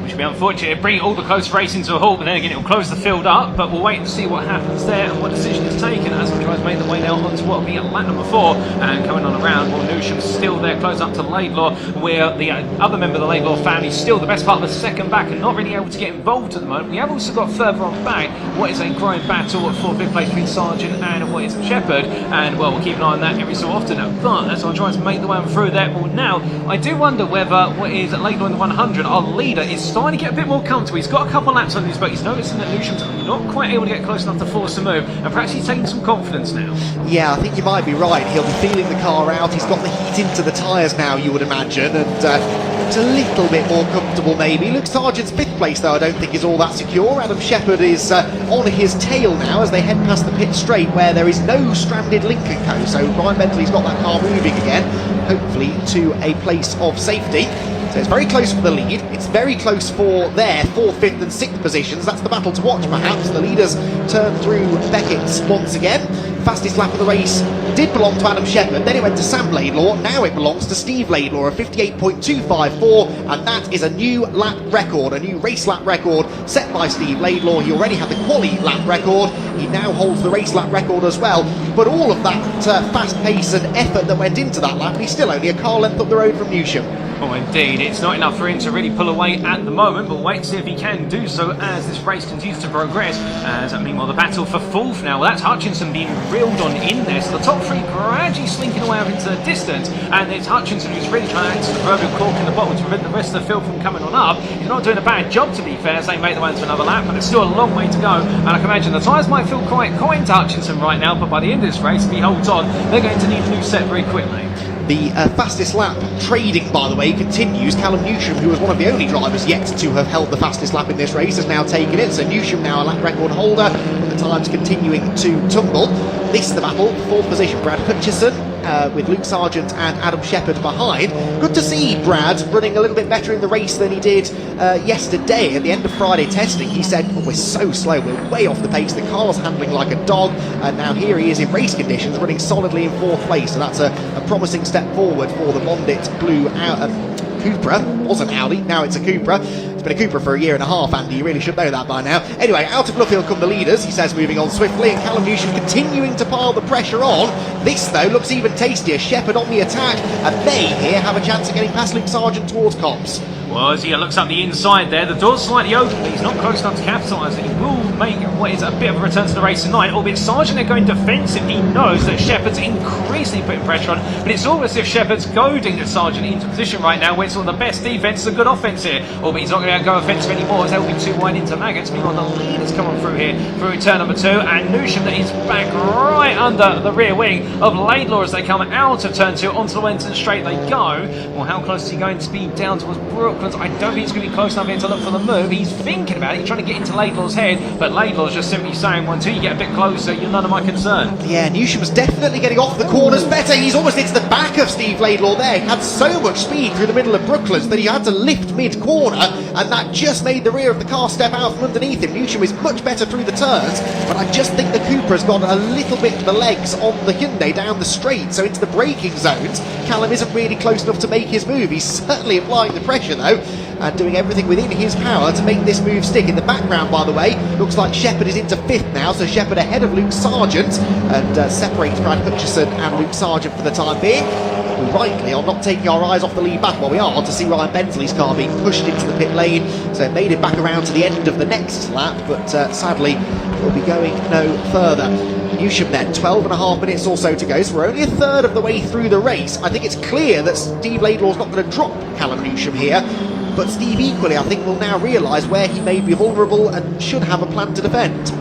Which would be unfortunate. It'd bring all the close racing to a halt, but then again, it'll close the field up. But we'll wait and see what happens there and what decision is taken as we try to make the way now onto what will be lap number 4. And coming on around, well, Newsham's still there, close up to Laidlaw, where the other member of the Laidlaw family still the best part of the second back and not really able to get involved at the moment. We have also got further on back what is a growing battle at 4th, 5th place between Sargent and what is Shepherd. And well, we'll keep an eye on that every so often. But as I'm trying to make the way through there, well, now I do wonder whether what is Laidlaw in the 100, our leader, is starting to get a bit more comfortable. He's got a couple of laps on his, but he's noticing that Newsham's not quite able to get close enough to force a move, and perhaps he's taking some confidence now. Yeah, I think you might be right. He'll be feeling the car out. He's got the heat into the tyres now, you would imagine, and it's a little bit more comfortable maybe. Luke Sargent's 5th place though I don't think is all that secure. Adam Shepherd is on his tail now as they head past the pit straight where there is no stranded Lincoln Co. So Ryan Bentley's got that car moving again, hopefully to a place of safety. So it's very close for the lead. It's very close for their 4th, 5th and 6th positions. That's the battle to watch, perhaps. The leaders turn through Beckett's once again. Fastest lap of the race did belong to Adam Shepherd, then it went to Sam Laidlaw, now it belongs to Steve Laidlaw, a 58.254, and that is a new lap record, a new race lap record set by Steve Laidlaw. He already had the quali lap record, he now holds the race lap record as well, but all of that fast pace and effort that went into that lap, he's still only a car length up the road from Newsham. Oh, indeed. It's not enough for him to really pull away at the moment, but wait to see if he can do so as this race continues to progress. As meanwhile, the battle for 4th now. Well, that's Hutchinson being reeled on in there, so the top 3 gradually slinking away up into the distance, and it's Hutchinson who's really trying to act as the proverbial cork in the bottle to prevent the rest of the field from coming on up. He's not doing a bad job, to be fair, as they make their way into another lap, but it's still a long way to go, and I can imagine the tyres might feel quite kind to Hutchinson right now, but by the end of this race, if he holds on, they're going to need a new set very quickly. The fastest lap trading, by the way, continues. Callum Newsham, who was one of the only drivers yet to have held the fastest lap in this race, has now taken it. So Newsham now a lap record holder, with the times continuing to tumble. This is the battle, 4th position, Brad Hutchison, with Luke Sargent and Adam Shepherd behind. Good to see Brad running a little bit better in the race than he did yesterday. At the end of Friday testing, he said, oh, we're so slow, we're way off the pace, the car's handling like a dog, and now here he is in race conditions running solidly in 4th place, so that's a promising step forward for the Bondit Blue Cupra. Was an Audi, now it's a Cupra. It's been a Cupra for a year and a half, Andy, you really should know that by now. Anyway, out of Luffield come the leaders, he says, moving on swiftly, and Callum Newsham continuing to pile the pressure on. This, though, looks even tastier. Shepherd on the attack, and they here have a chance of getting past Luke Sargent towards Copse. Well, as he looks up the inside there, the door's slightly open, but he's not close enough to capitalise. He will make what is a bit of a return to the race tonight, albeit Sargent are going defensive. He knows that Shepherd's increasingly putting pressure on, but it's almost as if Shepherd's goading Sargent into position right now, where it's one of the best defence and good offence here. Albeit he's not going to go offensive anymore, as they'll be too wide into Maggots. Meanwhile, the leader's come on through here through turn number 2, and Newsham that is back right under the rear wing of Laidlaw as they come out of turn 2 onto the Wenton straight they go. Well, how close is he going to be down towards Brooklands? I don't think it's going to be close enough here to look for the move. He's thinking about it, he's trying to get into Laidlaw's head, but Laidlaw's just simply saying, well, until you get a bit closer, you're none of my concern. Yeah, Newsham's definitely getting off the corners better. He's almost into the back of Steve Laidlaw there. He had so much speed through the middle of Brooklands that he had to lift mid-corner, and that just made the rear of the car step out from underneath him. Newsham is much better through the turns, but I just think the Cupra's got a little bit of the legs on the Hyundai down the straight, so into the braking zones, Callum isn't really close enough to make his move. He's certainly applying the pressure though, and doing everything within his power to make this move stick. In the background, by the way, looks like Shepherd is into 5th now, so Shepherd ahead of Luke Sargent, and separates Brad Hutchison and Luke Sargent for the time being. We rightly are not taking our eyes off the lead battle. Well, we are, to see Ryan Bensley's car being pushed into the pit lane, so it made it back around to the end of the next lap, but sadly will be going no further. Newsham then, 12.5 minutes or so to go, so we're only a third of the way through the race. I think it's clear that Steve Laidlaw's not going to drop Callum Newsham here, but Steve equally, I think, will now realise where he may be vulnerable and should have a plan to defend.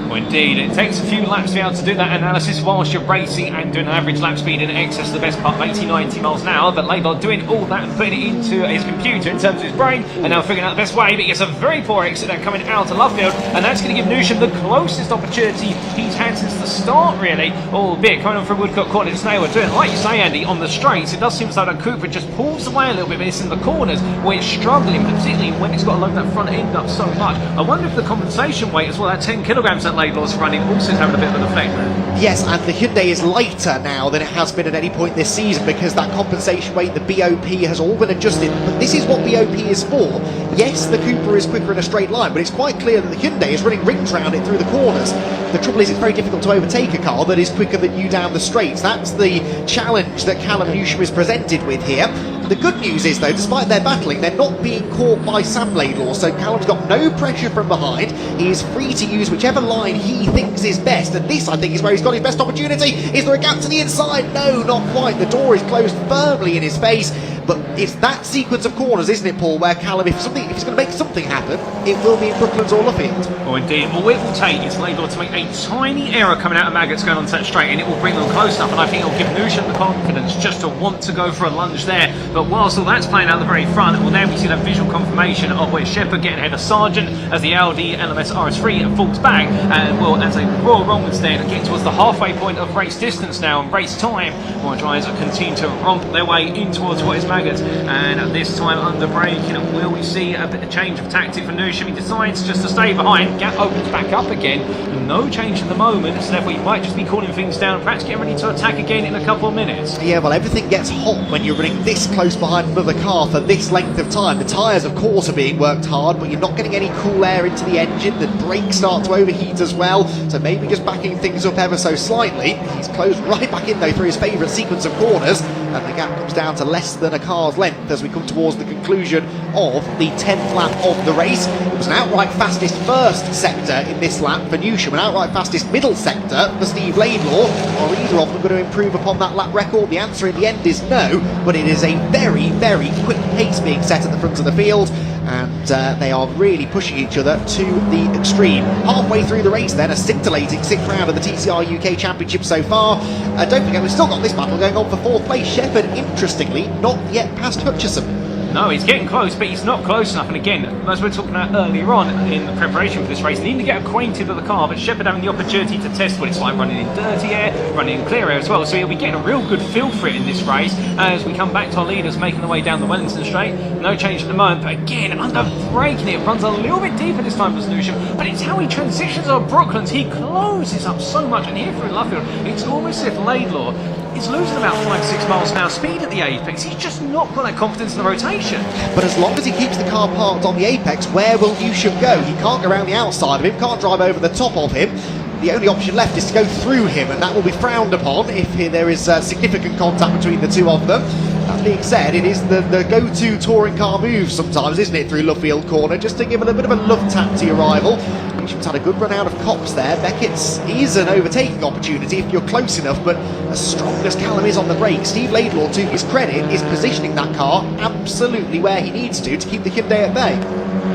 Well, indeed, it takes a few laps to be able to do that analysis whilst you're racing and doing an average lap speed in excess of the best part of 80-90 miles an hour, but Laidlaw doing all that and putting it into his computer in terms of his brain and now figuring out the best way, but he gets a very poor exit there coming out of Luffield, and that's going to give Newsham the closest opportunity he's had since the start, really, albeit coming on from Woodcock Court in Snail, doing like you say, Andy, on the straights. It does seem as though that Cooper just pulls away a little bit, but it's in the corners where it's struggling, particularly when it's got to load that front end up so much. I wonder if the compensation weight as well, that 10 kilograms that Laidlaw's running, also is having a bit of an effect there. Yes, and the Hyundai is lighter now than it has been at any point this season because that compensation weight, the BOP, has all been adjusted. But this is what BOP is for. Yes, the Cooper is quicker in a straight line, but it's quite clear that the Hyundai is running rings around it through the corners. The trouble is it's very difficult to overtake a car that is quicker than you down the straights. That's the challenge that Callum Newsham is presented with here. The good news is, though, despite their battling, they're not being caught by Sam Laidlaw, so Callum's got no pressure from behind. He is free to use whichever line he thinks is best, and this, I think, is where he's got his best opportunity. Is there a gap to the inside? No, not quite. The door is closed firmly in his face, but it's that sequence of corners, isn't it, Paul, where Callum, if he's going to make something happen, it will be in Brooklands or Luffield. Oh, indeed. All it will take is Laidlaw to make a tiny error coming out of Maggots going on that straight, and it will bring them close enough, and I think it will give Newsham the confidence just to want to go for a lunge there. But whilst all that's playing out the very front, well, now we see that visual confirmation of where Shepherd getting ahead of Sargent as the Audi LMS RS3 falls back, and well, as they roar onwards there and get towards the halfway point of race distance now and race time, while drivers continue to romp their way in towards what is Baggett, and this time under braking. Will we see a bit of change of tactic for Newsham? He decides just to stay behind. Gap opens back up again. No change at the moment, so therefore he might just be cooling things down, perhaps getting ready to attack again in a couple of minutes. Yeah, well, everything gets hot when you're running this close behind another car for this length of time. The tyres, of course, are being worked hard, but you're not getting any cool air into the engine. The brakes start to overheat as well, so maybe just backing things up ever so slightly. He's closed right back in, though, through his favourite sequence of corners, and the gap comes down to less than a car's length as we come towards the conclusion of the 10th lap of the race. It was an outright fastest first sector in this lap for Newsham, an outright fastest middle sector for Steve Laidlaw. Are either of them going to improve upon that lap record? The answer in the end is no, but it is a very, very quick pace being set at the front of the field, and they are really pushing each other to the extreme. Halfway through the race then, a scintillating 6th round of the TCR UK Championship so far. Don't forget, we've still got this battle going on for 4th place. Shepherd, interestingly, not yet past Hutchison. No, he's getting close, but he's not close enough. And again, as we were talking about earlier on in the preparation for this race, they need to get acquainted with the car, but Shepherd having the opportunity to test what it's like running in dirty air, running in clear air as well. So he'll be getting a real good feel for it in this race as we come back to our leaders making their way down the Wellington Straight. No change at the moment, but again, under braking it runs a little bit deeper this time for Newsham, but it's how he transitions on Brooklands. He closes up so much, and here through Luffield, it's almost as if Laidlaw is losing about 5-6 miles an hour speed at the apex. He's just not got that confidence in the rotation. But as long as he keeps the car parked on the apex, where will Newsham go? He can't go around the outside of him, can't drive over the top of him. The only option left is to go through him, and that will be frowned upon if there is significant contact between the two of them. That being said, it is the go-to touring car move sometimes, isn't it, through Luffield Corner, just to give it a bit of a love tap to your rival. Newsham's had a good run out of Cops there. Beckett's is an overtaking opportunity if you're close enough, but as strong as Callum is on the brake, Steve Laidlaw, to his credit, is positioning that car absolutely where he needs to keep the Hyundai at bay.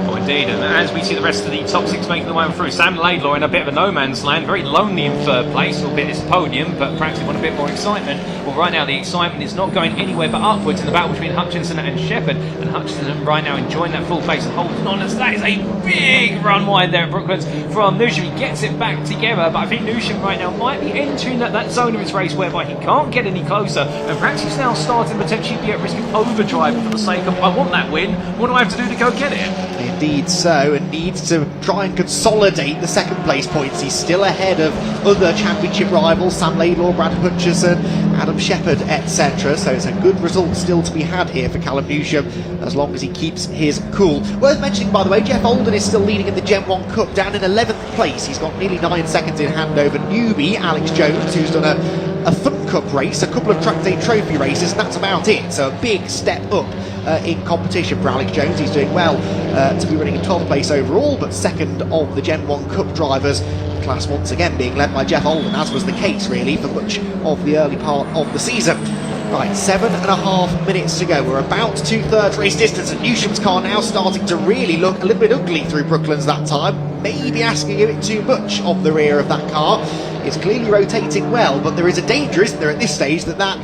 Oh, indeed, and as we see the rest of the top 6 making their way through, Sam Laidlaw in a bit of a no man's land, very lonely in 3rd place, albeit it's a podium, but perhaps they want a bit more excitement. Well, right now the excitement is not going anywhere but upwards in the battle between Hutchinson and Shepherd, and Hutchinson right now enjoying that full pace and holding on, as that is a big run wide there at Brooklands from Newsham. He gets it back together, but I think Newsham right now might be entering that zone of his race whereby he can't get any closer, and perhaps he's now starting to potentially be at risk of overdriving for the sake of, I want that win, what do I have to do to go get it? Indeed so, and needs to try and consolidate the 2nd place points. He's still ahead of other championship rivals, Sam Laidlaw, Brad Hutchison, Adam Shepherd, etc. So it's a good result still to be had here for Callum Newsham, as long as he keeps his cool. Worth mentioning, by the way, Jeff Olden is still leading in the Gen 1 Cup, down in 11th place. He's got nearly 9 seconds in hand over newbie Alex Jones, who's done a Fun Cup race, a couple of Track Day Trophy races, and that's about it. So a big step up in competition for Alex Jones. He's doing well to be running in 12th place overall, but 2nd of the Gen 1 Cup drivers. The class once again being led by Jeff Olden, as was the case really for much of the early part of the season. Right, 7.5 minutes to go. We're about 2/3 race distance, and Newsham's car now starting to really look a little bit ugly through Brooklands that time. Maybe asking a bit too much of the rear of that car. It's clearly rotating well, but there is a danger, isn't there, at this stage, that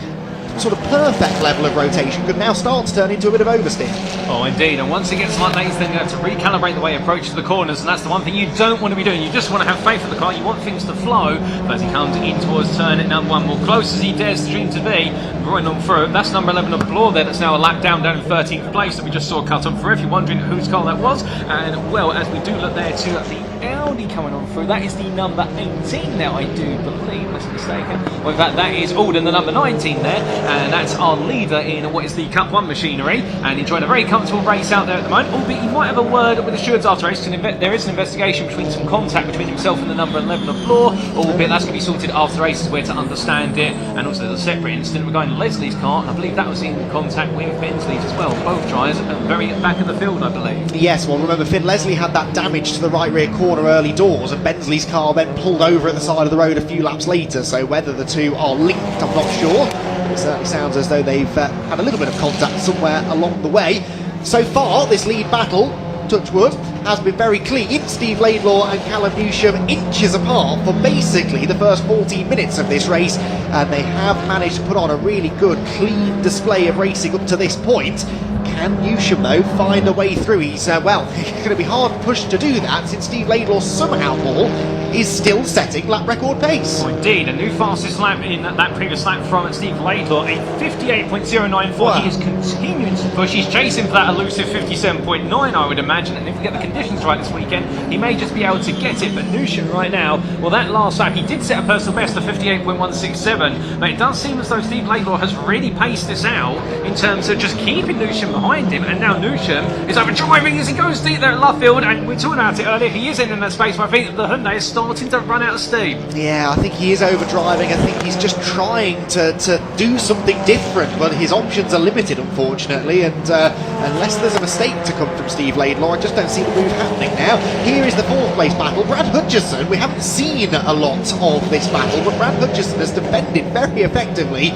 sort of perfect level of rotation could now start to turn into a bit of oversteer. Oh, indeed, and once it gets like that, then you have to recalibrate the way you approach to the corners, and that's the one thing you don't want to be doing. You just want to have faith in the car, you want things to flow, but as he comes in towards turn at number 1, more close as he dares to dream to be, running on through. That's number 11 of Bloor there, that's now a lap down in 13th place that we just saw cut on through, if you're wondering whose car that was. And well, as we do look there to the Audi coming on through, that is the number 18 now, I do believe, unless I'm mistaken. Well, in fact, that is Alden, the number 19 there, and that's our leader in what is the Cup 1 machinery, and enjoying a very comfortable race out there at the moment, albeit he might have a word with the stewards after race, because there is an investigation between some contact between himself and the number 11 of Bloor, albeit that's going to be sorted after the race, is where to understand it. And also there's a separate incident regarding Leslie's car, and I believe that was in contact with Bensley's as well. Both drivers at the very back of the field, I believe. Yes, well remember Finn Leslie had that damage to the right rear corner early doors, and Bensley's car then pulled over at the side of the road a few laps later, so whether the two are linked I'm not sure. It certainly sounds as though they've had a little bit of contact somewhere along the way. So far this lead battle, touch wood, has been very clean. Steve Laidlaw and Callum Newsham inches apart for basically the first 14 minutes of this race, and they have managed to put on a really good clean display of racing up to this point. Can Newsham, though, find a way through? He's, well, going to be hard pushed to do that since Steve Laidlaw somehow, Paul, is still setting lap record pace. Oh, indeed, a new fastest lap in that previous lap from Steve Laidlaw, a 58.094. Wow. He is continuing to push. He's chasing for that elusive 57.9, I would imagine, and if we get the conditions right this weekend, he may just be able to get it. But Newsham right now, well, that last lap, he did set a personal best of 58.167, but it does seem as though Steve Laidlaw has really paced this out in terms of just keeping Newsham behind him, and now Newsham is overdriving as he goes deep there at Luffield, and we were talking about it earlier, he is in that space, but I think the Hyundai is starting to run out of steam. Yeah, I think he is overdriving. I think he's just trying to do something different, but his options are limited, unfortunately, and unless there's a mistake to come from Steve Laidlaw, I just don't see the move happening now. Here is the fourth place battle. Brad Hutchison, we haven't seen a lot of this battle, but Brad Hutchison has defended very effectively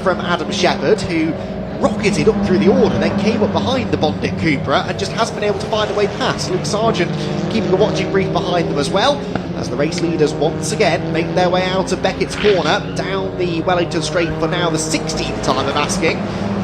from Adam Shepherd, who rocketed up through the order, then came up behind the Bondit Cupra and just hasn't been able to find a way past. Luke Sargent keeping a watching brief behind them as well, as the race leaders once again make their way out of Beckett's corner, down the Wellington Straight for now the 16th time of asking.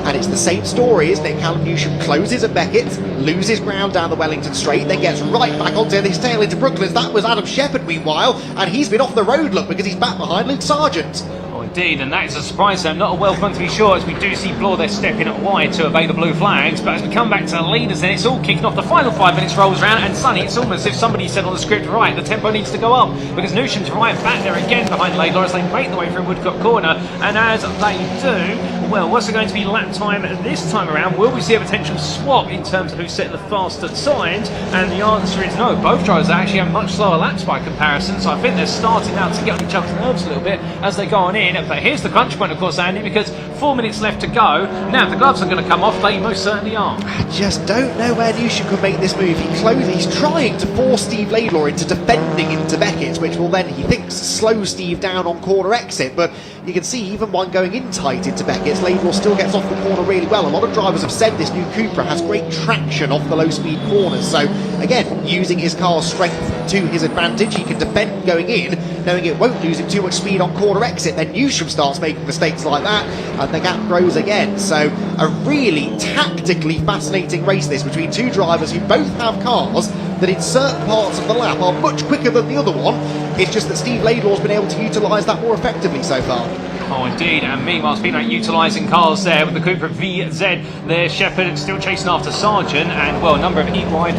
And it's the same story, isn't it? Callum Newsham closes at Beckett, loses ground down the Wellington Straight, then gets right back onto this tail into Brooklands. That was Adam Shepherd, meanwhile, and he's been off the road, look, because he's back behind Luke Sargent. Oh, indeed, and that is a surprise, though. Not a welcome to be sure, as we do see Blore there stepping up wide to obey the blue flags. But as we come back to the leaders, then it's all kicking off. The final 5 minutes rolls around, and Sonny, it's almost as if somebody said on the script, right, the tempo needs to go up, because Newsham's right back there again behind Laidlaw as they make their way through Woodcock Corner. And as they do, well, what's going to be lap time this time around? Will we see a potential swap in terms of who set the faster times? And the answer is no. Both drivers actually have much slower laps by comparison, so I think they're starting now to get on each other's nerves a little bit as they go on in. But here's the crunch point, of course, Andy, because 4 minutes left to go. Now, if the gloves are going to come off, they most certainly are. I just don't know where Newsham could make this move. He's trying to force Steve Laidlaw into defending into Beckett, which will then, he thinks, slow Steve down on corner exit. But you can see even one going in tight into Beckett, Laidlaw still gets off the corner really well. A lot of drivers have said this new Cupra has great traction off the low speed corners. So again, using his car's strength to his advantage, he can defend going in, knowing it won't lose him too much speed on corner exit. Then Newsham starts making mistakes like that, and the gap grows again. So a really tactically fascinating race this, between two drivers who both have cars that in certain parts of the lap are much quicker than the other one. It's just that Steve Laidlaw's been able to utilise that more effectively so far. Oh, indeed, and meanwhile, speaking of utilising cars there with the Cupra VZ, there Shepherd still chasing after Sargent, and well, a number of eagle-eyed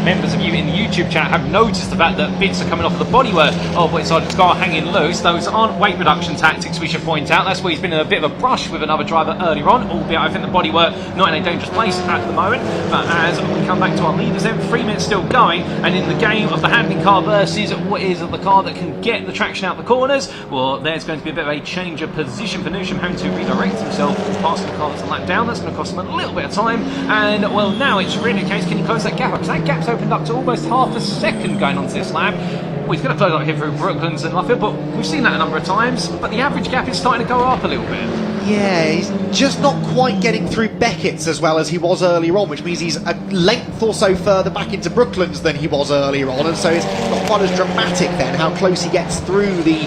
members of you in the YouTube chat have noticed the fact that bits are coming off of the bodywork of Sargent's car hanging loose. Those aren't weight reduction tactics, we should point out. That's where he's been in a bit of a brush with another driver earlier on, albeit I think the bodywork not in a dangerous place at the moment. But as we come back to our leaders then, 3 minutes still going, and in the game of the handling car versus what is the car that can get the traction out the corners, well, there's going to be a bit of a change of position for Newsham, having to redirect himself past the car that's a lap down. That's going to cost him a little bit of time, and well, now it's really a case, can he close that gap up? Because that gap's opened up to almost half a second going onto this lap. Well, he's going to close up here through Brooklands and Luffield, but we've seen that a number of times, but the average gap is starting to go up a little bit. Yeah, he's just not quite getting through Beckett's as well as he was earlier on, which means he's a length or so further back into Brooklands than he was earlier on, and so it's not quite as dramatic then how close he gets through the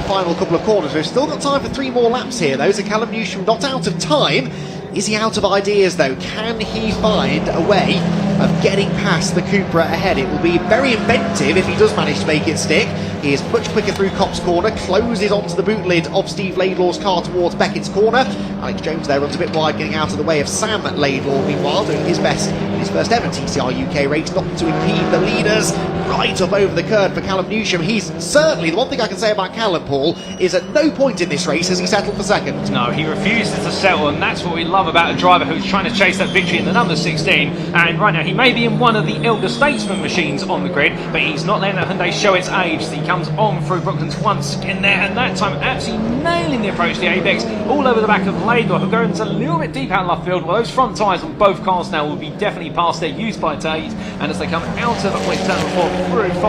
final couple of corners. We've still got time for 3 more laps here though, so Callum Newsham not out of time. Is he out of ideas though? Can he find a way of getting past the Cupra ahead? It will be very inventive if he does manage to make it stick. He is much quicker through Cops Corner, closes onto the boot lid of Steve Laidlaw's car towards Beckett's corner. Alex Jones there runs a bit wide, getting out of the way of Sam Laidlaw, meanwhile doing his best in his first ever TCR UK race, not to impede the leaders. Right up over the curb for Callum Newsham. He's certainly, the one thing I can say about Callum, Paul, is at no point in this race has he settled for second. No, he refuses to settle, and that's what we love about a driver who's trying to chase that victory in the number 16. And right now he may be in one of the elder statesman machines on the grid, but he's not letting that Hyundai show its age, so he comes on through Brooklands once again there, and that time absolutely nailing the approach to the Apex all over the back of Laidlaw, who goes a little bit deep out left field. Well, those front tyres on both cars now will be definitely past their use by date, and as they come out of West Turner 4 through 5,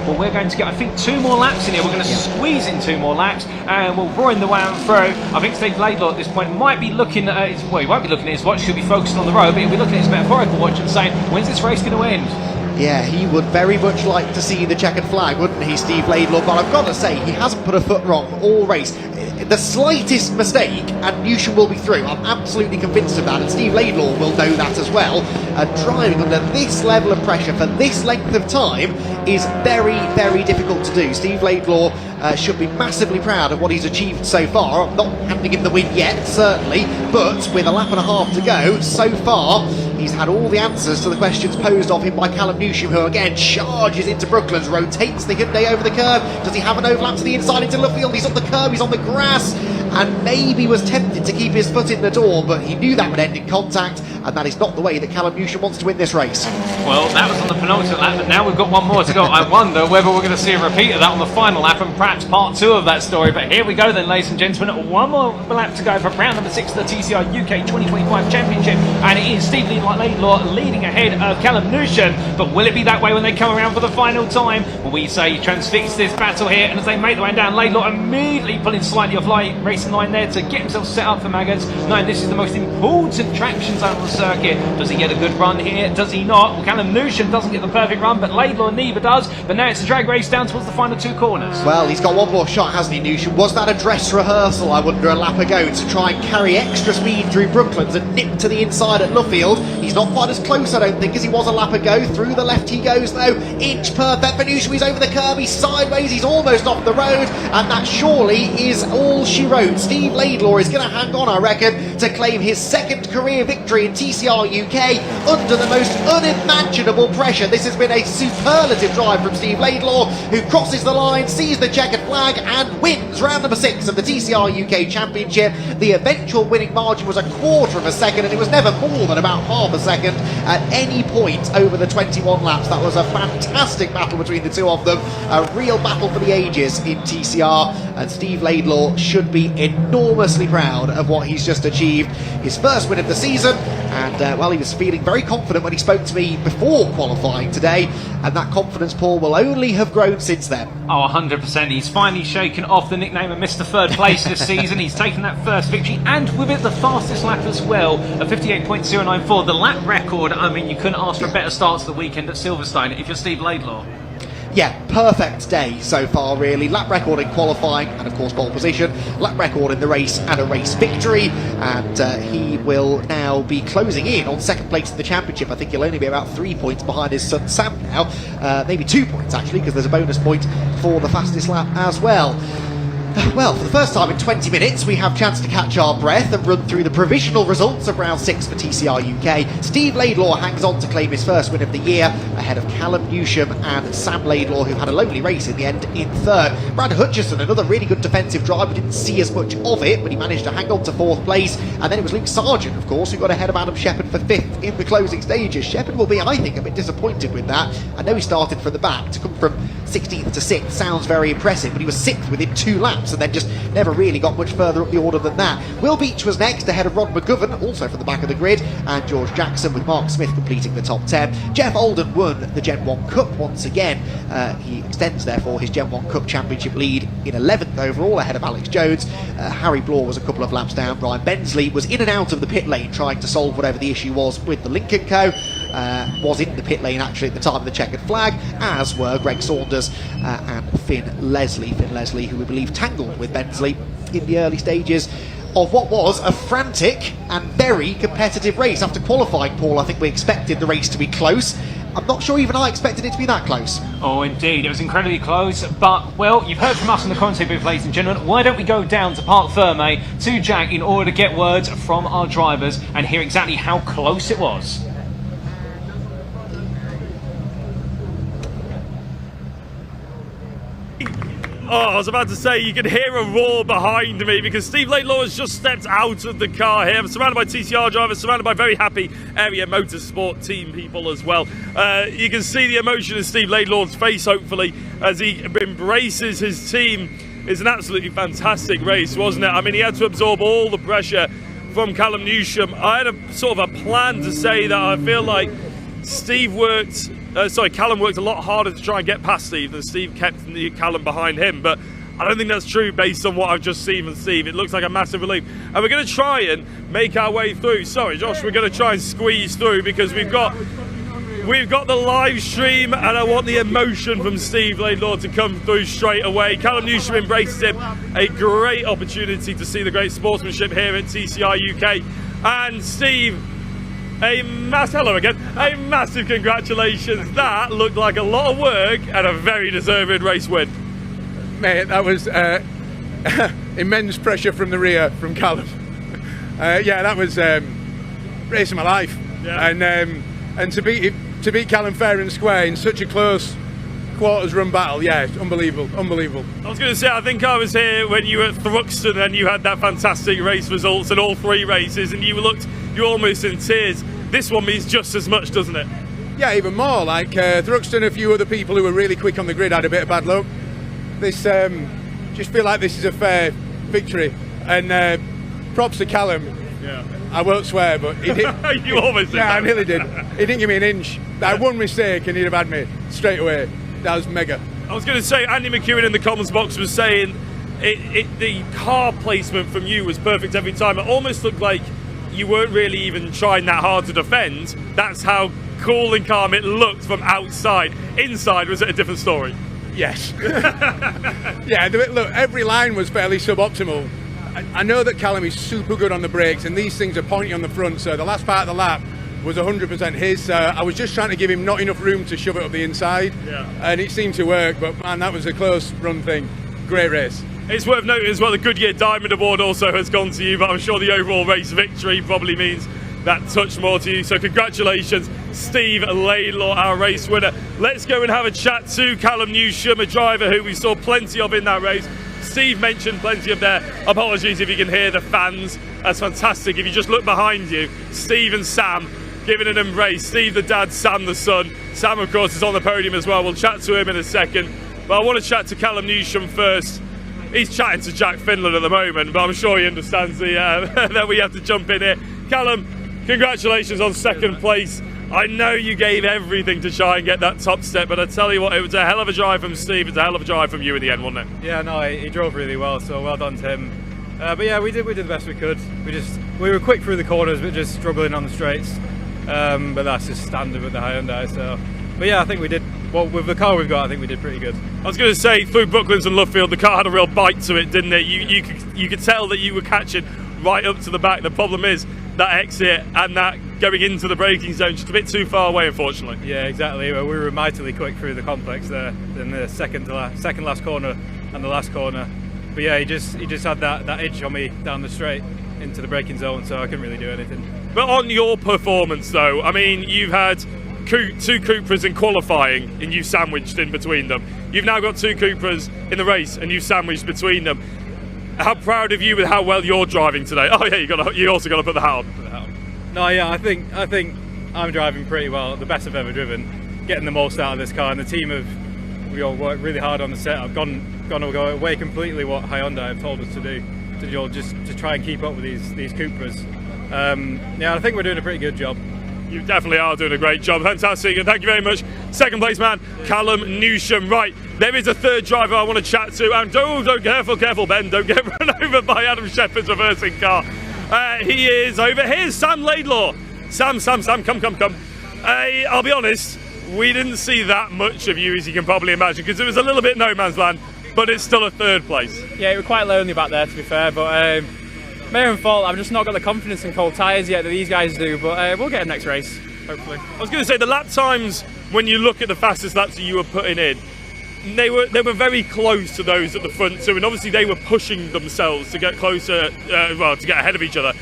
well, we're going to get, I think, 2 more laps in here. We're going to squeeze in 2 more laps, and we'll roar in the way on through. I think Steve Laidlaw at this point might be looking at his, well, he won't be looking at his watch, he'll be focused on the road, but he'll be looking at his metaphorical watch and saying, when's this race going to end? Yeah, he would very much like to see the checkered flag, wouldn't he, Steve Laidlaw? But I've got to say, he hasn't put a foot wrong all race. The slightest mistake and Newsham will be through. I'm absolutely convinced of that, and Steve Laidlaw will know that as well. Driving under this level of pressure for this length of time is very, very difficult to do. Steve Laidlaw should be massively proud of what he's achieved so far. I'm not handing him the win yet, certainly, but with a lap and a half to go, so far, he's had all the answers to the questions posed of him by Callum Newsham, who again charges into Brooklands, rotates the Hyundai over the curve. Does he have an overlap to the inside into Luffield? He's on the curb, he's on the grass, and maybe was tempted to keep his foot in the door, but he knew that would end in contact, and that is not the way that Callum Newsham wants to win this race. Well, that was on the penultimate lap, but now we've got one more to go. I wonder whether we're going to see a repeat of that on the final lap, and perhaps part 2 of that story. But here we go then, ladies and gentlemen. One more lap to go for round number 6 of the TCR UK 2025 Championship, and it is Steve Laidlaw leading ahead of Callum Newsham. But will it be that way when they come around for the final time? Well, we say transfix this battle here, and as they make their way down, Laidlaw immediately pulling slightly off racing line there to get himself set up for maggots, knowing this is the most important traction zone on the circuit. Does he get a good run here? Does he not? Well, Callum Newsham doesn't get the perfect run, but Laidlaw neither does. But now it's a drag race down towards the final 2 corners. Well, he's got one more shot, hasn't he, Newsham? Was that a dress rehearsal, I wonder, a lap ago, to try and carry extra speed through Brooklands and nip to the inside at Luffield? He's not quite as close, I don't think, as he was a lap ago. Through the left he goes, though. Inch perfect for Newsham. He's over the curb, he's sideways, he's almost off the road, and that surely is all she wrote. Steve Laidlaw is going to hang on, I reckon, to claim his 2nd career victory in TCR UK under the most unimaginable pressure. This has been a superlative drive from Steve Laidlaw, who crosses the line, sees the checkered flag, and wins round number 6 of the TCR UK Championship. The eventual winning margin was 1/4 of a second, and it was never more than about half a second at any point over the 21 laps. That was a fantastic battle between the two of them, a real battle for the ages in TCR, and Steve Laidlaw should be enormously proud of what he's just achieved. His first win of the season, and well, he was feeling very confident when he spoke to me before qualifying today, and that confidence, Paul, will only have grown since then. Oh, 100%. He's finally shaken off the nickname of Mr. Third Place this season. He's taken that first victory, and with it the fastest lap as well, a 58.094. The lap record, I mean, you couldn't ask for a better start to the weekend at Silverstone if you're Steve Laidlaw. Yeah, perfect day so far, really. Lap record in qualifying and, of course, pole position. Lap record in the race and a race victory. And he will now be closing in on 2nd place in the championship. I think he'll only be about 3 points behind his son Sam now. Maybe 2 points, actually, because there's a bonus point for the fastest lap as well. Well, for the first time in 20 minutes, we have a chance to catch our breath and run through the provisional results of round 6 for TCR UK. Steve Laidlaw hangs on to claim his first win of the year, ahead of Callum Newsham and Sam Laidlaw, who had a lonely race in the end in 3rd. Brad Hutchison, another really good defensive drive. We didn't see as much of it, but he managed to hang on to 4th place. And then it was Luke Sargent, of course, who got ahead of Adam Shepherd for 5th in the closing stages. Shepherd will be, I think, a bit disappointed with that. I know he started from the back. To come from 16th to 6th sounds very impressive, but he was 6th within 2 laps and then just never really got much further up the order than that. Will Beach was next, ahead of Rod McGovern, also from the back of the grid, and George Jackson, with Mark Smith completing the top 10. Jeff Alden won the Gen 1 Cup once again. He extends, therefore, his Gen 1 Cup championship lead in 11th overall, ahead of Alex Jones. Harry Blore was a couple of laps down. Brian Bensley was in and out of the pit lane trying to solve whatever the issue was with the Lincoln Co. Was in the pit lane actually at the time of the checkered flag, as were Greg Saunders and Finn Leslie, who we believe tangled with Bensley in the early stages of what was a frantic and very competitive race. After qualifying, Paul, I think we expected the race to be close. I'm not sure even I expected it to be that close. Oh, indeed. It was incredibly close. But, well, you've heard from us in the commentary booth, ladies and gentlemen. Why don't we go down to Parc Ferme to Jack in order to get words from our drivers and hear exactly how close it was. Oh, I was about to say, you can hear a roar behind me because Steve Laidlaw has just stepped out of the car here. I'm surrounded by TCR drivers, surrounded by very happy area motorsport team people as well. You can see the emotion in Steve Laidlaw's face, hopefully, as he embraces his team. It's an absolutely fantastic race, wasn't it? I mean, he had to absorb all the pressure from Callum Newsham. I had a sort of a plan to say that I feel like Callum worked a lot harder to try and get past Steve than Steve kept Callum behind him, but I don't think that's true based on what I've just seen from Steve. It looks like a massive relief, and we're going to try and make our way through. Sorry, Josh, we're going to try and squeeze through because we've got We've got the live stream, and I want the emotion from Steve Laidlaw to come through straight away. Callum Newsham embraces him. A great opportunity to see the great sportsmanship here at TCR UK. And Steve, hello again. A massive congratulations. That looked like a lot of work and a very deserved race win. Mate, that was immense pressure from the rear from Callum. Yeah, that was race of my life. Yeah. And to beat Callum fair and square in such a close quarters run battle, yeah, it's unbelievable. I was going to say, I think I was here when you were at Thruxton and you had that fantastic race results in all 3 races, and you were almost in tears. This one means just as much, doesn't it? Yeah, even more. Like Thruxton, a few other people who were really quick on the grid had a bit of bad luck. This just feel like this is a fair victory, and props to Callum. Yeah. I won't swear, but he did. You almost did. Yeah, I nearly did. He didn't give me an inch. That one mistake and he'd have had me straight away. That was mega. I was going to say, Andy McEwen in the comments box was saying the car placement from you was perfect every time. It almost looked like you weren't really even trying that hard to defend. That's how cool and calm it looked from outside. Inside, was it a different story? Yes. Yeah, look, every line was fairly suboptimal. I know that Callum is super good on the brakes, and these things are pointy on the front, so the last part of the lap was 100% his. I was just trying to give him not enough room to shove it up the inside, and it seemed to work, but man, that was a close run thing. Great race. It's worth noting as well, the Goodyear Diamond Award also has gone to you, but I'm sure the overall race victory probably means that touch more to you. So congratulations, Steve Laidlaw, our race winner. Let's go and have a chat to Callum Newsham, a driver who we saw plenty of in that race. Steve mentioned plenty of their apologies if you can hear the fans. That's fantastic. If you just look behind you, Steve and Sam giving an embrace. Steve the dad, Sam the son. Sam, of course, is on the podium as well. We'll chat to him in a second. But I want to chat to Callum Newsham first. He's chatting to Jack Finland at the moment, but I'm sure he understands that we have to jump in here. Callum, congratulations on second place. I know you gave everything to try and get that top step, but I tell you what, it was a hell of a drive from Steve. It's a hell of a drive from you in the end, wasn't it? Yeah, no, he drove really well, so well done to him. But yeah, we did the best we could. We were quick through the corners, but just struggling on the straights. But that's just standard with the Hyundai. So, but yeah, I think we did. Well, with the car we've got, I think we did pretty good. I was going to say, through Brooklands and Lovefield, the car had a real bite to it, didn't it? You could tell that you were catching right up to the back. The problem is that exit and that going into the braking zone just a bit too far away, unfortunately. Yeah, exactly. Well, we were mightily quick through the complex there in the second last corner and the last corner. But yeah, he just had that edge on me down the straight into the braking zone, so I couldn't really do anything. But on your performance, though, I mean, you've had two Cupras in qualifying and you sandwiched in between them. You've now got 2 Cupras in the race and you've sandwiched between them. How proud of you with how well you're driving today? Oh yeah, you also got to put the hat on. No, yeah, I think I'm driving pretty well, the best I've ever driven, getting the most out of this car, and the team we all worked really hard on the set. I've gone away completely what Hyundai have told us to do, to try and keep up with these Cupras. Yeah, I think we're doing a pretty good job. You definitely are doing a great job. Fantastic, and thank you very much. Second place man, Callum Newsham. Right, there is a third driver I want to chat to, and don't careful Ben, don't get run over by Adam Shepherd's reversing car. He is over here, Sam Laidlaw. Sam, come. I'll be honest, we didn't see that much of you, as you can probably imagine, because it was a little bit no man's land, but it's still a third place. Yeah, we're quite lonely back there, to be fair, but my own fault. I've just not got the confidence in cold tyres yet that these guys do, but we'll get a next race, hopefully. I was going to say, the lap times, when you look at the fastest laps that you were putting in, they were very close to those at the front too, and obviously they were pushing themselves to get closer, to get ahead of each other.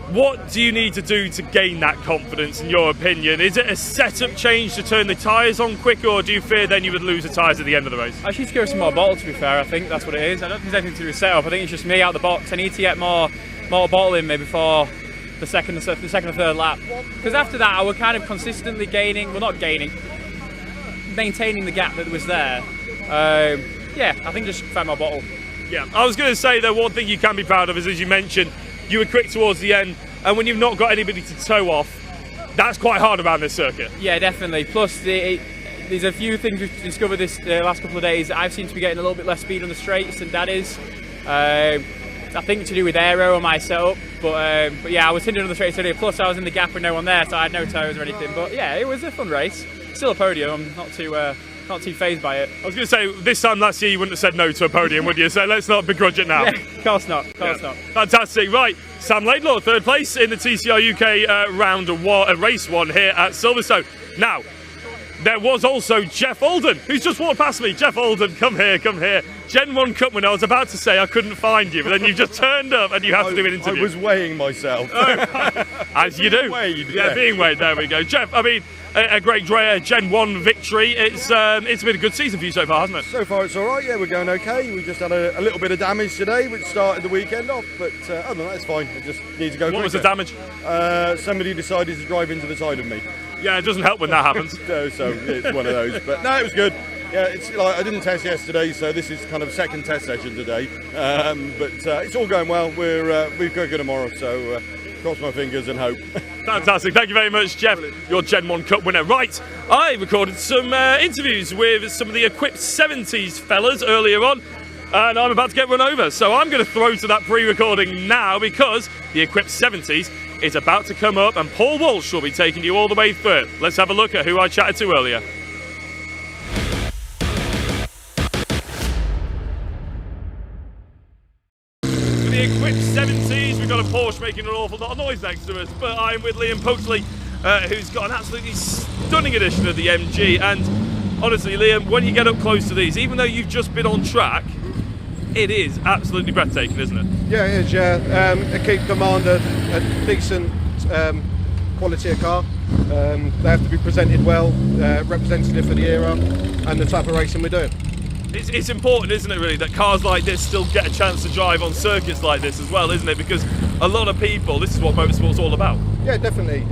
What do you need to do to gain that confidence, in your opinion? Is it a setup change to turn the tyres on quicker, or do you fear then you would lose the tyres at the end of the race? I just need to go some more bottle, to be fair. I think that's what it is. I don't think it's anything to do with setup. I think it's just me out the box. I need to get more bottle in me before the second or third lap. Because after that, I was kind of consistently maintaining the gap that was there. Yeah, I think just find my bottle. Yeah, I was going to say that one thing you can be proud of is, as you mentioned, you were quick towards the end, and when you've not got anybody to tow off, that's quite hard around this circuit. Yeah, definitely. Plus, there's a few things we've discovered this last couple of days that I've seemed to be getting a little bit less speed on the straights than Dad is. I think to do with aero and my setup, but yeah, I was hindered on the straight earlier, plus I was in the gap with no one there, so I had no tyres or anything, but yeah, it was a fun race. Still a podium, I'm not too fazed by it. I was going to say, this time last year you wouldn't have said no to a podium, would you? So let's not begrudge it now. Yeah, of course not. Fantastic. Right, Sam Laidlaw, third place in the TCR UK race 1 here at Silverstone. Now, there was also Jeff Alden, who's just walked past me. Jeff Alden, come here. Gen 1 Cup winner. I was about to say I couldn't find you, but then you've just turned up and you have to do an interview. I was weighing myself. As you do. Being weighed. There we go. Jeff, I mean, a great Gen 1 victory. It's been a good season for you so far, hasn't it? So far it's all right, yeah, we're going okay. We just had a little bit of damage today, which started the weekend off, but other than that, it's fine. We just need to go What was the damage? Somebody decided to drive into the side of me. Yeah, it doesn't help when that happens. No, so it's one of those. But no, it was good. Yeah, it's like I didn't test yesterday, so this is kind of second test session today. But it's all going well. We've got good tomorrow, so cross my fingers and hope. Fantastic. Thank you very much, Jeff. Your Gen 1 Cup winner. Right, I recorded some interviews with some of the Equipe 70s fellas earlier on, and I'm about to get run over. So I'm going to throw to that pre-recording now because the Equipe 70s is about to come up and Paul Walsh will be taking you all the way through it. Let's have a look at who I chatted to earlier. For the Equipe 70s, we've got a Porsche making an awful lot of noise next to us, but I'm with Liam Pugsley, who's got an absolutely stunning edition of the MG. And honestly, Liam, when you get up close to these, even though you've just been on track, it is absolutely breathtaking, isn't it? Yeah, it is, yeah. Equipe demand a decent quality of car. They have to be presented well, representative for the era and the type of racing we're doing. It's important, isn't it, really, that cars like this still get a chance to drive on circuits like this as well, isn't it? Because a lot of people, this is what motorsport's all about. Yeah, definitely.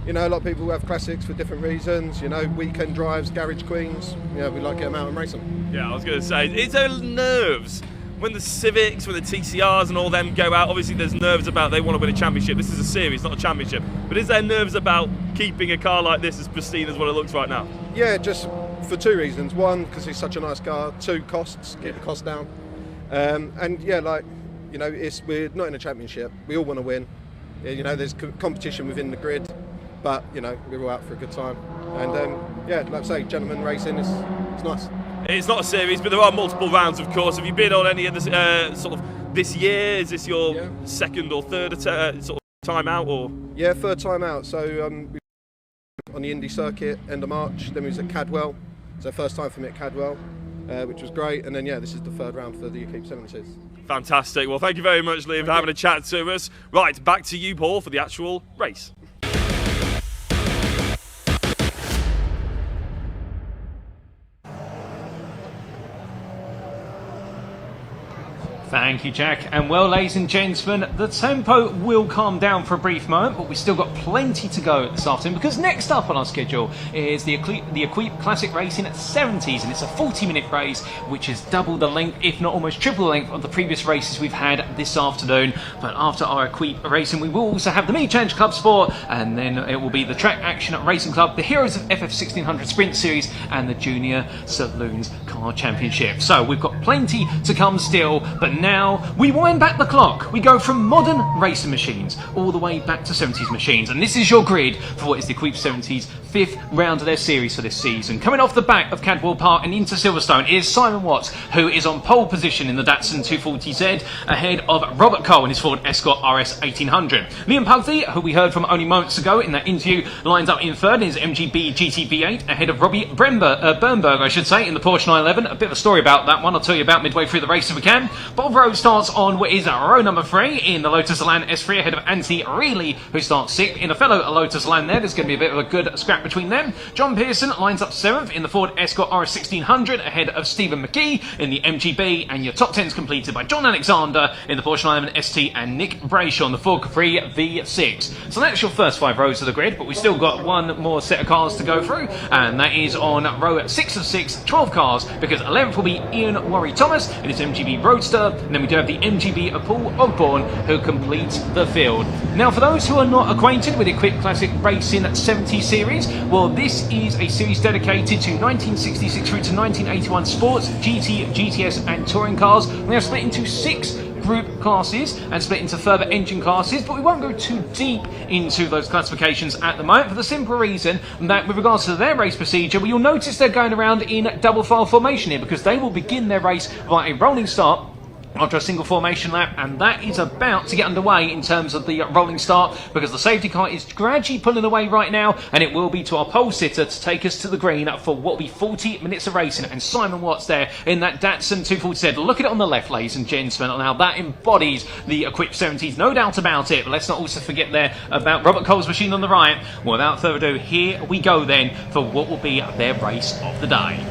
You know, a lot of people have classics for different reasons. You know, weekend drives, garage queens. Yeah, we like to get them out and race them. Yeah, I was going to say, it's a nerves. When the Civics, when the TCRs and all them go out, obviously there's nerves about they want to win a championship. This is a series, not a championship. But is there nerves about keeping a car like this as pristine as what it looks right now? Yeah, just for two reasons. One, because it's such a nice car. Two, costs, keep the cost down. And yeah, like, you know, we're not in a championship. We all want to win. You know, there's competition within the grid. But, you know, we're all out for a good time. And, yeah, like I say, gentleman racing is nice. It's not a series, but there are multiple rounds, of course. Have you been on any of this sort of this year? Is this your second or third sort of time out? Or? Yeah, third time out. So we were on the Indy circuit, end of March. Then we was at Cadwell. So first time for me at Cadwell, which was great. And then, yeah, this is the third round for the Equipe 70s. Fantastic. Well, thank you very much, Liam, for having a chat to us. Right, back to you, Paul, for the actual race. Thank you, Jack. And well, ladies and gentlemen, the tempo will calm down for a brief moment, but we've still got plenty to go this afternoon because next up on our schedule is the Equipe Classic Racing at 70s, and it's a 40-minute race which is double the length, if not almost triple the length, of the previous races we've had this afternoon. But after our Equipe Racing, we will also have the mini challenge Clubsport, and then it will be the Track Action Racing Club, the Heroes of FF1600 Sprint Series, and the Junior Saloons Car Championship. So we've got plenty to come still, but now we wind back the clock. We go from modern racing machines all the way back to 70s machines, and this is your grid for what is the Equipe 70s fifth round of their series for this season. Coming off the back of Cadwell Park and into Silverstone is Simon Watts, who is on pole position in the Datsun 240Z ahead of Robert Cole in his Ford Escort RS 1800. Liam Pugsley, who we heard from only moments ago in that interview, lines up in third in his MGB GT8 ahead of Robbie Bernberg, I should say, in the Porsche 911. A bit of a story about that one I'll tell you about midway through the race if we can. Bob Rowe starts on what is row number 3 in the Lotus Elan S3 ahead of Anthony Reilly, who starts 6th in a fellow Lotus Elan there. There's going to be a bit of a good scrap between them. John Pearson lines up 7th in the Ford Escort RS 1600 ahead of Stephen McGee in the MGB, and your top 10 is completed by John Alexander in the Porsche 911 ST and Nick Brayshaw on the Ford Capri V6. So that's your first 5 rows of the grid, but we've still got one more set of cars to go through, and that is on row 6 of 6, 12 cars, because 11th will be Ian Worry Thomas in his MGB Roadster, and then we do have the MGB Paul Ogborn who completes the field. Now, for those who are not acquainted with Equipe Classic Racing 70 series, well, this is a series dedicated to 1966 through to 1981 sports, GT, GTS and touring cars. They are split into 6 group classes and split into further engine classes, but we won't go too deep into those classifications at the moment for the simple reason that with regards to their race procedure, well, you'll notice they're going around in double file formation here because they will begin their race by a rolling start after a single formation lap, and that is about to get underway in terms of the rolling start because the safety car is gradually pulling away right now, and it will be to our pole sitter to take us to the green for what will be 40 minutes of racing. And Simon Watts there in that Datsun 240Z. Look at it on the left, ladies and gentlemen. Now that embodies the Equipe 70s, no doubt about it. But let's not also forget there about Robert Cole's machine on the right. Well, without further ado, here we go then for what will be their race of the day.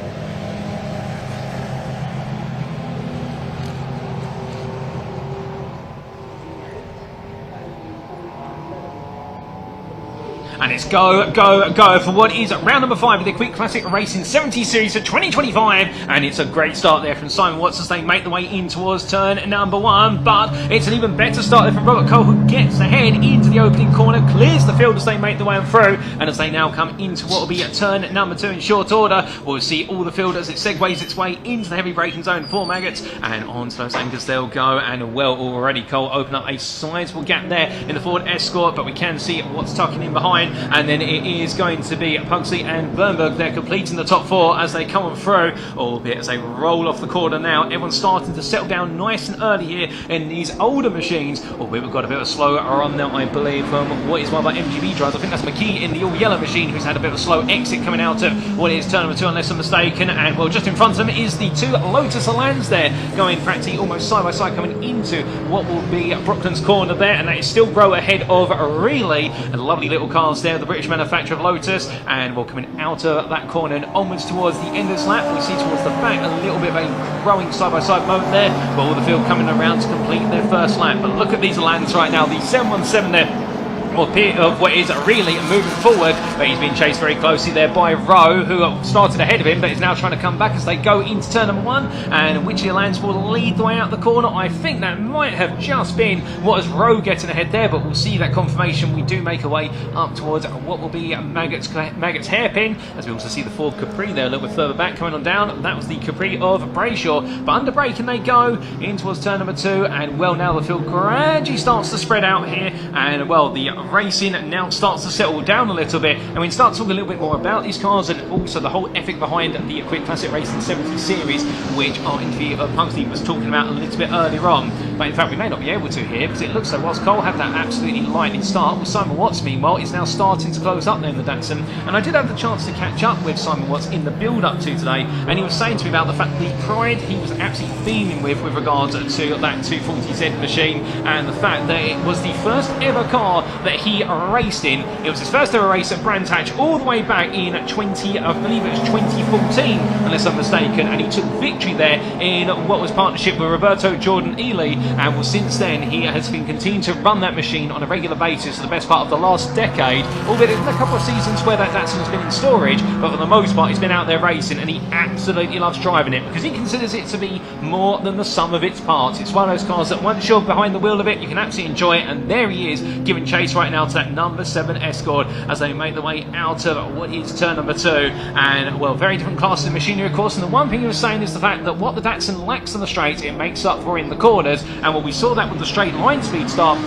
And it's go, go, go for what is round number 5 of the Quick Classic Racing 70 Series for 2025. And it's a great start there from Simon Watts as they make the way in towards turn number 1. But it's an even better start there from Robert Cole, who gets ahead into the opening corner, clears the field as they make the way on through. And as they now come into what will be turn number 2 in short order, we'll see all the field as it segues its way into the heavy braking zone for Maggots. And onto those anchors they'll go. And well, already Cole open up a sizable gap there in the Ford Escort, but we can see what's tucking in behind. And then it is going to be Pugsley and Bernberg. They're completing the top 4 as they come on through, albeit as they roll off the corner now. Everyone's starting to settle down nice and early here in these older machines. Albeit we've got a bit of a slower run now, I believe, from what is one of our MGB drivers. I think that's McKee in the all-yellow machine, who's had a bit of a slow exit coming out of what is turn number 2, unless I'm mistaken. And well, just in front of them is the 2 Lotus Elans there, going practically almost side by side, coming into what will be Brooklands corner there. And that is still Grow ahead of Relay. And lovely little cars there, the British manufacturer of Lotus. And we're coming out of that corner and onwards towards the end of this lap. We see towards the back a little bit of a growing side-by-side moment there, but all the field coming around to complete their first lap. But look at these Elans right now, the 717 there, of what is really moving forward, but he's been chased very closely there by Rowe, who started ahead of him, but is now trying to come back as they go into turn number 1, and Witchy Lands will lead the way out the corner. I think that might have just been what is Rowe getting ahead there, but we'll see that confirmation. We do make our way up towards what will be Maggots hairpin, as we also see the Ford Capri there a little bit further back coming on down. That was the Capri of Brayshaw, but under braking they go in towards turn number 2, and well, now the field gradually starts to spread out here, and well, the racing now starts to settle down a little bit, and we start talking a little bit more about these cars and also the whole ethic behind the Equipe Classic Racing 70 Series, which our interview of Pugsley was talking about a little bit earlier on. But in fact, we may not be able to here, because it looks like whilst Cole had that absolutely lightning start, well, Simon Watts, meanwhile, is now starting to close up there in the Datsun. And I did have the chance to catch up with Simon Watts in the build-up to today, and he was saying to me about the fact that the pride he was absolutely beaming with regards to that 240Z machine, and the fact that it was the first ever car that he raced in. It was his first ever race at Brands Hatch all the way back in I believe it was 2014, unless I'm mistaken, and he took victory there in what was partnership with Roberto Jordan Ely, and well, since then he has been continuing to run that machine on a regular basis for the best part of the last decade, albeit in a couple of seasons where that Datsun has been in storage, but for the most part he's been out there racing, and he absolutely loves driving it because he considers it to be more than the sum of its parts. It's one of those cars that once you're behind the wheel of it, you can absolutely enjoy it, and there he is giving chase right now to that number 7 Escort as they make their way out of what is turn number 2. And well, very different classes of machinery, of course, and the one thing he was saying is the fact that what the Datsun lacks on the straight, it makes up for in the corners. And well, we saw that with the straight line speed start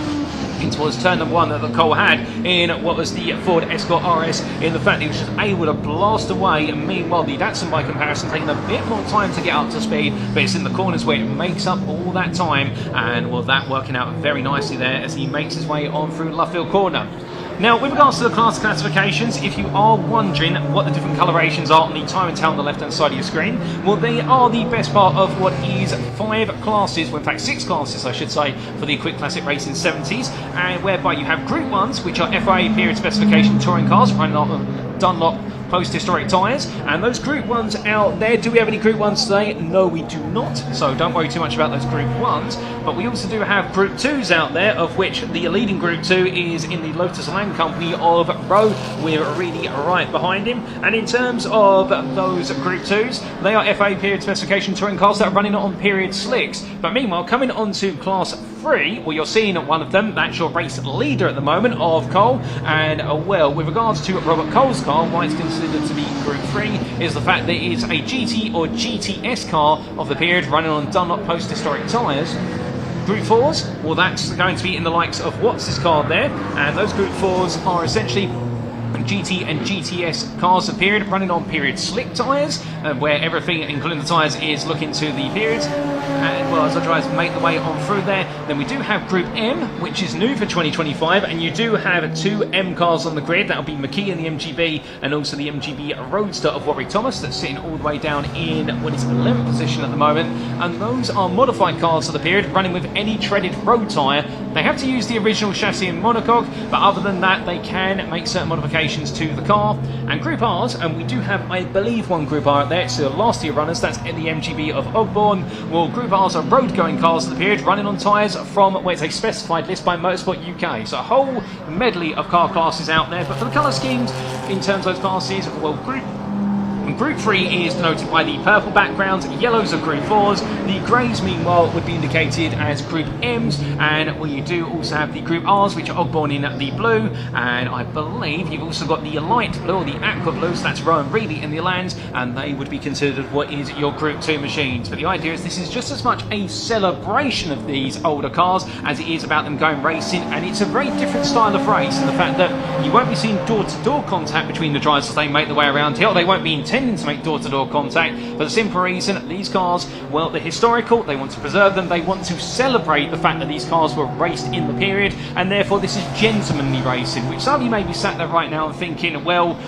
in towards turn number 1 that the Cole had in what was the Ford Escort RS, in the fact he was just able to blast away, and meanwhile the Datsun by comparison taking a bit more time to get up to speed, but it's in the corners where it makes up all that time, and well, that working out very nicely there as he makes his way on through Luffield corner. Now, with regards to the class classifications, if you are wondering what the different colorations are on the time and tail on the left-hand side of your screen, well, they are the best part of what is 5 classes, well, in fact 6 classes, I should say, for the Equipe Classic Racing 70s, and whereby you have Group 1s, which are FIA period specification touring cars, running on Dunlop post-historic tyres, and those Group 1s out there. Do we have any Group 1s today? No, we do not, so don't worry too much about those Group 1s, but we also do have Group 2s out there, of which the leading Group 2 is in the Lotus Land Company of Rowe. We're really right behind him, and in terms of those Group 2s, they are FA period specification touring cars that are running on period slicks. But meanwhile, coming on to Class 3, well, you're seeing one of them, that's your race leader at the moment of Cole, and well, with regards to Robert Cole's car, why it's considered to be Group 3 is the fact that it is a GT or GTS car of the period running on Dunlop post-historic tyres. Group 4s, well, that's going to be in the likes of what's this card there, and those Group 4s are essentially GT and GTS cars of period, running on period slick tyres, where everything, including the tyres, is looking to the periods. And well, as I try to make the way on through there, then we do have Group M, which is new for 2025, and you do have 2 M cars on the grid. That'll be McKee in the MGB, and also the MGB Roadster of Warwick Thomas, that's sitting all the way down in what is 11th position at the moment. And those are modified cars of the period, running with any treaded road tyre. They have to use the original chassis and monocoque, but other than that, they can make certain modifications to the car. And Group R's, and we do have, I believe, 1 Group R out there. It's the last year runners, that's in the MGB of Ogbourne. Well, Group R's are road-going cars of the period, running on tyres from where it's a specified list by Motorsport UK. So a whole medley of car classes out there. But for the colour schemes, in terms of those classes, well, Group 3 is denoted by the purple background, yellows are Group 4s, the greys meanwhile would be indicated as Group M's, and well, you do also have the Group R's, which are Ogbourne in the blue, and I believe you've also got the light blue or the aqua blues, that's Rowan Reilly in the Lands, and they would be considered what is your Group 2 machines. But the idea is this is just as much a celebration of these older cars as it is about them going racing, and it's a very different style of race in the fact that you won't be seeing door-to-door contact between the drivers as they make their way around here. They won't be intending to make door-to-door contact for the simple reason these cars, well, they're historical, they want to preserve them, they want to celebrate the fact that these cars were raced in the period, and therefore this is gentlemanly racing, which some of you may be sat there right now and thinking, well,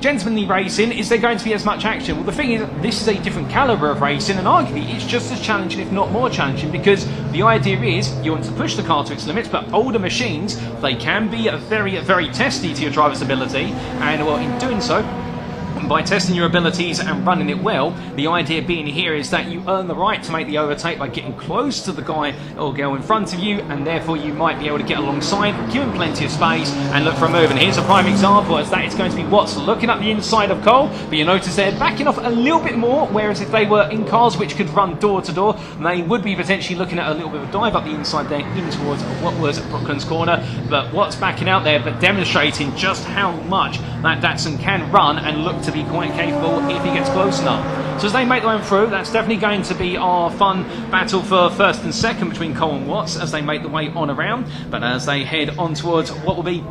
gentlemanly racing, is there going to be as much action? Well, the thing is, this is a different calibre of racing, and arguably it's just as challenging, if not more challenging, because the idea is you want to push the car to its limits, but older machines, they can be very, very testy to your driver's ability, and well, in doing so, by testing your abilities and running it well, the idea being here is that you earn the right to make the overtake by getting close to the guy or girl in front of you, and therefore you might be able to get alongside, give him plenty of space and look for a move. And here's a prime example, as that is going to be Watts looking up the inside of Cole, but you notice they're backing off a little bit more, whereas if they were in cars which could run door to door, they would be potentially looking at a little bit of a dive up the inside there in towards what was Brooklands corner. But Watts backing out there, but demonstrating just how much that Datsun can run and look to be quite capable if he gets close enough. So as they make their way through, that's definitely going to be our fun battle for first and second between Cole and Watts as they make the way on around. But as they head on towards what will be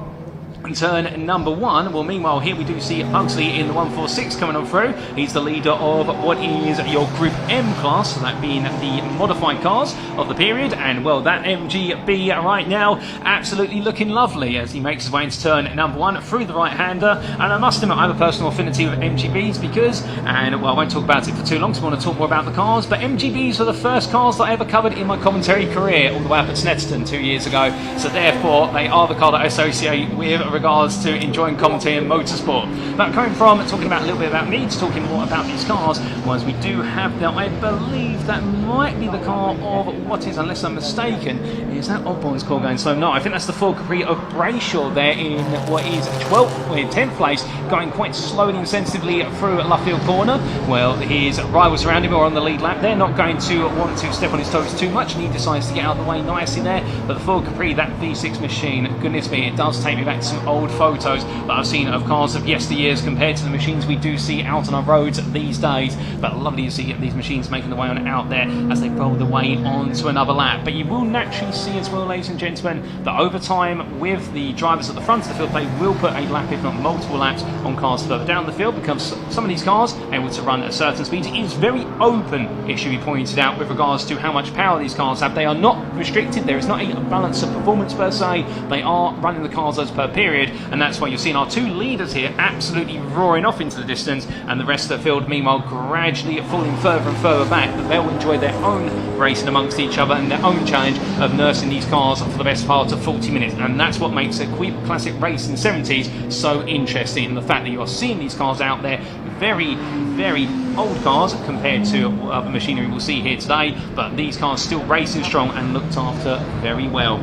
turn number 1, well, meanwhile here we do see Pugsley in the 146 coming on through. He's the leader of what is your Group M class, so that being the modified cars of the period, and well, that MGB right now absolutely looking lovely as he makes his way into turn number 1 through the right-hander. And I must admit, I have a personal affinity with MGBs because, and well, I won't talk about it for too long, so I want to talk more about the cars, but MGBs were the first cars that I ever covered in my commentary career all the way up at Snetterton 2 years ago, so therefore they are the car that I associate with regards to enjoying commentary and motorsport. But coming from talking about a little bit about me to talking more about these cars, was we do have that, I believe that might be the car of what is, unless I'm mistaken, is that Ogbourne's car going slow? No, I think that's the Ford Capri of Brayshaw there in what is 12th or 10th place, going quite slowly and sensitively through Luffield corner. Well, his rivals around him are on the lead lap. They're not going to want to step on his toes too much, and he decides to get out of the way nice in there. But the Ford Capri, that V6 machine, goodness me, it does take me back to some old photos that I've seen of cars of yesteryears compared to the machines we do see out on our roads these days. But lovely to see these machines making their way on out there as they roll their way on to another lap. But you will naturally see as well, ladies and gentlemen, that over time with the drivers at the front of the field, they will put a lap, if not multiple laps, on cars further down the field, because some of these cars are able to run at certain speeds. It is very open, it should be pointed out, with regards to how much power these cars have. They are not restricted, there is not a balance of performance per se, they are running the cars as per period, and that's why you're seeing our 2 leaders here absolutely roaring off into the distance, and the rest of the field meanwhile gradually falling further and further back. But they'll enjoy their own racing amongst each other and their own challenge of nursing these cars for the best part of 40 minutes, and that's what makes Equipe Classic Race in the 70s so interesting, the fact that you are seeing these cars out there, very, very old cars compared to other machinery we'll see here today, but these cars still racing strong and looked after very well.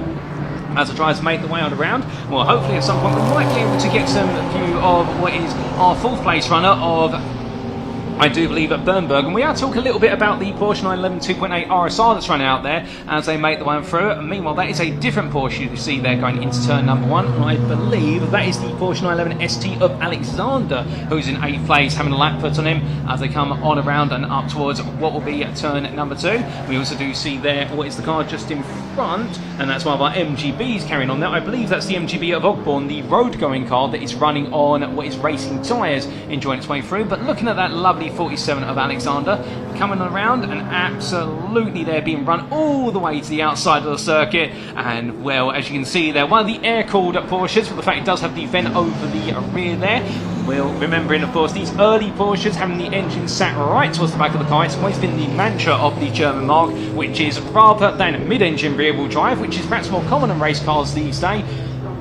As I try to make the way on around, well, hopefully at some point we might be able to get some view of what is our 4th place runner of I do believe, at Bernberg. And we are talking a little bit about the Porsche 911 2.8 RSR that's running out there as they make the way through. And meanwhile, that is a different Porsche you see there going into turn number 1. And I believe that is the Porsche 911 ST of Alexander, who's in 8th place, having a lap put on him as they come on around and up towards what will be turn number 2. We also do see there what is the car just in front, and that's one of our MGBs carrying on there. I believe that's the MGB of Ogborn, the road-going car that is running on what is racing tyres, enjoying its way through. But looking at that lovely 47 of Alexander coming around, and absolutely they're being run all the way to the outside of the circuit. And well, as you can see there, one of the air-cooled Porsches, but the fact it does have the vent over the rear there. Well, remembering, of course, these early Porsches having the engine sat right towards the back of the car. It's always been the mantra of the German marque, which is rather than mid-engine rear-wheel drive, which is perhaps more common in race cars these days.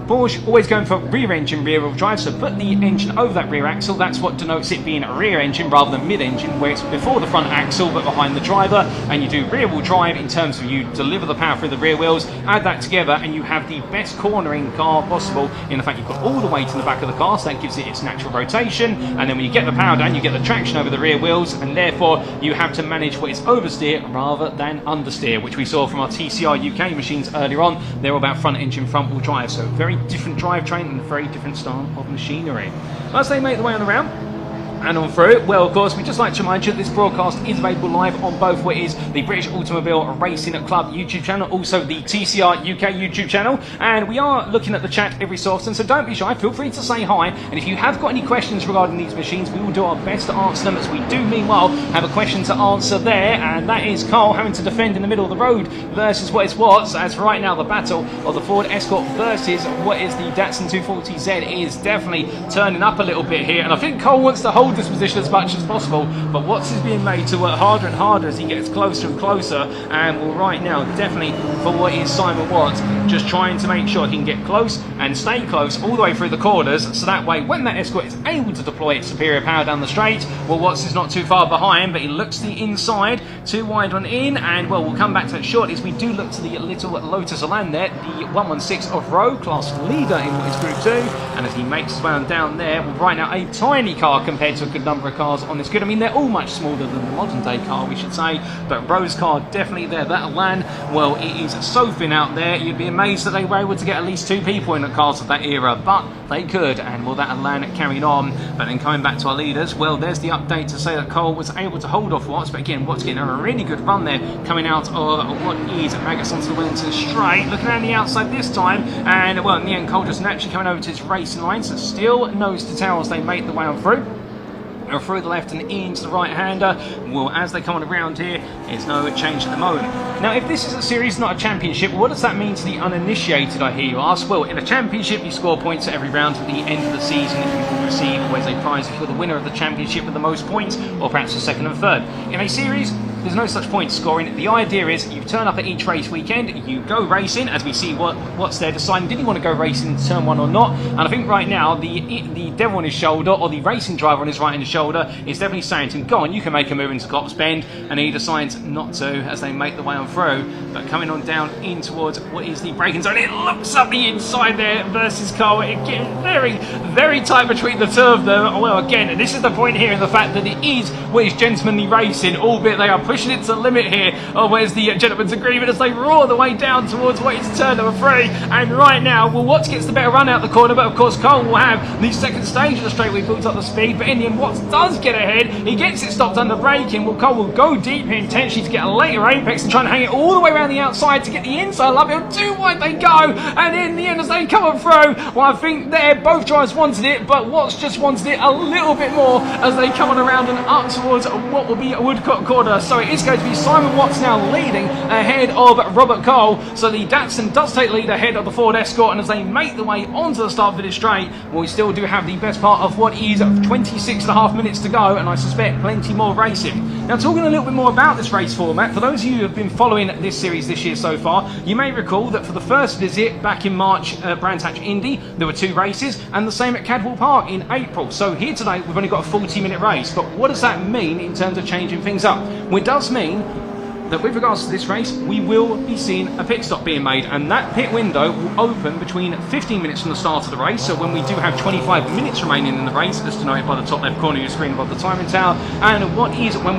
Porsche always going for rear-engine rear-wheel drive, so put the engine over that rear axle. That's what denotes it being a rear engine rather than mid-engine, where it's before the front axle but behind the driver, and you do rear-wheel drive in terms of you deliver the power through the rear wheels. Add that together and you have the best cornering car possible, in the fact you've got all the weight in the back of the car, so that gives it its natural rotation, and then when you get the power down, you get the traction over the rear wheels, and therefore you have to manage what is oversteer rather than understeer, which we saw from our TCR UK machines earlier on. They're all about front engine, front wheel drive, so very different drivetrain and a very different style of machinery. As they make the way on the round and on through, well, of course, we'd just like to remind you that this broadcast is available live on both what is the British Automobile Racing Club YouTube channel, also the TCR UK YouTube channel, and we are looking at the chat every so often, so don't be shy, feel free to say hi, and if you have got any questions regarding these machines, we will do our best to answer them, as we do meanwhile have a question to answer there, and that is Carl having to defend in the middle of the road versus what is what, as for right now the battle of the Ford Escort versus what is the Datsun 240Z is definitely turning up a little bit here, and I think Cole wants to hold this position as much as possible, but Watts is being made to work harder and harder as he gets closer and closer, and well, right now definitely for what is Simon Watts, just trying to make sure he can get close and stay close all the way through the corners, so that way when that Escort is able to deploy its superior power down the straight, well, Watts is not too far behind, but he looks to the inside, too wide on in, and well, we'll come back to that shortly as we do look to the little Lotus Elan there, the 116 of Rowe, class leader in what is Group 2, and as he makes his way on down there, well, right now a tiny car compared to a good number of cars on this grid. I mean, they're all much smaller than the modern day car, we should say, but Rowe's car definitely there. That Elan, well, it is so thin out there, you'd be amazed that they were able to get at least 2 people in the cars of that era, but they could, and well, that Elan carrying on. But then coming back to our leaders, well, there's the update to say that Cole was able to hold off Watts, but again, Watts getting a really good run there, coming out of what is Magus onto the Wellington straight, looking around the outside this time, and well, in the end, Cole just naturally coming over to his racing line, so still nose to tail as they make the way on through. Through the left and into the right-hander. Well, as they come on around here, there's no change at the moment. Now, if this is a series, not a championship, what does that mean to the uninitiated, I hear you ask? Well, in a championship, you score points at every round. At the end of the season, you will receive always a prize if you're the winner of the championship with the most points, or perhaps the second and third. In a series, there's no such point scoring. The idea is you turn up at each race weekend, you go racing, as we see what's there deciding, did he want to go racing in turn 1 or not? And I think right now, the devil on his shoulder, or the racing driver on his right hand shoulder, is definitely saying to him, go on, you can make a move into Cops Bend, and he decides not to as they make the way on through. But coming on down in towards what is the braking zone, it looks up the inside there versus Cole. It gets very, very tight between the two of them. Well, again, this is the point here in the fact that it is what is gentlemanly racing, albeit they are pushing it to the limit here. Oh, where's the gentleman's agreement as they roar the way down towards what is turn number 3. And right now, well, Watts gets the better run out the corner, but of course Cole will have the second stage of the straightaway, builds up the speed, but in the end Watts does get ahead. He gets it stopped under braking. Well, Cole will go deep here intentionally to get a later apex and try and hang it all the way around the outside to get the inside lap hill. Too wide they go, and in the end as they come on through, well, I think there both drivers wanted it, but Watts just wanted it a little bit more as they come on around and up towards what will be a Woodcock corner. So it is going to be Simon Watts now leading ahead of Robert Cole. So the Datsun does take lead ahead of the Ford Escort, and as they make the way onto the start village straight, well, we still do have the best part of what is 26.5 minutes to go, and I suspect plenty more racing. Now, talking a little bit more about this race format, for those of you who have been following this series this year so far, you may recall that for the first visit back in March, Brands Hatch Indy, there were 2 races, and the same at Cadwell Park in April. So here today, we've only got a 40-minute race, but what does that mean in terms of changing things up? Well, it does mean that with regards to this race, we will be seeing a pit stop being made, and that pit window will open between 15 minutes from the start of the race. So when we do have 25 minutes remaining in the race, as denoted by the top left corner of your screen above the timing tower, and what is when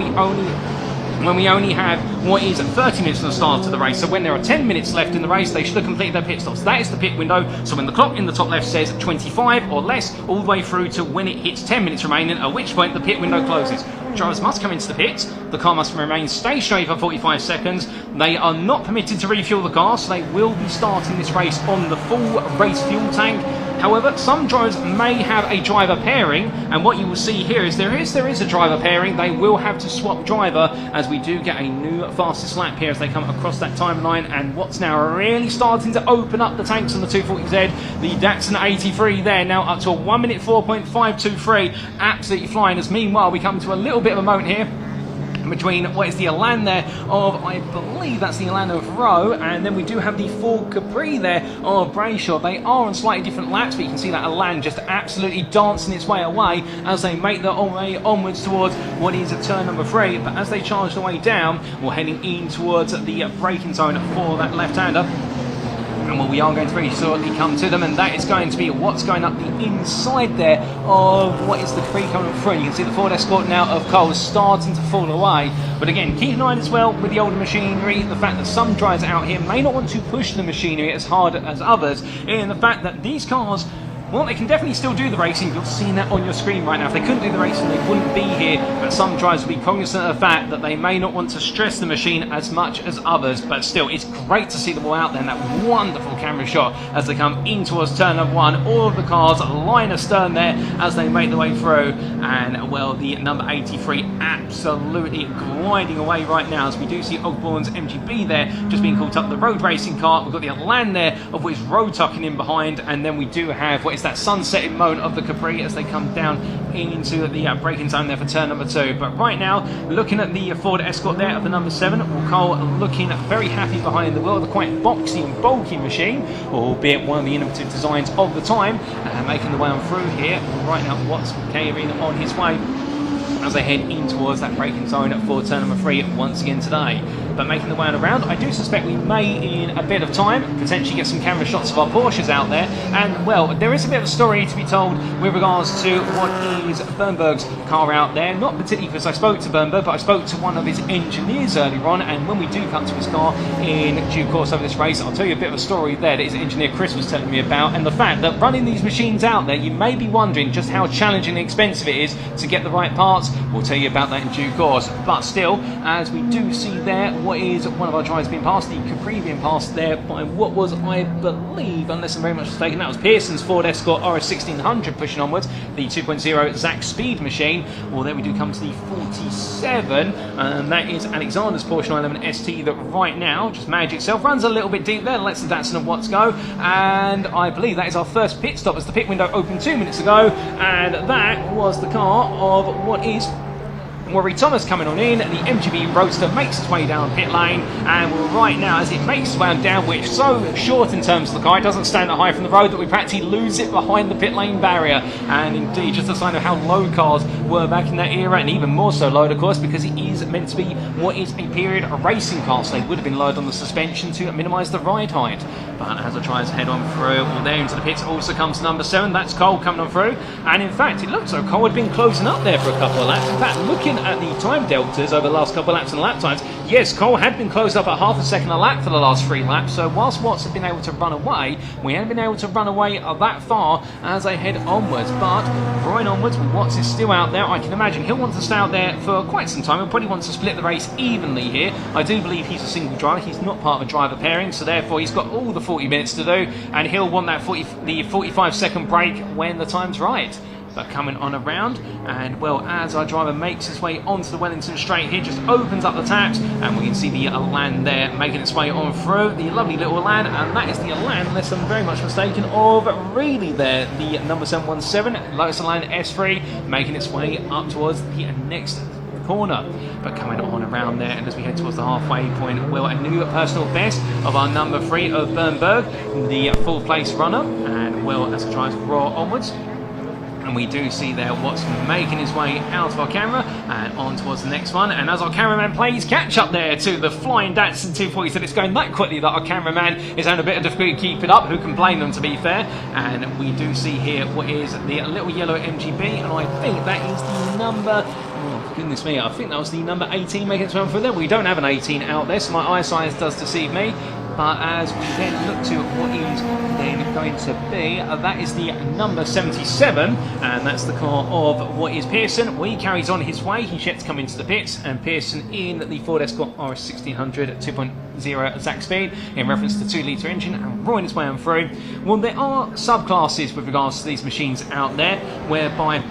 we only have what is 30 minutes from the start of the race. So when there are 10 minutes left in the race, they should have completed their pit stops. That is the pit window. So when the clock in the top left says 25 or less, all the way through to when it hits 10 minutes remaining, at which point the pit window closes. Drivers must come into the pits. The car must remain stationary for 45 seconds. They are not permitted to refuel the car, so they will be starting this race on the full race fuel tank. However, some drivers may have a driver pairing, and what you will see here is there is a driver pairing. They will have to swap driver, as we do get a new fastest lap here as they come across that timeline. And what's now really starting to open up the tanks on the 240Z, the Datsun 83 there, now up to a 1 minute 4.523, absolutely flying. As meanwhile we come to a little bit of a moment here between what is the Elan there of, I believe that's the Elan of Rowe, and then we do have the Ford Capri there of Brayshaw. They are on slightly different laps, but you can see that Elan just absolutely dancing its way away as they make their way onwards towards what is turn number 3. But as they charge the way down, we're heading in towards the braking zone for that left-hander. And well, we are going to very shortly come to them, and that is going to be what's going up the inside there of what is the Capri coming through. You can see the Ford Escort now of Cole starting to fall away. But again, keep in mind as well with the older machinery, the fact that some drivers out here may not want to push the machinery as hard as others, in the fact that these cars, well, they can definitely still do the racing. You're seeing that on your screen right now. If they couldn't do the racing, they wouldn't be here. But some drivers will be cognizant of the fact that they may not want to stress the machine as much as others. But still, it's great to see them all out there in that wonderful camera shot as they come in towards turn number 1. All of the cars line astern there as they make their way through. And, well, the number 83 absolutely gliding away right now as we do see Ogborn's MGB there just being caught up the road racing car. We've got the Elan there of which Road tucking in behind. And then we do have what is that sunsetting mode of the Capri as they come down into the braking zone there for turn number 2. But right now, looking at the Ford Escort there of the number 7, Cole looking very happy behind the wheel. The quite boxy and bulky machine, albeit one of the innovative designs of the time, making the way on through here. Right now, Watts caving on his way as they head in towards that braking zone for turn number 3 once again today. But making the way on around, I do suspect we may, in a bit of time, potentially get some camera shots of our Porsches out there. And, well, there is a bit of a story to be told with regards to what is Bernberg's car out there. Not particularly because I spoke to Bernberg, but I spoke to one of his engineers earlier on. And when we do come to his car in due course over this race, I'll tell you a bit of a story there that his engineer Chris was telling me about. And the fact that running these machines out there, you may be wondering just how challenging and expensive it is to get the right parts. We'll tell you about that in due course. But still, as we do see there, what is one of our drivers being passed, the Capri being passed there by what was, I believe, unless I'm very much mistaken, that was Pearson's Ford Escort RS 1600 pushing onwards, the 2.0 Zach Speed machine. Well, there we do come to the 47, and that is Alexander's Porsche 911 ST that right now just managed itself, runs a little bit deep there, lets the Datsun and Watts go, and I believe that is our first pit stop as the pit window opened 2 minutes ago, and that was the car of what is Rory Thomas coming on in. The MGB Roadster makes its way down pit lane, and we're right now as it makes its way down, which is so short in terms of the car, it doesn't stand that high from the road that we practically lose it behind the pit lane barrier. And indeed, just a sign of how low cars were back in that era, and even more so low, of course, because it is meant to be what is a period of racing car, so they would have been lowered on the suspension to minimise the ride height. But as I try to head on through, well, there into the pits also comes number 7, that's Cole coming on through, and in fact it looks like Cole had been closing up there for a couple of laps. In fact, looking at the time deltas over the last couple of laps and lap times, yes, Cole had been closed up at half a second a lap for the last 3 laps, so whilst Watts had been able to run away, we hadn't been able to run away that far as they head onwards. But going onwards, Watts is still out there. I can imagine he'll want to stay out there for quite some time. He'll probably want to split the race evenly here. I do believe he's a single driver, he's not part of a driver pairing, so therefore he's got all the 40 minutes to do, and he'll want that 45-second break when the time's right. But coming on around, and well, as our driver makes his way onto the Wellington straight here, just opens up the taps, and we can see the Elan there making its way on through, the lovely little Elan, and that is the Elan, unless I'm very much mistaken, of really there, the number 717 Lotus Elan S3, making its way up towards the next corner. But coming on around there, and as we head towards the halfway point, well, a new personal best of our number 3 of Bernberg, the full place runner, and well, as it tries to roar onwards. and we do see there Watts making his way out of our camera and on towards the next one. And as our cameraman plays catch up there to the flying Datsun 240, so it's going that quickly that our cameraman is having a bit of difficulty keeping up. Who can blame them, to be fair? And we do see here what is the little yellow MGB, and I think that is the number, oh goodness me, I think that was the number 18 making its way through there. We don't have an 18 out there, so my eyesight does deceive me. But as we then look to what is then going to be, that is the number 77, and that's the car of what is Pearson. Well, he carries on his way, he's yet to come into the pits, and Pearson in the Ford Escort RS 1600 2.0 exact speed in reference to 2-litre engine and roaring his way on through. Well, there are subclasses with regards to these machines out there, whereby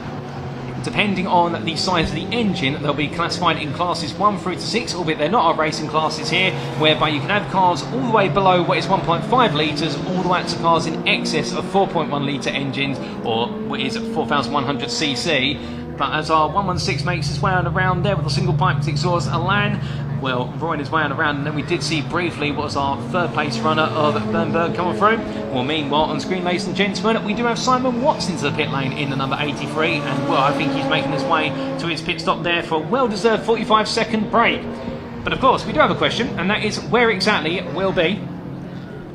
depending on the size of the engine, they'll be classified in classes 1 through to 6, albeit they're not our racing classes here, whereby you can have cars all the way below what is 1.5 litres, all the way up to cars in excess of 4.1 litre engines, or what is 4,100cc. But as our 116 makes his way on around there with a single pipe exhaust Alan, well, roaring his way on around, and then we did see briefly what was our third place runner of Bernberg coming through. Well, meanwhile, on screen, ladies and gentlemen, we do have Simon Watts into the pit lane in the number 83, and well, I think he's making his way to his pit stop there for a well-deserved 45-second break. But of course, we do have a question, and that is where exactly it will be.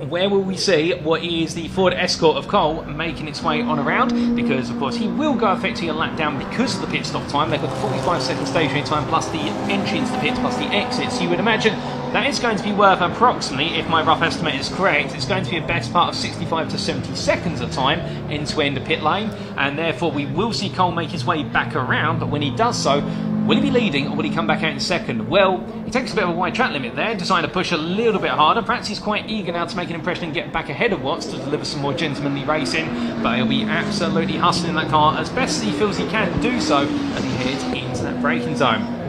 Where will we see what is the Ford Escort of Cole making its way on around? Because, of course, he will go effectively a lap down because of the pit stop time. They've got the 45-second stationary time plus the entry into the pit plus the exits. You would imagine that is going to be worth approximately, if my rough estimate is correct, it's going to be a best part of 65 to 70 seconds of time end-to-end the pit lane. And therefore, we will see Cole make his way back around. But when he does so, will he be leading or will he come back out in second? Well, he takes a bit of a wide track limit there, deciding to push a little bit harder. Perhaps he's quite eager now to make an impression and get back ahead of Watts to deliver some more gentlemanly racing. But he'll be absolutely hustling that car as best as he feels he can do so as he heads into that braking zone.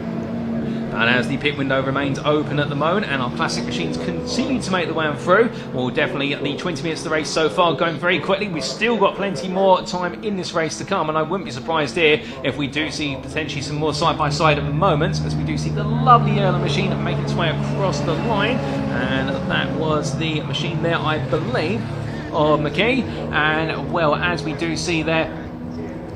And as the pit window remains open at the moment and our classic machines continue to make the way on through, well, definitely the 20 minutes of the race so far going very quickly. We've still got plenty more time in this race to come, and I wouldn't be surprised here if we do see potentially some more side-by-side moments, as we do see the lovely Erlen machine making its way across the line. And that was the machine there, I believe, of McKee. And, well, as we do see there,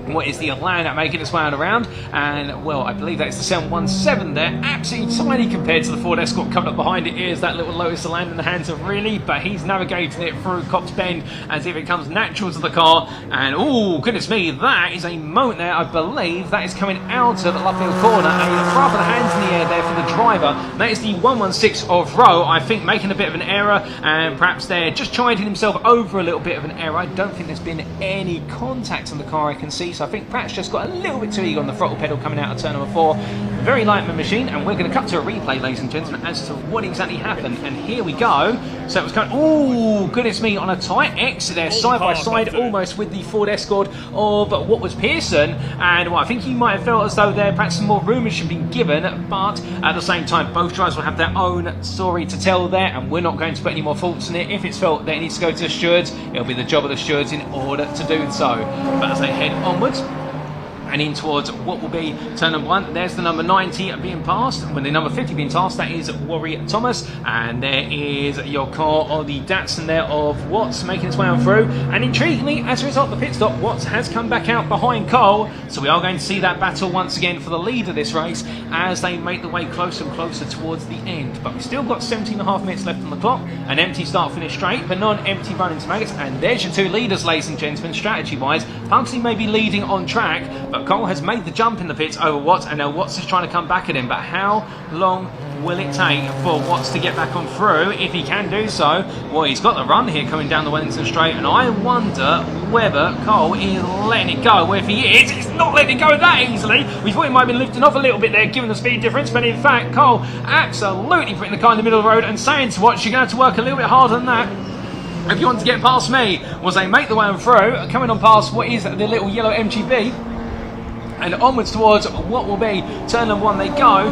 what is the Atlanta making its way on around, and well, I believe that is the 717 there, absolutely tiny compared to the Ford Escort coming up behind it. Is that little Lotus Elan in the hands of Really, but he's navigating it through Cops Bend as if it comes natural to the car. And oh goodness me, that is a moment there. I believe that is coming out of the left field corner, and he'll throw up the hands in the air there for the driver. That is the 116 of Rowe, I think, making a bit of an error, and perhaps they're just chiding himself over a little bit of an error. I don't think there's been any contact on the car I can see, so I think Pratt's just got a little bit too eager on the throttle pedal coming out of turn number 4. Very light machine, and we're going to cut to a replay, ladies and gentlemen, as to what exactly happened. And here we go. So it was kind of, oh goodness me, on a tight exit there, side by side, almost with the Ford Escort of what was Pearson. And well, I think you might have felt as though there perhaps some more rumours should be given, but at the same time, both drivers will have their own story to tell there, and we're not going to put any more faults in it. If it's felt that it needs to go to the stewards, it'll be the job of the stewards in order to do so. But as they head onwards and in towards what will be turn number 1, there's the number 90 being passed. When the number 50 being passed, that is Warry Thomas, and there is your car of the Datsun there of Watts making its way on through. And intriguingly, as a result of the pit stop, Watts has come back out behind Cole, so we are going to see that battle once again for the lead of this race as they make the way closer and closer towards the end. But we've still got 17.5 minutes left on the clock, an empty start finish straight, but non-empty run into maggots. And there's your two leaders, ladies and gentlemen, strategy wise. Pugsley may be leading on track, but Cole has made the jump in the pits over Watts, and now Watts is trying to come back at him. But how long will it take for Watts to get back on through? If he can do so, well, he's got the run here coming down the Wellington Straight, and I wonder whether Cole is letting it go. Well, if he is, he's not letting it go that easily. We thought he might have been lifting off a little bit there, given the speed difference, but in fact, Cole absolutely putting the car in the middle of the road and saying to Watts, you're going to have to work a little bit harder than that if you want to get past me. Was they make the way on through, coming on past what is the little yellow MGB, and onwards towards what will be turn number 1 they go.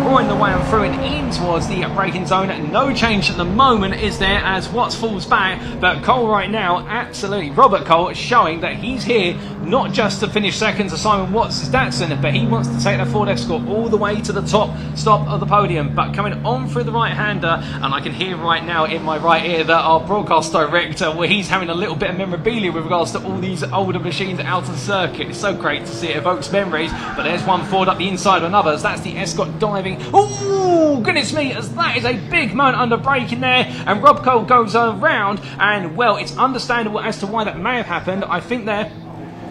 Well, roaring the way on through and in towards the braking zone. No change at the moment, is there, as Watts falls back, but Cole right now, absolutely, Robert Cole, showing that he's here not just to finish second to Simon Watts' Datsun, but he wants to take that Ford Escort all the way to the top stop of the podium. But coming on through the right-hander, and I can hear right now in my right ear that our broadcast director, where he's having a little bit of memorabilia with regards to all these older machines out on circuit. It's so great to see it evokes memories. But there's one Ford up the inside of another, as that's the Escort diving. Oh, goodness me, as that is a big moment under braking there, and Rob Cole goes around, and well, it's understandable as to why that may have happened. I think there,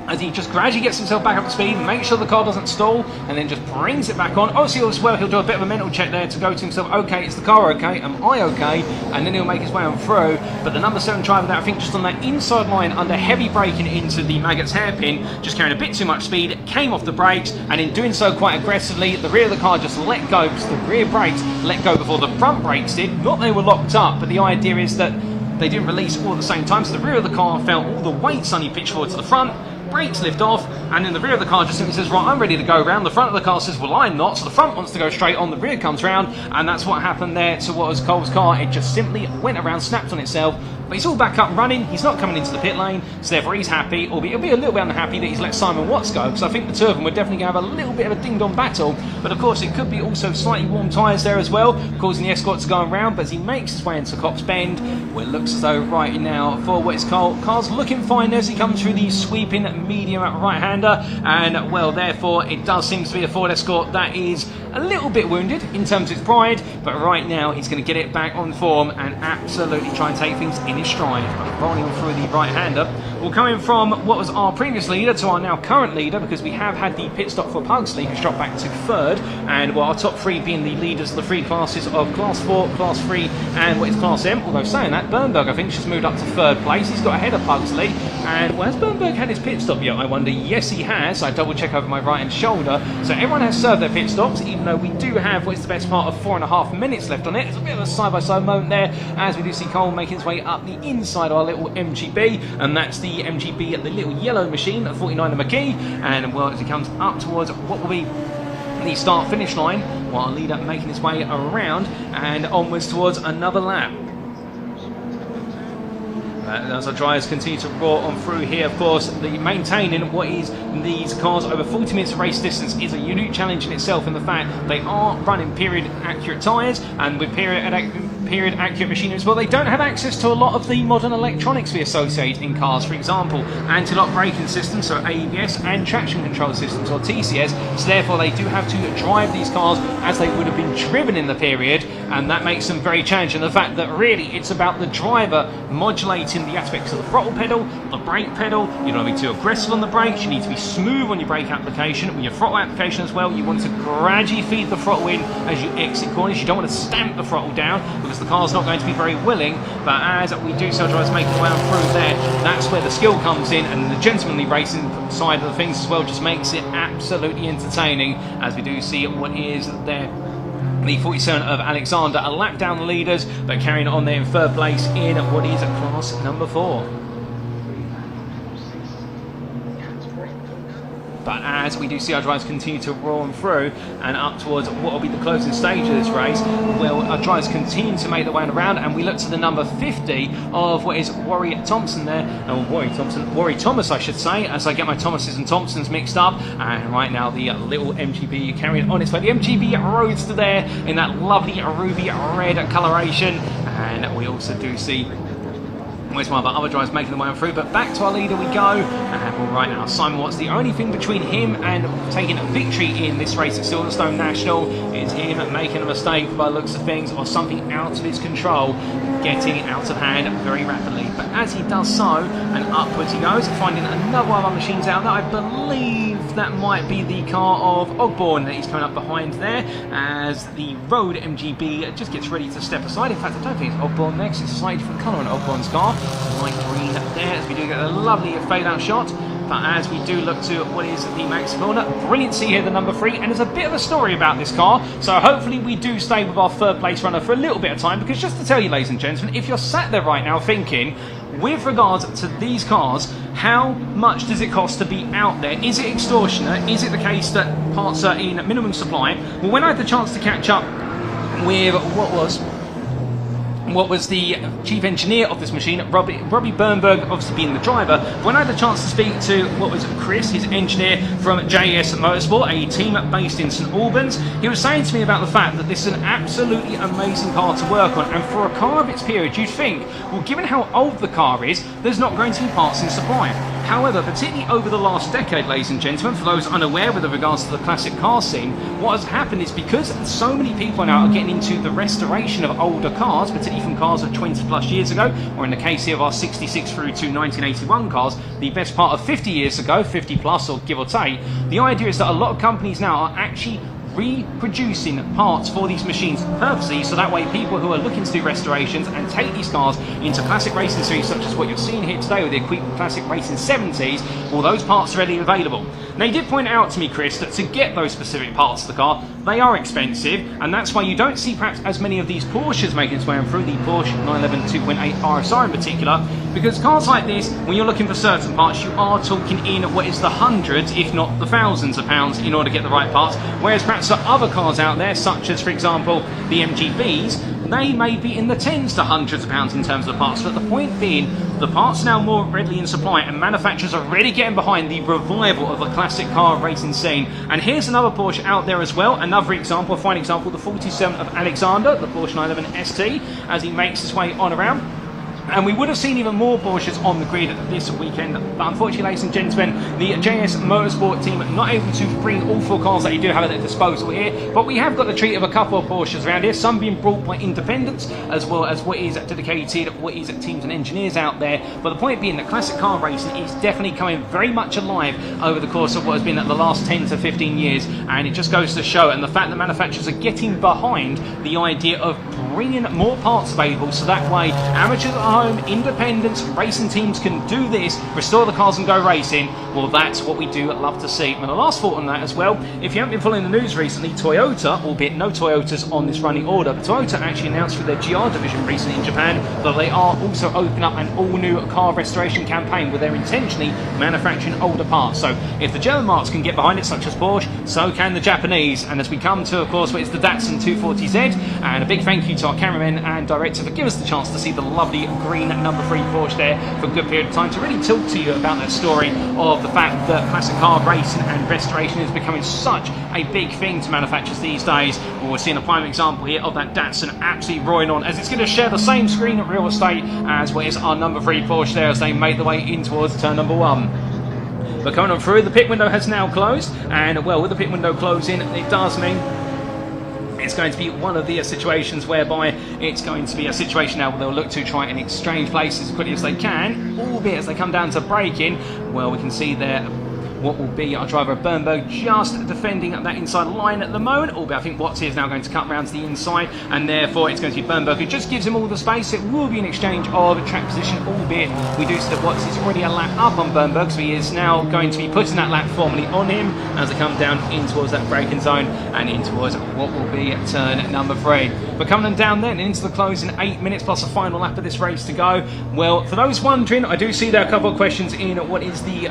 as he just gradually gets himself back up to speed, makes sure the car doesn't stall, and then just brings it back on. Obviously, as well, he'll do a bit of a mental check there to go to himself, okay, is the car okay? Am I okay? And then he'll make his way on through. But the number 7 driver there, I think just on that inside line, under heavy braking into the Maggotts hairpin, just carrying a bit too much speed, came off the brakes, and in doing so quite aggressively, the rear of the car just let go, because the rear brakes let go before the front brakes did. Not they were locked up, but the idea is that they didn't release all at the same time, so the rear of the car felt all the weight suddenly pitched forward to the front. Brakes lift off, and then the rear of the car just simply says, right, I'm ready to go round. The front of the car says, well, I'm not. So the front wants to go straight on, the rear comes round, and that's what happened there to what was Cole's car. It just simply went around, snapped on itself, but he's all back up and running. He's not coming into the pit lane, so therefore he's happy, albeit he'll be a little bit unhappy that he's let Simon Watts go, because I think the two of them were definitely going to have a little bit of a ding-dong battle. But of course, it could be also slightly warm tyres there as well, causing the Escort to go around. But as he makes his way into Cops Bend, where it looks as though right now for Watts Cole, car's looking fine as he comes through the sweeping medium right-hander, and well, therefore it does seem to be a Ford Escort that is a little bit wounded in terms of its pride, but right now he's going to get it back on form and absolutely try and take things in his stride. But rolling through the right-hander, well, coming from what was our previous leader to our now current leader, because we have had the pit stop for Pugsley, who's dropped back to third, and well, our top three being the leaders of the three classes of Class 4, Class 3 and what is Class M. Although saying that, Bernberg I think just moved up to third place. He's got ahead of Pugsley, and well, has Bernberg had his pit stop yet, I wonder? Yes, he has. I double check over my right hand shoulder, so everyone has served their pit stops, even though we do have what is the best part of 4.5 minutes left on it. It's a bit of a side-by-side moment there, as we do see Cole making his way up the inside of our little MGB, and that's the MGB at the little yellow machine at 49 McKee, and well, as he comes up towards what will be the start-finish line, while our leader making his way around and onwards towards another lap. As our drivers continue to roar on through here, of course, maintaining what is these cars over 40 minutes of race distance is a unique challenge in itself, in the fact they are running period accurate tyres, and with period accurate machinery as well, they don't have access to a lot of the modern electronics we associate in cars. For example, anti-lock braking systems, so ABS, and traction control systems, or TCS, so therefore they do have to drive these cars as they would have been driven in the period, and that makes them very challenging. The fact that really it's about the driver modulating the aspects of the throttle pedal, the brake pedal. You don't want to be too aggressive on the brakes, you need to be smooth on your brake application. With your throttle application as well, you want to gradually feed the throttle in as you exit corners. You don't want to stamp the throttle down, because the car's not going to be very willing. But as we do see our drivers making their way on through there, that's where the skill comes in, and the gentlemanly racing side of the things as well just makes it absolutely entertaining, as we do see what is there. The 47 of Alexander, a lap down the leaders, but carrying on there in third place in what is class number 4. But as we do see our drivers continue to roll on through and up towards what will be the closing stage of this race, well, our drivers continue to make their way around, and we look to the number 50 of what is Warry Thompson there, Warry Thomas I should say, as I get my Thomases and Thompsons mixed up. And right now the little MGB carrying on its way, the MGB Roadster there in that lovely ruby red coloration, and we also do see where's one of our other drivers making their way on through. But back to our leader we go, and well, right now Simon Watts, the only thing between him and taking a victory in this race at Silverstone National is him making a mistake by the looks of things, or something out of his control getting out of hand very rapidly. But as he does so, and upwards he goes, finding another one of our machines out there. I believe that might be the car of Ogborn that he's coming up behind there, as the road MGB just gets ready to step aside. In fact, I don't think it's Ogborn next, it's a slightly different colour on Ogborn's car. Light green there, as we do get a lovely fade out shot. But as we do look to what is the Max corner, brilliant to see here the number 3, and there's a bit of a story about this car, so hopefully we do stay with our third place runner for a little bit of time, because just to tell you, ladies and gentlemen, if you're sat there right now thinking, with regards to these cars, how much does it cost to be out there? Is it extortionate? Is it the case that parts are in minimum supply. Well, when I had the chance to catch up with what was the chief engineer of this machine, Robbie Bernberg, obviously being the driver. When I had the chance to speak to what was Chris, his engineer from JS Motorsport, a team based in St Albans, he was saying to me about the fact that this is an absolutely amazing car to work on, and for a car of its period, you'd think, well, given how old the car is, there's not going to be parts in supply. However, particularly over the last decade, ladies and gentlemen, for those unaware with regards to the classic car scene, what has happened is because so many people now are getting into the restoration of older cars, particularly from cars of 20 plus years ago, or in the case here of our 66 through to 1981 cars, the best part of 50 years ago, 50 plus or give or take, the idea is that a lot of companies now are actually reproducing parts for these machines purposely, so that way people who are looking to do restorations and take these cars into classic racing series such as what you're seeing here today with the Equipe Classic Racing 70s, all those parts are readily available. Now, he did point out to me, Chris, that to get those specific parts of the car, they are expensive, and that's why you don't see perhaps as many of these Porsches making its way through, the Porsche 911 2.8 RSR in particular, because cars like this, when you're looking for certain parts, you are talking in what is the hundreds, if not the thousands of pounds in order to get the right parts, whereas perhaps for other cars out there, such as, for example, the MGBs, they may be in the tens to hundreds of pounds in terms of the parts, but the point being, the parts are now more readily in supply, and manufacturers are really getting behind the revival of the classic car racing scene. And here's another Porsche out there as well, another example, a fine example, the 47 of Alexander, the Porsche 911 ST, as he makes his way on around. And we would have seen even more Porsches on the grid this weekend, but unfortunately, ladies and gentlemen, the JS Motorsport team not able to bring all 4 cars that you do have at their disposal here, but we have got the treat of a couple of Porsches around here, some being brought by independents, as well as what is dedicated, what is teams and engineers out there. But the point being that classic car racing is definitely coming very much alive over the course of what has been the last 10 to 15 years, and it just goes to show, and the fact that manufacturers are getting behind the idea of bringing more parts available, so that way amateurs at home, independents, racing teams can do this, restore the cars and go racing. Well, that's what we do love to see. And the last thought on that as well, if you haven't been following the news recently, Toyota, albeit no Toyotas on this running order, but Toyota actually announced through their GR division recently in Japan that they are also opening up an all-new car restoration campaign where they're intentionally manufacturing older parts. So if the German marks can get behind it, such as Porsche, so can the Japanese. And as we come to, of course, what is the Datsun 240Z, and a big thank you to our cameraman and director for giving us the chance to see the lovely green number 3 Porsche there for a good period of time, to really talk to you about that story of the fact that classic car racing and restoration is becoming such a big thing to manufacturers these days. Well, we're seeing a prime example here of that Datsun absolutely roaring on, as it's going to share the same screen at real estate as what is our number 3 Porsche there as they make their way in towards turn number 1. But coming on through, the pit window has now closed, and well, with the pit window closing, it does mean it's going to be one of the situations whereby it's going to be a situation now where they'll look to try and exchange places as quickly as they can, albeit as they come down to braking. Well, we can see there what will be our driver Bernberg just defending that inside line at the moment, albeit I think Watts is now going to cut round to the inside, and therefore it's going to be Bernberg who just gives him all the space. It will be an exchange of track position, albeit we do see that Watts is already a lap up on Bernberg, so he is now going to be putting that lap formally on him as they come down in towards that braking zone and in towards what will be turn number 3. But coming down then into the closing 8 minutes plus a final lap of this race to go. Well, for those wondering, I do see there are a couple of questions in what is the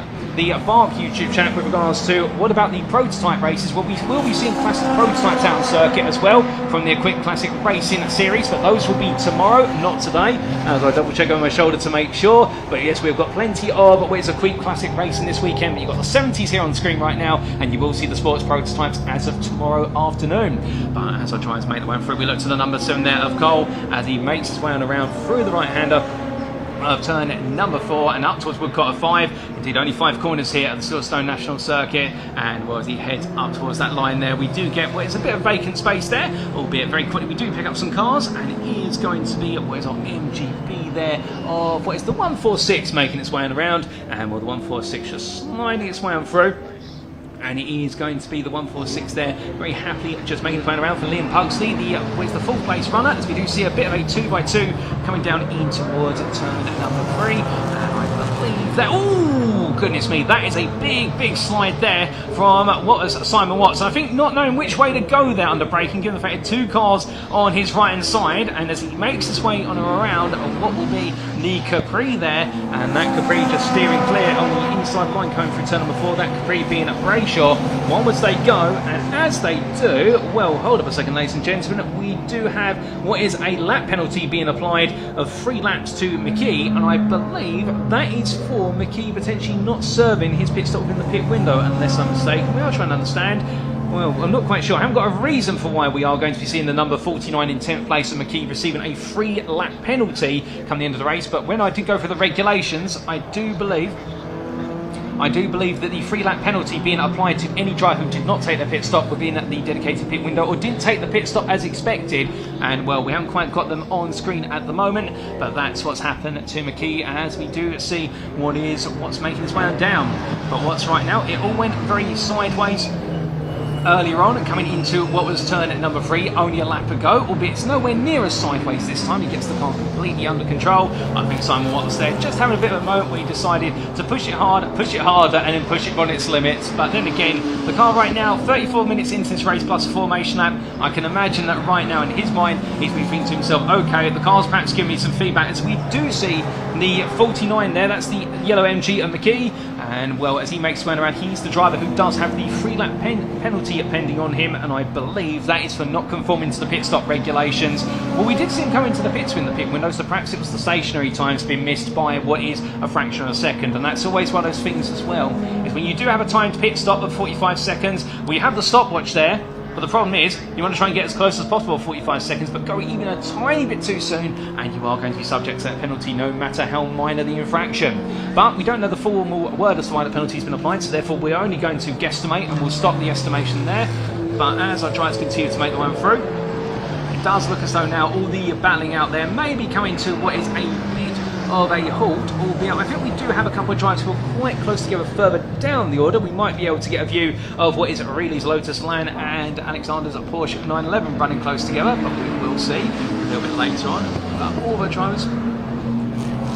BARC YouTube chat with regards to what about the prototype races. Well, we will be seeing classic prototypes out on circuit as well from the Equipe Classic Racing series, but those will be tomorrow, not today, as I double check over my shoulder to make sure. But yes, we've got plenty of what is Equipe Classic Racing this weekend, but you've got the 70s here on screen right now, and you will see the sports prototypes as of tomorrow afternoon. But as I try to make the way through, we look to the number 7 there of Cole as he makes his way on around through the right-hander of turn number 4 and up towards Woodcotter 5. Indeed, only 5 corners here at the Silverstone National Circuit, and well, as he heads up towards that line there, we do get what is a bit of vacant space there, albeit very quickly we do pick up some cars, and it is going to be what is our MGB there of what is the 146 making its way on around, and well, the 146 just sliding its way on through. And it is going to be the 146 there, very happily just making the plan around for Liam Pugsley, the 4th place runner, as we do see a bit of a 2x2 coming down in towards turn number 3. And I believe that, ooh, Oh goodness me, that is a big slide there from what was Simon Watts. I think not knowing which way to go there under braking, given the fact that 2 cars on his right hand side, and as he makes his way on around what will be the Capri there, and that Capri just steering clear on the inside line coming through turn number 4, that Capri being at Brayshaw. Onwards they go, and as they do, well, hold up a second ladies and gentlemen, we do have what is a lap penalty being applied of 3 laps to McKee, and I believe that is for McKee potentially not serving his pit stop within the pit window, unless I'm mistaken. We are trying to understand. Well, I'm not quite sure. I haven't got a reason for why we are going to be seeing the number 49 in 10th place of McKee receiving a 3 lap penalty come the end of the race, but when I did go for the regulations, I do believe that the 3 lap penalty being applied to any driver who did not take their pit stop within the dedicated pit window or didn't take the pit stop as expected, and well, we haven't quite got them on screen at the moment, but that's what's happened to McKee as we do see what's making his way on down. But what's right now, it all went very sideways earlier on, and coming into what was turn at number 3, only a lap to go, albeit it's nowhere near as sideways this time. He gets the car completely under control. I think Simon Watts there just having a bit of a moment where he decided to push it hard, push it harder, and then push it on its limits. But then again, the car right now, 34 minutes into this race plus a formation lap, I can imagine that right now in his mind, he's been thinking to himself, okay, the car's perhaps giving me some feedback, as we do see the 49 there, that's the yellow MG of McKee, and well, as he makes his way around, he's the driver who does have the 3 lap penalty pending on him, and I believe that is for not conforming to the pit stop regulations. Well, we did see him come into the pits in the pit window, so perhaps it was the stationary times being missed by what is a fraction of a second, and that's always one of those things as well, is when you do have a timed pit stop of 45 seconds, well, you have the stopwatch there, but the problem is, you want to try and get as close as possible 45 seconds, but go even a tiny bit too soon, and you are going to be subject to that penalty no matter how minor the infraction. But we don't know the formal word as to why the penalty has been applied, so therefore we're only going to guesstimate, and we'll stop the estimation there. But as I try to continue to make the way through, it does look as though now all the battling out there may be coming to what is a bit of a halt, albeit I think we do have a couple of drivers who are quite close together further down the order. We might be able to get a view of what is Reilly's Lotus Land and Alexander's Porsche 911 running close together, but we will see a little bit later on. But all the drivers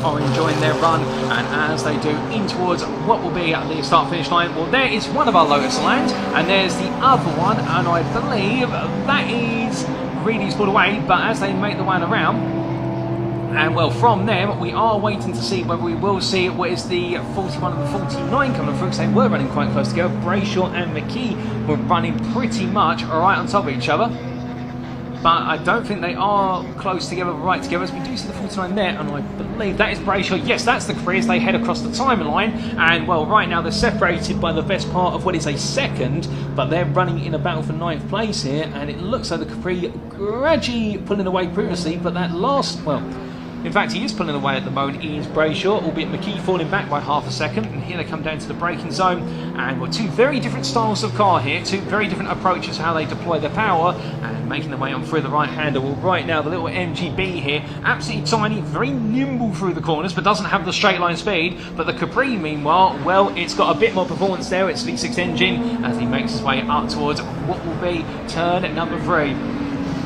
are enjoying their run, and as they do in towards what will be at the start finish line, well, there is one of our Lotus Lands, and there's the other one, and I believe that is Reilly's pulled away, but as they make the way around, and well, from them, we are waiting to see whether we will see what is the 41 and the 49 coming through, because they were running quite close together. Brayshaw and McKee were running pretty much right on top of each other. But I don't think they are close together, right together, as we do see the 49 there, and I believe that is Brayshaw. Yes, that's the Capri as they head across the timeline, and well, right now they're separated by the best part of what is a second, but they're running in a battle for 9th place here, and it looks like the Capri gradually pulling away previously, but that last, well, in fact, he is pulling away at the moment, is Brayshaw, albeit McKee falling back by half a second. And here they come down to the braking zone. And we're 2 very different styles of car here, 2 very different approaches to how they deploy their power, and making their way on through the right hander. Well, right now, the little MGB here, absolutely tiny, very nimble through the corners, but doesn't have the straight line speed. But the Capri, meanwhile, well, it's got a bit more performance there. It's V6 engine as he makes his way up towards what will be turn at number 3.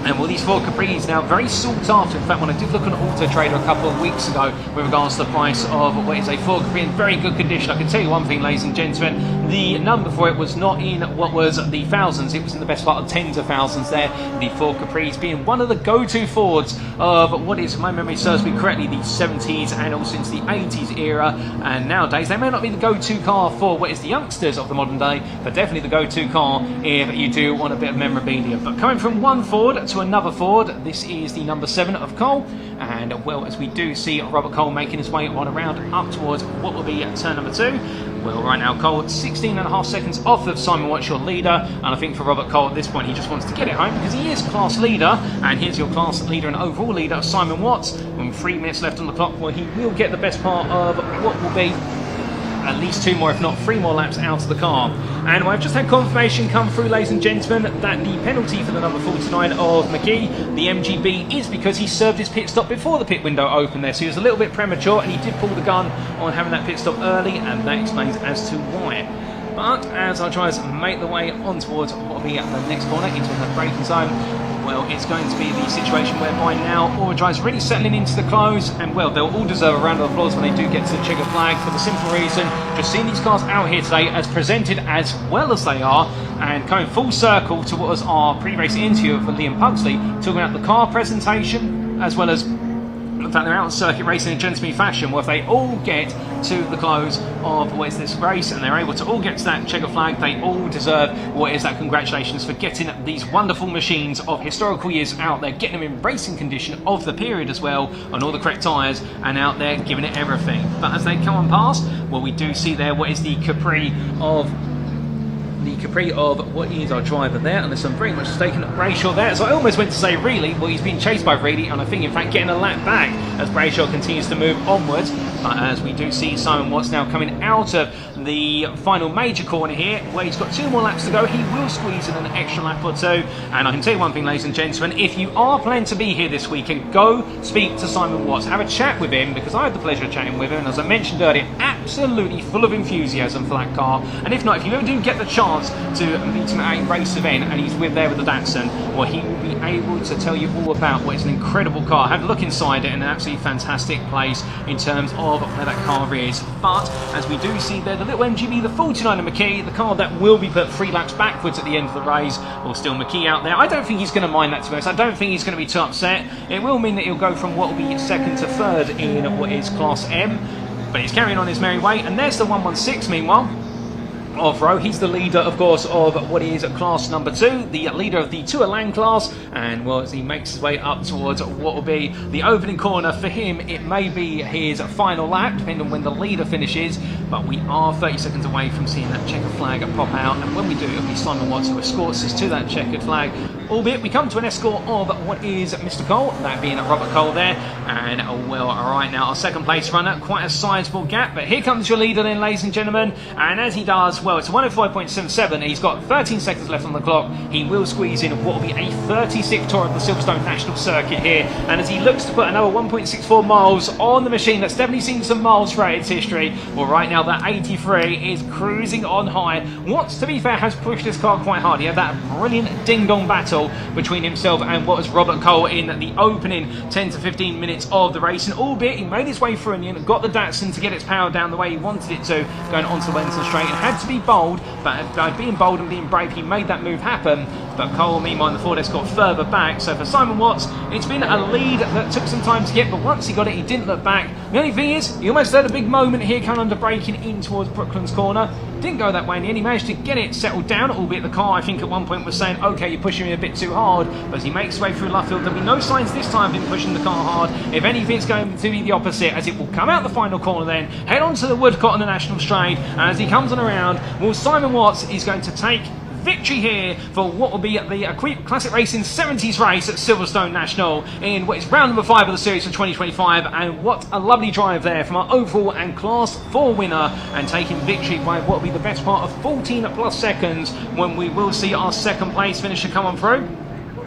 And well, these 4 Capris now very sought after. In fact, when I did look on Auto Trader a couple of weeks ago with regards to the price of what is a 4 Capri in very good condition, I can tell you one thing, ladies and gentlemen, the number for it was not in what was the thousands, it was in the best part of tens of thousands there. The 4 Capris being one of the go-to Fords of what is, if my memory serves me correctly, the 70s and also into the 80s era. And nowadays, they may not be the go-to car for what is the youngsters of the modern day, but definitely the go-to car if you do want a bit of memorabilia. But coming from one Ford to another Ford, this is the number 7 of Cole, and well, as we do see Robert Cole making his way on around up towards what will be turn number 2. Well, right now Cole 16.5 seconds off of Simon Watts, your leader, and I think for Robert Cole at this point he just wants to get it home because he is class leader, and here's your class leader and overall leader Simon Watts. With 3 minutes left on the clock, well, he will get the best part of what will be at least 2 more, if not 3 more laps out of the car. And I've just had confirmation come through, ladies and gentlemen, that the penalty for the number 49 of McKee, the MGB, is because he served his pit stop before the pit window opened there. So he was a little bit premature, and he did pull the gun on having that pit stop early, and that explains as to why. But as I try to make the way on towards what will be at the next corner into the braking zone, well, it's going to be the situation whereby now all the drivers really settling into the close, and well, they'll all deserve a round of applause when they do get to the checkered flag, for the simple reason, just seeing these cars out here today as presented as well as they are, and going full circle to what was our pre-race interview with Liam Pugsley, talking about the car presentation, as well as the fact they're out on circuit racing in a gentlemanly fashion. Well, if they all get to the close of what is this race and they're able to all get to that checker flag, they all deserve what is that congratulations for getting these wonderful machines of historical years out there, getting them in racing condition of the period as well, on all the correct tyres, and out there giving it everything. But as they come on past, well, we do see there what is the Capri of what is our driver there, unless I'm very much mistaken, Brayshaw there. So I almost went to say Reilly, well, he's being chased by Reilly, and I think in fact getting a lap back as Brayshaw continues to move onwards. But as we do see Simon Watts now coming out of the final major corner here, where he's got 2 more laps to go, he will squeeze in an extra lap or 2. And I can tell you one thing, ladies and gentlemen, if you are planning to be here this weekend, go speak to Simon Watts, have a chat with him, because I had the pleasure of chatting with him, and as I mentioned earlier, absolutely full of enthusiasm for that car. And if not, if you ever do get the chance to meet him at a race event and he's there with the Datsun, well, he will be able to tell you all about what is an incredible car. Have a look inside it, and an absolutely fantastic place in terms of where that car is. But as we do see there, the little MGB, the 49 of McKee, the car that will be put 3 laps backwards at the end of the race, will still McKee out there. I don't think he's going to mind that, to be honest. I don't think he's going to be too upset. It will mean that he'll go from what will be 2nd to 3rd in what is Class M, but he's carrying on his merry way. And there's the 116 meanwhile of Rowe. He's the leader, of course, of what is class number 2, the leader of the Tour Lang class, and well, as he makes his way up towards what will be the opening corner for him, it may be his final lap, depending on when the leader finishes, but we are 30 seconds away from seeing that checkered flag pop out, and when we do, it'll be Simon Watts who escorts us to that checkered flag, albeit we come to an escort of what is Mr. Cole, that being Robert Cole there, and well, right now, our 2nd place runner, quite a sizable gap, but here comes your leader then, ladies and gentlemen, and as he does, well, it's 105.77. He's got 13 seconds left on the clock. He will squeeze in what will be a 36th tour of the Silverstone National Circuit here. And as he looks to put another 1.64 miles on the machine, that's definitely seen some miles throughout its history. Well, right now, that 83 is cruising on high. Watts, to be fair, has pushed this car quite hard. He had that brilliant ding-dong battle between himself and what was Robert Cole in the opening 10 to 15 minutes of the race. And albeit he made his way through in the end, got the Datsun to get its power down the way he wanted it to, going onto the Wellington Straight, and had to be bold, but by being bold and being brave, he made that move happen. But Cole, meanwhile, in the Ford Escort further back. So for Simon Watts, it's been a lead that took some time to get, but once he got it, he didn't look back. The only thing is, he almost had a big moment here, coming under braking in towards Brooklands corner. Didn't go that way in the end. He managed to get it settled down, albeit the car, I think, at one point was saying, okay, you're pushing me a bit too hard. But as he makes his way through Luffield, there'll be no signs this time of him pushing the car hard. If anything, it's going to be the opposite, as it will come out the final corner then, head on to the Woodcott on the National Straight, and as he comes on around, well, Simon Watts is going to take victory here for what will be the Equipe Classic Racing 70s race at Silverstone National in what is round number 5 of the series for 2025, and what a lovely drive there from our overall and Class 4 winner, and taking victory by what will be the best part of 14 plus seconds, when we will see our 2nd place finisher come on through.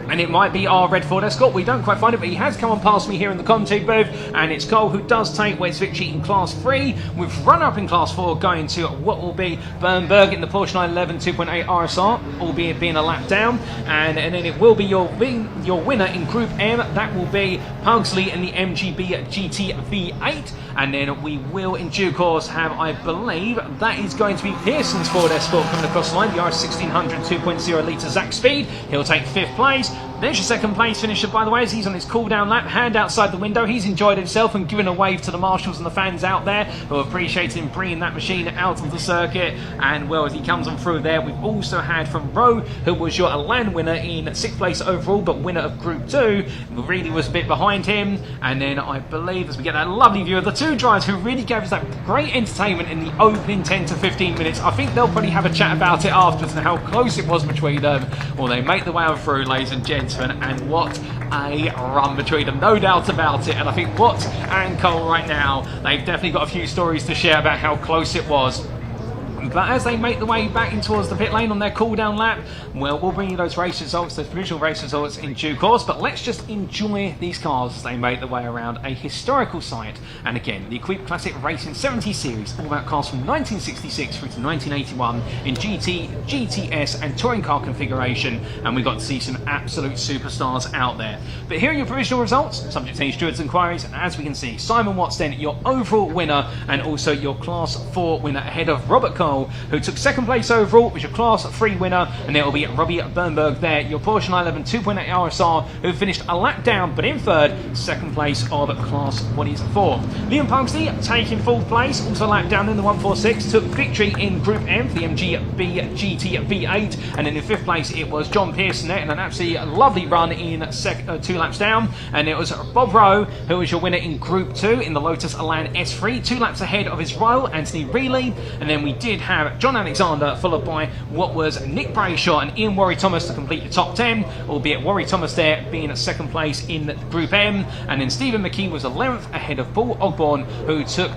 And it might be our red Ford Escort. We don't quite find it, but he has come on past me here in the commentating booth, and it's Cole who does take Wes victory in Class 3, with run-up in Class 4 going to what will be Bernberg in the Porsche 911 2.8 RSR, albeit being a lap down, and then it will be your winner in Group M. That will be Pugsley in the MGB GT V8, and then we will in due course have, I believe, that is going to be Pearson's Ford Escort coming across the line, the RS1600 2.0 litre Zach Speed. He'll take 5th place. There's your 2nd place finisher, by the way, as he's on his cool-down lap, hand outside the window. He's enjoyed himself and given a wave to the marshals and the fans out there, who appreciate him bringing that machine out of the circuit. And well, as he comes on through there, we've also had from Rowe, who was your Elan winner in 6th place overall, but winner of Group 2, who really was a bit behind him. And then I believe, as we get that lovely view of the 2 drivers who really gave us that great entertainment in the opening 10 to 15 minutes, I think they'll probably have a chat about it afterwards and how close it was between them. Well, they make the way on through, ladies and gentlemen, and what a run between them, no doubt about it. And I think Watts and Cole right now, they've definitely got a few stories to share about how close it was. But as they make the way back in towards the pit lane on their cool-down lap, well, we'll bring you those race results, those provisional race results in due course, but let's just enjoy these cars as they make their way around a historical site. And again, the Equipe Classic Racing 70 Series, all about cars from 1966 through to 1981 in GT, GTS and touring car configuration, and we got to see some absolute superstars out there. But here are your provisional results, subject to any stewards' inquiries, and as we can see, Simon Watts then your overall winner and also your Class 4 winner ahead of Robert Cole, who took second place overall, was your Class 3 winner, and it will be Robbie Bernberg there, your Porsche 911 2.8 RSR, who finished a lap down but in third, second place of Class 4. Liam Pugsley taking fourth place, also a lap down in the 146, took victory in Group M for the MGB GT V8, and then in fifth place it was John Pearson there in an absolutely lovely run in 2 laps down, and it was Bob Rowe who was your winner in Group 2 in the Lotus Elan S3, 2 laps ahead of his rival Anthony Reilly, and then we did have John Alexander followed by what was Nick Brayshaw and Ian Warry Thomas to complete the top 10, albeit Warry Thomas there being at second place in Group M, and then Stephen McKee was 11th ahead of Paul Ogborn, who took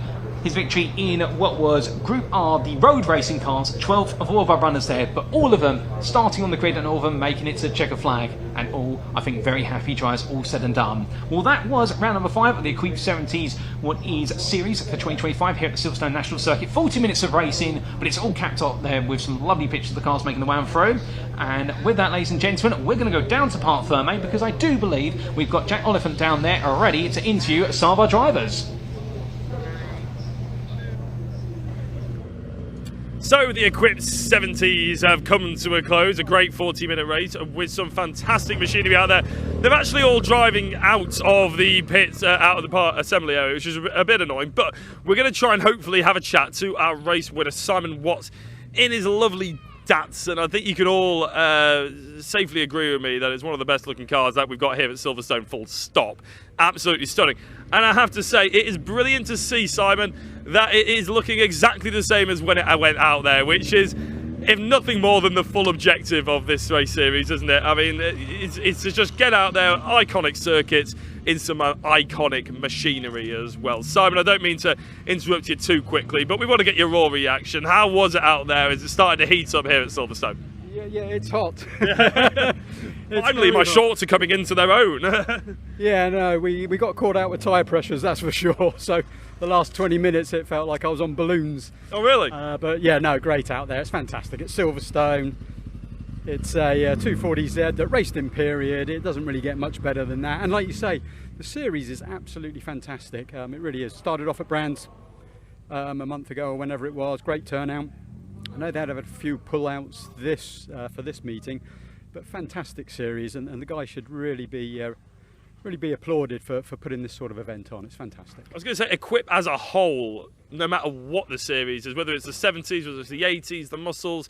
his victory in what was Group R, the road racing cars, 12th of all of our runners there, but all of them starting on the grid and all of them making it to checker flag, and all, I think, very happy drivers, all said and done. Well, that was round number 5 of the Equipe 70s What Is series for 2025 here at the Silverstone National Circuit. 40 minutes of racing, but it's all capped up there with some lovely pictures of the cars making the way on through. And with that, ladies and gentlemen, we're going to go down to Parc Ferme because I do believe we've got Jack Oliphant down there already to interview some of our drivers. So the Equipe 70s have come to a close, a great 40-minute race with some fantastic machinery out there. They're actually all driving out of the pits, out of the part assembly area, which is a bit annoying, but we're going to try and hopefully have a chat to our race winner, Simon Watts, in his lovely Dats, and I think you can all safely agree with me that it's one of the best looking cars that we've got here at Silverstone, full stop. Absolutely stunning. And I have to say, it is brilliant to see, Simon, that it is looking exactly the same as when it went out there, which is, if nothing more than the full objective of this race series, isn't it? I mean, it's to just get out there, iconic circuits, in some iconic machinery as well. Simon, I don't mean to interrupt you too quickly, but we want to get your raw reaction. How was it out there? Is it starting to heat up here at Silverstone? Yeah, it's hot. Finally, my shorts are coming into their own. Yeah, no, we got caught out with tyre pressures, that's for sure. So the last 20 minutes, it felt like I was on balloons. Oh, really? But yeah, no, great out there. It's fantastic. It's Silverstone. It's a 240Z that raced in period. It doesn't really get much better than that. And like you say, the series is absolutely fantastic. It really is. Started off at Brands a month ago or whenever it was. Great turnout. I know they had a few pullouts for this meeting, but fantastic series, and the guys should really be applauded for putting this sort of event on. It's fantastic. I was going to say, Equipe as a whole, no matter what the series is, whether it's the 70s, whether it's the 80s, the muscles,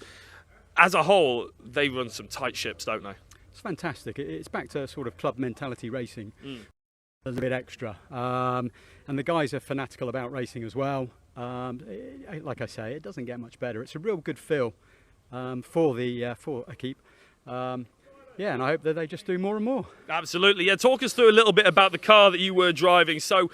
as a whole, they run some tight ships, don't they? It's fantastic. It's back to sort of club mentality racing. A little bit extra. And the guys are fanatical about racing as well. Like I say, it doesn't get much better. It's a real good feel for Equipe. Yeah, and I hope that they just do more and more. Absolutely. Yeah, talk us through a little bit about the car that you were driving so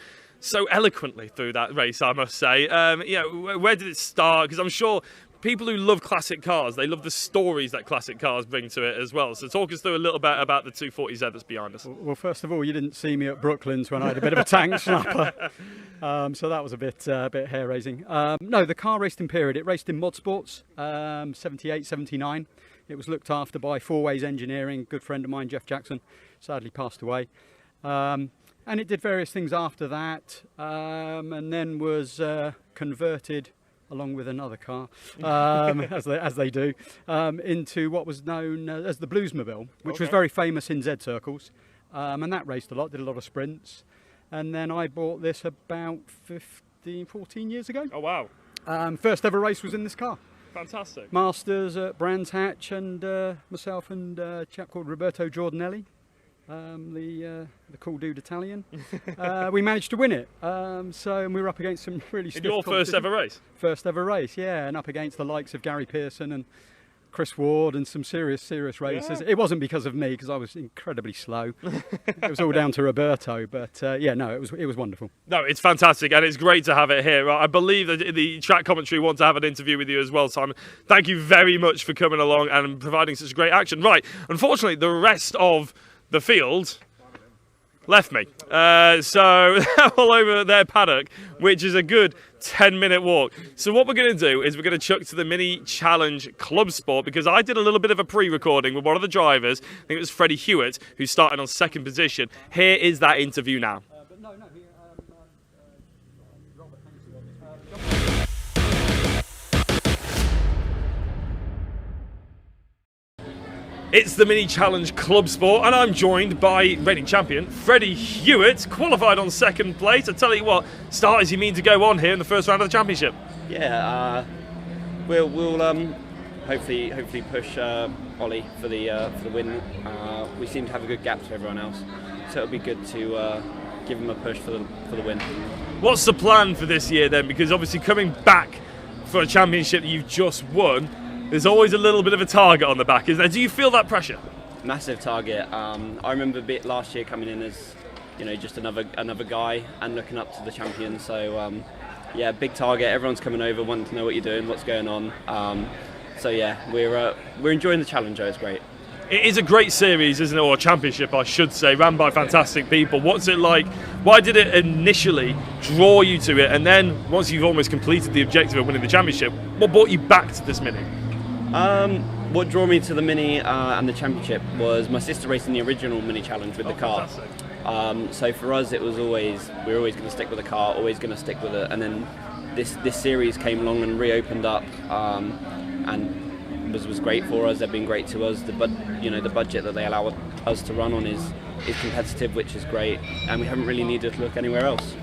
eloquently through that race, I must say. Where did it start? Because I'm sure people who love classic cars, they love the stories that classic cars bring to it as well. So talk us through a little bit about the 240Z that's behind us. Well, first of all, you didn't see me at Brooklands when I had a bit of a tank snapper. So that was a bit hair-raising. No, the car raced in period. It raced in mod sports, 78, 79. It was looked after by Four Ways Engineering, good friend of mine, Jeff Jackson, sadly passed away. And it did various things after that, and then was converted along with another car, as they do, into what was known as the Bluesmobile, which was very famous in Z circles, and that raced a lot, did a lot of sprints. And then I bought this about 14 years ago. Oh, wow. First ever race was in this car. Fantastic. Masters at Brands Hatch, and myself and a chap called Roberto Giordanelli, the cool dude Italian, we managed to win it. So we were up against some really stiff competition. Your first ever race? First ever race, yeah, and up against the likes of Gary Pearson and Chris Ward and some serious racers. Yeah. It wasn't because of me, because I was incredibly slow. It was all down to Roberto, but yeah, no, it was wonderful. No, it's fantastic, and it's great to have it here. I believe that the track commentary want to have an interview with you as well, Simon. Thank you very much for coming along and providing such great action. Right, unfortunately, the rest of the field left me. So all over their paddock, which is a good 10-minute walk. So what we're going to do is we're going to chuck to the Mini Challenge Clubsport, because I did a little bit of a pre-recording with one of the drivers. I think it was Freddie Hewitt, who started on 2nd position. Here is that interview now. It's the Mini Challenge Clubsport, and I'm joined by reigning champion Freddie Hewitt, qualified on 2nd place. I tell you what, start as you mean to go on here in the first round of the championship. Yeah, we'll hopefully push Ollie for the win. We seem to have a good gap to everyone else, so it'll be good to give him a push for the win. What's the plan for this year then? Because obviously coming back for a championship that you've just won, there's always a little bit of a target on the back, isn't there? Do you feel that pressure? Massive target. I remember last year coming in as, just another guy and looking up to the champion. So yeah, big target. Everyone's coming over, wanting to know what you're doing, what's going on. So yeah, we're enjoying the challenge. It's great. It is a great series, isn't it? Or a championship, I should say, ran by fantastic people. What's it like? Why did it initially draw you to it? And then once you've almost completed the objective of winning the championship, what brought you back to this Mini? What drew me to the Mini and the championship was my sister racing the original Mini Challenge with the car. So for us, it was we were always going to stick with the car, always going to stick with it. And then this series came along and reopened up, and was great for us. They've been great to us. The budget that they allow us to run on is competitive, which is great, and we haven't really needed to look anywhere else.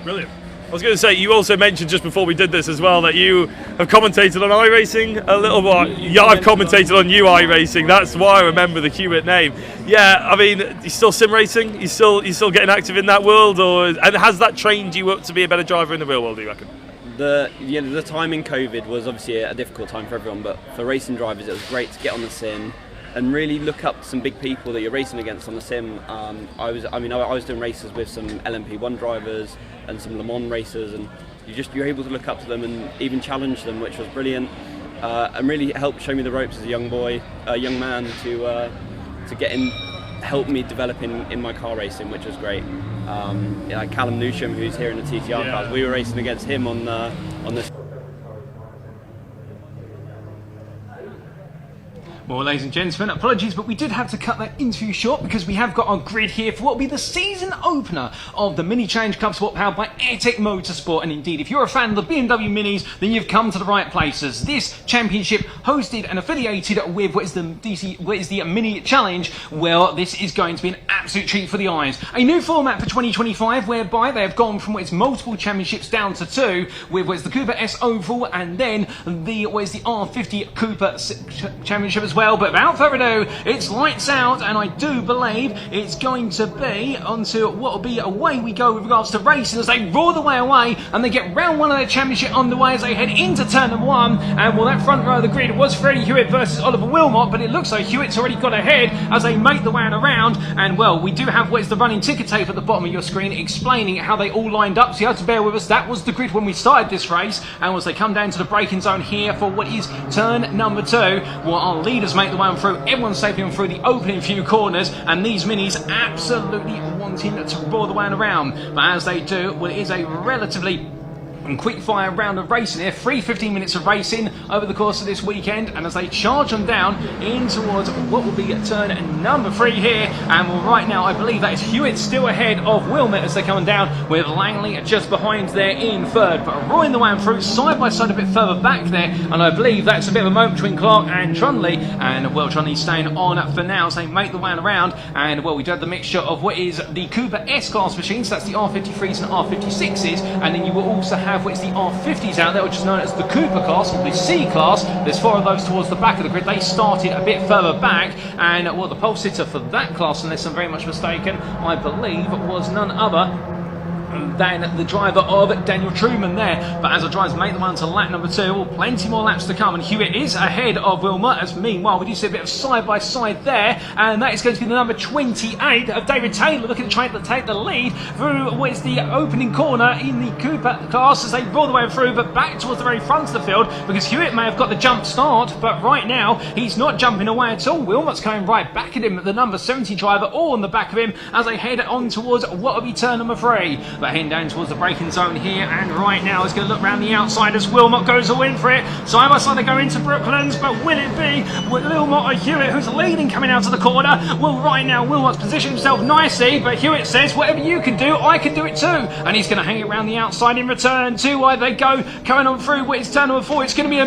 Brilliant. I was going to say, you also mentioned just before we did this as well that you have commentated on iRacing a little bit. Yeah, I've commentated on iRacing. That's why I remember the Hewitt name. Yeah, I mean, you still sim racing? You still getting active in that world, and has that trained you up to be a better driver in the real world, do you reckon? The time in COVID was obviously a difficult time for everyone, but for racing drivers, it was great to get on the sim and really look up some big people that you're racing against on the sim. I was doing races with some LMP1 drivers and some Le Mans racers, and you're able to look up to them and even challenge them, which was brilliant, and really helped show me the ropes as a young man to help me develop in my car racing, which was great. Like Callum Newsham, who's here in the TCR cars, we were racing against him on this. Well, ladies and gentlemen, apologies, but we did have to cut that interview short because we have got our grid here for what will be the season opener of the Mini Challenge Clubsport powered by Airtech Motorsport. And indeed, if you're a fan of the BMW Minis, then you've come to the right places. This championship hosted and affiliated with what is the Mini Challenge. Well, this is going to be an absolute treat for the eyes. A new format for 2025, whereby they have gone from what is multiple championships down to 2, with what is the Cooper S Oval and then the R50 Cooper Championship as well. But without further ado, it's lights out, and I do believe it's going to be onto what will be away we go with regards to racing as they roar the way away and they get round 1 of their championship underway as they head into turn number 1. And well, that front row of the grid was Freddie Hewitt versus Oliver Wilmot, but it looks like Hewitt's already got ahead as they make the way around. And well, we do have what is the running ticker tape at the bottom of your screen explaining how they all lined up, so you have to bear with us. That was the grid when we started this race, and as they come down to the braking zone here for what is turn number 2, well, our leaders make the way on through. Everyone's safely on through the opening few corners, and these minis absolutely wanting to roar the way around. But as they do, well, it is a relatively quick fire round of racing here. 15 minutes of racing over the course of this weekend, and as they charge them down in towards what will be turn number 3 here. And well, right now I believe that is Hewitt still ahead of Wilmot as they're coming down, with Langley just behind there in 3rd, but roaring the way through side by side a bit further back there. And I believe that's a bit of a moment between Clark and Trunley, and well, Trunley's staying on for now as they make the way around. And well, we do have the mixture of what is the Cooper S class machines, that's the R53s and R56s, and then you will also have what is the R50s out there, which is known as the Cooper class, or the C class. There's 4 of those towards the back of the grid. They started a bit further back, and well, the pole sitter for that class, unless I'm very much mistaken, I believe was none other than the driver of Daniel Truman there. But as the drivers make the run to lap number 2, well, plenty more laps to come, and Hewitt is ahead of Wilmot, as meanwhile we do see a bit of side-by-side there, and that is going to be the number 28 of David Taylor, looking to try to take the lead through what is the opening corner in the Cooper class as they roll the way through, but back towards the very front of the field, because Hewitt may have got the jump start, but right now he's not jumping away at all. Wilmot's coming right back at him, the number 70 driver all on the back of him as they head on towards what will be turn number 3. But heading down towards the braking zone here, and right now it's going to look around the outside as Wilmot goes all in for it. Side by side they go into Brooklands, but will it be Wilmot or Hewitt who's leading coming out of the corner? Well, right now Wilmot's positioned himself nicely, but Hewitt says whatever you can do, I can do it too, and he's going to hang it around the outside in return to why they go going on through what is turn number 4. It's going to be a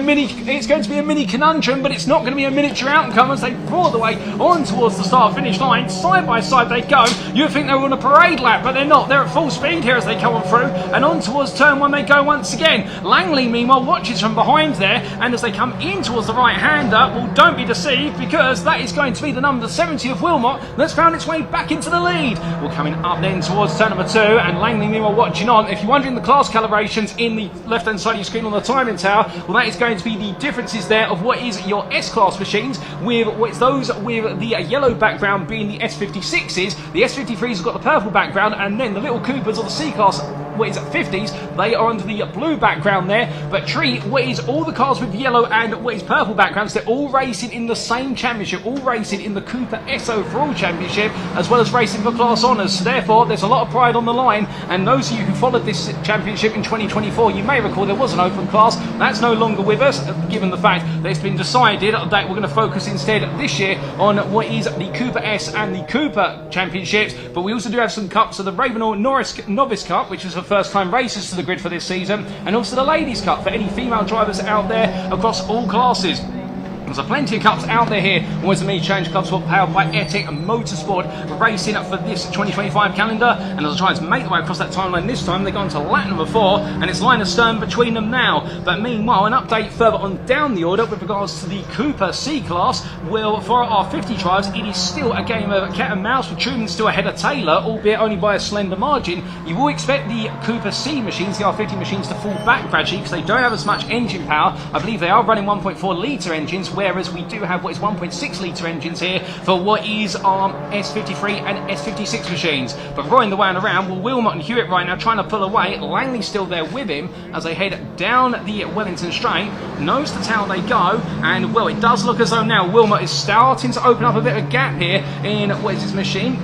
mini conundrum, but it's not going to be a miniature outcome as they draw the way on towards the start finish line. Side by side they go. You would think they were on a parade lap, but they're not. They're at full speed here as they come on through, and on towards turn 1 they go once again. Langley meanwhile watches from behind there, and as they come in towards the right hander, well, don't be deceived, because that is going to be the number 70 of Wilmot that's found its way back into the lead. We're coming up then towards turn number 2, and Langley meanwhile watching on. If you're wondering the class calibrations in the left hand side of your screen on the timing tower, well, that is going to be the differences there of what is your S-Class machines, with what's those with the yellow background being the S56s, the S53s have got the purple background, and then the little Coopers or the C-Class, what is 50s, they are under the blue background there. But treat what is all the cars with yellow and what is purple backgrounds, they're all racing in the same championship, all racing in the Cooper S overall championship, as well as racing for class honours. So therefore there's a lot of pride on the line, and those of you who followed this championship in 2024, you may recall there was an open class. That's no longer with us, given the fact that it's been decided that we're going to focus instead this year on what is the Cooper S and the Cooper championships. But we also do have some cups, so the Ravenel Norris Novice Cup, which is for first time racers to the grid for this season, and also the Ladies Cup for any female drivers out there across all classes. There's plenty of cups out there here. Always a mini challenge Clubsport powered by Equipe Motorsport racing for this 2025 calendar. And as I try to make the way across that timeline this time, they go on to lap number 4, and it's line astern between them now. But meanwhile, an update further on down the order with regards to the Cooper C class. Well, for our 50 drivers, it is still a game of cat and mouse, with Truman still ahead of Taylor, albeit only by a slender margin. You will expect the Cooper C machines, the R50 machines, to fall back gradually because they don't have as much engine power. I believe they are running 1.4 litre engines, whereas we do have what is 1.6 litre engines here for what is our S53 and S56 machines. But roaring the way around, well, Wilmot and Hewitt right now trying to pull away. Langley's still there with him as they head down the Wellington Straight. Nose to tail they go, and well, it does look as though now Wilmot is starting to open up a bit of a gap here in what is his machine.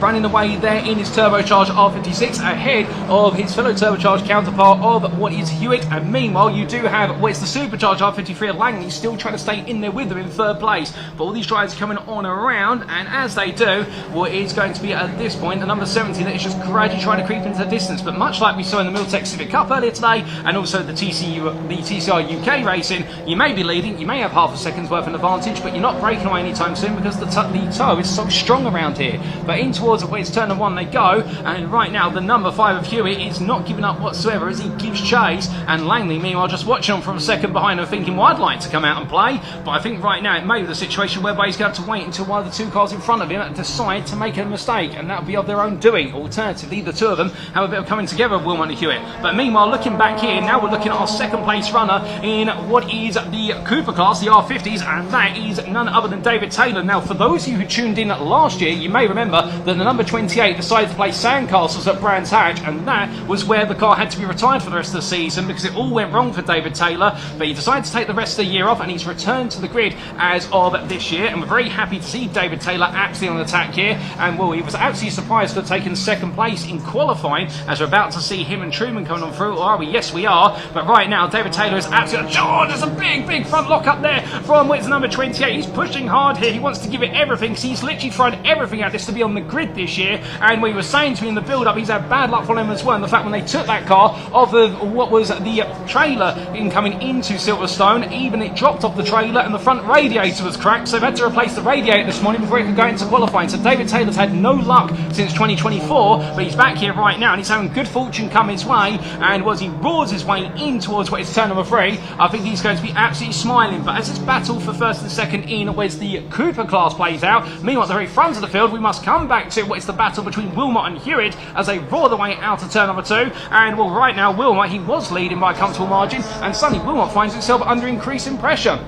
Running away there in his turbocharged R56 ahead of his fellow turbocharged counterpart of what is Hewitt, and meanwhile you do have what is the supercharged R53 of Langley still trying to stay in there with them in 3rd place. But all these drivers coming on around, and as they do, well, it's going to be at this point the number 70 that is just gradually trying to creep into the distance. But much like we saw in the Miltek Civic Cup earlier today, and also the TCR UK racing, you may be leading, you may have half a second's worth of advantage, but you're not breaking away anytime soon because the toe is so strong around here. But in towards where it's turn 1 they go, and right now the number 5 of Hewitt is not giving up whatsoever as he gives chase, and Langley meanwhile just watching on from a second behind him thinking, well, I'd like to come out and play. But I think right now it may be the situation whereby he's going to have to wait until one of the 2 cars in front of him decide to make a mistake, and that will be of their own doing. Alternatively, the 2 of them have a bit of coming together, Wilmot and Hewitt. But meanwhile, looking back here, now we're looking at our 2nd place runner in what is the Cooper class, the R50s, and that is none other than David Taylor. Now, for those of you who tuned in last year, you may remember that the number 28 decided to play Sandcastles at Brands Hatch, and that was where the car had to be retired for the rest of the season because it all went wrong for David Taylor. But he decided to take the rest of the year off, and he's returned to the grid as of this year, and we're very happy to see David Taylor absolutely on attack here. And well, he was absolutely surprised to have taken 2nd place in qualifying, as we're about to see him and Truman coming on through, or are we? Yes, we are. But right now, David Taylor is absolutely... Oh, there's a big front lock up there from what's number 28. He's pushing hard here. He wants to give it everything, because he's literally thrown everything at this to be on the grid this year. And we were saying to me in the build-up, he's had bad luck for him as well. And the fact when they took that car off of what was the trailer in coming into Silverstone, even it dropped off the trailer and the front radiator was cracked, so they've had to replace the radiator this morning before he could go into qualifying. So David Taylor's had no luck since 2024, but he's back here right now, and he's having good fortune come his way. And as he roars his way in towards what is turn number 3, I think he's going to be absolutely smiling. But as this battle for 1st and 2nd in where's the Cooper class plays out, meanwhile at the very front of the field, we must come back to what is the battle between Wilmot and Hewitt as they roar the way out of turn number 2. And well, right now Wilmot, he was leading by a comfortable margin, and suddenly Wilmot finds himself under increasing pressure.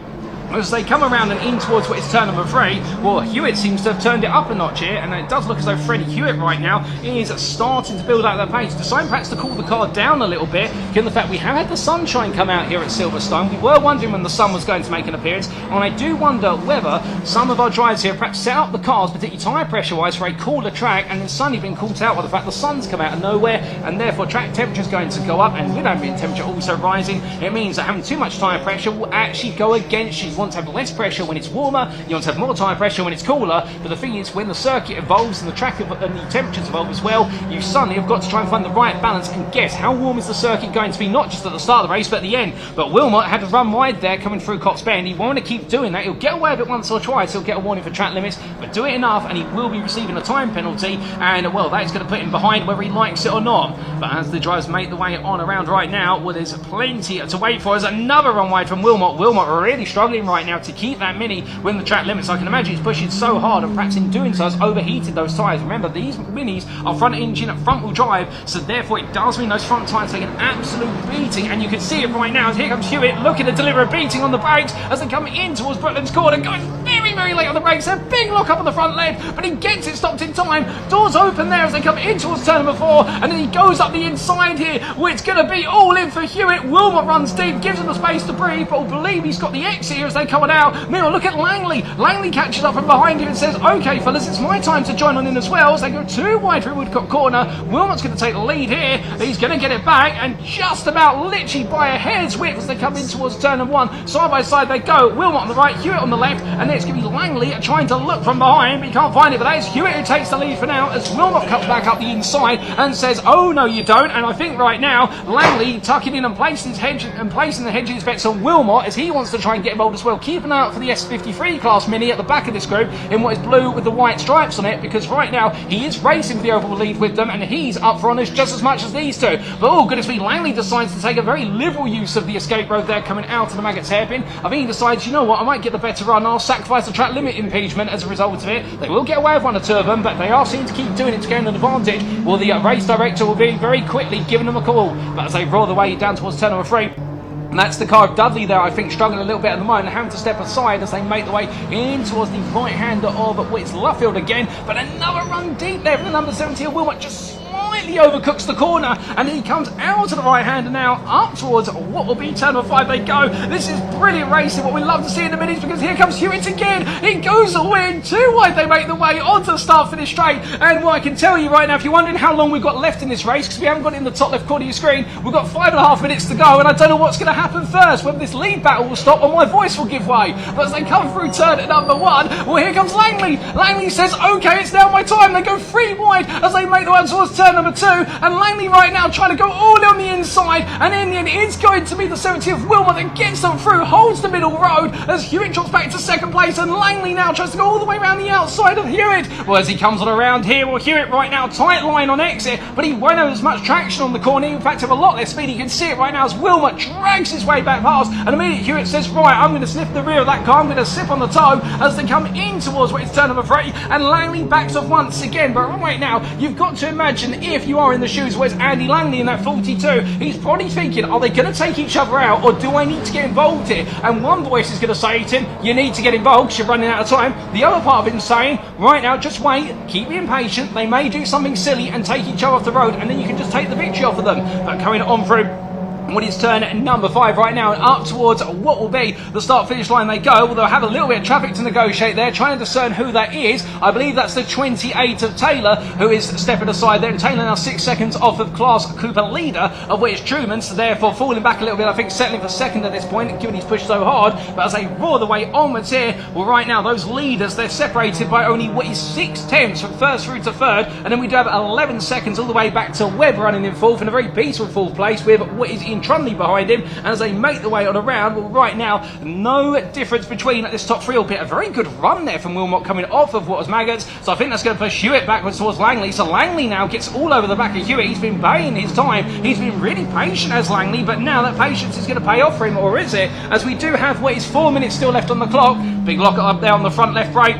As they come around and in towards what is turn number 3, well, Hewitt seems to have turned it up a notch here, and it does look as though Freddie Hewitt right now is starting to build out their pace, deciding perhaps to cool the car down a little bit, given the fact we have had the sunshine come out here at Silverstone. We were wondering when the sun was going to make an appearance, and I do wonder whether some of our drivers here perhaps set up the cars, particularly tyre pressure-wise, for a cooler track, and then suddenly been caught out by the fact the sun's come out of nowhere, and therefore track temperature is going to go up, and with ambient temperature also rising, it means that having too much tyre pressure will actually go against you. You want to have less pressure when it's warmer, you want to have more tyre pressure when it's cooler, but the thing is, when the circuit evolves and the track and the temperatures evolve as well, you suddenly have got to try and find the right balance and guess how warm is the circuit going to be, not just at the start of the race but at the end. But Wilmot had to run wide there coming through Cox Bend. He won't want to keep doing that. He'll get away with it once or twice, he'll get a warning for track limits, but do it enough and he will be receiving a time penalty, and well, that is going to put him behind whether he likes it or not. But as the drivers make the way on around right now, well, there's plenty to wait for. There's another run wide from Wilmot. Wilmot are really struggling right now to keep that mini within the track limits. I can imagine he's pushing so hard, and perhaps in doing so has overheated those tyres. Remember, these minis are front engine at front wheel drive, so therefore it does mean those front tyres take an absolute beating, and you can see it right now as here comes Hewitt looking to deliver a beating on the brakes as they come in towards Brooklands corner, going very, very late on the brakes. A big lock up on the front left, but he gets it stopped in time. Doors open there as they come in towards turn number 4, and then he goes up the inside here, where it's going to be all in for Hewitt. Wilmot runs deep, gives him the space to breathe, but I believe he's got the exit here as they coming out. Meanwhile, look at Langley. Langley catches up from behind him and says, okay fellas, it's my time to join on in as well, as they go too wide through Woodcock corner. Wilmot's going to take the lead here, he's going to get it back, and just about literally by a hair's width as they come in towards turn number 1, side by side they go, Wilmot on the right, Hewitt on the left, and then it's going to be Langley trying to look from behind, but he can't find it, but that is Hewitt who takes the lead for now, as Wilmot comes back up the inside and says, oh no you don't. And I think right now Langley tucking in and placing his hedge and placing the hedging bets on Wilmot as he wants to try and get involved as well. Keep an eye out for the S53 class mini at the back of this group in what is blue with the white stripes on it, because right now he is racing for the overall lead with them, and he's up for honours just as much as these two. But oh goodness me, Langley decides to take a very liberal use of the escape road there coming out of the Maggotts hairpin. I think he decides, you know what, I might get the better run, I'll sacrifice the track limit impeachment as a result of it. They will get away with one or two of them, but they are seen to keep doing it to gain an advantage. Well, the race director will be very quickly giving them a call, but as they roll the way down towards turn number 3, and that's the car of Dudley there, I think, struggling a little bit at the moment, having to step aside as they make the way in towards the right-hander of Wits Luffield again. But another run deep there from the number 70 of Wilmot, just slightly overcooks the corner, and he comes out to the right-hander now, up towards what will be turn number 5 they go. This is brilliant racing, what we love to see in the minis, because here comes Hewitt again. He goes away in too wide, they make the way onto the start-finish straight. And what I can tell you right now, if you're wondering how long we've got left in this race, because we haven't got it in the top left corner of your screen, we've got 5.5 minutes to go, and I don't know what's going to happen first, whether this lead battle will stop or my voice will give way. But as they come through turn at number 1, well, here comes Langley. Langley says, okay, it's now my time. They go 3 wide as they make the way towards turn number 2, and Langley right now trying to go all on the inside, and in the end it's going to be the 70th Wilmot that gets them through, holds the middle road as Hewitt drops back to second place, and Langley now tries to go all the way around the outside of Hewitt. Well, as he comes on around here, well, Hewitt right now tight line on exit, but he won't have as much traction on the corner, in fact have a lot less speed. You can see it right now as Wilmot drags his way back past, and immediately Hewitt says, right, I'm going to sniff the rear of that car, I'm going to sip on the toe as they come in towards what is turn number 3, and Langley backs off once again. But right now, you've got to imagine, if you are in the shoes where's Andy Langley in that 42, he's probably thinking, are they going to take each other out, or do I need to get involved here? And one voice is going to say to him, you need to get involved because you're running out of time. The other part of him saying, right now, just wait, keep being patient, they may do something silly and take each other off the road, and then you can just take the victory off of them. But coming on through what is turn number 5 right now, and up towards what will be the start-finish line they go. Well, they'll have a little bit of traffic to negotiate there, trying to discern who that is. I believe that's the 28 of Taylor, who is stepping aside there, and Taylor now 6 seconds off of Class Cooper leader, of which Truman, so therefore falling back a little bit, I think settling for second at this point, given he's pushed so hard. But as they roar the way onwards here, well, right now, those leaders, they're separated by only what is 6 tenths from first through to third, and then we do have 11 seconds all the way back to Webb running in fourth, in a very peaceful fourth place, with what is in Trunley behind him as they make the way on around. Well, right now, no difference between this top 3, albeit a very good run there from Wilmot coming off of what was Maggotts. So I think that's going to push Hewitt backwards towards Langley. So Langley now gets all over the back of Hewitt. He's been buying his time. He's been really patient as Langley, but now that patience is going to pay off for him, or is it? As we do have what is 4 minutes still left on the clock. Big lock up there on the front left brake.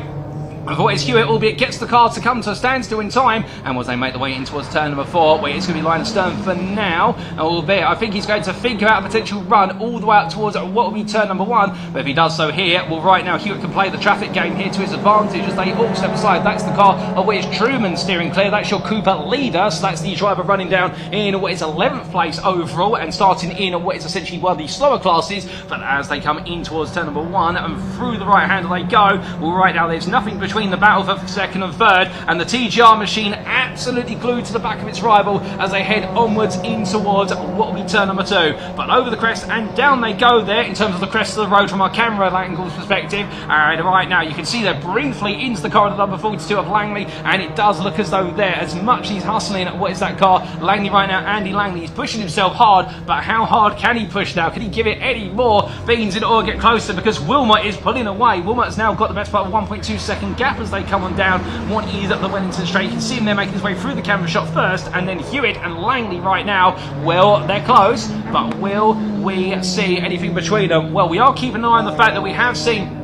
What is Hewitt, albeit gets the car to come to a standstill in time, and as they make the way in towards turn number 4, where it's going to be line astern for now, albeit I think he's going to think about a potential run all the way up towards what will be turn number 1, but if he does so here, well right now Hewitt can play the traffic game here to his advantage as they all step aside. That's the car of what is Truman steering clear, that's your Cooper leader, so that's the driver running down in what is 11th place overall and starting in what is essentially one of the slower classes, but as they come in towards turn number 1 and through the right hander they go, well right now there's nothing between the battle for second and third, and the TGR machine absolutely glued to the back of its rival as they head onwards in towards what will be turn number 2. But over the crest and down they go there in terms of the crest of the road from our camera angle's perspective, and right now you can see they're briefly into the car of number 42 of Langley, and it does look as though there, as much as he's hustling, what is that car? Langley right now, Andy Langley is pushing himself hard, but how hard can he push now? Can he give it any more beans in order to get closer, because Wilmot is pulling away. Wilmot's now got the best part of a 1.2 second gap as they come on down one ease up the Wellington Straight. You can see him there making his way through the camera shot first, and then Hewitt and Langley right now, well, they're close, but will we see anything between them? Well, we are keeping an eye on the fact that we have seen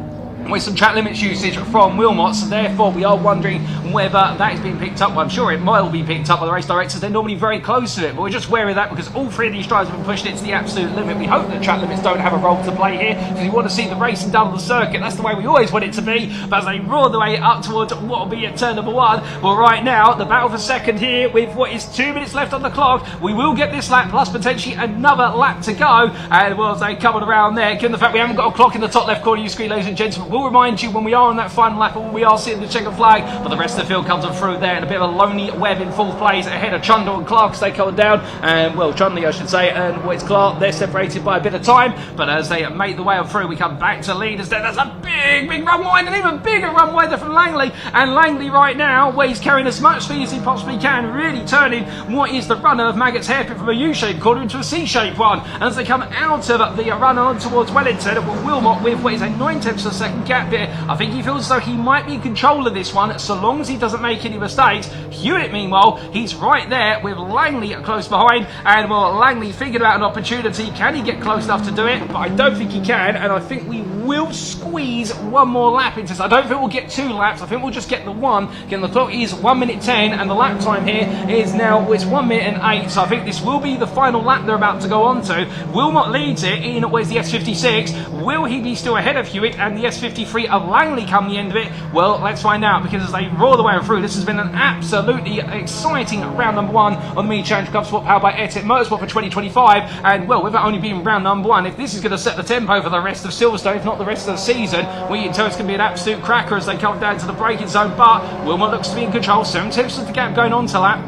with some track limits usage from Wilmot, so therefore we are wondering whether that is being picked up. Well, I'm sure it might be picked up by the race directors, they're normally very close to it, but we're just wary of that because all 3 of these drivers have been pushing it to the absolute limit. We hope that track limits don't have a role to play here, because we want to see the racing done on the circuit. That's the way we always want it to be, but as they roar the way up towards what will be at turn number 1, well right now the battle for second here with what is 2 minutes left on the clock. We will get this lap plus potentially another lap to go, and well, as they come on around there, given the fact we haven't got a clock in the top left corner of your screen, ladies and gentlemen, we'll remind you when we are on that final lap, we are seeing the checkered flag, but the rest of the field comes on through there, and a bit of a lonely web in 4th place ahead of Trundle and Clark as they come down, and well, Trundley I should say, and it's Clark, they're separated by a bit of time, but as they make the way on through, we come back to leaders there. That's a big run wide, and even bigger run wide there from Langley, and Langley right now, where he's carrying as much speed as he possibly can, really turning what is the runner of Maggot's hairpin from a U-shaped corner into a C-shaped one, and as they come out of the run on towards Wellington, well, Wilmot with what is a 9/10 of a second gap here. I think he feels as though he might be in control of this one, so long as he doesn't make any mistakes. Hewitt, meanwhile, he's right there with Langley close behind, and well, Langley figured out an opportunity. Can he get close enough to do it? But I don't think he can, and I think we will squeeze one more lap into this. I don't think we'll get 2 laps, I think we'll just get the 1. Again, the clock is 1 minute 10, and the lap time here is now, it's 1 minute and 8, so I think this will be the final lap they're about to go on to. Wilmot leads it in, where's the S56? Will he be still ahead of Hewitt and the S53 of Langley come the end of it? Well, let's find out, because as they roar the way through, this has been an absolutely exciting round number 1 on the Mini Challenge Clubsport powered by Equipe Motorsport for 2025, and well, with it only being round number 1, if this is going to set the tempo for the rest of Silverstone, if not the rest of the season, we can tell it's going to be an absolute cracker as they come down to the braking zone, but Wilmot looks to be in control, 7/10 of the gap going on to lap.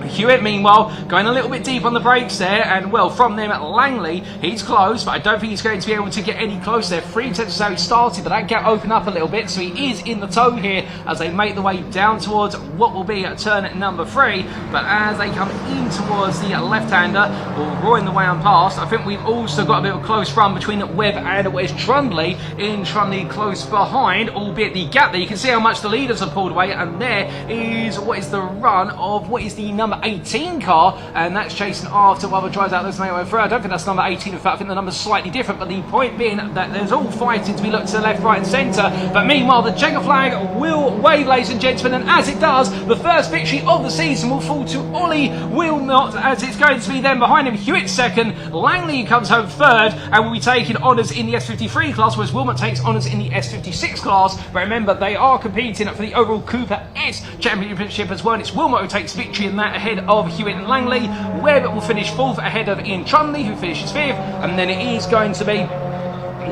Hewitt, meanwhile, going a little bit deep on the brakes there, and well, from them at Langley, he's close, but I don't think he's going to be able to get any closer. 3/10 is how he started, but that gap opened up a little bit, so he is in the tow here as they make the way down towards what will be at turn number 3, but as they come in towards the left-hander, or roaring the way on past, I think we've also got a bit of a close run between Webb and where's Trundley, in Trundley close behind, albeit the gap there, you can see how much the leaders have pulled away, and there is what is the run of what is the number 18 car, and that's chasing after while the drives out. Let's make way through. I don't think that's number 18. In fact, I think the number's slightly different, but the point being that there's all fighting to be looked to the left, right and centre, but meanwhile the checker flag will wave, ladies and gentlemen, and as it does, the first victory of the season will fall to Ollie Wilmot, as it's going to be then behind him Hewitt second, Langley comes home third, and will be taking honours in the S53 class, whereas Wilmot takes honours in the S56 class, but remember they are competing for the overall Cooper S Championship as well, and it's Wilmot who takes victory in that ahead of Hewitt and Langley. Webb will finish 4th ahead of Ian Trundley, who finishes 5th, and then it is going to be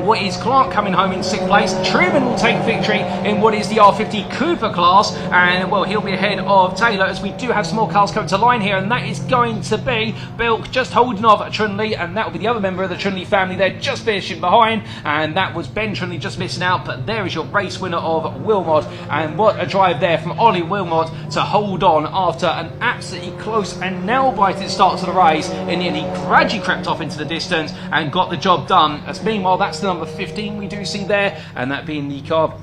what is Clark coming home in 6th place. Truman will take victory in what is the R50 Cooper class, and well, he'll be ahead of Taylor, as we do have some more cars coming to line here, and that is going to be Belk just holding off Trundley, and that will be the other member of the Trundley family there just finishing behind, and that was Ben Trundley just missing out, but there is your race winner of Wilmot, and what a drive there from Ollie Wilmot to hold on after an absolutely close and nail-biting start to the race. In the end, he gradually crept off into the distance and got the job done, as meanwhile that's the number 15 we do see there, and that being the car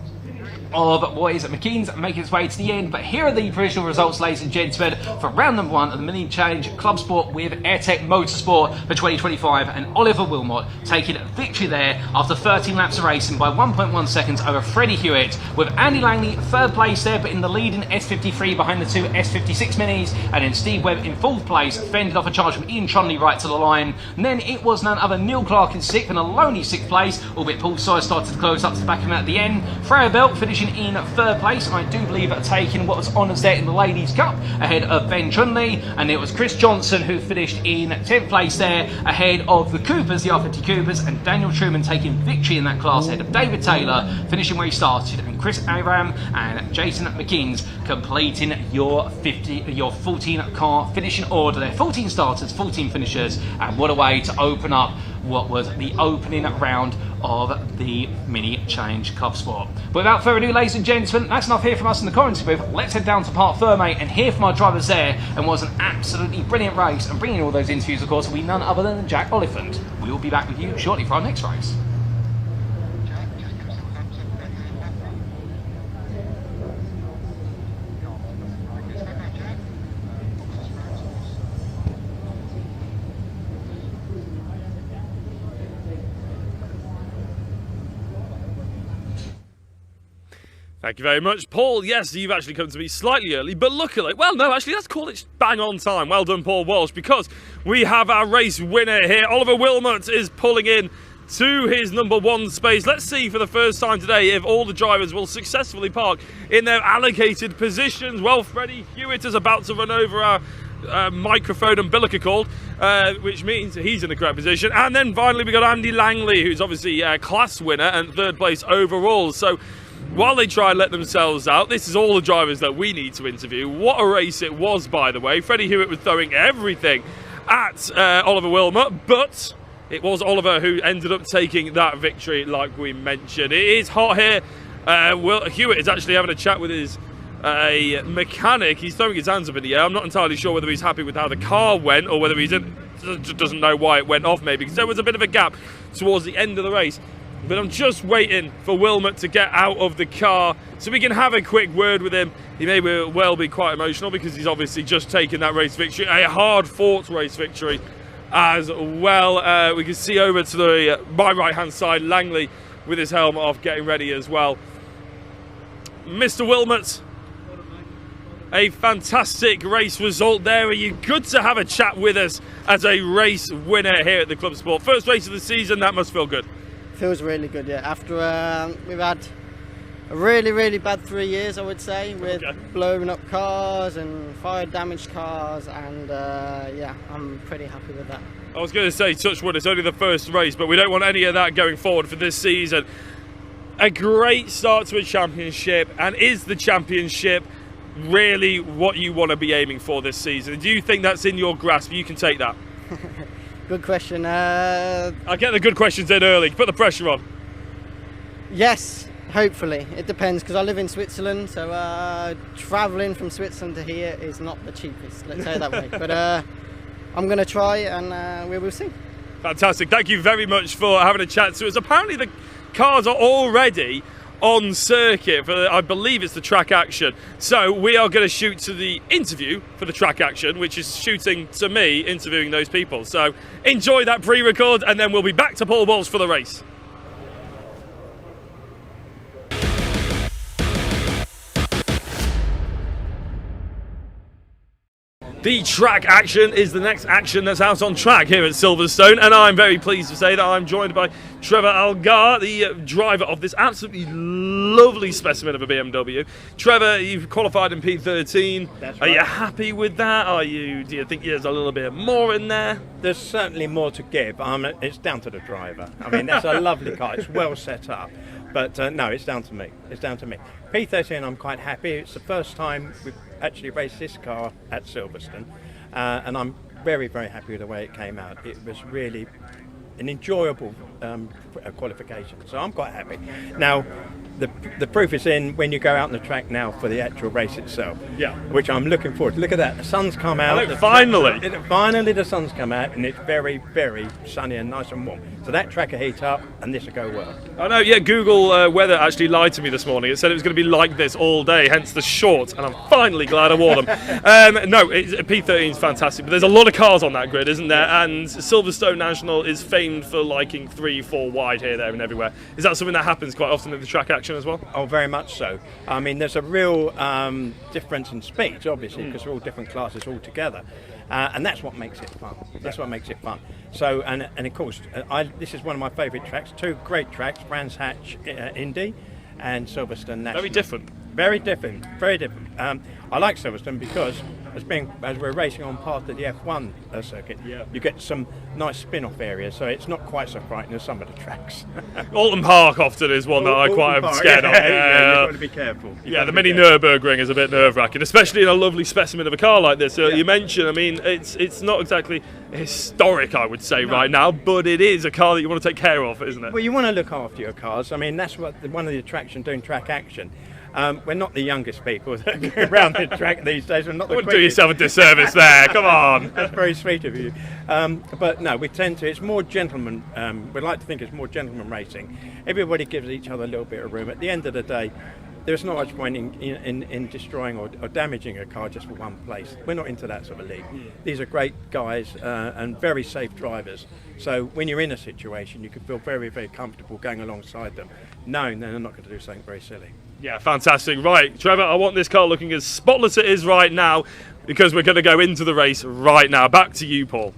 of what is McKean's making its way to the end. But here are the provisional results, ladies and gentlemen, for round number 1 of the Mini Challenge Clubsport with Airtech Motorsport for 2025, and Oliver Wilmot taking victory there after 13 laps of racing by 1.1 seconds over Freddie Hewitt, with Andy Langley third place there, but in the lead in S53 behind the two S56 Minis, and then Steve Webb in fourth place, fended off a charge from Ian Trundley right to the line. And then it was none other Neil Clark in 6th and a lonely 6th place, albeit Paul Sires started to close up to the back of him at the end. Freya Belt finishing in 3rd place, I do believe taking what was honours there in the Ladies' Cup ahead of Ben Trundley, and it was Chris Johnson who finished in 10th place there ahead of the Coopers, the R50 Coopers, and Daniel Truman taking victory in that class ahead of David Taylor, finishing where he started, and Chris Aram and Jason McKeans completing your 14 car finishing order there. 14 starters, 14 finishers, and what a way to open up what was the opening round of the Mini Challenge Clubsport. But without further ado, ladies and gentlemen, that's enough here from us in the commentary booth. Let's head down to Parc Fermé and hear from our drivers there, and was an absolutely brilliant race, and bringing all those interviews, of course, will be none other than Jack Oliphant. We will be back with you shortly for our next race. Thank you very much, Paul. Yes, you've actually come to me slightly early, but luckily, well, no, actually, let's call it bang on time. Well done, Paul Walsh, because we have our race winner here. Oliver Wilmot is pulling in to his number 1 space. Let's see for the first time today if all the drivers will successfully park in their allocated positions. Well, Freddie Hewitt is about to run over our microphone umbilical, which means he's in the correct position. And then finally, we got Andy Langley, who's obviously a class winner and 3rd place overall. So while they try and let themselves out, this is all the drivers that we need to interview. What a race it was, by the way. Freddie Hewitt was throwing everything at Oliver Wilmot, but it was Oliver who ended up taking that victory, like we mentioned. It is hot here. Hewitt is actually having a chat with his mechanic. He's throwing his hands up in the air. I'm not entirely sure whether he's happy with how the car went, or whether he just doesn't know why it went off, maybe, because there was a bit of a gap towards the end of the race. But I'm just waiting for Wilmot to get out of the car so we can have a quick word with him. He may well be quite emotional because he's obviously just taken that race victory, a hard-fought race victory as well. We can see over to my right-hand side, Langley with his helmet off, getting ready as well. Mr. Wilmot, a fantastic race result there. Are you good to have a chat with us as a race winner here at the Clubsport? First race of the season, that must feel good. Feels really good, yeah. After we've had a really bad 3 years, I would say, with blowing up cars and fire damaged cars, and yeah, I'm pretty happy with that. I was going to say, touch wood, it's only the first race, but we don't want any of that going forward for this season. A great start to a championship, and is the championship really what you want to be aiming for this season? Do you think that's in your grasp? You can take that. Good question. I get the good questions in early. Put the pressure on. Yes, hopefully. It depends, because I live in Switzerland, so travelling from Switzerland to here is not the cheapest, let's say it that way. But I'm going to try, and we will see. Fantastic. Thank you very much for having a chat to us. Apparently the cars are already on circuit for, I believe it's the track action. So we are going to shoot to the interview for the track action, which is shooting to me interviewing those people. So enjoy that pre-record, and then we'll be back to Paul Walsh for the race. The track action is the next action that's out on track here at Silverstone, and I'm very pleased to say that I'm joined by Trevor Algar, the driver of this absolutely lovely specimen of a BMW. Trevor, you've qualified in P13. That's right. Are right. you happy with that? Do you think there's a little bit more in there? There's certainly more to give. It's down to the driver. I mean, that's a lovely car. It's well set up. But no, it's down to me. It's down to me. P13, I'm quite happy. It's the first time we've actually raced this car at Silverstone. And I'm very, very happy with the way it came out. It was really an enjoyable qualification. So I'm quite happy. Now, the proof is in when you go out on the track now for the actual race itself. Yeah. Which I'm looking forward to. Look at that, the sun's come out. Finally! Finally the sun's come out and it's very, very sunny and nice and warm. So that track will heat up and this will go well. I know, yeah, Google weather actually lied to me this morning. It said it was going to be like this all day, hence the shorts, and I'm finally glad I wore them. No, P13 is fantastic, but there's a lot of cars on that grid, isn't there? And Silverstone National is famed for liking 3-4 wide here, there and everywhere. Is that something that happens quite often in the track action as well? Oh, very much so. I mean, there's a real difference in speeds, obviously, because they're all different classes altogether. And that's what makes it fun. That's what makes it fun. So, and of course, this is one of my favourite tracks. Two great tracks, Brands Hatch Indy and Silverstone National. Very different. Very different. Very different. I like Silverstone because as we're racing on part of the F1 circuit, you get some nice spin-off areas, so it's not quite so frightening as some of the tracks. Alton Park often is one that I quite am scared of. Yeah, you've got to be careful. The mini Nürburgring is a bit nerve-wracking, especially in a lovely specimen of a car like this. You mentioned, I mean, it's not exactly historic, I would say, right now, but it is a car that you want to take care of, isn't it? Well, you want to look after your cars. I mean, that's what one of the attractions doing track action. We're not the youngest people that go around the track these days. We're not the quickest. Do yourself a disservice there. Come on. That's very sweet of you. But no, we tend to. It's more gentleman. We like to think it's more gentleman racing. Everybody gives each other a little bit of room. At the end of the day, there's not much point in destroying or damaging a car just for one place. We're not into that sort of league. These are great guys and very safe drivers. So when you're in a situation, you can feel very, very comfortable going alongside them, knowing they're not going to do something very silly. Yeah, fantastic. Right, Trevor, I want this car looking as spotless as it is right now because we're going to go into the race right now. Back to you, Paul.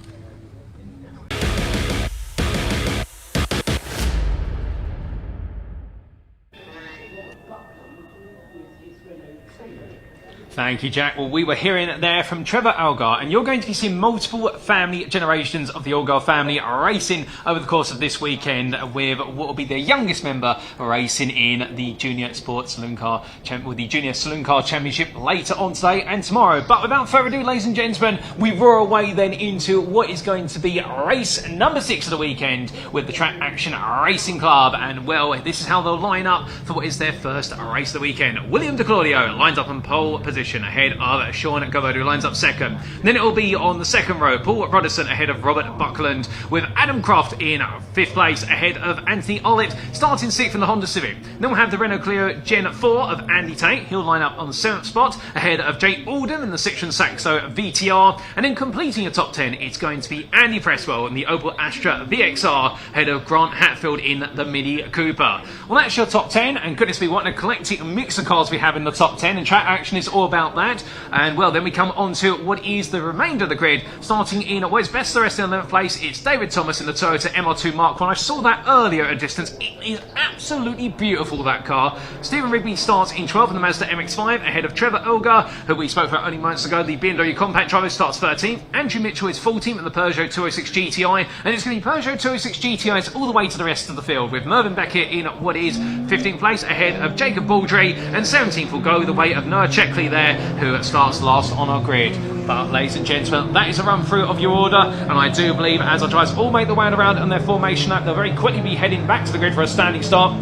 Thank you, Jack. Well, we were hearing there from Trevor Algar, and you're going to be seeing multiple family generations of the Algar family racing over the course of this weekend, with what will be their youngest member racing in the Junior Sports Saloon Car with the Junior Saloon Car Championship later on today and tomorrow. But without further ado, ladies and gentlemen, we roar away then into what is going to be race number 6 of the weekend with the Track Action Racing Club. And well, this is how they'll line up for what is their first race of the weekend. William De Claudio lines up in pole position ahead of Sean Govodu, who lines up second. Then it will be on the second row, Paul Rodderson ahead of Robert Buckland, with Adam Croft in 5th place ahead of Anthony Ollett, starting 6th in the Honda Civic. Then we'll have the Renault Clio Gen 4 of Andy Tate. He'll line up on the 7th spot ahead of Jake Alden in the Citroen Saxo VTR. And then completing the top 10, it's going to be Andy Presswell in the Opel Astra VXR ahead of Grant Hatfield in the Mini Cooper. Well, that's your top 10, and goodness me, what an eclectic mix of cars we have in the top 10, and Track Action is all about that. And well, then we come on to what is the remainder of the grid, starting in what is best the rest in 11th place. It's David Thomas in the Toyota MR2 Mark 1. I saw that earlier at a distance. It is absolutely beautiful, that car. Stephen Rigby starts in 12th in the Mazda MX-5 ahead of Trevor Elgar, who we spoke about only moments ago. The BMW Compact driver starts 13th. Andrew Mitchell is 14th in the Peugeot 206 GTI, and it's going to be Peugeot 206 GTIs all the way to the rest of the field, with Mervyn Beckett in what is 15th place ahead of Jacob Baldry, and 17th will go the way of Noah Checkley there, who starts last on our grid. But ladies and gentlemen, that is a run through of your order, and I do believe as our drivers all make the round around and their formation up, they'll very quickly be heading back to the grid for a standing start.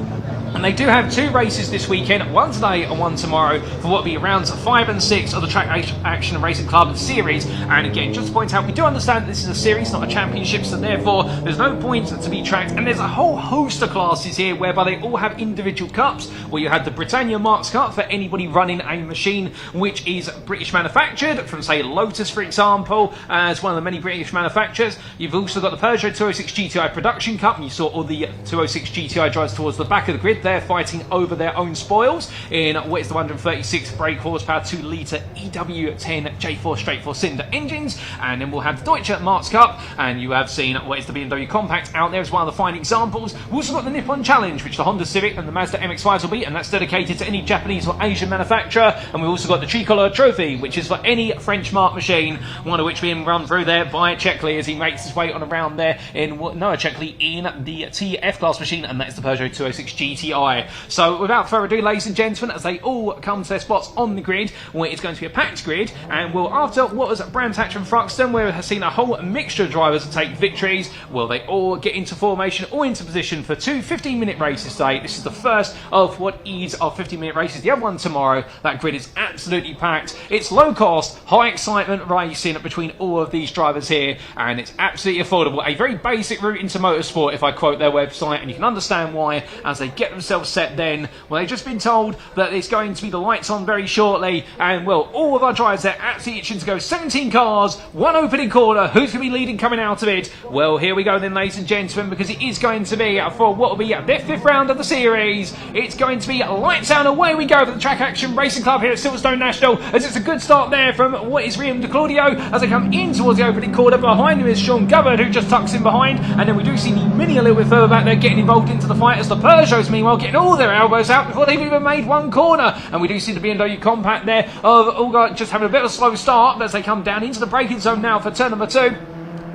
And they do have 2 races this weekend, one today and one tomorrow, for what will be rounds 5 and 6 of the Track Action Racing Club series. And again, just to point out, we do understand that this is a series, not a championship, so therefore there's no points to be tracked. And there's a whole host of classes here whereby they all have individual cups, where you have the Britannia Marks Cup for anybody running a machine which is British manufactured, from say Lotus for example, as one of the many British manufacturers. You've also got the Peugeot 206 GTI Production Cup, and you saw all the 206 GTI drivers towards the back of the grid. They're fighting over their own spoils in what is the 136 brake horsepower 2-litre EW10 J4 straight 4 cylinder engines. And then we'll have the Deutsche Marks Cup, and you have seen what is the BMW Compact out there as one of the fine examples. We've also got the Nippon Challenge, which the Honda Civic and the Mazda MX-5s will be, and that's dedicated to any Japanese or Asian manufacturer. And we've also got the Tricolor Trophy, which is for any French marque machine, one of which being run through there by Checkley as he makes his way on around there in Noah Checkley in the TF class machine, and that's the Peugeot 206 GTI. GTI. So without further ado, ladies and gentlemen, as they all come to their spots on the grid, well, it's going to be a packed grid, and well, after what was Bramhatch and Thruxton, where we have seen a whole mixture of drivers take victories, well, they all get into formation or into position for two 15-minute races today. This is the first of what is our 15-minute races. The other one tomorrow. That grid is absolutely packed. It's low cost, high excitement racing between all of these drivers here, and it's absolutely affordable. A very basic route into motorsport, if I quote their website, and you can understand why as they get themselves set then. Well, they've just been told that it's going to be the lights on very shortly, and well, all of our drivers, they're absolutely itching to go. 17 cars, one opening corner. Who's going to be leading coming out of it? Well, here we go then, ladies and gentlemen, because it is going to be for what will be their 5th round of the series. It's going to be lights out, away we go for the Track Action Racing Club here at Silverstone National, as it's a good start there from what is William De Claudio as they come in towards the opening corner. Behind him is Sean Govard, who just tucks in behind, and then we do see the Mini a little bit further back there getting involved into the fight, as the Peugeots meanwhile getting all their elbows out before they've even made one corner. And we do see the BMW Compact there of Ulga just having a bit of a slow start as they come down into the braking zone now for turn number 2.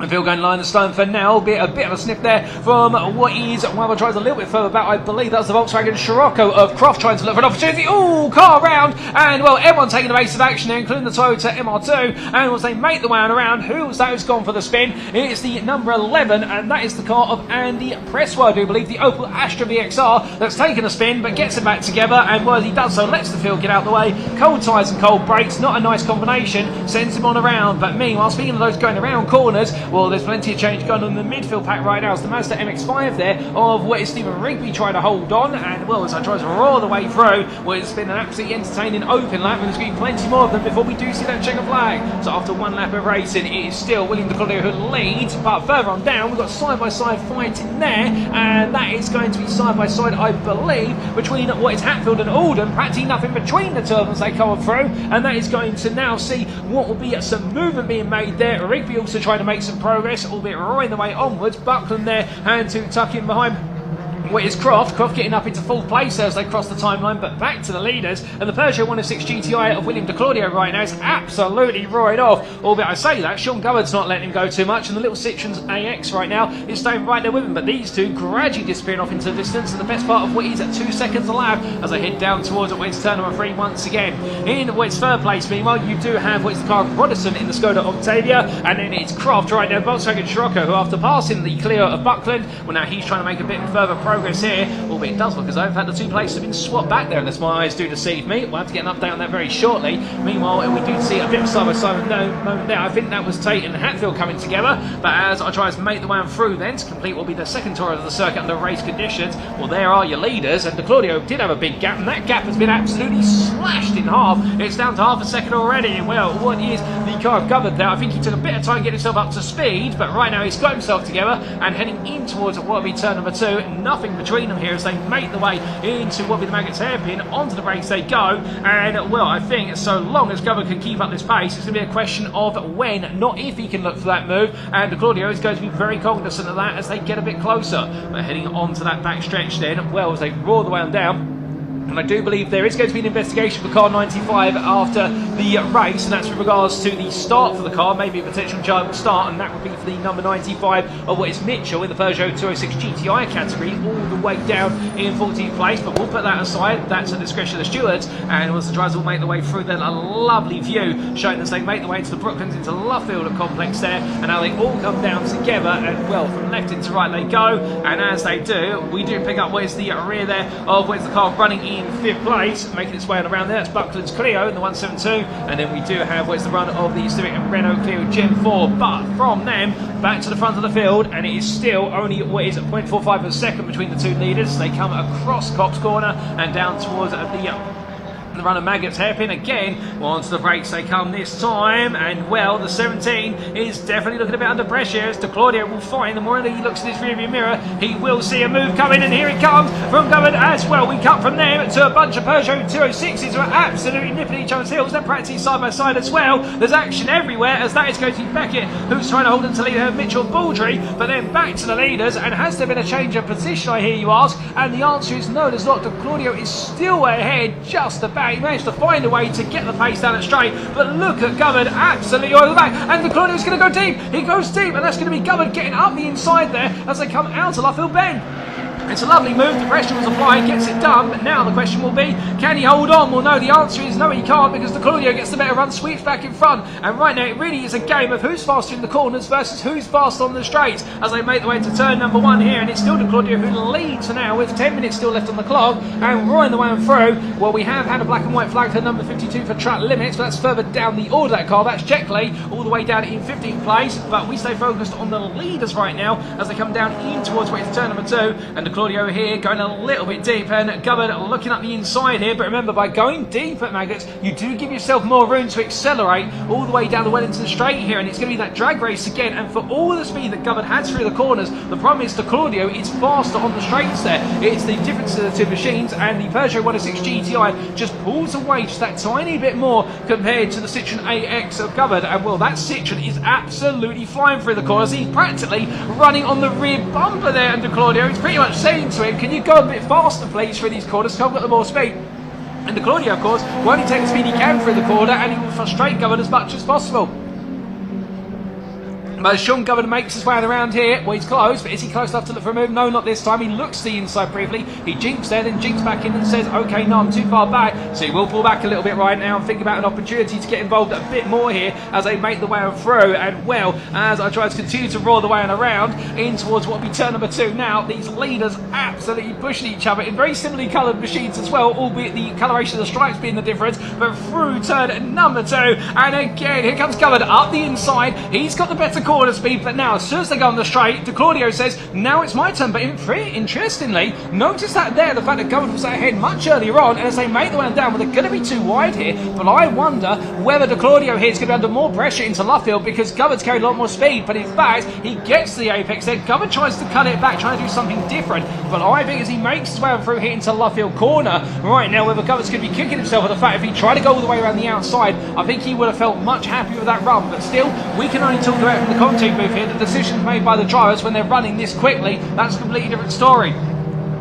The field going line of stone for now, albeit a bit of a sniff there from what is one of the drivers a little bit further back. I believe that's the Volkswagen Scirocco of Croft trying to look for an opportunity. Ooh, car round, and well, everyone taking a base of action there, including the Toyota MR2. And as they make the way around, who's that who's gone for the spin? It's the number 11, and that is the car of Andy Presswood, I do believe, the Opel Astra VXR, that's taken a spin but gets it back together, and well, he does so, lets the field get out of the way. Cold tyres and cold brakes, not a nice combination, sends him on around. But meanwhile, speaking of those going around corners, well, there's plenty of change going on in the midfield pack right now. It's the Mazda MX-5 there of what is Stephen Rigby trying to hold on, and well, as I try to roar the way through, well, it's been an absolutely entertaining open lap, and there's going to be plenty more of them before we do see that checker flag. So after one lap of racing, it is still William De Claudio who leads, but further on down, we've got side-by-side fighting there, and that is going to be side-by-side, I believe, between what is Hatfield and Alden, practically nothing between the two of them as they come through, and that is going to now see what will be some movement being made there. Rigby also trying to make some progress, albeit right the way onwards. Buckland there, and to tuck in behind where is Croft getting up into full place as they cross the timeline, but back to the leaders, and the Peugeot 106 GTI of William De Claudio right now is absolutely roaring off, albeit I say that, Sean Govard's not letting him go too much, and the little Citroen's AX right now is staying right there with him, but these two gradually disappearing off into the distance, and the best part of what is at 2 seconds a lap as they head down towards what's turn number 3 once again. In what's third place, meanwhile, you do have what's the car of Rodderson in the Skoda Octavia, and then it's Croft right now, Volkswagen Scirocco, who after passing the Clio of Buckland, well, now he's trying to make a bit further progress here, albeit it does look as though in fact the two places have been swapped back there, unless my eyes do deceive me. We'll have to get an update on that very shortly. Meanwhile, we do see a bit of side-by-side moment there. I think that was Tate and Hatfield coming together, but as I try to make the way through then to complete what will be the second tour of the circuit under race conditions, well, there are your leaders, and De Claudio did have a big gap, and that gap has been absolutely slashed in half. It's down to half a second already, and well, what is the car of Govard there? I think he took a bit of time to get himself up to speed, but right now he's got himself together and heading in towards what will be turn number 2. Nothing between them here as they make the way into what will be the Maggotts hairpin. Onto the brakes they go, and well, I think so long as Govard can keep up this pace, it's going to be a question of when, not if he can look for that move, and De Claudio is going to be very cognizant of that as they get a bit closer. But heading onto that back stretch then, well, as they roar the way on down, and I do believe there is going to be an investigation for car 95 after the race, and that's with regards to the start for the car, maybe a potential jump start, and that would be for the number 95 of what is Mitchell in the Peugeot 206 GTI category, all the way down in 14th place, but we'll put that aside. That's at the discretion of the stewards, and once the drivers will make their way through, then a lovely view showing as they make their way into the Brooklands, into Lovefield complex there, and how they all come down together, and well, from left into right they go, and as they do, we do pick up where's the rear there of where's the car running in 5th place, making its way on around there. That's Buckland's Clio in the 172, and then we do have where's the run of the Civic and Renault Clio Gen 4, but from them back to the front of the field, and it is still only what is 0.45 of a second between the two leaders. They come across Cops Corner and down towards the run of Maggotts hairpin again. Well, onto the brakes they come this time, and well, the 17 is definitely looking a bit under pressure as De Claudio will find. The more he looks in his rearview mirror, he will see a move coming, and here it comes from Govard as well. We cut from there to a bunch of Peugeot 206s who are absolutely nipping each other's heels. They're practically side by side as well. There's action everywhere as that is going to be Beckett who's trying to hold on to leader Mitchell Baldry, but then back to the leaders. And has there been a change of position, I hear you ask? And the answer is no, there's not. De Claudio is still ahead just about. He managed to find a way to get the pace down at straight, but look at Govard absolutely over the back, and De Claudio's going to go deep. He goes deep, and that's going to be Govard getting up the inside there as they come out of Lovefield Bend. It's a lovely move, the pressure was applied, gets it done, but now the question will be, can he hold on? Well, no, the answer is no, he can't, because Claudio gets the better run, sweeps back in front, and right now it really is a game of who's faster in the corners versus who's fast on the straights as they make their way to turn number 1 here, and it's still Claudio who leads now with 10 minutes still left on the clock, and roaring the way on through. Well, we have had a black and white flag for number 52 for track limits, but that's further down the order, that car, that's Jeckley, all the way down in 15th place, but we stay focused on the leaders right now as they come down in towards where it's turn number 2, and Claudio here going a little bit deep, and Gubbard looking up the inside here, but remember, by going deep at Maggots, you do give yourself more room to accelerate all the way down the Wellington straight here, and it's going to be that drag race again, and for all the speed that Gubbard has through the corners, the problem is to Claudio, it's faster on the straights there. It's the difference to the two machines, and the Peugeot 106 GTI just pulls away just that tiny bit more compared to the Citroen AX of Gubbard, and well, that Citroen is absolutely flying through the corners. He's practically running on the rear bumper there under Claudio. He's pretty much saying to him, can you go a bit faster please through these corners, so I've got the more speed. And Claudio, of course, will only take the speed he can through the corner, and he will frustrate Gubbard as much as possible. But Sean Gubbard makes his way around here. Well, he's close, but is he close enough to look for a move? No, not this time. He looks to the inside briefly. He jinks there, then jinks back in and says, okay, no, I'm too far back. So he will pull back a little bit right now and think about an opportunity to get involved a bit more here as they make the way on through. And well, as I try to continue to roar the way on around in towards what will be turn number 2 now, these leaders absolutely pushing each other in very similarly coloured machines as well, albeit the coloration of the stripes being the difference. But through turn number 2, and again, here comes Gubbard up the inside. He's got the better corner speed, but now as soon as they go on the straight, Claudio says, now it's my turn. But interestingly, notice that there, the fact that Gubbard was ahead much earlier on, and as they make the way down, well, they're going to be too wide here, but I wonder whether Claudio here is going to be under more pressure into Luffield, because Gubbard's carried a lot more speed, but in fact, he gets to the apex there. Gubbard tries to cut it back, trying to do something different, but I think as he makes his way through here into Luffield corner, right now, whether Gubbard's going to be kicking himself at the fact if he tried to go all the way around the outside, I think he would have felt much happier with that run, but still, we can only talk about from the commentary booth here, the decisions made by the drivers when they're running this quickly, that's a completely different story.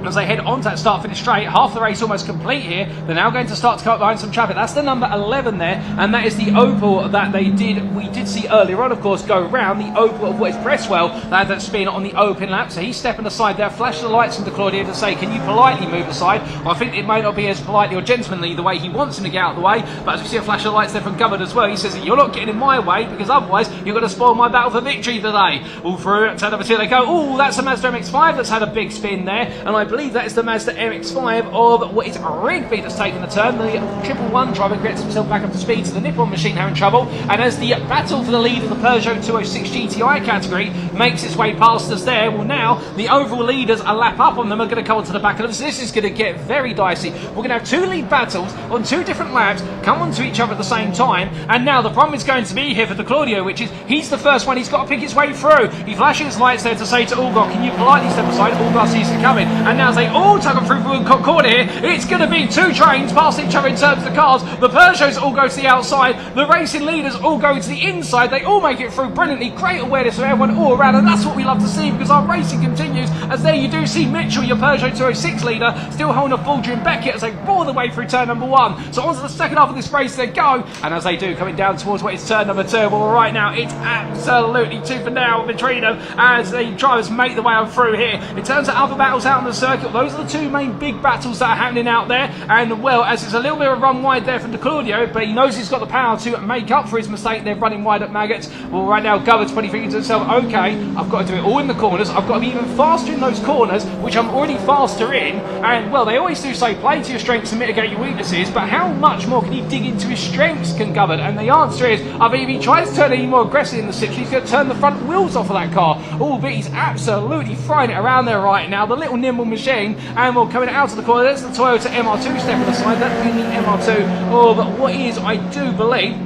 As they head onto that start-finish straight, half the race almost complete here. They're now going to start to come up behind some traffic. That's the number 11 there, and that is the Opel that we did see earlier on, of course, go round. The Opel of what is Presswell, that had that spin on the open lap. So he's stepping aside there, flashing the lights into Claudio to say, can you politely move aside? Well, I think it may not be as politely or gentlemanly the way he wants him to get out of the way, but as we see a flash of lights there from Gubbard as well, he says, you're not getting in my way, because otherwise you're going to spoil my battle for victory today. All through, turn number 2 they go. Oh, that's a Mazda MX-5 that's had a big spin there, and I believe that is the Mazda MX-5 of what is Rigby that's taken the turn. The 111 driver gets himself back up to speed, so the Nippon machine having trouble, and as the battle for the lead of the Peugeot 206 GTI category makes its way past us there, well now the overall leaders a lap up on them are going to come onto the back of them, so this is going to get very dicey. We're going to have 2 lead battles on 2 different laps come onto each other at the same time, and now the problem is going to be here for the Claudio, which is he's the first one, he's got to pick his way through. He flashes his lights there to say to Allgott, can you politely step aside? Allgott sees it coming, and now as they all tug them through Woodcock corner here, it's going to be 2 trains passing each other in terms of the cars. The Peugeots all go to the outside, the racing leaders all go to the inside, they all make it through brilliantly, great awareness of everyone all around, and that's what we love to see, because our racing continues, as there you do see Mitchell, your Peugeot 206 leader, still holding off Baldwin Beckett as they roar the way through turn number 1. So onto the second half of this race they go, and as they do, coming down towards what is turn number 2, well right now it's absolutely tooth and nail between them as the drivers make the way on through here. In terms of other battles out on the circuit, those are the 2 main big battles that are happening out there, and well, as it's a little bit of a run wide there from Claudio, but he knows he's got the power to make up for his mistake there running wide at Maggots. Well right now Gubbard's probably thinking to himself, okay, I've got to do it all in the corners, I've got to be even faster in those corners, which I'm already faster in, and well, they always do say play to your strengths and mitigate your weaknesses, but how much more can he dig into his strengths, can Gubbard? And the answer is, I think if he tries to turn any more aggressive in the Civic, he's going to turn the front wheels off of that car, albeit he's absolutely frying it around there right now, the little nimble machine, and we're coming out of the corner, there's the Toyota MR2 stepping aside, that being the MR2 of what is, I do believe,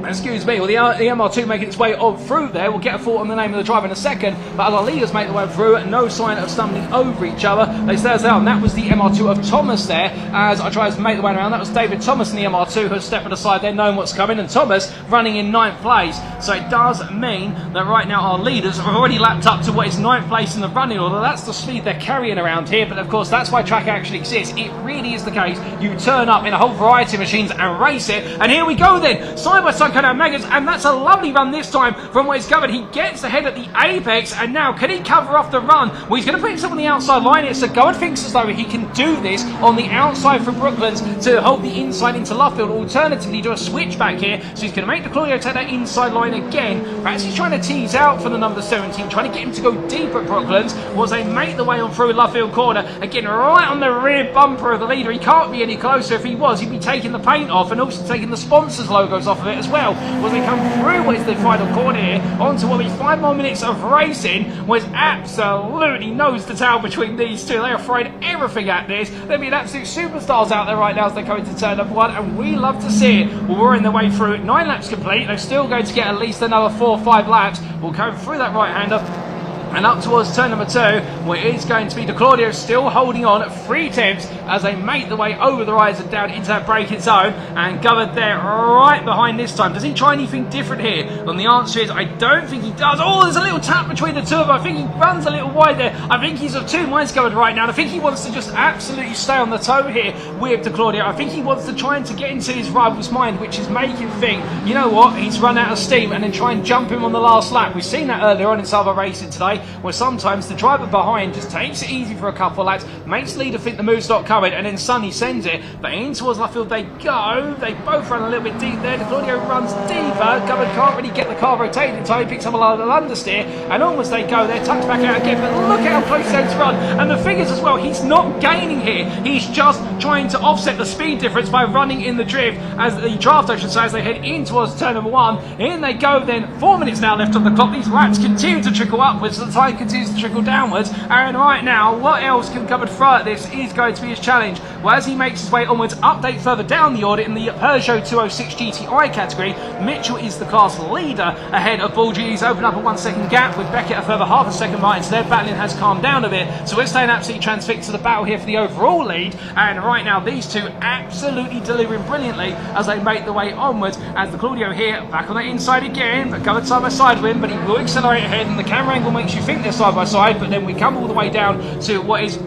excuse me, well the MR2 making its way on through there. We'll get a thought on the name of the driver in a second, but as our leaders make the way through, no sign of stumbling over each other. They stay as out, and that was the MR2 of Thomas there, as I try to make the way around. That was David Thomas in the MR2 who's stepping aside there, knowing what's coming, and Thomas running in 9th place. So it does mean that right now our leaders have already lapped up to what is 9th place in the running order. That's the speed they're carrying around here, but of course that's why track actually exists. It really is the case. You turn up in a whole variety of machines and race it, and here we go then, side by side at our Megas, and that's a lovely run this time from where he's covered. He gets ahead at the apex, and now can he cover off the run? Well, he's going to put himself on the outside line here, so Govan thinks as though he can do this on the outside for Brooklands to hold the inside into Luffield. Alternatively, do a switchback here, so he's going to make the Claudio take that inside line again. Perhaps he's trying to tease out for the number 17, trying to get him to go deep at Brooklands, as they make the way on through Luffield corner, again right on the rear bumper of the leader. He can't be any closer. If he was, he'd be taking the paint off and also taking the sponsors' logos off of it as well. As they come through what is the final corner here, onto what will be 5 more minutes of racing, was absolutely nose to tail between these two. They are throwing everything at this. They'll be absolute superstars out there right now as they go into turn number 1, and we love to see it. Well, we're in their way through 9 laps complete. They're still going to get at least another 4 or 5 laps. We'll go through that right-hander and up towards turn number 2, where it is going to be the Claudio still holding on at 3 tenths as they make the way over the rise and down into that braking zone, and Govan there right behind this time. Does he try anything different here? And the answer is I don't think he does. Oh, there's a little tap between the two of them. I think he runs a little wide there. I think he's of 2 minds Govan right now, and I think he wants to just absolutely stay on the toe here with the Claudio. I think he wants to try and to get into his rival's mind, which is make him think, you know what, he's run out of steam, and then try and jump him on the last lap. We've seen that earlier on in some other racing today, where sometimes the driver behind just takes it easy for a couple of laps, makes the leader think the move's not coming, and then Sonny sends it. But in towards Luffield they go. They both run a little bit deep there. The Claudio runs deeper. Govan can't really get the car rotated in time. He picks up a lot of understeer, and almost they go there. Tucks back out again, but look at how close those run. And the thing is as well, he's not gaining here. He's just trying to offset the speed difference by running in the drift, as the draft, I should say, as they head in towards turn number 1. In they go then. 4 minutes now left on the clock. These laps continue to trickle upwards. The time continues to trickle downwards, and right now what else can Govan throw at this is going to be his challenge. Well, as he makes his way onwards, update further down the order in the Peugeot 206 GTI category, Mitchell is the class leader ahead of Bull G. He's opened up a 1 second gap with Beckett a further half a second right, so their battling has calmed down a bit, so we're staying absolutely transfixed to the battle here for the overall lead. And right now these two absolutely delivering brilliantly as they make the way onwards, as the Claudio here back on the inside again, but Govan side by side with him, but he will accelerate ahead, and the camera angle makes you think they're side by side, but then we come all the way down to what is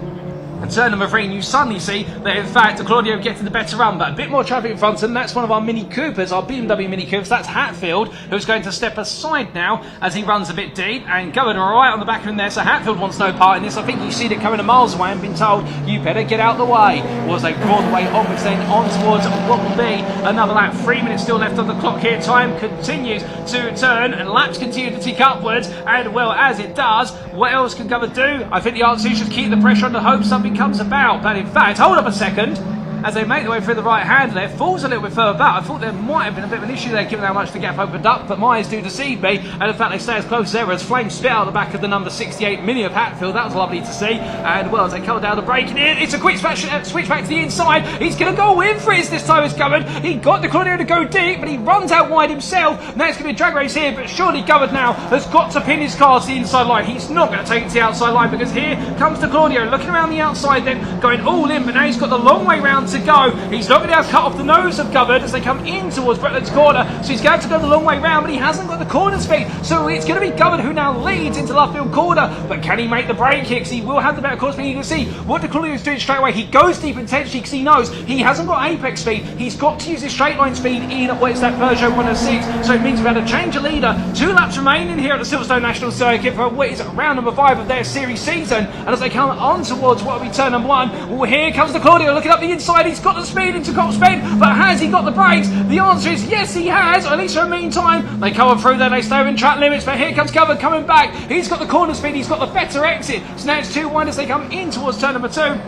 turn number 3, and you suddenly see that in fact the Claudio getting the better run, but a bit more traffic in front, and that's one of our Mini Coopers, our BMW Mini Coopers. That's Hatfield, who's going to step aside now as he runs a bit deep, and Govan right on the back of him there, so Hatfield wants no part in this. I think you see it coming a miles away and been told you better get out the way. Was they draw the way onwards then on towards what will be another lap. 3 minutes still left on the clock here. Time continues to turn and laps continue to tick upwards, and well, as it does, what else can Govan do? I think the answer is just keep the pressure on to hope something comes about. But in fact, hold up a second, as they make their way through the right hand there, falls a little bit further back. I thought there might have been a bit of an issue there given how much the gap opened up, but my eyes do deceive me, and in fact they stay as close as ever as flames spit out the back of the number 68 Mini of Hatfield. That was lovely to see, and well, as they come down the braking in, it's a quick switch back to the inside. He's going to go in for it this time as Govan. He got the Claudio to go deep, but he runs out wide himself. Now it's going to be a drag race here, but surely Govan now has got to pin his car to the inside line. He's not going to take it to the outside line, because here comes the Claudio looking around the outside then, going all in, but now he's got the long way round to go. He's not going to have cut off the nose of Govan as they come in towards Bretland's corner, so he's going to have to go the long way round, but he hasn't got the corner speed, so it's going to be Govan who now leads into Luffield corner. But can he make the brake kicks? He will have the better corner speed. You can see what the Claudio is doing straight away. He goes deep intentionally because he knows he hasn't got apex speed. He's got to use his straight line speed in what is that Peugeot 106, so it means we've had to change a leader. 2 laps remaining here at the Silverstone National Circuit for what is round number 5 of their series season, and as they come on towards what will be turn number 1, well, here comes the Claudio looking up the inside. He's got the speed into top speed, but has he got the brakes? The answer is yes, he has, at least for a meantime. They come through there, they stay within track limits, but here comes Govan coming back. He's got the corner speed, he's got the better exit, so now it's 2 wide as they come in towards turn number 2.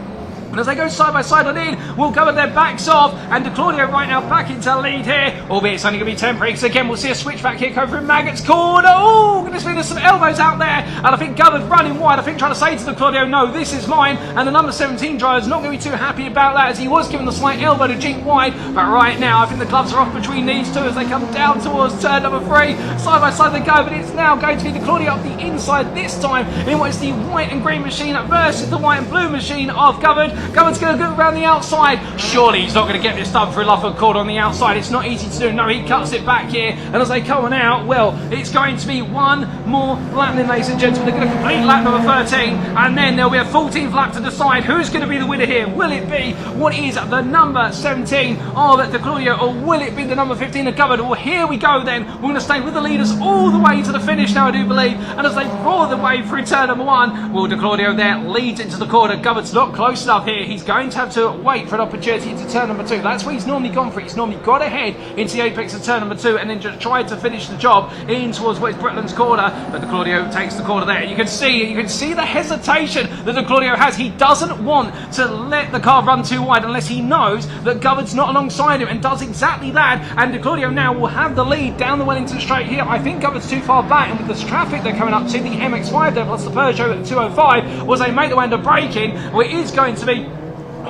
And as they go side by side on in, we'll go with their backs off, and De Claudio right now back into the lead here, albeit it's only going to be temporary, because again we'll see a switchback kick over in Maggot's corner. Oh, goodness me, there's some elbows out there, and I think Govan running wide, I think trying to say to De Claudio, no, this is mine, and the number 17 driver's not going to be too happy about that, as he was given the slight elbow to jink wide, but right now I think the gloves are off between these two as they come down towards turn number 3. Side by side they go, but it's now going to be De Claudio up the inside this time in what is the white and green machine versus the white and blue machine of Govan. Govan's going to go around the outside. Surely he's not going to get this done through Luffield corner on the outside. It's not easy to do. No, he cuts it back here, and as they come on out, well, it's going to be 1 more lap then, ladies and gentlemen. They're going to complete lap number 13, and then there'll be a 14th lap to decide who's going to be the winner here. Will it be what is the number 17 of De Claudio, or will it be the number 15 of Governor? Well, here we go then. We're going to stay with the leaders all the way to the finish now, I do believe, and as they roar the way through turn number 1, well, De Claudio there leads into the corner. Govern's not close enough here. He's going to have to wait for an opportunity into turn number 2. That's where he's normally gone for it. He's normally got ahead into the apex of turn number 2 and then just tried to finish the job in towards what is Bretland's corner, but De Claudio takes the corner there. You can see the hesitation that De Claudio has. He doesn't want to let the car run too wide unless he knows that Govern's not alongside him, and does exactly that, and De Claudio now will have the lead down the Wellington straight here. I think Govern's too far back, and with this traffic they're coming up to, the MX-5 there plus the Peugeot 205, was they make the way under braking, well, it is going to be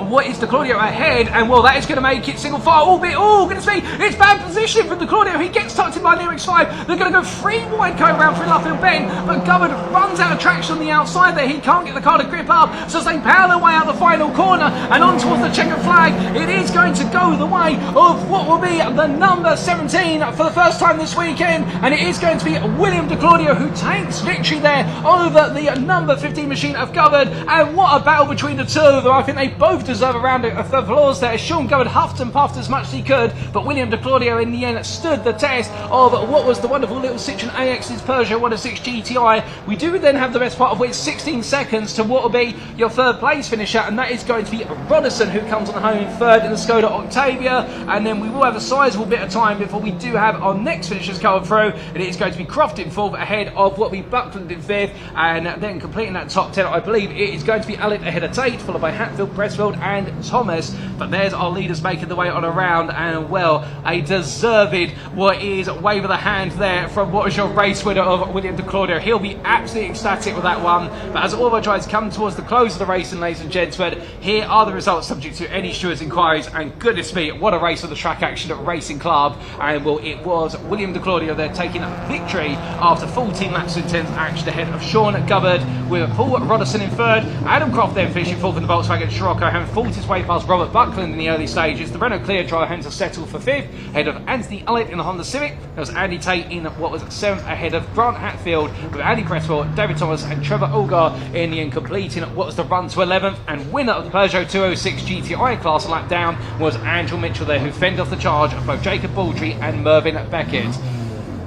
what is De Claudio ahead, and well, that is going to make it single file, albeit, oh goodness me, it's bad positioning for De Claudio. He gets tucked in by the MX-5. They're going to go 3 wide going around through Luffield Bend, but Govern runs out of traction on the outside there. He can't get the car to grip up, so as they power their way out the final corner and on towards the checkered flag, it is going to go the way of what will be the number 17 for the first time this weekend, and it is going to be William De Claudio who takes victory there over the number 15 machine of Govern. And what a battle between the two of them. I think they both deserve a round of applause there. Sean Govern huffed and puffed as much as he could, but William De Claudio in the end stood the test of what was the wonderful little Citroen AX's Peugeot 106 GTI. We do then have the best part of which 16 seconds to what will be your third place finisher, and that is going to be Rodderson, who comes on home in third in the Skoda Octavia, and then we will have a sizable bit of time before we do have our next finishers coming through, and it is going to be Croft in fourth ahead of what will be Buckland in fifth, and then completing that top 10, I believe it is going to be Alec ahead of Tate, followed by Hatfield, Pressfield and Thomas. But there's our leaders making the way on around, and well, a deserved what is wave of the hand there from what was your race winner of William De Claudio. He'll be absolutely ecstatic with that one. But as all of our drivers come towards the close of the race, and ladies and gentlemen, here are the results subject to any stewards' inquiries, and goodness me, what a race of the Track Action Racing Club. And well, it was William De Claudio there taking a victory after 14 laps of intense action ahead of Sean Gubbard, with Paul Rodderson in third, Adam Croft then finishing fourth in the Volkswagen Scirocco, having fought his way past Robert Buckland in the early stages. The Renault Clio driver having to settle for fifth ahead of Anthony Ullett in the Honda Civic. There was Andy Tate in what was seventh ahead of Grant Hatfield, with Andy Cresswell, David Thomas and Trevor Ulgar in the end completing what was the run to 11th. And winner of the Peugeot 206 GTI class lap down was Angel Mitchell there, who fended off the charge of both Jacob Baldry and Mervyn Beckett.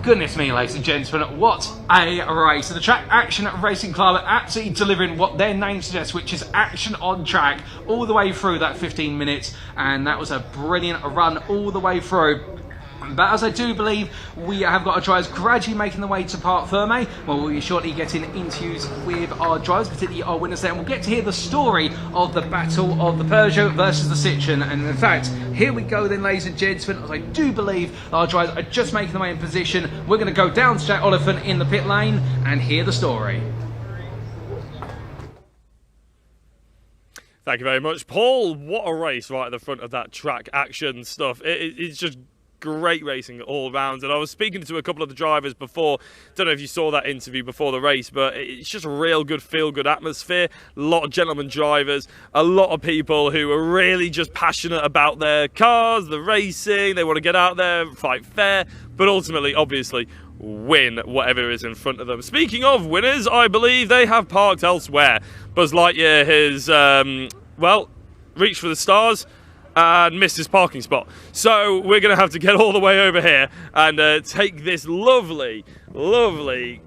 Goodness me, ladies and gentlemen, what a race. The Track Action Racing Club absolutely delivering what their name suggests, which is action on track all the way through that 15 minutes, and that was a brilliant run all the way through. But as I do believe we have got our drivers gradually making the way to Parc Ferme, well, we'll be shortly getting interviews with our drivers, particularly our winners there, and we'll get to hear the story of the battle of the Peugeot versus the Citroen. And in fact, here we go then, ladies and gentlemen, as I do believe our drivers are just making their way in position. We're going to go down to Jack Oliphant in the pit lane and hear the story. Thank you very much, Paul. What a race right at the front of that Track Action stuff. It's just great racing all round. And I was speaking to a couple of the drivers before. Don't know if you saw that interview before the race, but it's just a real good feel-good atmosphere. A lot of gentleman drivers, a lot of people who are really just passionate about their cars, the racing. They want to get out there, fight fair, but ultimately, obviously, win whatever is in front of them. Speaking of winners, I believe they have parked elsewhere. Buzz Lightyear has, well, reached for the stars and missed his parking spot. So we're going to have to get all the way over here and take this lovely, lovely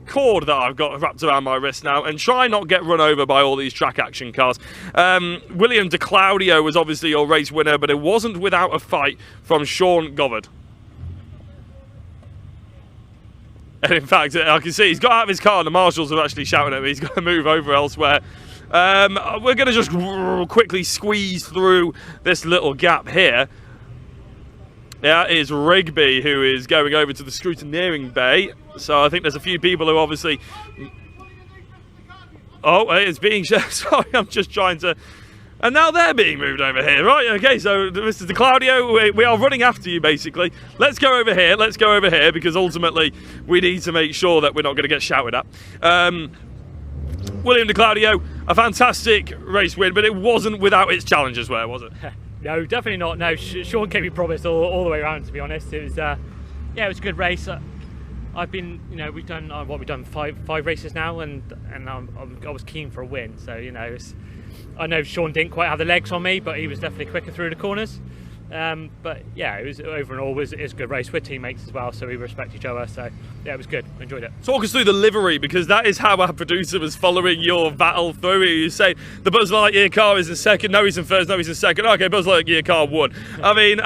cord that I've got wrapped around my wrist now and try not get run over by all these Track Action cars. William De Claudio was obviously your race winner, but it wasn't without a fight from Sean Govard. And in fact, I can see he's got out of his car and the marshals are actually shouting at me. He's got to move over elsewhere. We're going to just quickly squeeze through this little gap here. That is Rigby, who is going over to the scrutineering bay. So I think there's a few people who obviously... Oh, it's being... Sorry, I'm just trying to... And now they're being moved over here. Right, okay, so Mr. De Claudio, we are running after you, basically. Let's go over here, because ultimately we need to make sure that we're not going to get shouted at. William De Claudio, a fantastic race win, but it wasn't without its challenges, was it? No, definitely not. No, Sean kept me promised all the way around, to be honest. It was, yeah, it was a good race. I've been, we've done five races now, and I was keen for a win. So I know Sean didn't quite have the legs on me, but he was definitely quicker through the corners. But yeah, it was overall it was a good race. We're teammates as well, so we respect each other. So yeah, it was good. I enjoyed it. Talk us through the livery, because that is how our producer was following your battle through. You say the Buzz Lightyear car is in second. No, he's in first. No, he's in second. Okay, Buzz Lightyear car won. I mean,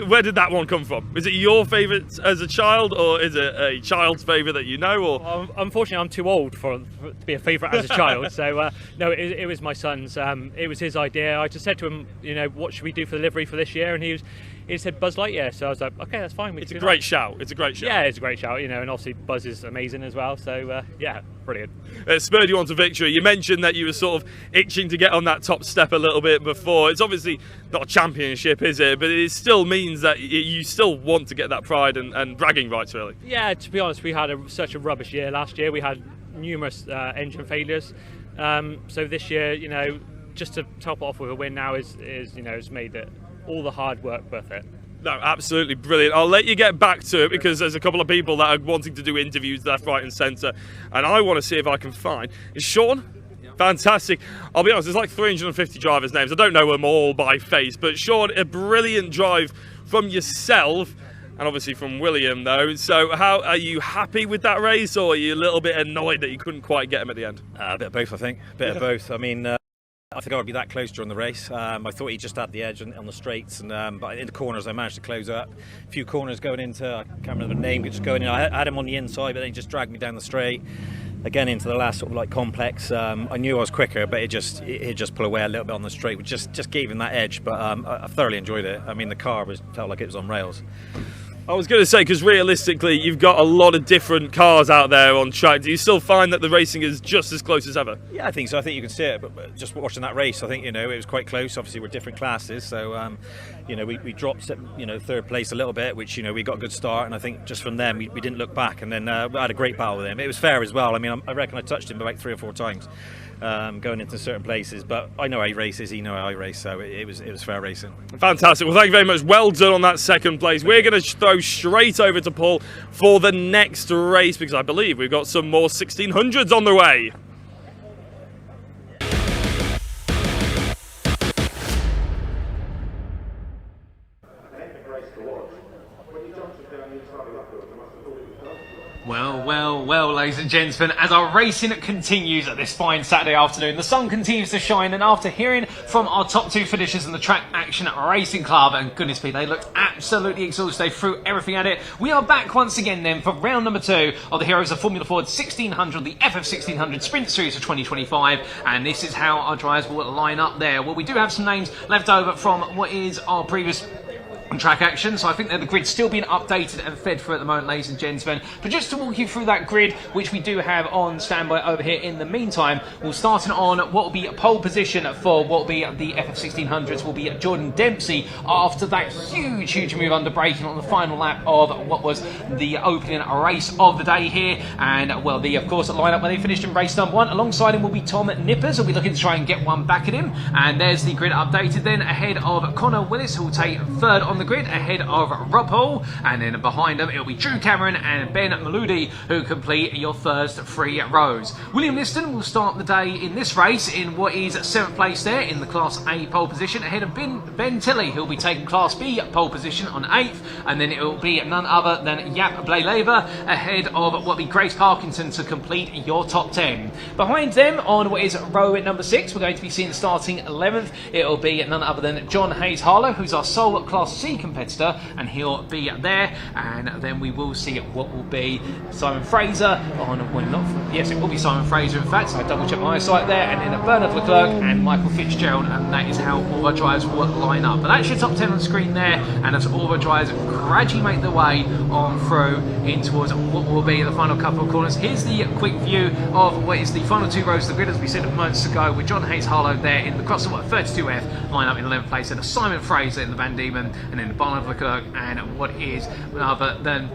where did that one come from? Is it your favourite as a child, or is it a child's favourite that you know? Or unfortunately, I'm too old to be a favourite as a child. So no, it was my son's. It was his idea. I just said to him, what should we do for the livery for this year? And he said Buzz Lightyear, so I was like, okay, that's fine. It's a great shout. It's a great shout. Yeah, it's a great shout, and obviously Buzz is amazing as well. So yeah, brilliant. It spurred you on to victory. You mentioned that you were sort of itching to get on that top step a little bit before. It's obviously not a championship, is it? But it still means that you still want to get that pride and bragging rights, really. Yeah, to be honest, we had such a rubbish year last year. We had numerous engine failures. So this year, just to top it off with a win now has made it all the hard work worth it. No, absolutely brilliant. I'll let you get back to it, because there's a couple of people that are wanting to do interviews left, right and centre, and I want to see if I can find. Is Sean? Fantastic. I'll be honest, there's like 350 drivers' names. I don't know them all by face, but Sean, a brilliant drive from yourself, and obviously from William though. So how are you happy with that race, or are you a little bit annoyed that you couldn't quite get him at the end? A bit of both, I think. A bit of both. I mean, I think I would be that close during the race. I thought he just had the edge on the straights, and but in the corners I managed to close up. A few corners going into, I can't remember the name, but just going in. I had him on the inside, but then he just dragged me down the straight. Again into the last sort of like complex. I knew I was quicker, but it just pulled away a little bit on the straight, which just gave him that edge. But I thoroughly enjoyed it. I mean, the car felt like it was on rails. I was going to say, because realistically, you've got a lot of different cars out there on track. Do you still find that the racing is just as close as ever? Yeah, I think so. I think you can see it, but just watching that race, I think, it was quite close. Obviously, we're different classes, so, we dropped, third place a little bit, which, we got a good start, and I think just from then, we didn't look back, and then we had a great battle with him. It was fair as well. I mean, I reckon I touched him about 3 or 4 times. Going into certain places, but I know how he races, he know how I race, so it was fair racing. Fantastic. Well, thank you very much. Well done on that second place. We're going to throw straight over to Paul for the next race, because I believe we've got some more 1600s on the way. Well, ladies and gentlemen, as our racing continues at this fine Saturday afternoon, the sun continues to shine, and after hearing from our top 2 finishers in the Track Action Racing Club, and goodness me, they looked absolutely exhausted, they threw everything at it, we are back once again then for round number 2 of the Heroes of Formula Ford 1600, the FF 1600 Sprint Series of 2025, and this is how our drivers will line up there. Well, we do have some names left over from what is our previous track action, so I think that the grid's still being updated and fed through at the moment, ladies and gentlemen. But just to walk you through that grid, which we do have on standby over here in the meantime, we'll start on what will be a pole position for what will be the FF1600s will be Jordan Dempsey after that huge move under braking on the final lap of what was the opening race of the day here. And well, of course, line up when they finished in race number 1. Alongside him will be Tom Nippers, who'll be looking to try and get one back at him. And there's the grid updated then, ahead of Connor Willis, who will take 3rd on the grid, ahead of Rob Hall, and then behind them it'll be Drew Cameron and Ben Maludi who complete your first 3 rows. William Liston will start the day in this race in what is 7th place there in the Class A pole position, ahead of Ben Tilley, who'll be taking Class B pole position on 8th, and then it will be none other than Yap Blayleva ahead of what will be Grace Parkinson to complete your top 10. Behind them on what is row number 6, we're going to be seeing starting 11th, it'll be none other than John Hayes Harlow, who's our sole Class C competitor, and he'll be there. And then we will see what will be Simon Fraser on, well, not, yes, it will be Simon Fraser in fact, so I double check my eyesight there, and then Bernard Leclerc and Michael Fitzgerald, and that is how all our drivers will line up. But that's your top 10 on screen there, and as all our drivers gradually make their way on through in towards what will be the final couple of corners. Here's the quick view of what is the final 2 rows of the grid, as we said moments ago, with John Hayes Harlow there in the Crosswalk 32F, line up in 11th place, and Simon Fraser in the Van Diemen, and then Barnard Leclerc and what is other than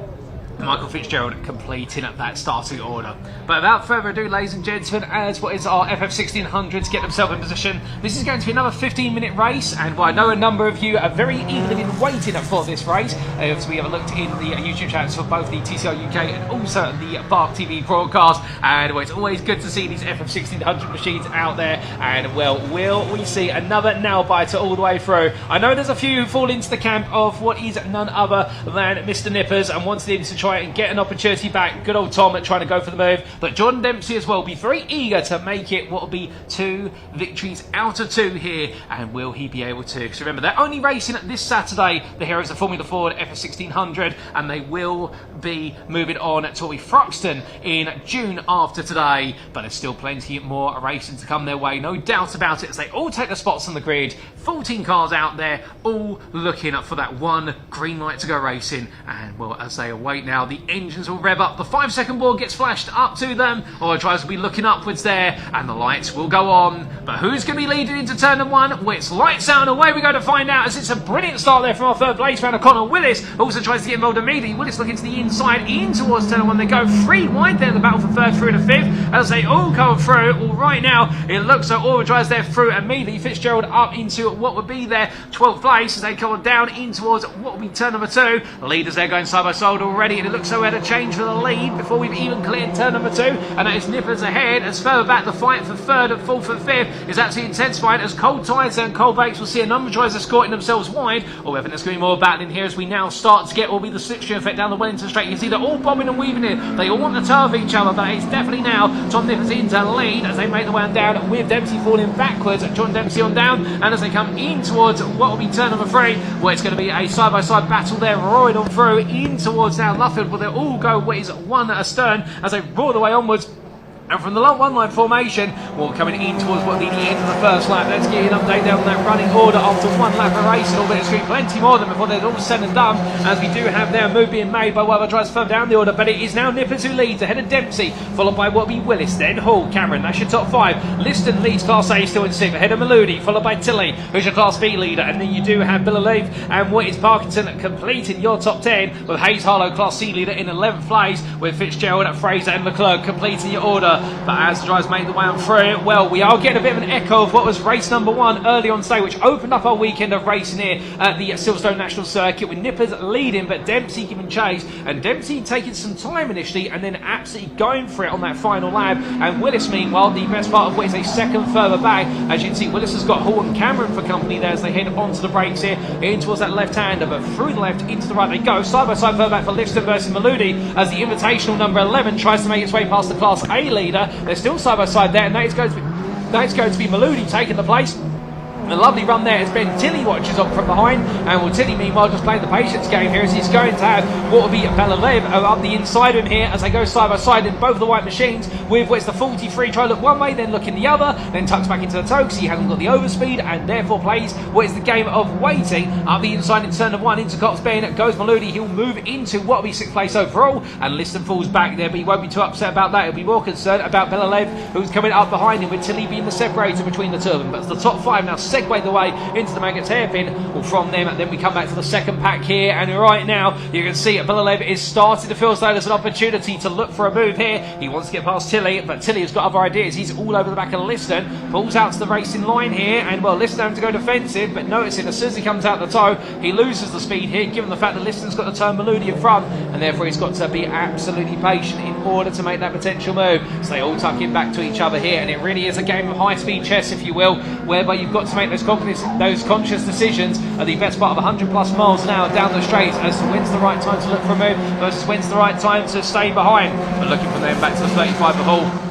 Michael Fitzgerald completing that starting order. But without further ado, ladies and gentlemen, as what is our FF1600 get themselves in position, this is going to be another 15-minute race, and I know a number of you are very eagerly been waiting for this race. As we have looked in the YouTube channels for both the TCR UK and also the BARC TV broadcast, and it's always good to see these FF1600 machines out there. And well, will we see another nail biter all the way through? I know there's a few who fall into the camp of what is none other than Mr. Nippers and wanted him to try and get an opportunity back. Good old Tom at trying to go for the move, but Jordan Dempsey as well will be very eager to make it what will be 2 victories out of 2 here, and will he be able to? So remember, they're only racing this Saturday, the heroes of Formula Ford FF1600, and they will be moving on to Thruxton in June after today, but there's still plenty more racing to come their way, no doubt about it, as they all take the spots on the grid. 14 cars out there, all looking for that one green light to go racing, and well, as they await now, the engines will rev up, the 5-second board gets flashed up to them, or drivers will be looking upwards there, and the lights will go on. But who's going to be leading into turn number 1? Well, it's lights out and away we go to find out, as it's a brilliant start there from our third place round of Connor Willis. Also tries to get involved immediately. Willis looking to the inside in towards turn number 1. They go 3 wide there in the battle for third through to 5th, as they all come through. All right now, it looks like all the drivers there through immediately. Fitzgerald up into what would be their 12th place as they come down in towards what will be turn number 2. The leaders there going side by side already, and it looks like we had a change for the lead before we've even cleared turn number 2, and that is Nippers ahead. As further back, the fight for third and fourth and fifth is actually intensified, as Cold Tides and Cold Bakes will see a number of drivers escorting themselves wide, or I think there's going to be more battling here as we now start to get what will be the slipstream effect down the Wellington Straight. You can see they're all bobbing and weaving in, they all want the toe of each other, but it's definitely now Tom Nippers into lead as they make the way on down, with Dempsey falling backwards, John Dempsey on down, and as they come in towards what will be turn number 3, where it's going to be a side-by-side battle there, roaring on through in towards now Luffield, where they'll all go what is one astern as they roar the way onwards. And from the one-line formation, well, coming in towards what will be the end of the first lap. Let's get an update there on that running order after 1 lap of racing. Albeit there's going to be plenty more than before they're all said and done, as we do have there a move being made by one of the drivers further down the order. But it is now Nippers who leads ahead of Dempsey, followed by what will be Willis, then Hall, Cameron. That's your top 5. Liston leads Class A still in 6th, ahead of Maludi, followed by Tilley, who's your Class B leader. And then you do have Billaleaf and what is Parkinson completing your top 10, with Hayes Harlow, Class C leader, in 11th place, with Fitzgerald, Fraser and Leclerc completing your order. But as the drivers made the way on through, well, we are getting a bit of an echo of what was race number 1 early on today, which opened up our weekend of racing here at the Silverstone National Circuit, with Nippers leading but Dempsey giving chase, and Dempsey taking some time initially and then absolutely going for it on that final lap. And Willis, meanwhile, the best part of what is a second further back. As you can see, Willis has got Hall and Cameron for company there as they head onto the brakes here, in towards that left-hander, but through the left into the right they go, side by side further back for Liston versus Maludi, as the invitational number 11 tries to make its way past the Class A leader. They're still side by side there, and that is going to be Maludi taking the place. A lovely run there as Ben Tilley watches on from behind, and well, Tilley meanwhile just playing the patience game here, as he's going to have what will be Bellalev up the inside of him here as they go side by side in both of the white machines, with what's the 43 try to look one way, then looking the other, then tucks back into the toe because he hasn't got the overspeed, and therefore plays what is the game of waiting up the inside in turn of 1 into Cox Ben. Goes Maludi, he'll move into what will be 6th place overall, and Liston falls back there, but he won't be too upset about that. He'll be more concerned about Bellalev, who's coming up behind him, with Tilley being the separator between the two of them. But it's the top 5 now segue the way into the Maggots hairpin. Well, from them, then we come back to the second pack here, and right now you can see Bellalev is starting to feel as though there's an opportunity to look for a move here. He wants to get past Tilley, but Tilley has got other ideas. He's all over the back of Liston, pulls out to the racing line here, and well, Liston having to go defensive, but noticing as soon as he comes out the toe, he loses the speed here, given the fact that Liston's got to turn Maludi in front, and therefore he's got to be absolutely patient in order to make that potential move. So they all tuck in back to each other here, and it really is a game of high-speed chess, if you will, whereby you've got to make those conscious decisions at the best part of 100 plus miles an hour down the straight, as to when's the right time to look for a move versus when's the right time to stay behind. But looking from them back to the 35 of Hall.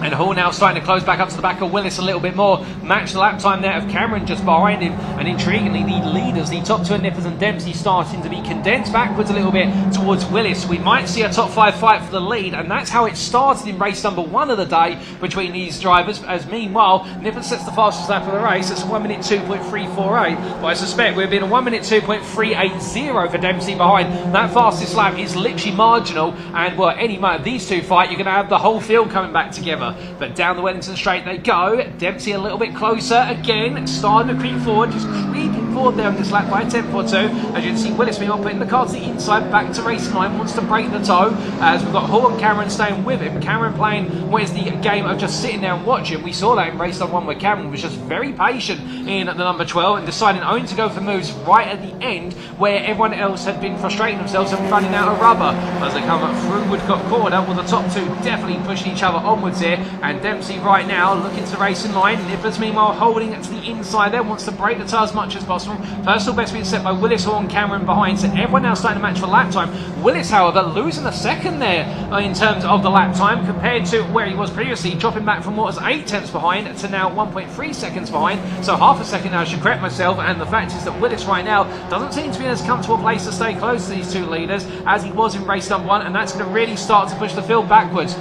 And Hall now starting to close back up to the back of Willis a little bit more. Match the lap time there of Cameron just behind him. And intriguingly, the leaders, the top 2 Nippers and Dempsey, starting to be condensed backwards a little bit towards Willis. We might see a top 5 fight for the lead, and that's how it started in race number 1 of the day between these drivers. As meanwhile, Nippers sets the fastest lap of the race. It's 1 minute 2.348. But I suspect we've been a 1 minute 2.380 for Dempsey behind. That fastest lap is literally marginal, and well, any moment these two fight, you're going to have the whole field coming back together. But down the Wellington Straight they go. Dempsey a little bit closer again, starting to creep forward, just creeping moving forward there on this lap by a tenth or two. As you can see, Willis meanwhile putting the car to the inside, back to racing line, wants to break the toe. As we've got Hall and Cameron staying with him. Cameron playing what is the game of just sitting there and watching. We saw that in race number 1 where Cameron was just very patient in the number 12 and deciding only to go for moves right at the end where everyone else had been frustrating themselves and running out of rubber. As they come up through Woodcock Corner, well, the top two definitely pushing each other onwards here, and Dempsey right now looking to the racing line. Nippers meanwhile holding it to the inside there, wants to break the tyre as much as possible. Personal best being set by Willis, Hall and Cameron behind, so everyone now starting to match for lap time. Willis, however, losing a second there in terms of the lap time compared to where he was previously, dropping back from what was 8 tenths behind to now 1.3 seconds behind, so half a second now. I should correct myself, and the fact is that Willis right now doesn't seem to be in as comfortable a place to stay close to these two leaders as he was in race number 1, and that's going to really start to push the field backwards.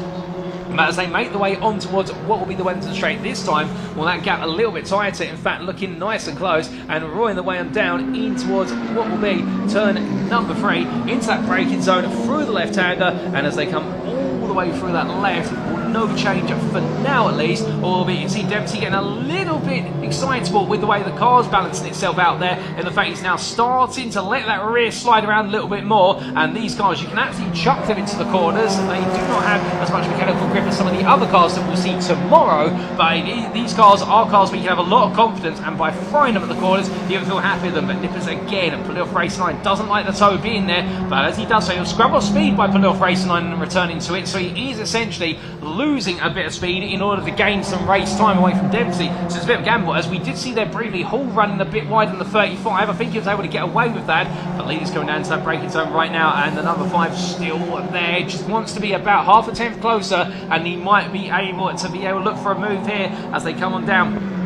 But as they make the way on towards what will be the Wellington Straight this time, well, that gap a little bit tighter, in fact looking nice and close, and roaring the way on down in towards what will be turn number 3 into that braking zone through the left-hander, and as they come all the way through that left, no change for now at least, albeit you see Dempsey getting a little bit excitable with the way the car's balancing itself out there, and the fact he's now starting to let that rear slide around a little bit more, and these cars, you can actually chuck them into the corners, and they do not have as much mechanical grip as some of the other cars that we'll see tomorrow, but these cars are cars where you can have a lot of confidence, and by throwing them at the corners, you can feel happy with them. But Nippers again, and pulling off racing line, doesn't like the toe being there, but as he does so, he'll scrub off speed by pulling off racing line and returning to it, so he is essentially losing a bit of speed in order to gain some race time away from Dempsey. So it's a bit of a gamble, as we did see there briefly Hall running a bit wide in the 35. I think he was able to get away with that, but leaders coming down to that braking zone right now, and the number 5 still there, just wants to be about half a tenth closer, and he might be able to look for a move here as they come on down.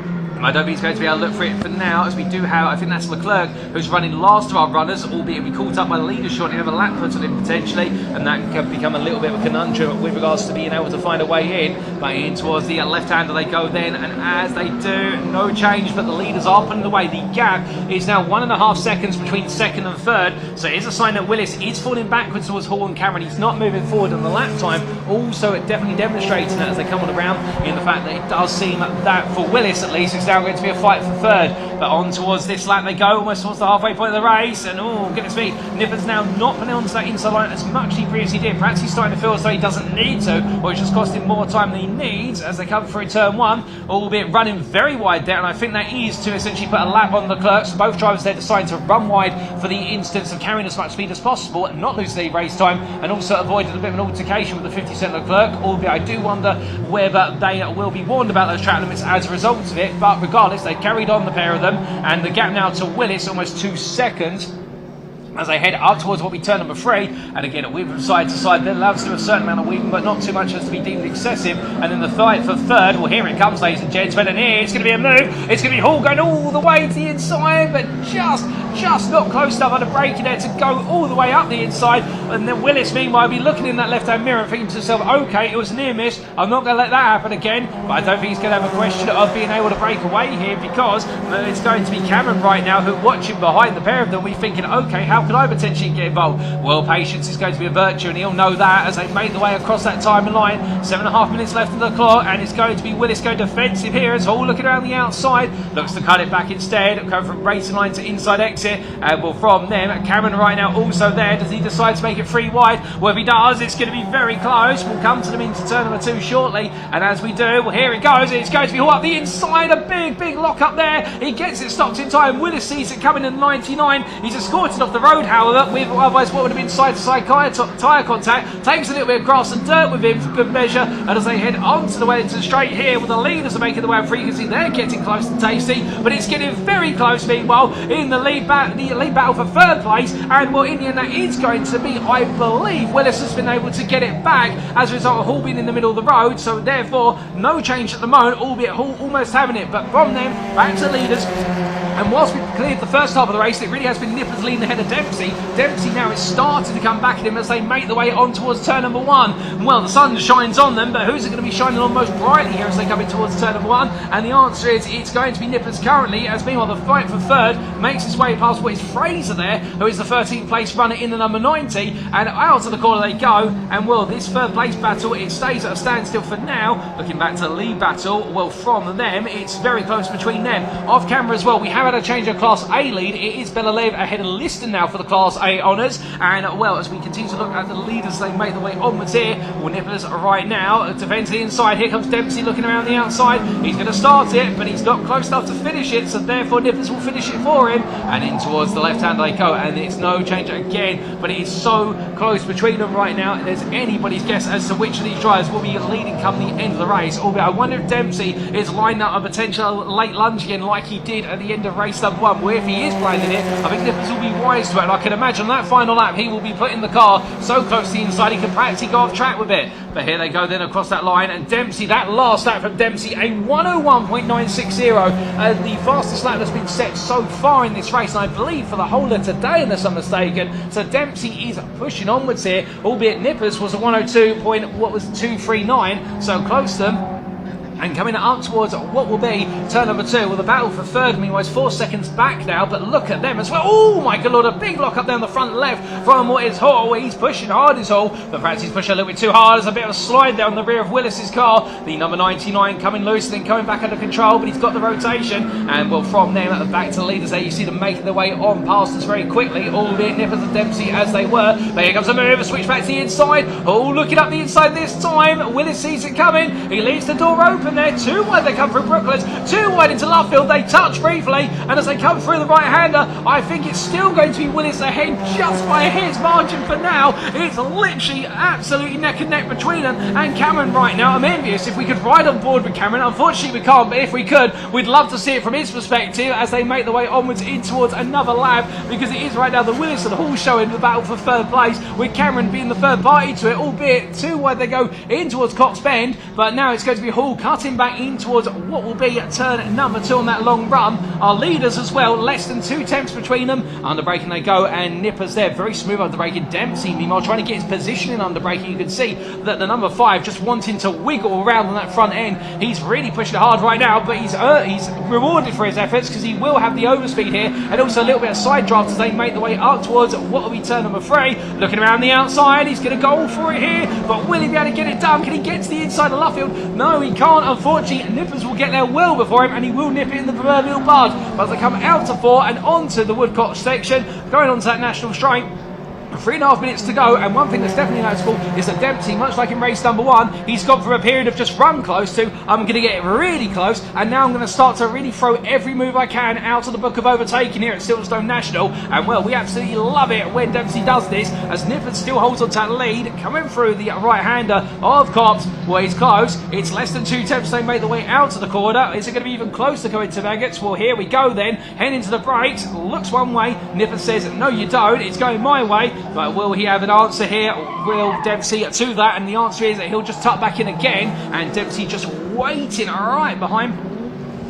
I don't think he's going to be able to look for it for now, as we do have, I think that's Leclerc, who's running last of our runners, albeit we caught up by the leaders shortly, have a lap put on him potentially, and that can become a little bit of a conundrum with regards to being able to find a way in. But in towards the left-hander they go then, and as they do, no change, but the leaders are putting away. The gap is now 1.5 seconds between second and third, so it is a sign that Willis is falling backwards towards Hall and Cameron. He's not moving forward on the lap time, also definitely demonstrating that as they come on around, in the fact that it does seem that for Willis at least, it's now going to be a fight for third. But on towards this lap they go, almost towards the halfway point of the race, and oh goodness me, Nippers now not putting onto that inside line as much as he previously did. Perhaps he's starting to feel as though he doesn't need to, or it's just costing more time than he needs as they come through turn 1, albeit running very wide there, and I think that is to essentially put a lap on the clerks. Both drivers there deciding to run wide for the instance of carrying as much speed as possible and not losing any race time, and also avoided a bit of an altercation with the 50 Leclerc, albeit I do wonder whether they will be warned about those track limits as a result of it. But regardless, they carried on, the pair of them, and the gap now to Willis almost 2 seconds as they head up towards what we turn number 3, and again a weave from side to side, then allows to do a certain amount of weaving, but not too much as to be deemed excessive. And then the fight for third, well, here it comes, ladies and gentlemen, and here it's going to be a move. It's going to be Hall going all the way to the inside, but just not close enough on the braking there to go all the way up the inside. And then Willis meanwhile be looking in that left hand mirror and thinking to himself, okay, it was a near miss, I'm not going to let that happen again. But I don't think he's going to have a question of being able to break away here, because it's going to be Cameron right now who watching behind the pair of them, we thinking, okay, how can I potentially get involved? Well, patience is going to be a virtue, and he'll know that as they make the way across that timing line. 7.5 minutes left of the clock, and it's going to be Willis going defensive here as Hall looking around the outside, looks to cut it back instead, going from racing line to inside exit, and well, from them, Cameron right now also there. Does he decide to make it 3 wide? Well, if he does, it's going to be very close. We'll come to them into turn number 2 shortly, and as we do, well, here it goes. It's going to be Hall up the inside, a big lock up there. He gets it stopped in time. Willis sees it coming in 99. He's escorted off the road, however, with otherwise what would have been side-to-side tyre contact. Takes a little bit of grass and dirt with him for good measure, and as they head onto the Wellington Straight here, well, the leaders are making the way on frequency. They're getting close to Tasty, but it's getting very close meanwhile in the lead battle for third place, and well, in the end that is going to be, I believe, Willis has been able to get it back as a result of Hall being in the middle of the road, so therefore no change at the moment, albeit Hall almost having it. But from them back to leaders, and whilst we've cleared the first half of the race, it really has been Nippers leading ahead of Dempsey. Dempsey now is starting to come back at him as they make the way on towards turn number 1. Well, the sun shines on them, but who's it going to be shining on most brightly here as they come in towards turn number 1? And the answer is it's going to be Nippers currently, as meanwhile the fight for third makes its way past what is Fraser there, who is the 13th place runner in the number 90, and out of the corner they go. And well, this third place battle, it stays at a standstill for now. Looking back to the lead battle, well, from them, it's very close between them. Off camera as well, we have have had a change of Class A lead. It is Belalev ahead of Liston now for the Class A honours. And, well, as we continue to look at the leaders, they make their way onwards here. Well, Nippers right now, defends the inside. Here comes Dempsey looking around the outside. He's going to start it, but he's not close enough to finish it, so therefore Nippers will finish it for him. And in towards the left hand they go, and it's no change again, but it is so close between them right now. There's anybody's guess as to which of these drivers will be leading come the end of the race. Albeit I wonder if Dempsey is lined up a potential late lunge again like he did at the end of race number 1, where if he is planning it, I think Nippers will be wise to it, and I can imagine that final lap he will be putting the car so close to the inside he can practically go off track with it. But here they go then across that line, and Dempsey, that last lap from Dempsey, a 101.960, the fastest lap that's been set so far in this race, and I believe for the whole of today unless I'm mistaken. So Dempsey is pushing onwards here, albeit Nippers was a 102.239, so close to them. And coming up towards what will be turn number 2. Well, the battle for third, meanwhile, is 4 seconds back now, but look at them as well. Oh my god, Lord, a big lock up down the front left from what is Hall. He's pushing hard as Hall, but perhaps he's pushing a little bit too hard. There's a bit of a slide down the rear of Willis's car. The number 99 coming loose and then coming back under control, but he's got the rotation. And well, from them back to the leaders there, you see them making their way on past us very quickly, albeit Nippers and Dempsey as they were. But here comes a move, a switch back to the inside. Oh, looking up the inside this time. Willis sees it coming. He leaves the door open there. 2 wide they come through Brooklands, 2 wide into Lovefield. They touch briefly, and as they come through the right-hander, I think it's still going to be Willis ahead just by a hair's margin for now. It's literally absolutely neck and neck between them and Cameron right now. I'm envious if we could ride on board with Cameron. Unfortunately we can't, but if we could, we'd love to see it from his perspective as they make their way onwards in towards another lap, because it is right now the Willis and Hall showing the battle for third place, with Cameron being the third party to it, albeit 2 wide they go in towards Cox Bend, but now it's going to be Hall cutting back in towards what will be turn number 2 on that long run. Our leaders as well, less than 2 tenths between them. Under braking they go, and Nippers there, very smooth under braking. Dempsey, meanwhile, trying to get his position in under braking. You can see that the number 5 just wanting to wiggle around on that front end. He's really pushing it hard right now, but he's rewarded for his efforts because he will have the overspeed here, and also a little bit of side draft as they make their way up towards what will be turn number 3. Looking around the outside, he's going to go for it here, but will he be able to get it done? Can he get to the inside of Lovefield? No, he can't, unfortunately. Nippers will get there well before him, and he will nip it in the proverbial bud. But as they come out to 4 and onto the Woodcock section, going onto that national straight, 3.5 minutes to go, and one thing that's definitely noticeable is that Dempsey, much like in race number 1, he's gone from a period of just run close to I'm going to get really close, and now I'm going to start to really throw every move I can out of the book of overtaking here at Silverstone National. And well, we absolutely love it when Dempsey does this, as Nippers still holds on to that lead, coming through the right-hander of Cops. Well, he's close. It's less than 2 tenths they make the way out to the corner. Is it going to be even closer going to Maggots? Well, here we go then, heading to the brakes, looks one way, Nippers says no you don't, it's going my way. But will he have an answer here? Will Dempsey to that? And the answer is that he'll just tuck back in again, and Dempsey just waiting right behind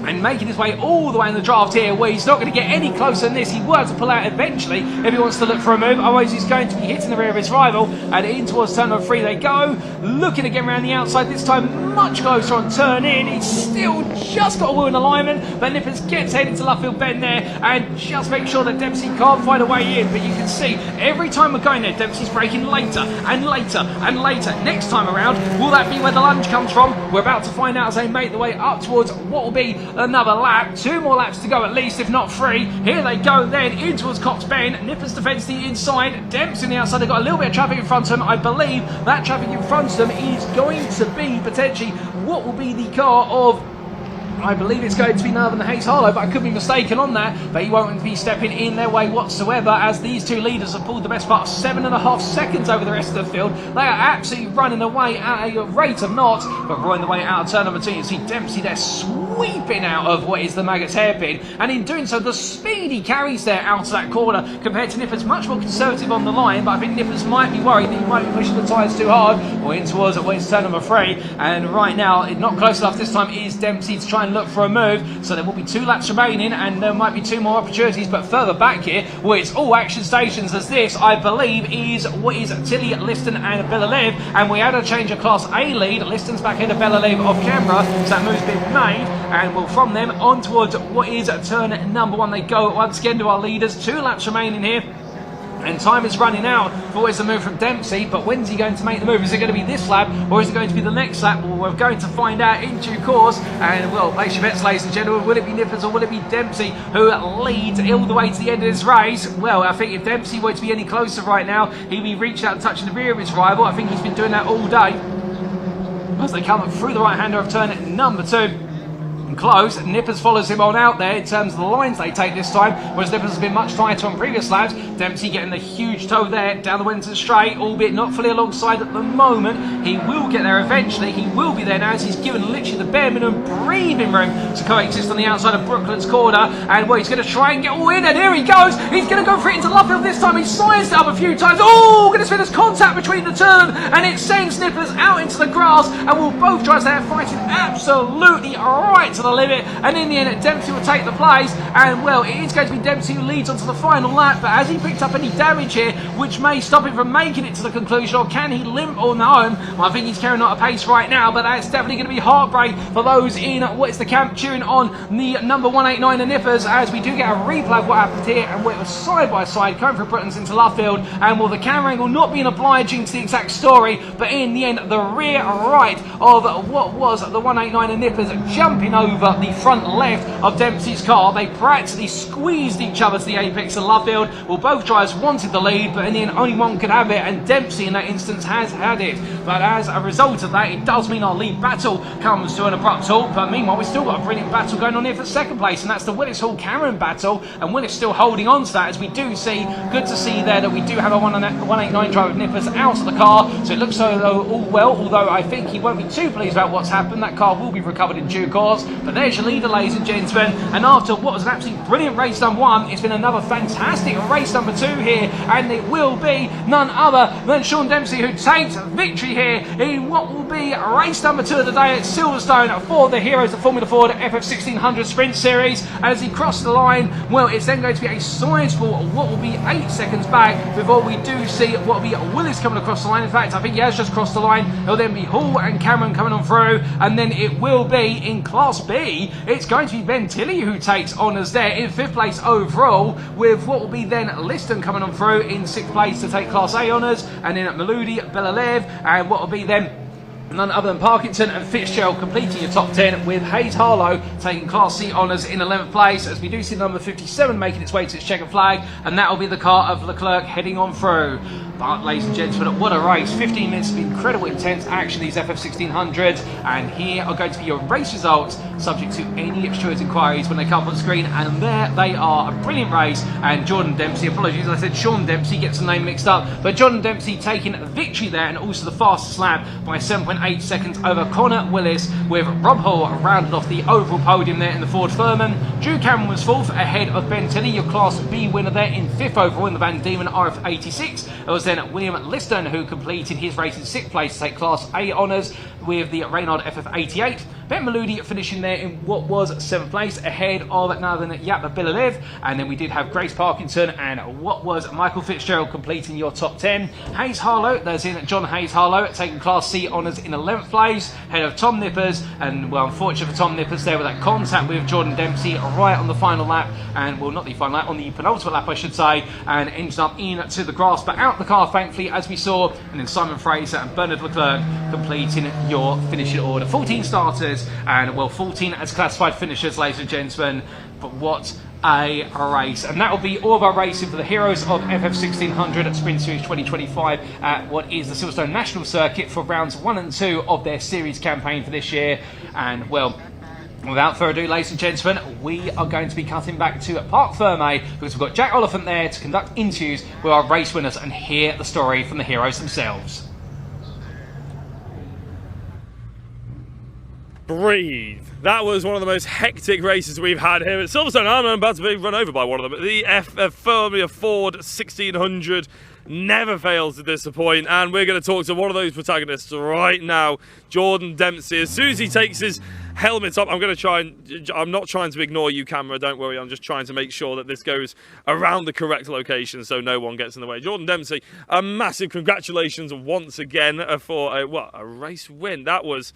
and making his way all the way in the draft here, where he's not going to get any closer than this. He will have to pull out eventually if he wants to look for a move, otherwise he's going to be hitting the rear of his rival. And in towards turn number 3 they go, looking again around the outside, this time much closer on turn in. He's still just got a wheel in alignment, but Nippers gets headed to Lovefield Bend there and just make sure that Dempsey can't find a way in. But you can see every time we're going there, Dempsey's braking later and later and later. Next time around, will that be where the lunge comes from? We're about to find out as they make the way up towards what will be another lap. 2 more laps to go at least, if not 3. Here they go then in towards Cox Bend. Nippers defends the inside, Dempsey on the outside. They've got a little bit of traffic in front of them. I believe that traffic in front of them is going to be potentially what will be the car of, I believe it's going to be none other than Hayes Harlow, but I could be mistaken on that. But he won't be stepping in their way whatsoever, as these 2 leaders have pulled the best part of 7.5 seconds over the rest of the field. They are absolutely running away at a rate of knots, but running the way out of turn number 2. You see Dempsey there sweeping out of what is the Maggots hairpin, and in doing so, the speed he carries there out of that corner compared to Nippers, much more conservative on the line. But I think Nippers might be worried that he might be pushing the tyres too hard, or in towards turn number 3. And right now, not close enough this time is Dempsey to try and look for a move. So there will be 2 laps remaining, and there might be 2 more opportunities. But further back here, where it's all action stations, as this, I believe, is what is Tilly, Liston and Belalev. And we had a change of Class A lead. Liston's back into Belalev off camera, so that move's been made. And well, from them on towards what is turn number 1 they go once again to our leaders. 2 laps remaining here. And time is running out for always the move from Dempsey, but when's he going to make the move? Is it going to be this lap, or is it going to be the next lap? Well, we're going to find out in due course. And, well, place your bets, ladies and gentlemen. Will it be Nippers or will it be Dempsey who leads all the way to the end of this race? Well, I think if Dempsey were to be any closer right now, he'd be reaching out and touching the rear of his rival. I think he's been doing that all day. As they come through the right-hander of turn number 2. Close. Nippers follows him on out there in terms of the lines they take this time, whereas Nippers has been much tighter on previous laps. Dempsey getting the huge toe there down the Winton straight, albeit not fully alongside at the moment. He will get there eventually. He will be there now as he's given literally the bare minimum breathing room to coexist on the outside of Brooklands corner. And well, he's going to try and get all in, and here he goes. He's going to go for it into Lovefield this time. He's sized it up a few times. Oh, goodness me, there's contact between the two of them, and it sends Nippers out into the grass, and will both drive there fighting absolutely right to the limit. And in the end, Dempsey will take the place, and well, it is going to be Dempsey who leads onto the final lap. But has he picked up any damage here which may stop him from making it to the conclusion, or can he limp on home? Well, I think he's carrying out a pace right now, but that's definitely going to be heartbreak for those in what's the camp cheering on the number 189 the Nippers, as we do get a replay of what happened here, and it was side by side going from Britain's into Lovefield. And well, the camera angle not being obliging to the exact story, but in the end, the rear right of what was the 189 the Nippers jumping over the front left of Dempsey's car. They practically squeezed each other to the apex of Lovefield. Well, both drivers wanted the lead, but in the end only one could have it, and Dempsey in that instance has had it. But as a result of that, it does mean our lead battle comes to an abrupt halt. But meanwhile, we've still got a brilliant battle going on here for second place, and that's the Willis Hall Cameron battle, and Willis still holding on to that, as we do see, good to see there that we do have a 189 driver of Nippers out of the car. So it looks as though all well, although I think he won't be too pleased about what's happened. That car will be recovered in due course. But there's your leader, ladies and gentlemen, and after what was an absolutely brilliant race number 1, it's been another fantastic race number 2 here, and it will be none other than Sean Dempsey who takes victory here in what will be race number 2 of the day at Silverstone for the heroes of Formula Ford FF1600 Sprint Series. As he crossed the line, well, it's then going to be a sizable what will be 8 seconds back before we do see what will be Willis coming across the line. In fact, I think he has just crossed the line. It'll then be Hall and Cameron coming on through, and then it will be in Class B, it's going to be Ben Tilley who takes honours there in 5th place overall, with what will be then Liston coming on through in 6th place to take Class A honours, and then Maludi, Belalev, and what will be then none other than Parkinson and Fitzgerald completing your top 10, with Hayes Harlow taking Class C honours in 11th place, as we do see number 57 making its way to its checkered flag, and that will be the car of Leclerc heading on through. But ladies and gentlemen, what a race. 15 minutes of incredible intense action, these FF1600s, and here are going to be your race results, subject to any stewards inquiries when they come up on screen, and there they are. A brilliant race, and Jordan Dempsey, apologies, I said Sean Dempsey, gets the name mixed up, but Jordan Dempsey taking victory there, and also the fastest lap by 7.8 seconds over Connor Willis, with Rob Hall rounded off the overall podium there in the Ford Furman. Drew Cameron was 4th ahead of Ben Tilley, your Class B winner there in 5th overall in the Van Diemen RF86. It was then William Liston who completed his race in 6th place to take Class A honours with the Reynard FF88. Ben Maludi finishing there in what was 7th place ahead of none other than Yap Bilalev, and then we did have Grace Parkinson and what was Michael Fitzgerald completing your top 10. Hayes Harlow, that's in John Hayes Harlow, taking Class C honours in 11th place ahead of Tom Nippers, and well, unfortunate for Tom Nippers there with that contact with Jordan Dempsey right on the final lap, and well, not the final lap, on the penultimate lap I should say, and ended up into the grass, but out the car thankfully as we saw, and then Simon Fraser and Bernard Leclerc completing your finishing order. 14 starters and well 14 as classified finishers, ladies and gentlemen, but what a race. And that will be all of our racing for the heroes of FF1600 at Sprint Series 2025 at what is the Silverstone National Circuit for rounds 1 and 2 of their series campaign for this year. And well, without further ado, ladies and gentlemen, we are going to be cutting back to Parc Ferme, because we've got Jack Oliphant there to conduct interviews with our race winners and hear the story from the heroes themselves. Breathe. That was one of the most hectic races we've had here at Silverstone. I'm about to be run over by one of them. The Formula Ford 1600 never fails to disappoint, and we're going to talk to one of those protagonists right now, Jordan Dempsey. As soon as he takes his helmet up, I'm not trying to ignore you, camera, don't worry, I'm just trying to make sure that this goes around the correct location so no one gets in the way. Jordan Dempsey, a massive congratulations once again for a race win. That was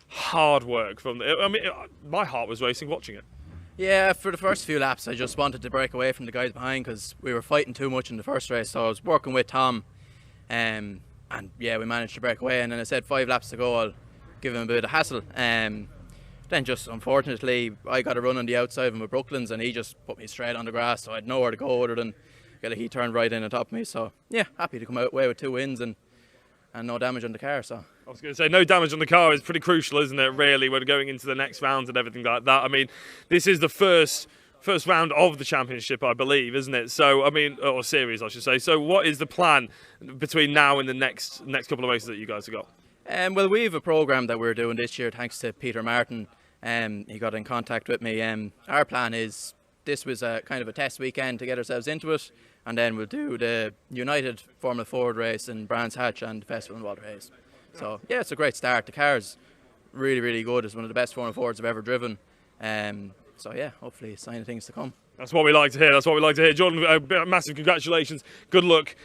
hard work from the, I mean, my heart was racing watching it. Yeah, for the first few laps I just wanted to break away from the guys behind because we were fighting too much in the first race, so I was working with Tom, and yeah, we managed to break away, and then I said 5 laps to go, I'll give him a bit of hassle. Then just unfortunately I got a run on the outside of him with Brooklands, and he just put me straight on the grass, so I had nowhere to go other than he turned right in on top of me. So yeah, happy to come out away with 2 wins and no damage on the car. So I was going to say, no damage on the car is pretty crucial, isn't it, really, when going into the next round and everything like that. I mean, this is the first round of the championship, I believe, isn't it? So, I mean, or series, I should say. So what is the plan between now and the next couple of races that you guys have got? Well, we have a programme that we're doing this year thanks to Peter Martin. He got in contact with me. Our plan is, this was a kind of a test weekend to get ourselves into it, and then we'll do the United Formula Ford race in Brands Hatch and the Festival in Walter Hayes. So yeah, it's a great start. The car's really, really good. It's one of the best Formula Fords I've ever driven. So yeah, hopefully a sign of things to come. That's what we like to hear. That's what we like to hear. Jordan, massive congratulations. Good luck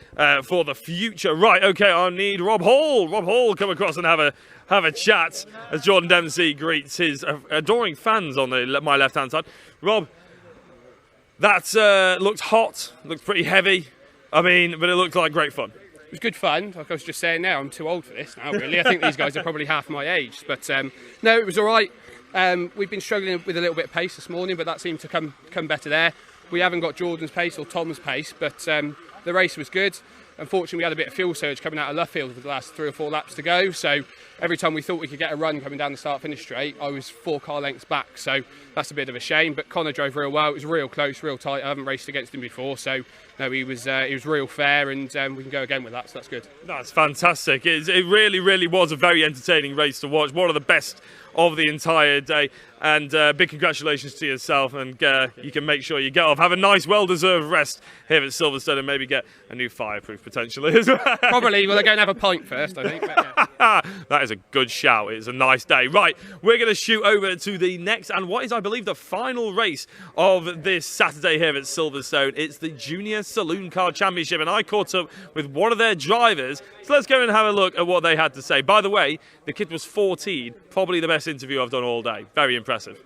for the future. Right, okay, I need Rob Hall. Rob Hall, come across and have a chat as Jordan Dempsey greets his adoring fans on my left-hand side. Rob, that looked hot, looked pretty heavy. I mean, but it looked like great fun. It was good fun. Like I was just saying now, I'm too old for this now, really. I think these guys are probably half my age. But no, it was all right. We've been struggling with a little bit of pace this morning, but that seemed to come better there. We haven't got Jordan's pace or Tom's pace, but the race was good. Unfortunately, we had a bit of fuel surge coming out of Luffield with the last 3 or 4 laps to go. So every time we thought we could get a run coming down the start-finish straight, I was 4 car lengths back. So that's a bit of a shame. But Connor drove real well. It was real close, real tight. I haven't raced against him before, so no, he was real fair, and we can go again with that. So that's good. That's fantastic. It really, really was a very entertaining race to watch. One of the best of the entire day. And big congratulations to yourself, and you can make sure you get off. Have a nice, well-deserved rest here at Silverstone, and maybe get a new fireproof potentially as well. Probably. Well, they're going to have a pint first, I think. But, yeah. That is a good shout. It's a nice day. Right, we're going to shoot over to the next, and what is, I believe, the final race of this Saturday here at Silverstone. It's the Junior Saloon Car Championship, and I caught up with one of their drivers. So let's go and have a look at what they had to say. By the way, the kid was 14, probably the best interview I've done all day. Very impressive.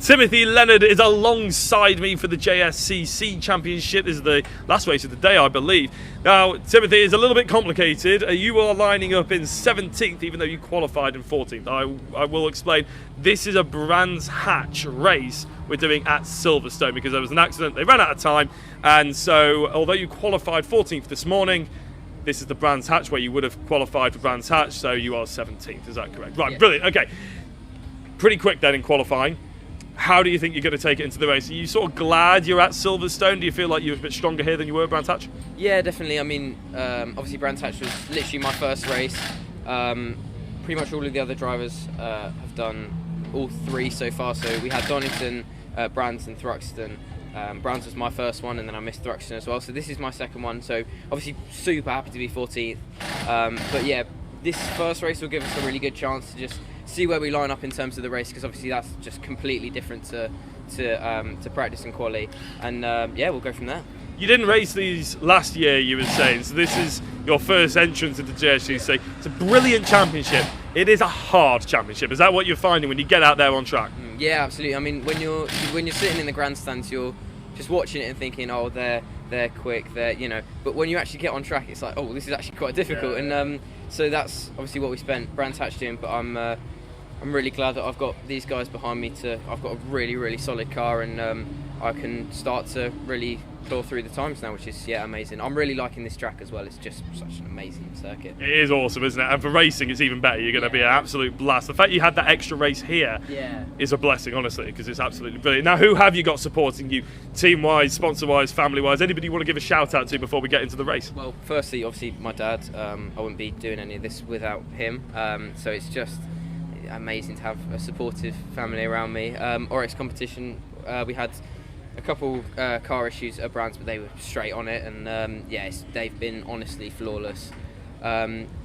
Timothy Leonard is alongside me for the JSCC Championship. This is the last race of the day, I believe. Now, Timothy, is a little bit complicated. You are lining up in 17th, even though you qualified in 14th. I will explain. This is a Brands Hatch race we're doing at Silverstone because there was an accident. They ran out of time. And so, although you qualified 14th this morning, this is the Brands Hatch where you would have qualified for Brands Hatch, so you are 17th. Is that correct? Right, yeah. Brilliant. Okay. Pretty quick then in qualifying. How do you think you're going to take it into the race? Are you sort of glad you're at Silverstone? Do you feel like you're a bit stronger here than you were at Brands Hatch? Yeah, definitely. I mean, obviously Brands Hatch was literally my first race. Pretty much all of the other drivers have done all 3 so far. So we had Donington, Brands and Thruxton. Brands was my first one, and then I missed Thruxton as well. So this is my second one. So obviously super happy to be 14th. But yeah, this first race will give us a really good chance to just see where we line up in terms of the race, because obviously that's just completely different to practice and quali, and yeah, we'll go from there. You didn't race these last year, you were saying, so this is your first entrance into JSCC. It's a brilliant championship. It is a hard championship. Is that what you're finding when you get out there on track? Yeah, absolutely. I mean, when you're sitting in the grandstands, you're just watching it and thinking, oh, they're quick, but when you actually get on track, it's like, oh, this is actually quite difficult. Yeah. And so that's obviously what we spent Brands Hatch doing, but I'm really glad that I've got these guys behind me. I've got a really, really solid car, and I can start to really claw through the times now, which is amazing. I'm really liking this track as well. It's just such an amazing circuit. It is awesome, isn't it? And for racing, it's even better. You're going to be an absolute blast. The fact you had that extra race here is a blessing, honestly, because it's absolutely brilliant. Now, who have you got supporting you, team-wise, sponsor-wise, family-wise? Anybody you want to give a shout-out to before we get into the race? Well, firstly, obviously, my dad. I wouldn't be doing any of this without him. So it's just amazing to have a supportive family around me. Oryx competition, we had a couple car issues at Brands, but they were straight on it, and they've been honestly flawless.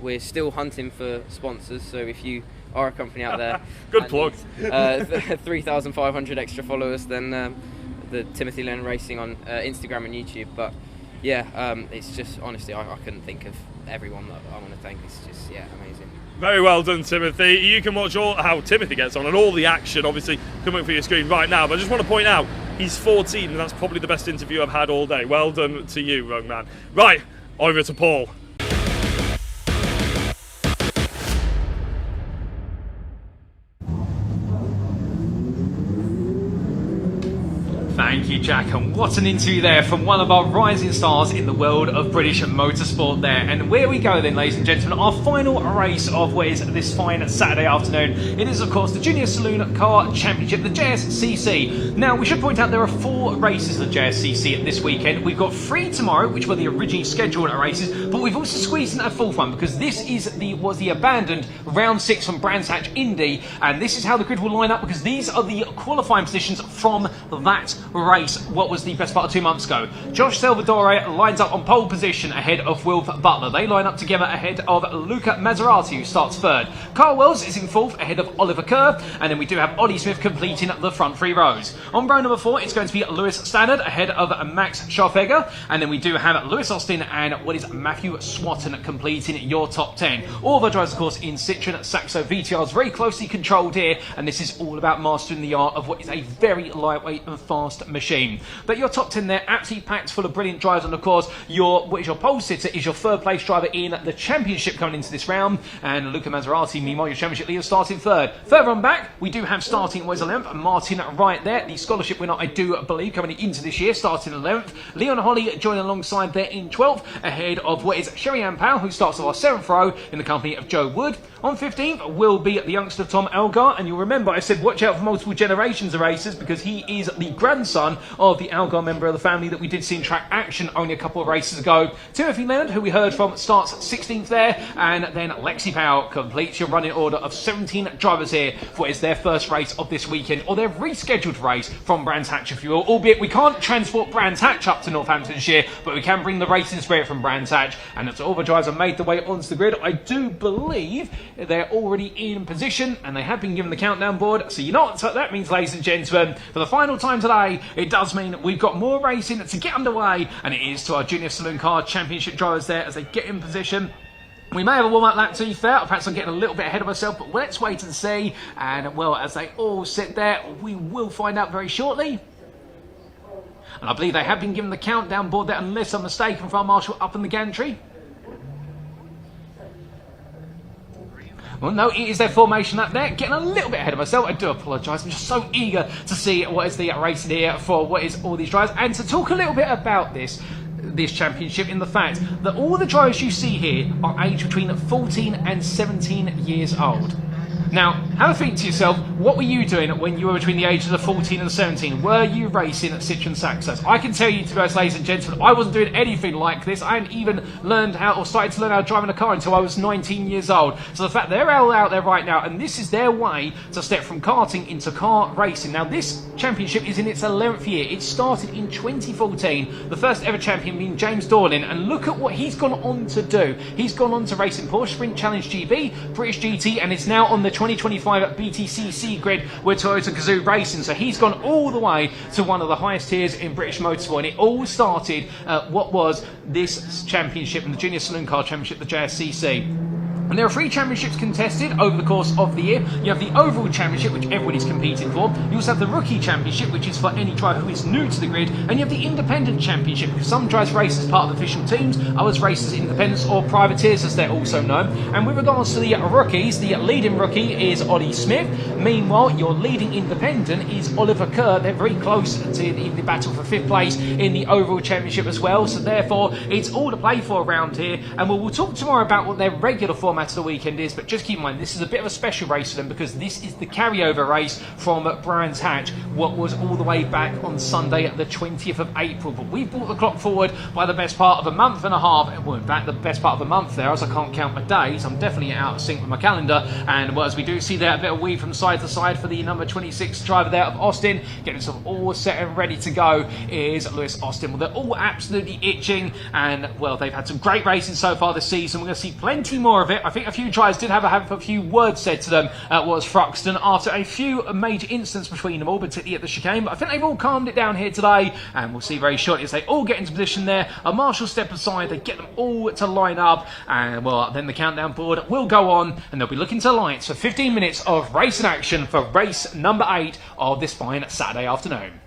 We're still hunting for sponsors, so if you are a company out there, good plug. 3,500 extra followers, then the Timothy Leonard Racing on Instagram and YouTube. But yeah, it's just honestly, I couldn't think of everyone that I want to thank. It's just amazing. Very well done, Timothy. You can watch how Timothy gets on and all the action, obviously, coming up for your screen right now. But I just want to point out, he's 14, and that's probably the best interview I've had all day. Well done to you, young man. Right, over to Paul. Thank you, Jack, and what an interview there from one of our rising stars in the world of British motorsport there. And where we go then, ladies and gentlemen, our final race of what is this fine Saturday afternoon. It is, of course, the Junior Saloon Car Championship, the JSCC. Now, we should point out there are 4 races of the JSCC this weekend. We've got 3 tomorrow, which were the originally scheduled races, but we've also squeezed in a 4th one because this was the abandoned round 6 from Brands Hatch Indy, and this is how the grid will line up because these are the qualifying positions from that race. What was the best part of 2 months ago? Josh Salvadore lines up on pole position ahead of Wilf Butler. They line up together ahead of Luca Maserati, who starts 3rd. Carl Wells is in 4th ahead of Oliver Kerr, and then we do have Ollie Smith completing the front 3 rows. On row number 4, it's going to be Lewis Stannard ahead of Max Scharfegger, and then we do have Lewis Austin and what is Matthew Swatton completing your top 10. All of our drivers, of course, in Citroen Saxo VTRs, very closely controlled here, and this is all about mastering the art of what is a very lightweight and fast machine. But your top 10 there, absolutely packed full of brilliant drivers, and of course, your pole sitter is your 3rd place driver in the championship coming into this round, and Luca Maserati, meanwhile, your championship leader, starting 3rd. Further on back, we do have starting always 11th, Martin right there, the scholarship winner, I do believe, coming into this year, starting 11th. Leon Holly joining alongside there in 12th, ahead of what is Sherry Ann Powell, who starts off our 7th row in the company of Joe Wood. On 15th will be the youngster Tom Algar, and you'll remember I said watch out for multiple generations of racers because he is the grandson of the Algar member of the family that we did see in track action only a couple of races ago. Timothy Leonard, who we heard from, starts 16th there, and then Lexi Powell completes your running order of 17 drivers here for what is their first race of this weekend, or their rescheduled race from Brands Hatch, if you will, albeit we can't transport Brands Hatch up to Northamptonshire, but we can bring the racing spirit from Brands Hatch, and as all the drivers have made their way onto the grid, I do believe they're already in position, and they have been given the countdown board, so you know what that means, ladies and gentlemen. For the final time today, it does mean we've got more racing to get underway, and it is to our Junior Saloon Car Championship drivers there as they get in position. We may have a warm-up lap, to be fair. Perhaps I'm getting a little bit ahead of myself, but let's wait and see. And, well, as they all sit there, we will find out very shortly. And I believe they have been given the countdown board there, unless I'm mistaken, from our marshal up in the gantry. Well, no, it is their formation up there. Getting a little bit ahead of myself. I do apologise. I'm just so eager to see what is the racing here for what is all these drivers. And to talk a little bit about this championship in the fact that all the drivers you see here are aged between 14 and 17 years old. Now, have a think to yourself, what were you doing when you were between the ages of 14 and 17? Were you racing at Citroen Saxos? I can tell you, to be honest, ladies and gentlemen, I wasn't doing anything like this. I hadn't even started to learn how to drive in a car until I was 19 years old. So the fact they're all out there right now, and this is their way to step from karting into car racing. Now, this championship is in its 11th year. It started in 2014, the first ever champion being James Dorlin, and look at what he's gone on to do. He's gone on to race in Porsche Sprint Challenge GB, British GT, and is now on the 2025 BTCC grid with Toyota Gazoo Racing. So he's gone all the way to one of the highest tiers in British motorsport, and it all started at what was this championship in the Junior Saloon Car Championship, the JSCC. And there are 3 championships contested over the course of the year. You have the overall championship, which everybody's competing for. You also have the rookie championship, which is for any driver who is new to the grid. And you have the independent championship, because some drivers race as part of official teams, others race as independents or privateers, as they're also known. And with regards to the rookies, the leading rookie is Ollie Smith. Meanwhile, your leading independent is Oliver Kerr. They're very close to the battle for 5th place in the overall championship as well. So therefore, it's all to play for around here. And we'll talk tomorrow about what their regular format of the weekend is, but just keep in mind this is a bit of a special race for them because this is the carryover race from Brands Hatch, what was all the way back on Sunday the 20th of April. But we've brought the clock forward by the best part of a month and a half. Well, in fact, the best part of a month there, as I can't count my days. I'm definitely out of sync with my calendar. And well, as we do see there, a bit of weave from side to side for the number 26 driver there of Austin, getting sort of all set and ready to go is Lewis Austin. Well, they're all absolutely itching, and well, they've had some great racing so far this season. We're going to see plenty more of it I think a few drivers did have a few words said to them at Watts Thruxton after a few major incidents between them all, particularly at the chicane. But I think they've all calmed it down here today, and we'll see very shortly as they all get into position there. A marshal step aside, they get them all to line up, and well, then the countdown board will go on, and they'll be looking to the lights for 15 minutes of racing action for race number 8 of this fine Saturday afternoon.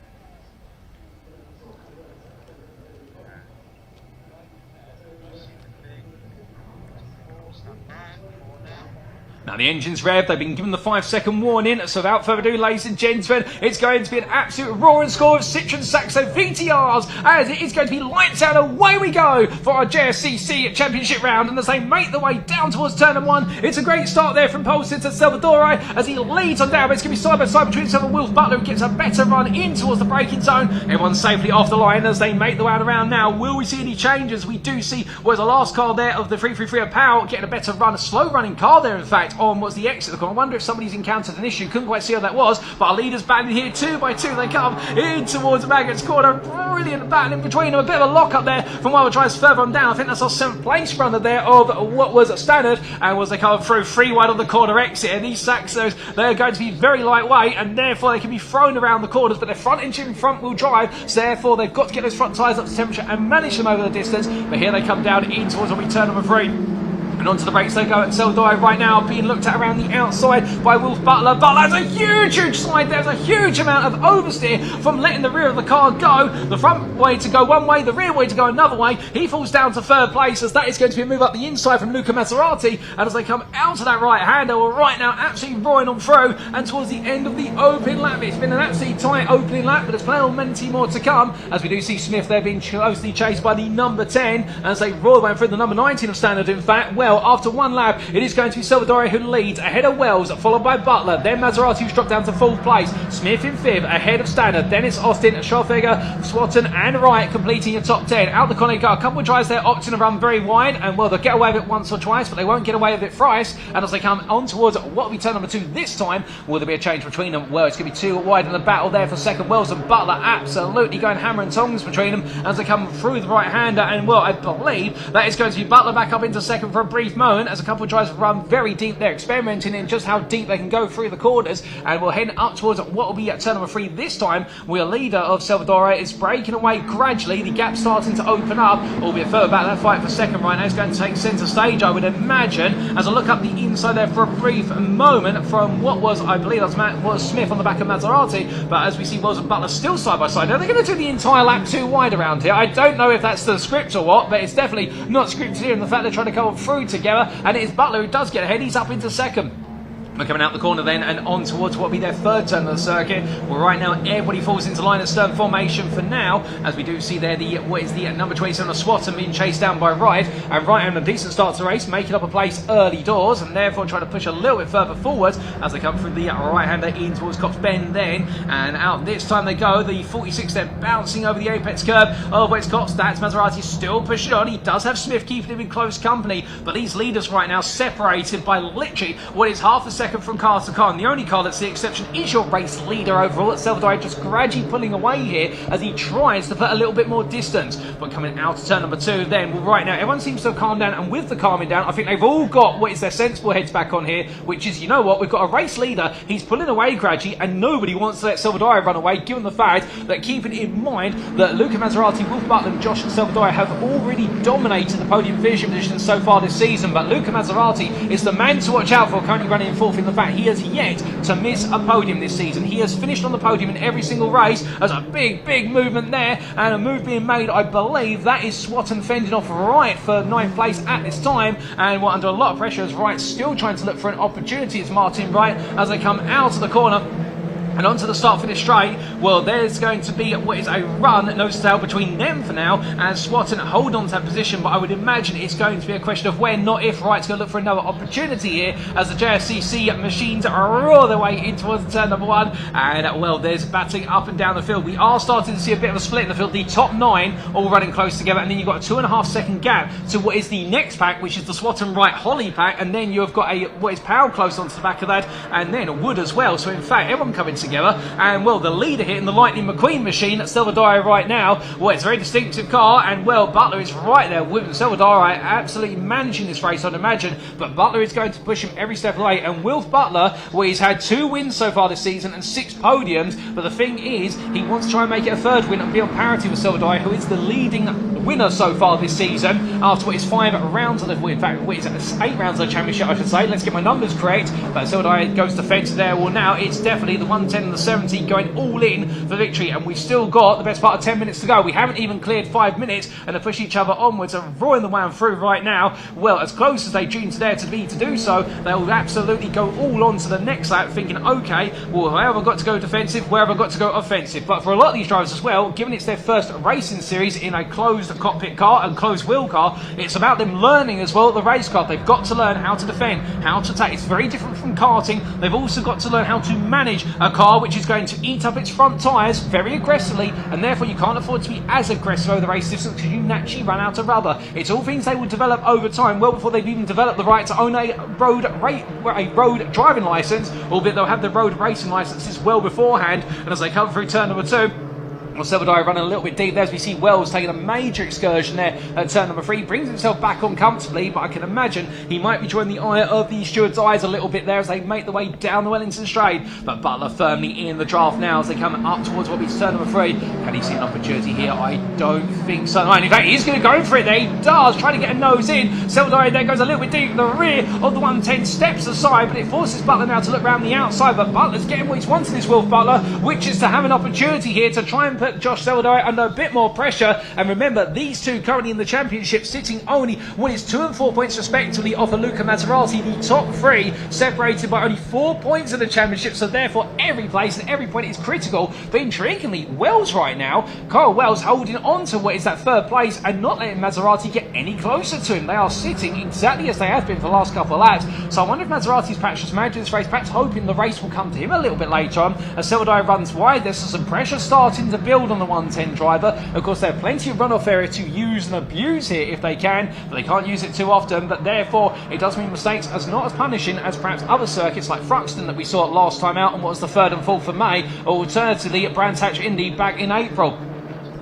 Now the engine's revved, they've been given the 5-second warning, so without further ado, ladies and gentlemen, it's going to be an absolute roaring score of Citroen Saxo VTRs, as it is going to be lights out, away we go for our JSCC Championship round, and as they make their way down towards turn number 1, it's a great start there from Polson to Salvadori, as he leads on down, but it's going to be side by side between himself and Wilf Butler, who gets a better run in towards the braking zone. Everyone's safely off the line as they make the way around now. Will we see any changes? We do see, was the last car there of the 333 of Powell getting a better run, a slow running car there in fact, on was the exit of the corner. I wonder if somebody's encountered an issue. Couldn't quite see how that was, but our leaders battling here 2 by 2. They come in towards Maggott's corner. Brilliant battling between them. A bit of a lock up there from Wild Drives further on down. I think that's our 7th place runner there of what was standard, and was they come through 3 wide on the corner exit. And these Saxos, they're going to be very lightweight, and therefore they can be thrown around the corners, but they're front engine front wheel drive, so therefore they've got to get those front tyres up to temperature and manage them over the distance. But here they come down in towards what we turn number 3. And onto the brakes they go at Seldoi right now, being looked at around the outside by Wolf Butler. Butler has a huge slide. There's a huge amount of oversteer from letting the rear of the car go. The front way to go one way, the rear way to go another way. He falls down to 3rd place, as that is going to be a move up the inside from Luca Maserati. And as they come out of that right hander, well, right now absolutely roaring on through, and towards the end of the opening lap. It's been an absolutely tight opening lap, but there's plenty more to come, as we do see Smith there being closely chased by the number 10 as they roar away through the number 19 of standard. In fact, well, after one lap, it is going to be Salvadori who leads, ahead of Wells, followed by Butler, then Maserati, who's dropped down to 4th place, Smith in 5th, ahead of standard, then it's Austin, Schoffiger, Swatton and Wright completing your top 10. Out the corner you go, a couple of drives there opting to run very wide, and well, they'll get away with it once or twice, but they won't get away with it thrice. And as they come on towards what we turn number 2 this time, will there be a change between them? Well, it's going to be 2 wide in the battle there for second. Wells and Butler absolutely going hammer and tongs between them as they come through the right hander, and well, I believe that is going to be Butler back up into second for a brief moment, as a couple of drives run very deep there, experimenting in just how deep they can go through the corners. And we're heading up towards what will be at turn number 3 this time, where a leader of Salvador is breaking away gradually. The gap starting to open up, albeit further back. That fight for second right now is going to take centre stage, I would imagine, as I look up the inside there for a brief moment from what was, I believe that was Smith on the back of Maserati. But as we see Wells and Butler still side by side, are they going to do the entire lap 2 wide around here? I don't know if that's the script or what, but it's definitely not scripted here in the fact they're trying to come through together. And it is Butler who does get ahead. He's up into second. We're coming out the corner then and on towards what will be their 3rd turn of the circuit. Well, right now everybody falls into line and stern formation for now, as we do see there the number 27 of Swatton being chased down by Wright, and Wright having a decent start to the race, making up a place early doors, and therefore trying to push a little bit further forwards as they come through the right-hander in towards Cops Bend then, and out this time they go. The 46 then bouncing over the apex curve of West Cops. That's Maserati still pushing on. He does have Smith keeping him in close company, but these leaders right now separated by literally what is half a second from car to car, and the only car that's the exception is your race leader overall. At Salvador just gradually pulling away here as he tries to put a little bit more distance. But coming out to turn number 2 then, well, right now everyone seems to have calmed down, and with the calming down I think they've all got what is their sensible heads back on here, which is, you know what, we've got a race leader, he's pulling away gradually, and nobody wants to let Salvador run away, given the fact that, keeping in mind that Luca Maserati, Wolf Butler and Josh Salvador have already dominated the podium finishing position so far this season. But Luca Maserati is the man to watch out for, currently running in 4th, in the fact he has yet to miss a podium this season. He has finished on the podium in every single race. There's a big movement there, and a move being made, I believe that is Swatton fending off Wright for 9th place at this time, and we're under a lot of pressure as Wright still trying to look for an opportunity. It's Martin Wright as they come out of the corner and onto the start finish straight. Well, there's going to be what is a run nose to tail between them for now, as Swatton hold on to that position, but I would imagine it's going to be a question of when, not if, Wright's going to look for another opportunity here as the JSCC machines roar their way in towards turn number 1. And well, there's battling up and down the field. We are starting to see a bit of a split in the field, the top 9 all running close together, and then you've got a 2.5 second gap to what is the next pack, which is the Swatton Wright Holly pack, and then you've got a what is Powell close onto the back of that, and then Wood as well. So in fact everyone coming together together. And well, the leader here in the Lightning McQueen machine, Silverstone right now, well, it's a very distinctive car, and well, Butler is right there with Silverstone, absolutely managing this race, I'd imagine, but Butler is going to push him every step of the way. And Wilf Butler, well, he's had 2 wins so far this season and 6 podiums, but the thing is, he wants to try and make it a 3rd win and be on parity with Silverstone, who is the leading winner so far this season after what is 5 rounds of the, in fact, what is it, 8 rounds of the championship, I should say. Let's get my numbers correct. But Silverstone goes defensive there. Well, now it's definitely the 110 and the 70 going all in for victory, and we've still got the best part of 10 minutes to go. We haven't even cleared 5 minutes, and to push each other onwards and roaring the way through right now. Well, as close as they dream to there to be to do so, they'll absolutely go all on to the next lap, thinking, okay, well, where have I got to go defensive? Where have I got to go offensive? But for a lot of these drivers as well, given it's their first racing series in a closed cockpit car and closed wheel car, it's about them learning as well at the race car. They've got to learn how to defend, how to attack. It's very different from karting. They've also got to learn how to manage a car which is going to eat up its front tyres very aggressively, and therefore you can't afford to be as aggressive over the race distance because you naturally run out of rubber. It's all things they will develop over time, well before they've even developed the right to own a road driving licence, albeit they'll have the road racing licences well beforehand. And as they come through turn number 2, well, Silverstone running a little bit deep there as we see Wells taking a major excursion there at turn number 3. Brings himself back on comfortably, but I can imagine he might be drawing the eye of the steward's eyes a little bit there as they make the way down the Wellington Straight. But Butler firmly in the draft now as they come up towards what is turn number 3. Can he see an opportunity here? I don't think so. And in fact, he's going to go for it there. He does, trying to get a nose in. Silverstone there goes a little bit deep in the rear of the 110, steps aside, but it forces Butler now to look around the outside. But Butler's getting what he's wanted, this Wilf Butler, which is to have an opportunity here to try and put Josh Silverstone under a bit more pressure. And remember, these two currently in the championship sitting only what is 2 and 4 points respectively off of Luca Maserati, the top 3, separated by only 4 points in the championship, so therefore every place and every point is critical. But intriguingly, Wells right now, Carl Wells holding on to what is that 3rd place and not letting Maserati get any closer to him. They are sitting exactly as they have been for the last couple of laps, so I wonder if Maserati's perhaps just managing this race, perhaps hoping the race will come to him a little bit later on. As Silverstone runs wide, there's some pressure starting to build on the 110 driver. Of course, they have plenty of runoff area to use and abuse here if they can, but they can't use it too often, but therefore it does mean mistakes as not as punishing as perhaps other circuits like Thruxton that we saw last time out and what was the 3rd and 4th of May, or alternatively at Brands Hatch Indy back in April.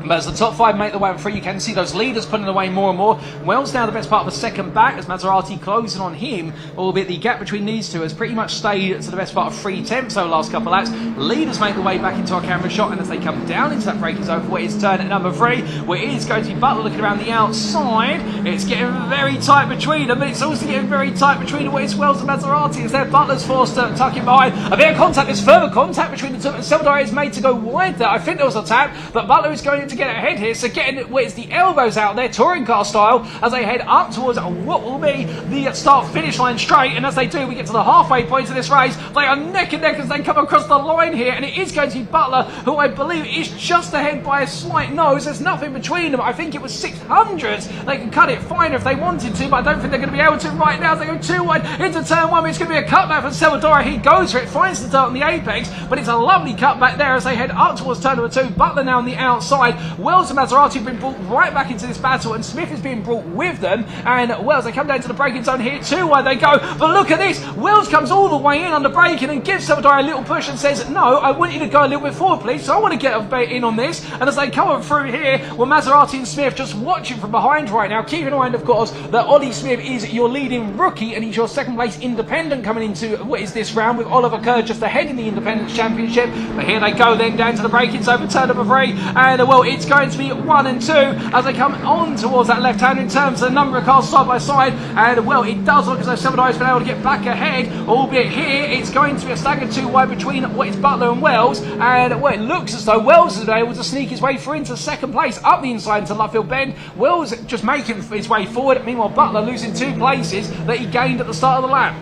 But as the top 5 make the way through, you can see those leaders pulling away more and more. Wells now the best part of a second back as Maserati closing on him, albeit the gap between these two has pretty much stayed to the best part of 3/10 so last couple of laps. Leaders make the way back into our camera shot, and as they come down into that braking zone for what is turn at number 3, where it is going to be Butler looking around the outside. It's getting very tight between them, but it's also getting very tight between what is Wells and Maserati as their Butler's forced to tuck it behind. A bit of contact, there's further contact between the two, and Silverstone is made to go wide there. I think there was a tap, but Butler is going to get ahead here, so getting where's the elbows out there, touring car style, as they head up towards what will be the start finish line straight. And as they do, we get to the halfway point of this race. They are neck and neck as they come across the line here, and it is going to be Butler, who I believe is just ahead by a slight nose. There's nothing between them. I think it was 600s. They can cut it fine if they wanted to, but I don't think they're going to be able to right now. They go too wide into turn 1. It's going to be a cutback for Silverstone. He goes for it, finds the dirt on the apex, but it's a lovely cutback there as they head up towards turn number 2. Butler now on the outside. Wells and Maserati have been brought right back into this battle, and Smith is being brought with them. And Wells, they come down to the braking zone here too, where they go. But look at this. Wells comes all the way in under braking and gives Silverstone a little push and says, no, I want you to go a little bit forward, please. So I want to get a bit in on this. And as they come on through here, well, Maserati and Smith just watching from behind right now. Keep in mind, of course, that Ollie Smith is your leading rookie, and he's your 2nd place independent coming into what is this round, with Oliver Kerr just ahead in the Independence Championship. But here they go then down to the braking zone for turn number 3. And well, it's going to be 1 and 2 as they come on towards that left hand in terms of the number of cars side by side. And well, it does look as though Silverstone has been able to get back ahead, albeit here it's going to be a staggered 2 wide between what is Butler and Wells. And well, it looks as though Wells has been able to sneak his way through into 2nd place up the inside into Luffield Bend. Wells just making his way forward, meanwhile Butler losing 2 places that he gained at the start of the lap.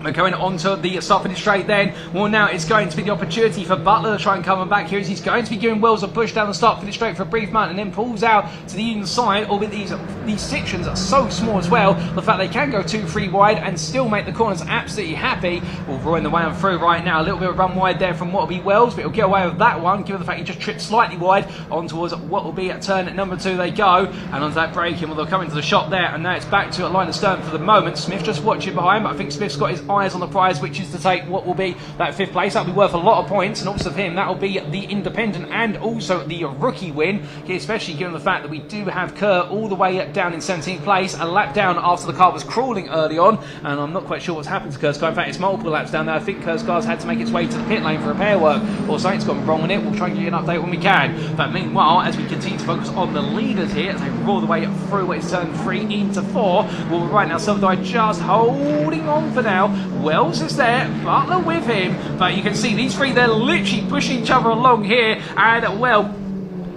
We're going on to the start finish straight then. Well, now it's going to be the opportunity for Butler to try and come back here, as he's going to be giving Wells a push down the start finish straight for a brief moment and then pulls out to the inside. Albeit these sections are so small as well, the fact they can go 2-3 wide and still make the corners absolutely happy. Well, rolling the way on through right now. A little bit of run wide there from what will be Wells, but he'll get away with that one given the fact he just tripped slightly wide on towards what will be at turn at number 2 they go. And onto that braking, well, they'll come into the shot there, and now it's back to a line of stern for the moment. Smith just watching behind, but I think Smith's got his eyes on the prize, which is to take what will be that 5th place. That'll be worth a lot of points, and also for him, that'll be the independent and also the rookie win, especially given the fact that we do have Kerr all the way down in 17th place, a lap down after the car was crawling early on, and I'm not quite sure what's happened to Kerr's car. In fact, it's multiple laps down there. I think Kerr's car's had to make its way to the pit lane for repair work, or something's gone wrong in it. We'll try and give you an update when we can. But meanwhile, as we continue to focus on the leaders here, as they roar the way through it's turn 3 into 4, well, right now, Silverstone just holding on for now. Wells is there, Butler with him, but you can see these three, they're literally pushing each other along here, and well,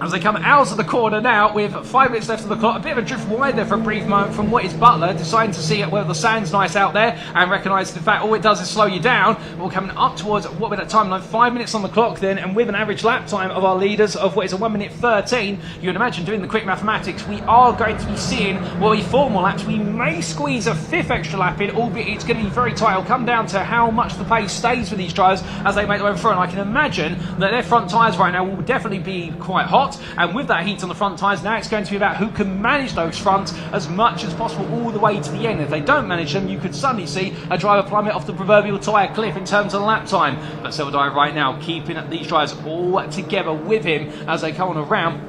as they come out of the corner now with 5 minutes left of the clock, a bit of a drift wide there for a brief moment from what is Butler, deciding to see whether the sand's nice out there and recognise the fact all it does is slow you down. We're coming up towards what we're at timeline, 5 minutes on the clock then, and with an average lap time of our leaders of what is a 1:13, you would imagine doing the quick mathematics, we are going to be seeing, well, 4 more laps. We may squeeze a 5th extra lap in, albeit it's going to be very tight. It'll come down to how much the pace stays with these drivers as they make their way through, and I can imagine that their front tyres right now will definitely be quite hot. And with that heat on the front tyres, now it's going to be about who can manage those fronts as much as possible all the way to the end. If they don't manage them, you could suddenly see a driver plummet off the proverbial tyre cliff in terms of lap time. But Silverstone right now keeping these drivers all together with him as they come on around.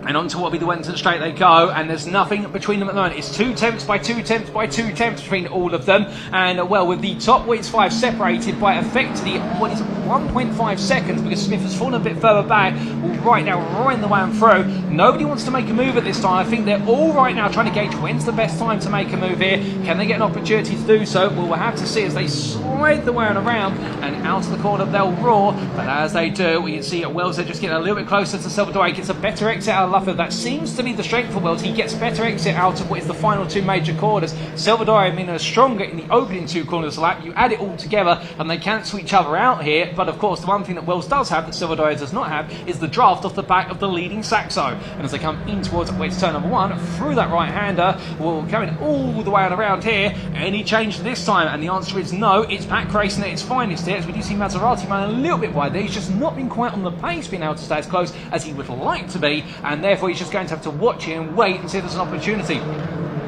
And onto what will be the Wellington Straight they go, and there's nothing between them at the moment. It's 2 tenths by 2 tenths by 2 tenths between all of them. And well, with the top weights 5 separated by effectively what is 1.5 seconds, because Smith has fallen a bit further back. Well, right now, roaring the way on through. Nobody wants to make a move at this time. I think they're all right now trying to gauge when's the best time to make a move here. Can they get an opportunity to do so? Well, we'll have to see as they slide the way on around and out of the corner they'll roar. But as they do, we can see Wells they're just getting a little bit closer to Silverstone. Gets a better exit out of Luffield. That seems to be the strength for Wells. He gets better exit out of what is the final 2 major corners. Silverstone, are stronger in the opening 2 corners of the lap. You add it all together and they cancel each other out here. But of course, the one thing that Wells does have that Silverstone does not have is the draft off the back of the leading Saxo. And as they come in towards wedge turn number 1, through that right-hander, well, coming all the way on around here. Any change this time? And the answer is no. It's pack racing at its finest here, as we do see Maserati man a little bit wide there. He's just not been quite on the pace, being able to stay as close as he would like to be, and therefore he's just going to have to watch it and wait and see if there's an opportunity.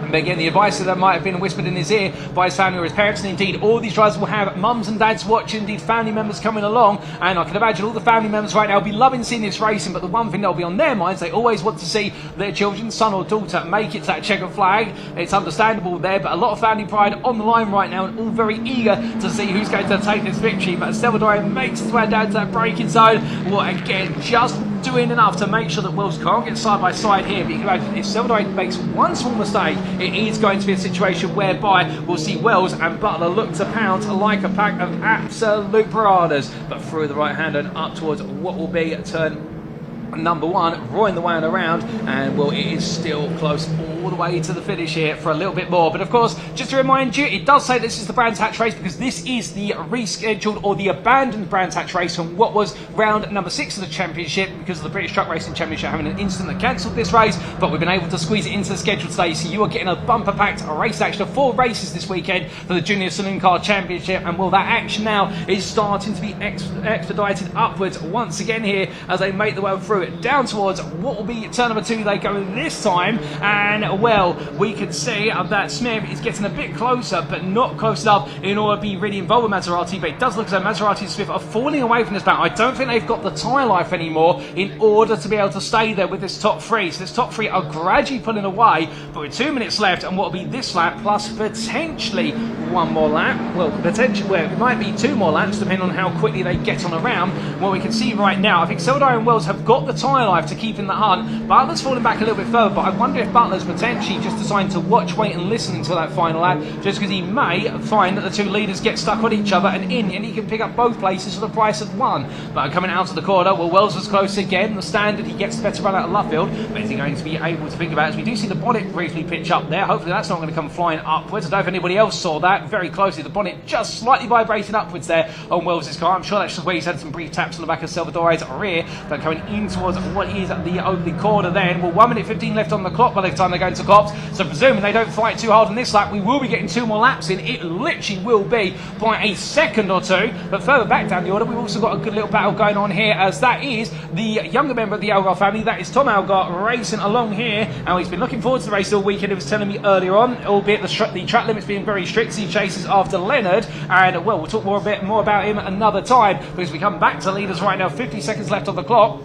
But again, the advice that might have been whispered in his ear by his family or his parents, and indeed all these drivers will have mums and dads watching, indeed family members coming along, and I can imagine all the family members right now will be loving seeing this racing, but the one thing that will be on their minds, they always want to see their children, son or daughter, make it to that checkered flag. It's understandable there, but a lot of family pride on the line right now, and all very eager to see who's going to take this victory. But Silverstone makes his way down to that braking zone, well, again, just doing enough to make sure that Wells can't get side by side here. But you can imagine if Silverstone makes one small mistake, it is going to be a situation whereby we'll see Wells and Butler look to pound like a pack of absolute piranhas. But through the right hand and up towards what will be turn number 1, roaring the way on around, and well, it is still close all the way to the finish here for a little bit more. But of course, just to remind you, it does say this is the Brands Hatch race because this is the rescheduled or the abandoned Brands Hatch race from what was round number 6 of the championship, because of the British Truck Racing Championship having an incident that cancelled this race. But we've been able to squeeze it into the schedule today, so you are getting a bumper packed race action of 4 races this weekend for the Junior Saloon Car Championship. And well, that action now is starting to be expedited upwards once again here as they make the way through it down towards what will be turn number 2 they go this time. And well, we can see that Smith is getting a bit closer, but not close enough in order to be really involved with Maserati. But it does look as though Maserati and Smith are falling away from this battle. I don't think they've got the tyre life anymore in order to be able to stay there with this top 3. So this top 3 are gradually pulling away, but with 2 minutes left and what will be this lap plus potentially 1 more lap, well, potentially, well, it might be 2 more laps depending on how quickly they get on around. What we can see right now, I think Silverstone and Wells have got the tyre life to keep in the hunt. Butler's falling back a little bit further, but I wonder if Butler's potentially just deciding to watch, wait and listen until that final lap, just because he may find that the 2 leaders get stuck on each other and he can pick up both places for the price of 1. But coming out of the corner, well, Wells was close again. The standard, he gets the better run out of Luffield, but is he going to be able to think about it? As we do see the bonnet briefly pitch up there, hopefully that's not going to come flying upwards. I don't know if anybody else saw that very closely. The bonnet just slightly vibrating upwards there on Wells' car. I'm sure that's just where he's had some brief taps on the back of Silverstone's rear. But coming in towards what is the opening corner then, well, 1 minute 15 left on the clock by the time they go into cops. So presuming they don't fight too hard on this lap, we will be getting 2 more laps in. It literally will be by a second or 2. But further back down the order, we've also got a good little battle going on here, as that is the younger member of the Algar family. That is Tom Algar racing along here. And he's been looking forward to the race all weekend. He was telling me earlier on, albeit the track limits being very strict, so he chases after Leonard, and well, we'll talk a bit more about him another time, because we come back to leaders right now, 50 seconds left on the clock.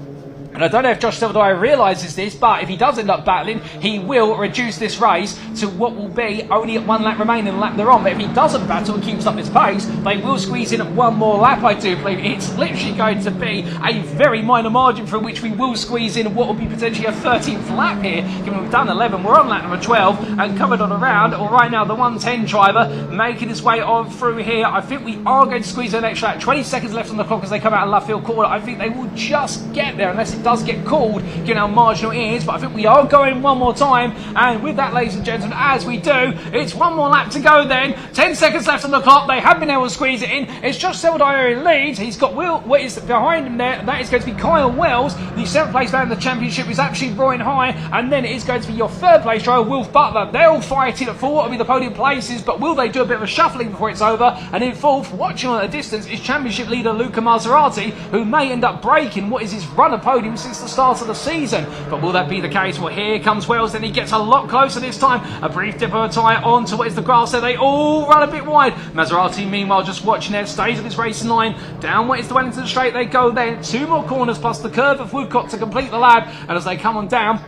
And I don't know if Josh Silverdoy realises this, but if he does end up battling, he will reduce this race to what will be only 1 lap remaining, the lap they're on. But if he doesn't battle and keeps up his pace, they will squeeze in 1 more lap, I do believe. It's literally going to be a very minor margin from which we will squeeze in what will be potentially a 13th lap here. Given we've done 11, we're on lap number 12 and covered on around. Well, right now, the 110 driver making his way on through here. I think we are going to squeeze an extra lap. 20 seconds left on the clock as they come out of left field corner. I think they will just get there, unless it does get called, given how marginal it is. But I think we are going 1 more time, and with that, ladies and gentlemen, as we do, it's 1 more lap to go then. 10 seconds left on the clock. They have been able to squeeze it in. It's Josh Silverdoy in lead. He's got Will, what is behind him there, that is going to be Kyle Wells. The 7th place man in the championship is actually Roy High, and then it is going to be your 3rd place driver, Wilf Butler. They're all fighting for what will be the podium places, but will they do a bit of a shuffling before it's over? And in 4th, watching on a distance, is championship leader Luca Maserati, who may end up breaking what is his run of podium since the start of the season. But will that be the case? Well, here comes Wells, then he gets a lot closer this time. A brief dip of a tyre onto what is the grass there. They all run a bit wide. Maserati, meanwhile, just watching there, stays of his racing line. Down what is the Wellington Straight they go then. 2 more corners plus the curve of Woodcock to complete the lap. And as they come on down,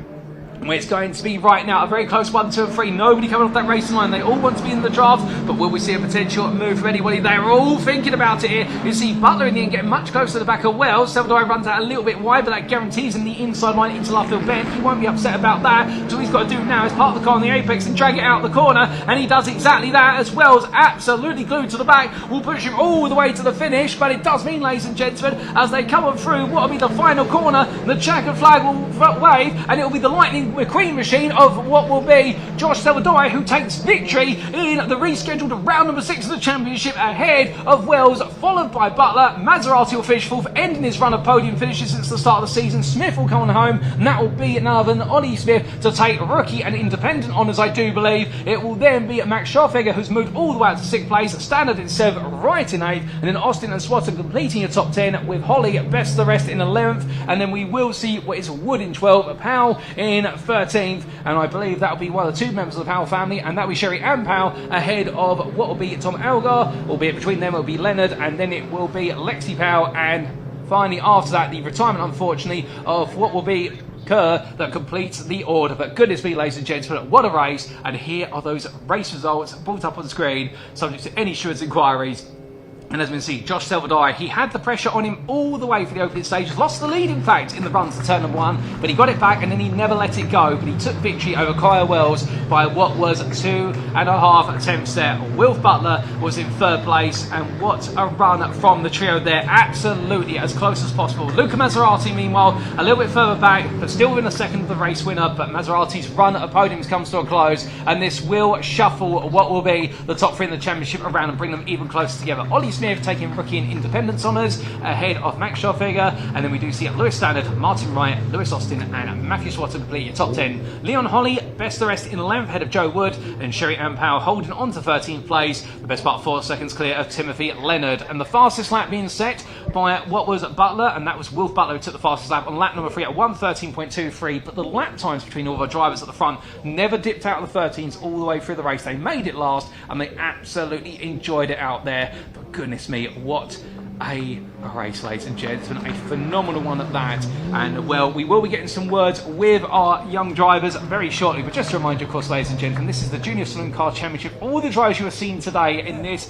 where it's going to be right now a very close 1, 2 and 3. Nobody coming off that racing line. They all want to be in the draft, but will we see a potential move from anybody? They're all thinking about it here. You see Butler in the end getting much closer to the back of Wells. Silverdoy runs out a little bit wide, but that guarantees him the inside line into Luffield Bend. He won't be upset about that. So all he's got to do now is park the car on the apex and drag it out the corner, and he does exactly that, as Wells, absolutely glued to the back, will push him all the way to the finish. But it does mean, ladies and gentlemen, as they come on through what will be the final corner, the checkered flag will wave, and it will be the Lightning McQueen machine of what will be Josh Silverdoy, who takes victory in the rescheduled round number 6 of the championship ahead of Wells, followed by Butler. Maserati will finish 4th, ending his run of podium finishes since the start of the season. Smith will come on home, and that will be none other than Ollie Smith to take rookie and independent honours, I do believe. It will then be Max Scharfegger, who's moved all the way out to 6th place, Standard in 7th, right in 8th, and then Austin and Swatton completing a top 10 with Holly best of the rest in 11th, and then we will see what is Wood in 12th, Powell in 13th, and I believe that will be one of the 2 members of the Powell family, and that will be Sherry and Powell ahead of what will be Tom Elgar, albeit between them it will be Leonard, and then it will be Lexi Powell, and finally after that the retirement, unfortunately, of what will be Kerr that completes the order. But goodness me, ladies and gentlemen, what a race. And here are those race results brought up on the screen, subject to any insurance inquiries. And as we can see, Josh Silverdoy, he had the pressure on him all the way for the opening stages. Lost the lead, in fact, in the runs to turn number 1, but he got it back and then he never let it go. But he took victory over Kyle Wells by what was 2.5 attempts there. Wilf Butler was in 3rd place, and what a run from the trio there. Absolutely as close as possible. Luca Maserati, meanwhile, a little bit further back, but still within a second of the race winner. But Maserati's run at podiums comes to a close, and this will shuffle what will be the top 3 in the championship around and bring them even closer together. Ollie Smith taking rookie and independence honours ahead of Max Scharfegger, and then we do see Lewis Standard, Martin Wright, Lewis Austin and Matthew Swatton complete your top 10. Leon Holly, best of the rest in 11th ahead of Joe Wood, and Sherry Ann Powell holding on to 13th place, the best part 4 seconds clear of Timothy Leonard, and the fastest lap being set by what was Butler, and that was Wilf Butler who took the fastest lap on lap number 3 at 1:13.23, but the lap times between all the drivers at the front never dipped out of the 13s all the way through the race. They made it last and they absolutely enjoyed it out there. But goodness me, what a race, ladies and gentlemen, a phenomenal one at that. And well, we will be getting some words with our young drivers very shortly, but just to remind you, of course, ladies and gentlemen, this is the Junior Saloon Car Championship. All the drivers you have seen today in this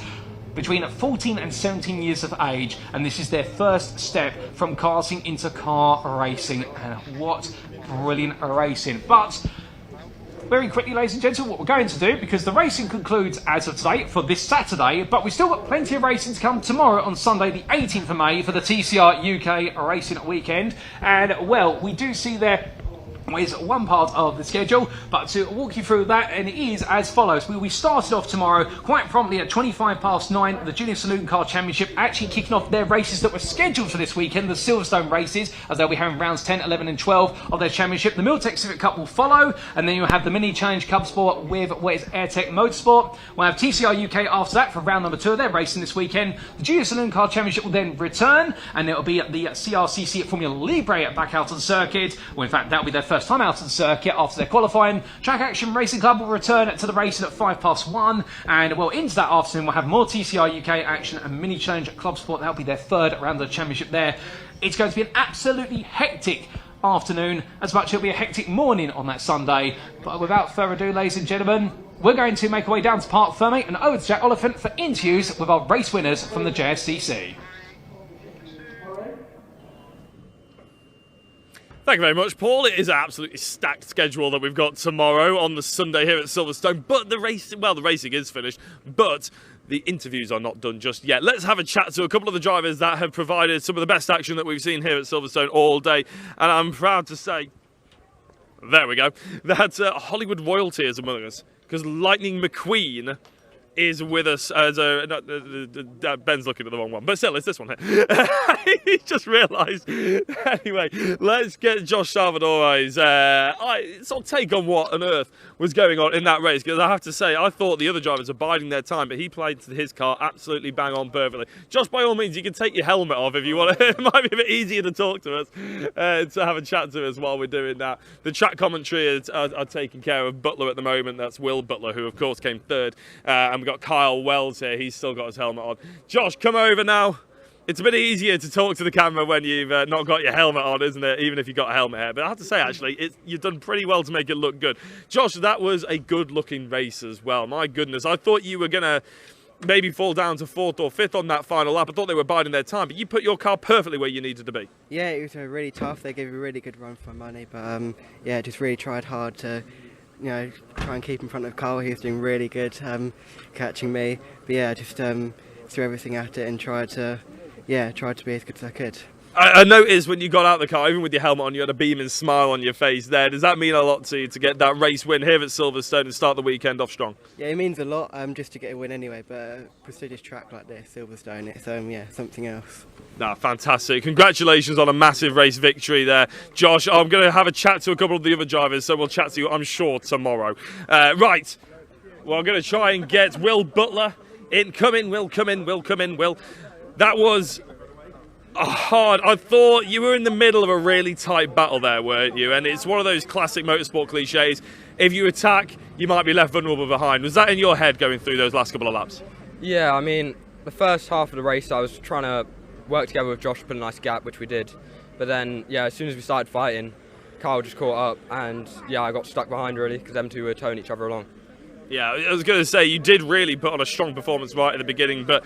between 14 and 17 years of age, and this is their first step from karting into car racing, and what brilliant racing. But very quickly, ladies and gentlemen, what we're going to do, because the racing concludes as of today for this Saturday, but we've still got plenty of racing to come tomorrow on Sunday the 18th of May for the TCR UK racing weekend. And well, we do see there is one part of the schedule, but to walk you through that, and it is as follows. We started off tomorrow quite promptly at 9:25, the Junior Saloon Car Championship actually kicking off their races that were scheduled for this weekend, the Silverstone races, as they'll be having rounds 10, 11 and 12 of their championship. The Miltek Civic Cup will follow, and then you'll have the Mini Challenge Clubsport with what is AirTech Motorsport. We'll have TCR UK after that for round number 2 of their racing this weekend. The Junior Saloon Car Championship will then return, and it'll be the CRCC at Formula Libre back out on the circuit. Well, in fact, that'll be their first time out of the circuit after their qualifying. Track Action Racing Club will return to the racing at 1:05, and well, into that afternoon we'll have more TCR UK action and mini challenge at Clubsport. That'll be their third round of the championship there. It's going to be an absolutely hectic afternoon, as much as it'll be a hectic morning on that Sunday. But without further ado, ladies and gentlemen, we're going to make our way down to Park Ferme and over to Jack Oliphant for interviews with our race winners from the JSCC. Thank you very much, Paul. It is an absolutely stacked schedule that we've got tomorrow on the Sunday here at Silverstone. But the racing is finished, but the interviews are not done just yet. Let's have a chat to a couple of the drivers that have provided some of the best action that we've seen here at Silverstone all day. And I'm proud to say, there we go, that Hollywood royalty is among us, because Lightning McQueen is with us as Ben's looking at the wrong one, but still, it's this one here. He just realised. Anyway, let's get Josh Salvadore's sort of take on what on earth was going on in that race, because I have to say, I thought the other drivers were biding their time, but he played to his car absolutely bang on perfectly. Josh, by all means, you can take your helmet off if you want. It might be a bit easier to talk to us, to have a chat to us while we're doing that. The track commentary are taking care of Butler at the moment. That's Will Butler, who of course came third, and we've got Kyle Wells here. He's still got his helmet on. Josh, come over now. It's a bit easier to talk to the camera when you've not got your helmet on, isn't it? Even if you've got a helmet here. But I have to say, actually, you've done pretty well to make it look good. Josh, that was a good-looking race as well. My goodness, I thought you were going to maybe fall down to 4th or 5th on that final lap. I thought they were biding their time, but you put your car perfectly where you needed to be. Yeah, it was really tough. They gave a really good run for money, but yeah, just really tried hard to, you know, try and keep in front of Carl. He was doing really good catching me. But yeah, just threw everything at it and tried to be as good as I could. I noticed when you got out of the car, even with your helmet on, you had a beaming smile on your face there. Does that mean a lot to you to get that race win here at Silverstone and start the weekend off strong? Yeah, it means a lot just to get a win anyway, but a prestigious track like this, Silverstone, it's yeah, something else. Nah, fantastic. Congratulations on a massive race victory there. Josh, I'm going to have a chat to a couple of the other drivers, so we'll chat to you, I'm sure, tomorrow. Right, well, I'm going to try and get Will Butler in. Come in, Will. That was hard. I thought you were in the middle of a really tight battle there, weren't you? And it's one of those classic motorsport cliches. If you attack, you might be left vulnerable behind. Was that in your head going through those last couple of laps? Yeah, I mean, the first half of the race, I was trying to work together with Josh to put a nice gap, which we did. But then, yeah, as soon as we started fighting, Kyle just caught up, and yeah, I got stuck behind really, because them two were towing each other along. Yeah, I was going to say, you did really put on a strong performance right at the beginning, but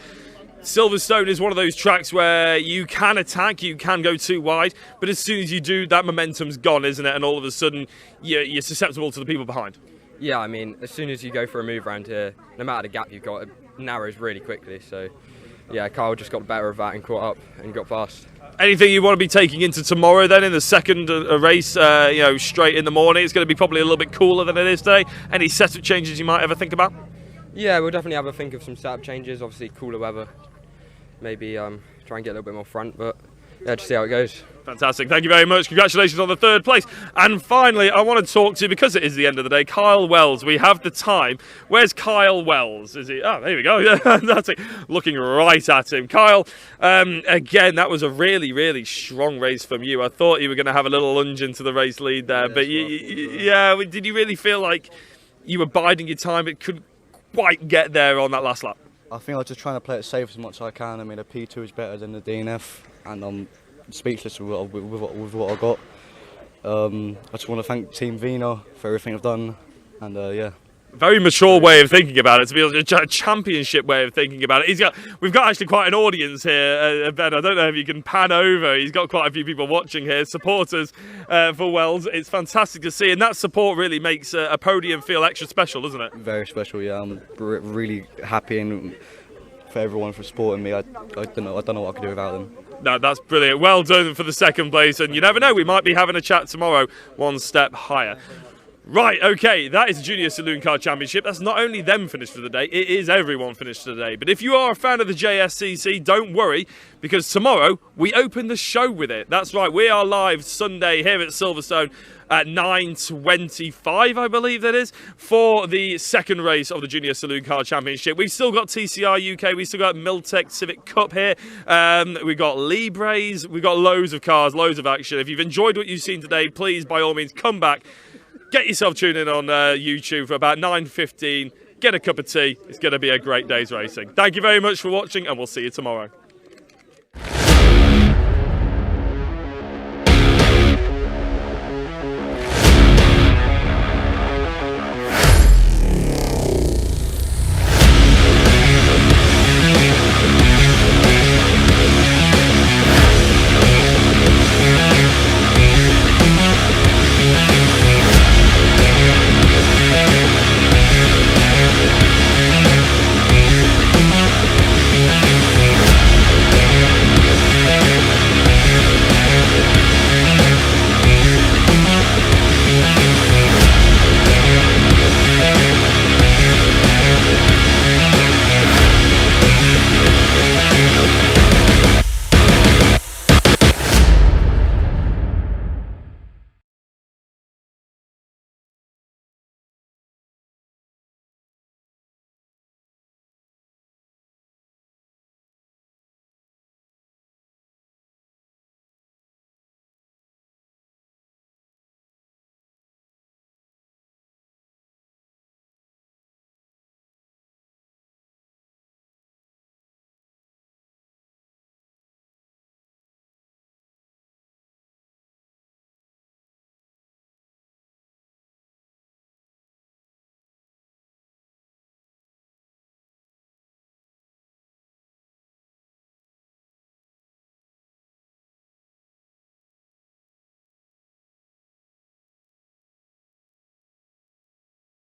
Silverstone is one of those tracks where you can attack, you can go too wide, but as soon as you do, that momentum's gone, isn't it? And all of a sudden, you're susceptible to the people behind. Yeah, I mean, as soon as you go for a move around here, no matter the gap you've got, it narrows really quickly. So, yeah, Kyle just got the better of that and caught up and got past. Anything you want to be taking into tomorrow then in the second race, straight in the morning? It's going to be probably a little bit cooler than it is today. Any setup changes you might ever think about? Yeah, we'll definitely have a think of some setup changes. Obviously, cooler weather. Maybe try and get a little bit more front, but yeah, just see how it goes. Fantastic. Thank you very much. Congratulations on the third place. And finally, I want to talk to, because it is the end of the day, Kyle Wells. We have the time. Where's Kyle Wells? Is he? Oh, there we go. That's it. Looking right at him. Kyle, again, that was a really, really strong race from you. I thought you were going to have a little lunge into the race lead there, but did you really feel like you were biding your time but couldn't quite get there on that last lap? I think I was just trying to play it safe as much as I can. I mean, a P2 is better than the DNF, and I'm speechless with what I got. I just want to thank Team Vina for everything I've done, and yeah. Very mature way of thinking about it, to be honest, a championship way of thinking about it. We've got actually quite an audience here, Ben. I don't know if you can pan over. He's got quite a few people watching here, supporters for Wells. It's fantastic to see, and that support really makes a podium feel extra special, doesn't it? Very special, yeah. I'm really happy and for everyone for supporting me. I don't know what I could do without them. No, that's brilliant. Well done for the second place, and you never know, we might be having a chat tomorrow one step higher. Right, okay, that is the Junior Saloon Car Championship. That's not only them finished for the day, it is everyone finished for the day. But if you are a fan of the JSCC, don't worry, because tomorrow we open the show with it. That's right, we are live Sunday here at Silverstone at 9:25, I believe that is, for the second race of the Junior Saloon Car Championship. We've still got TCR UK, we've still got Miltek Civic Cup here, we've got Libres, we've got loads of cars, loads of action. If you've enjoyed what you've seen today, please, by all means, come back. Get yourself tuned in on YouTube for about 9:15. Get a cup of tea. It's going to be a great day's racing. Thank you very much for watching, and we'll see you tomorrow.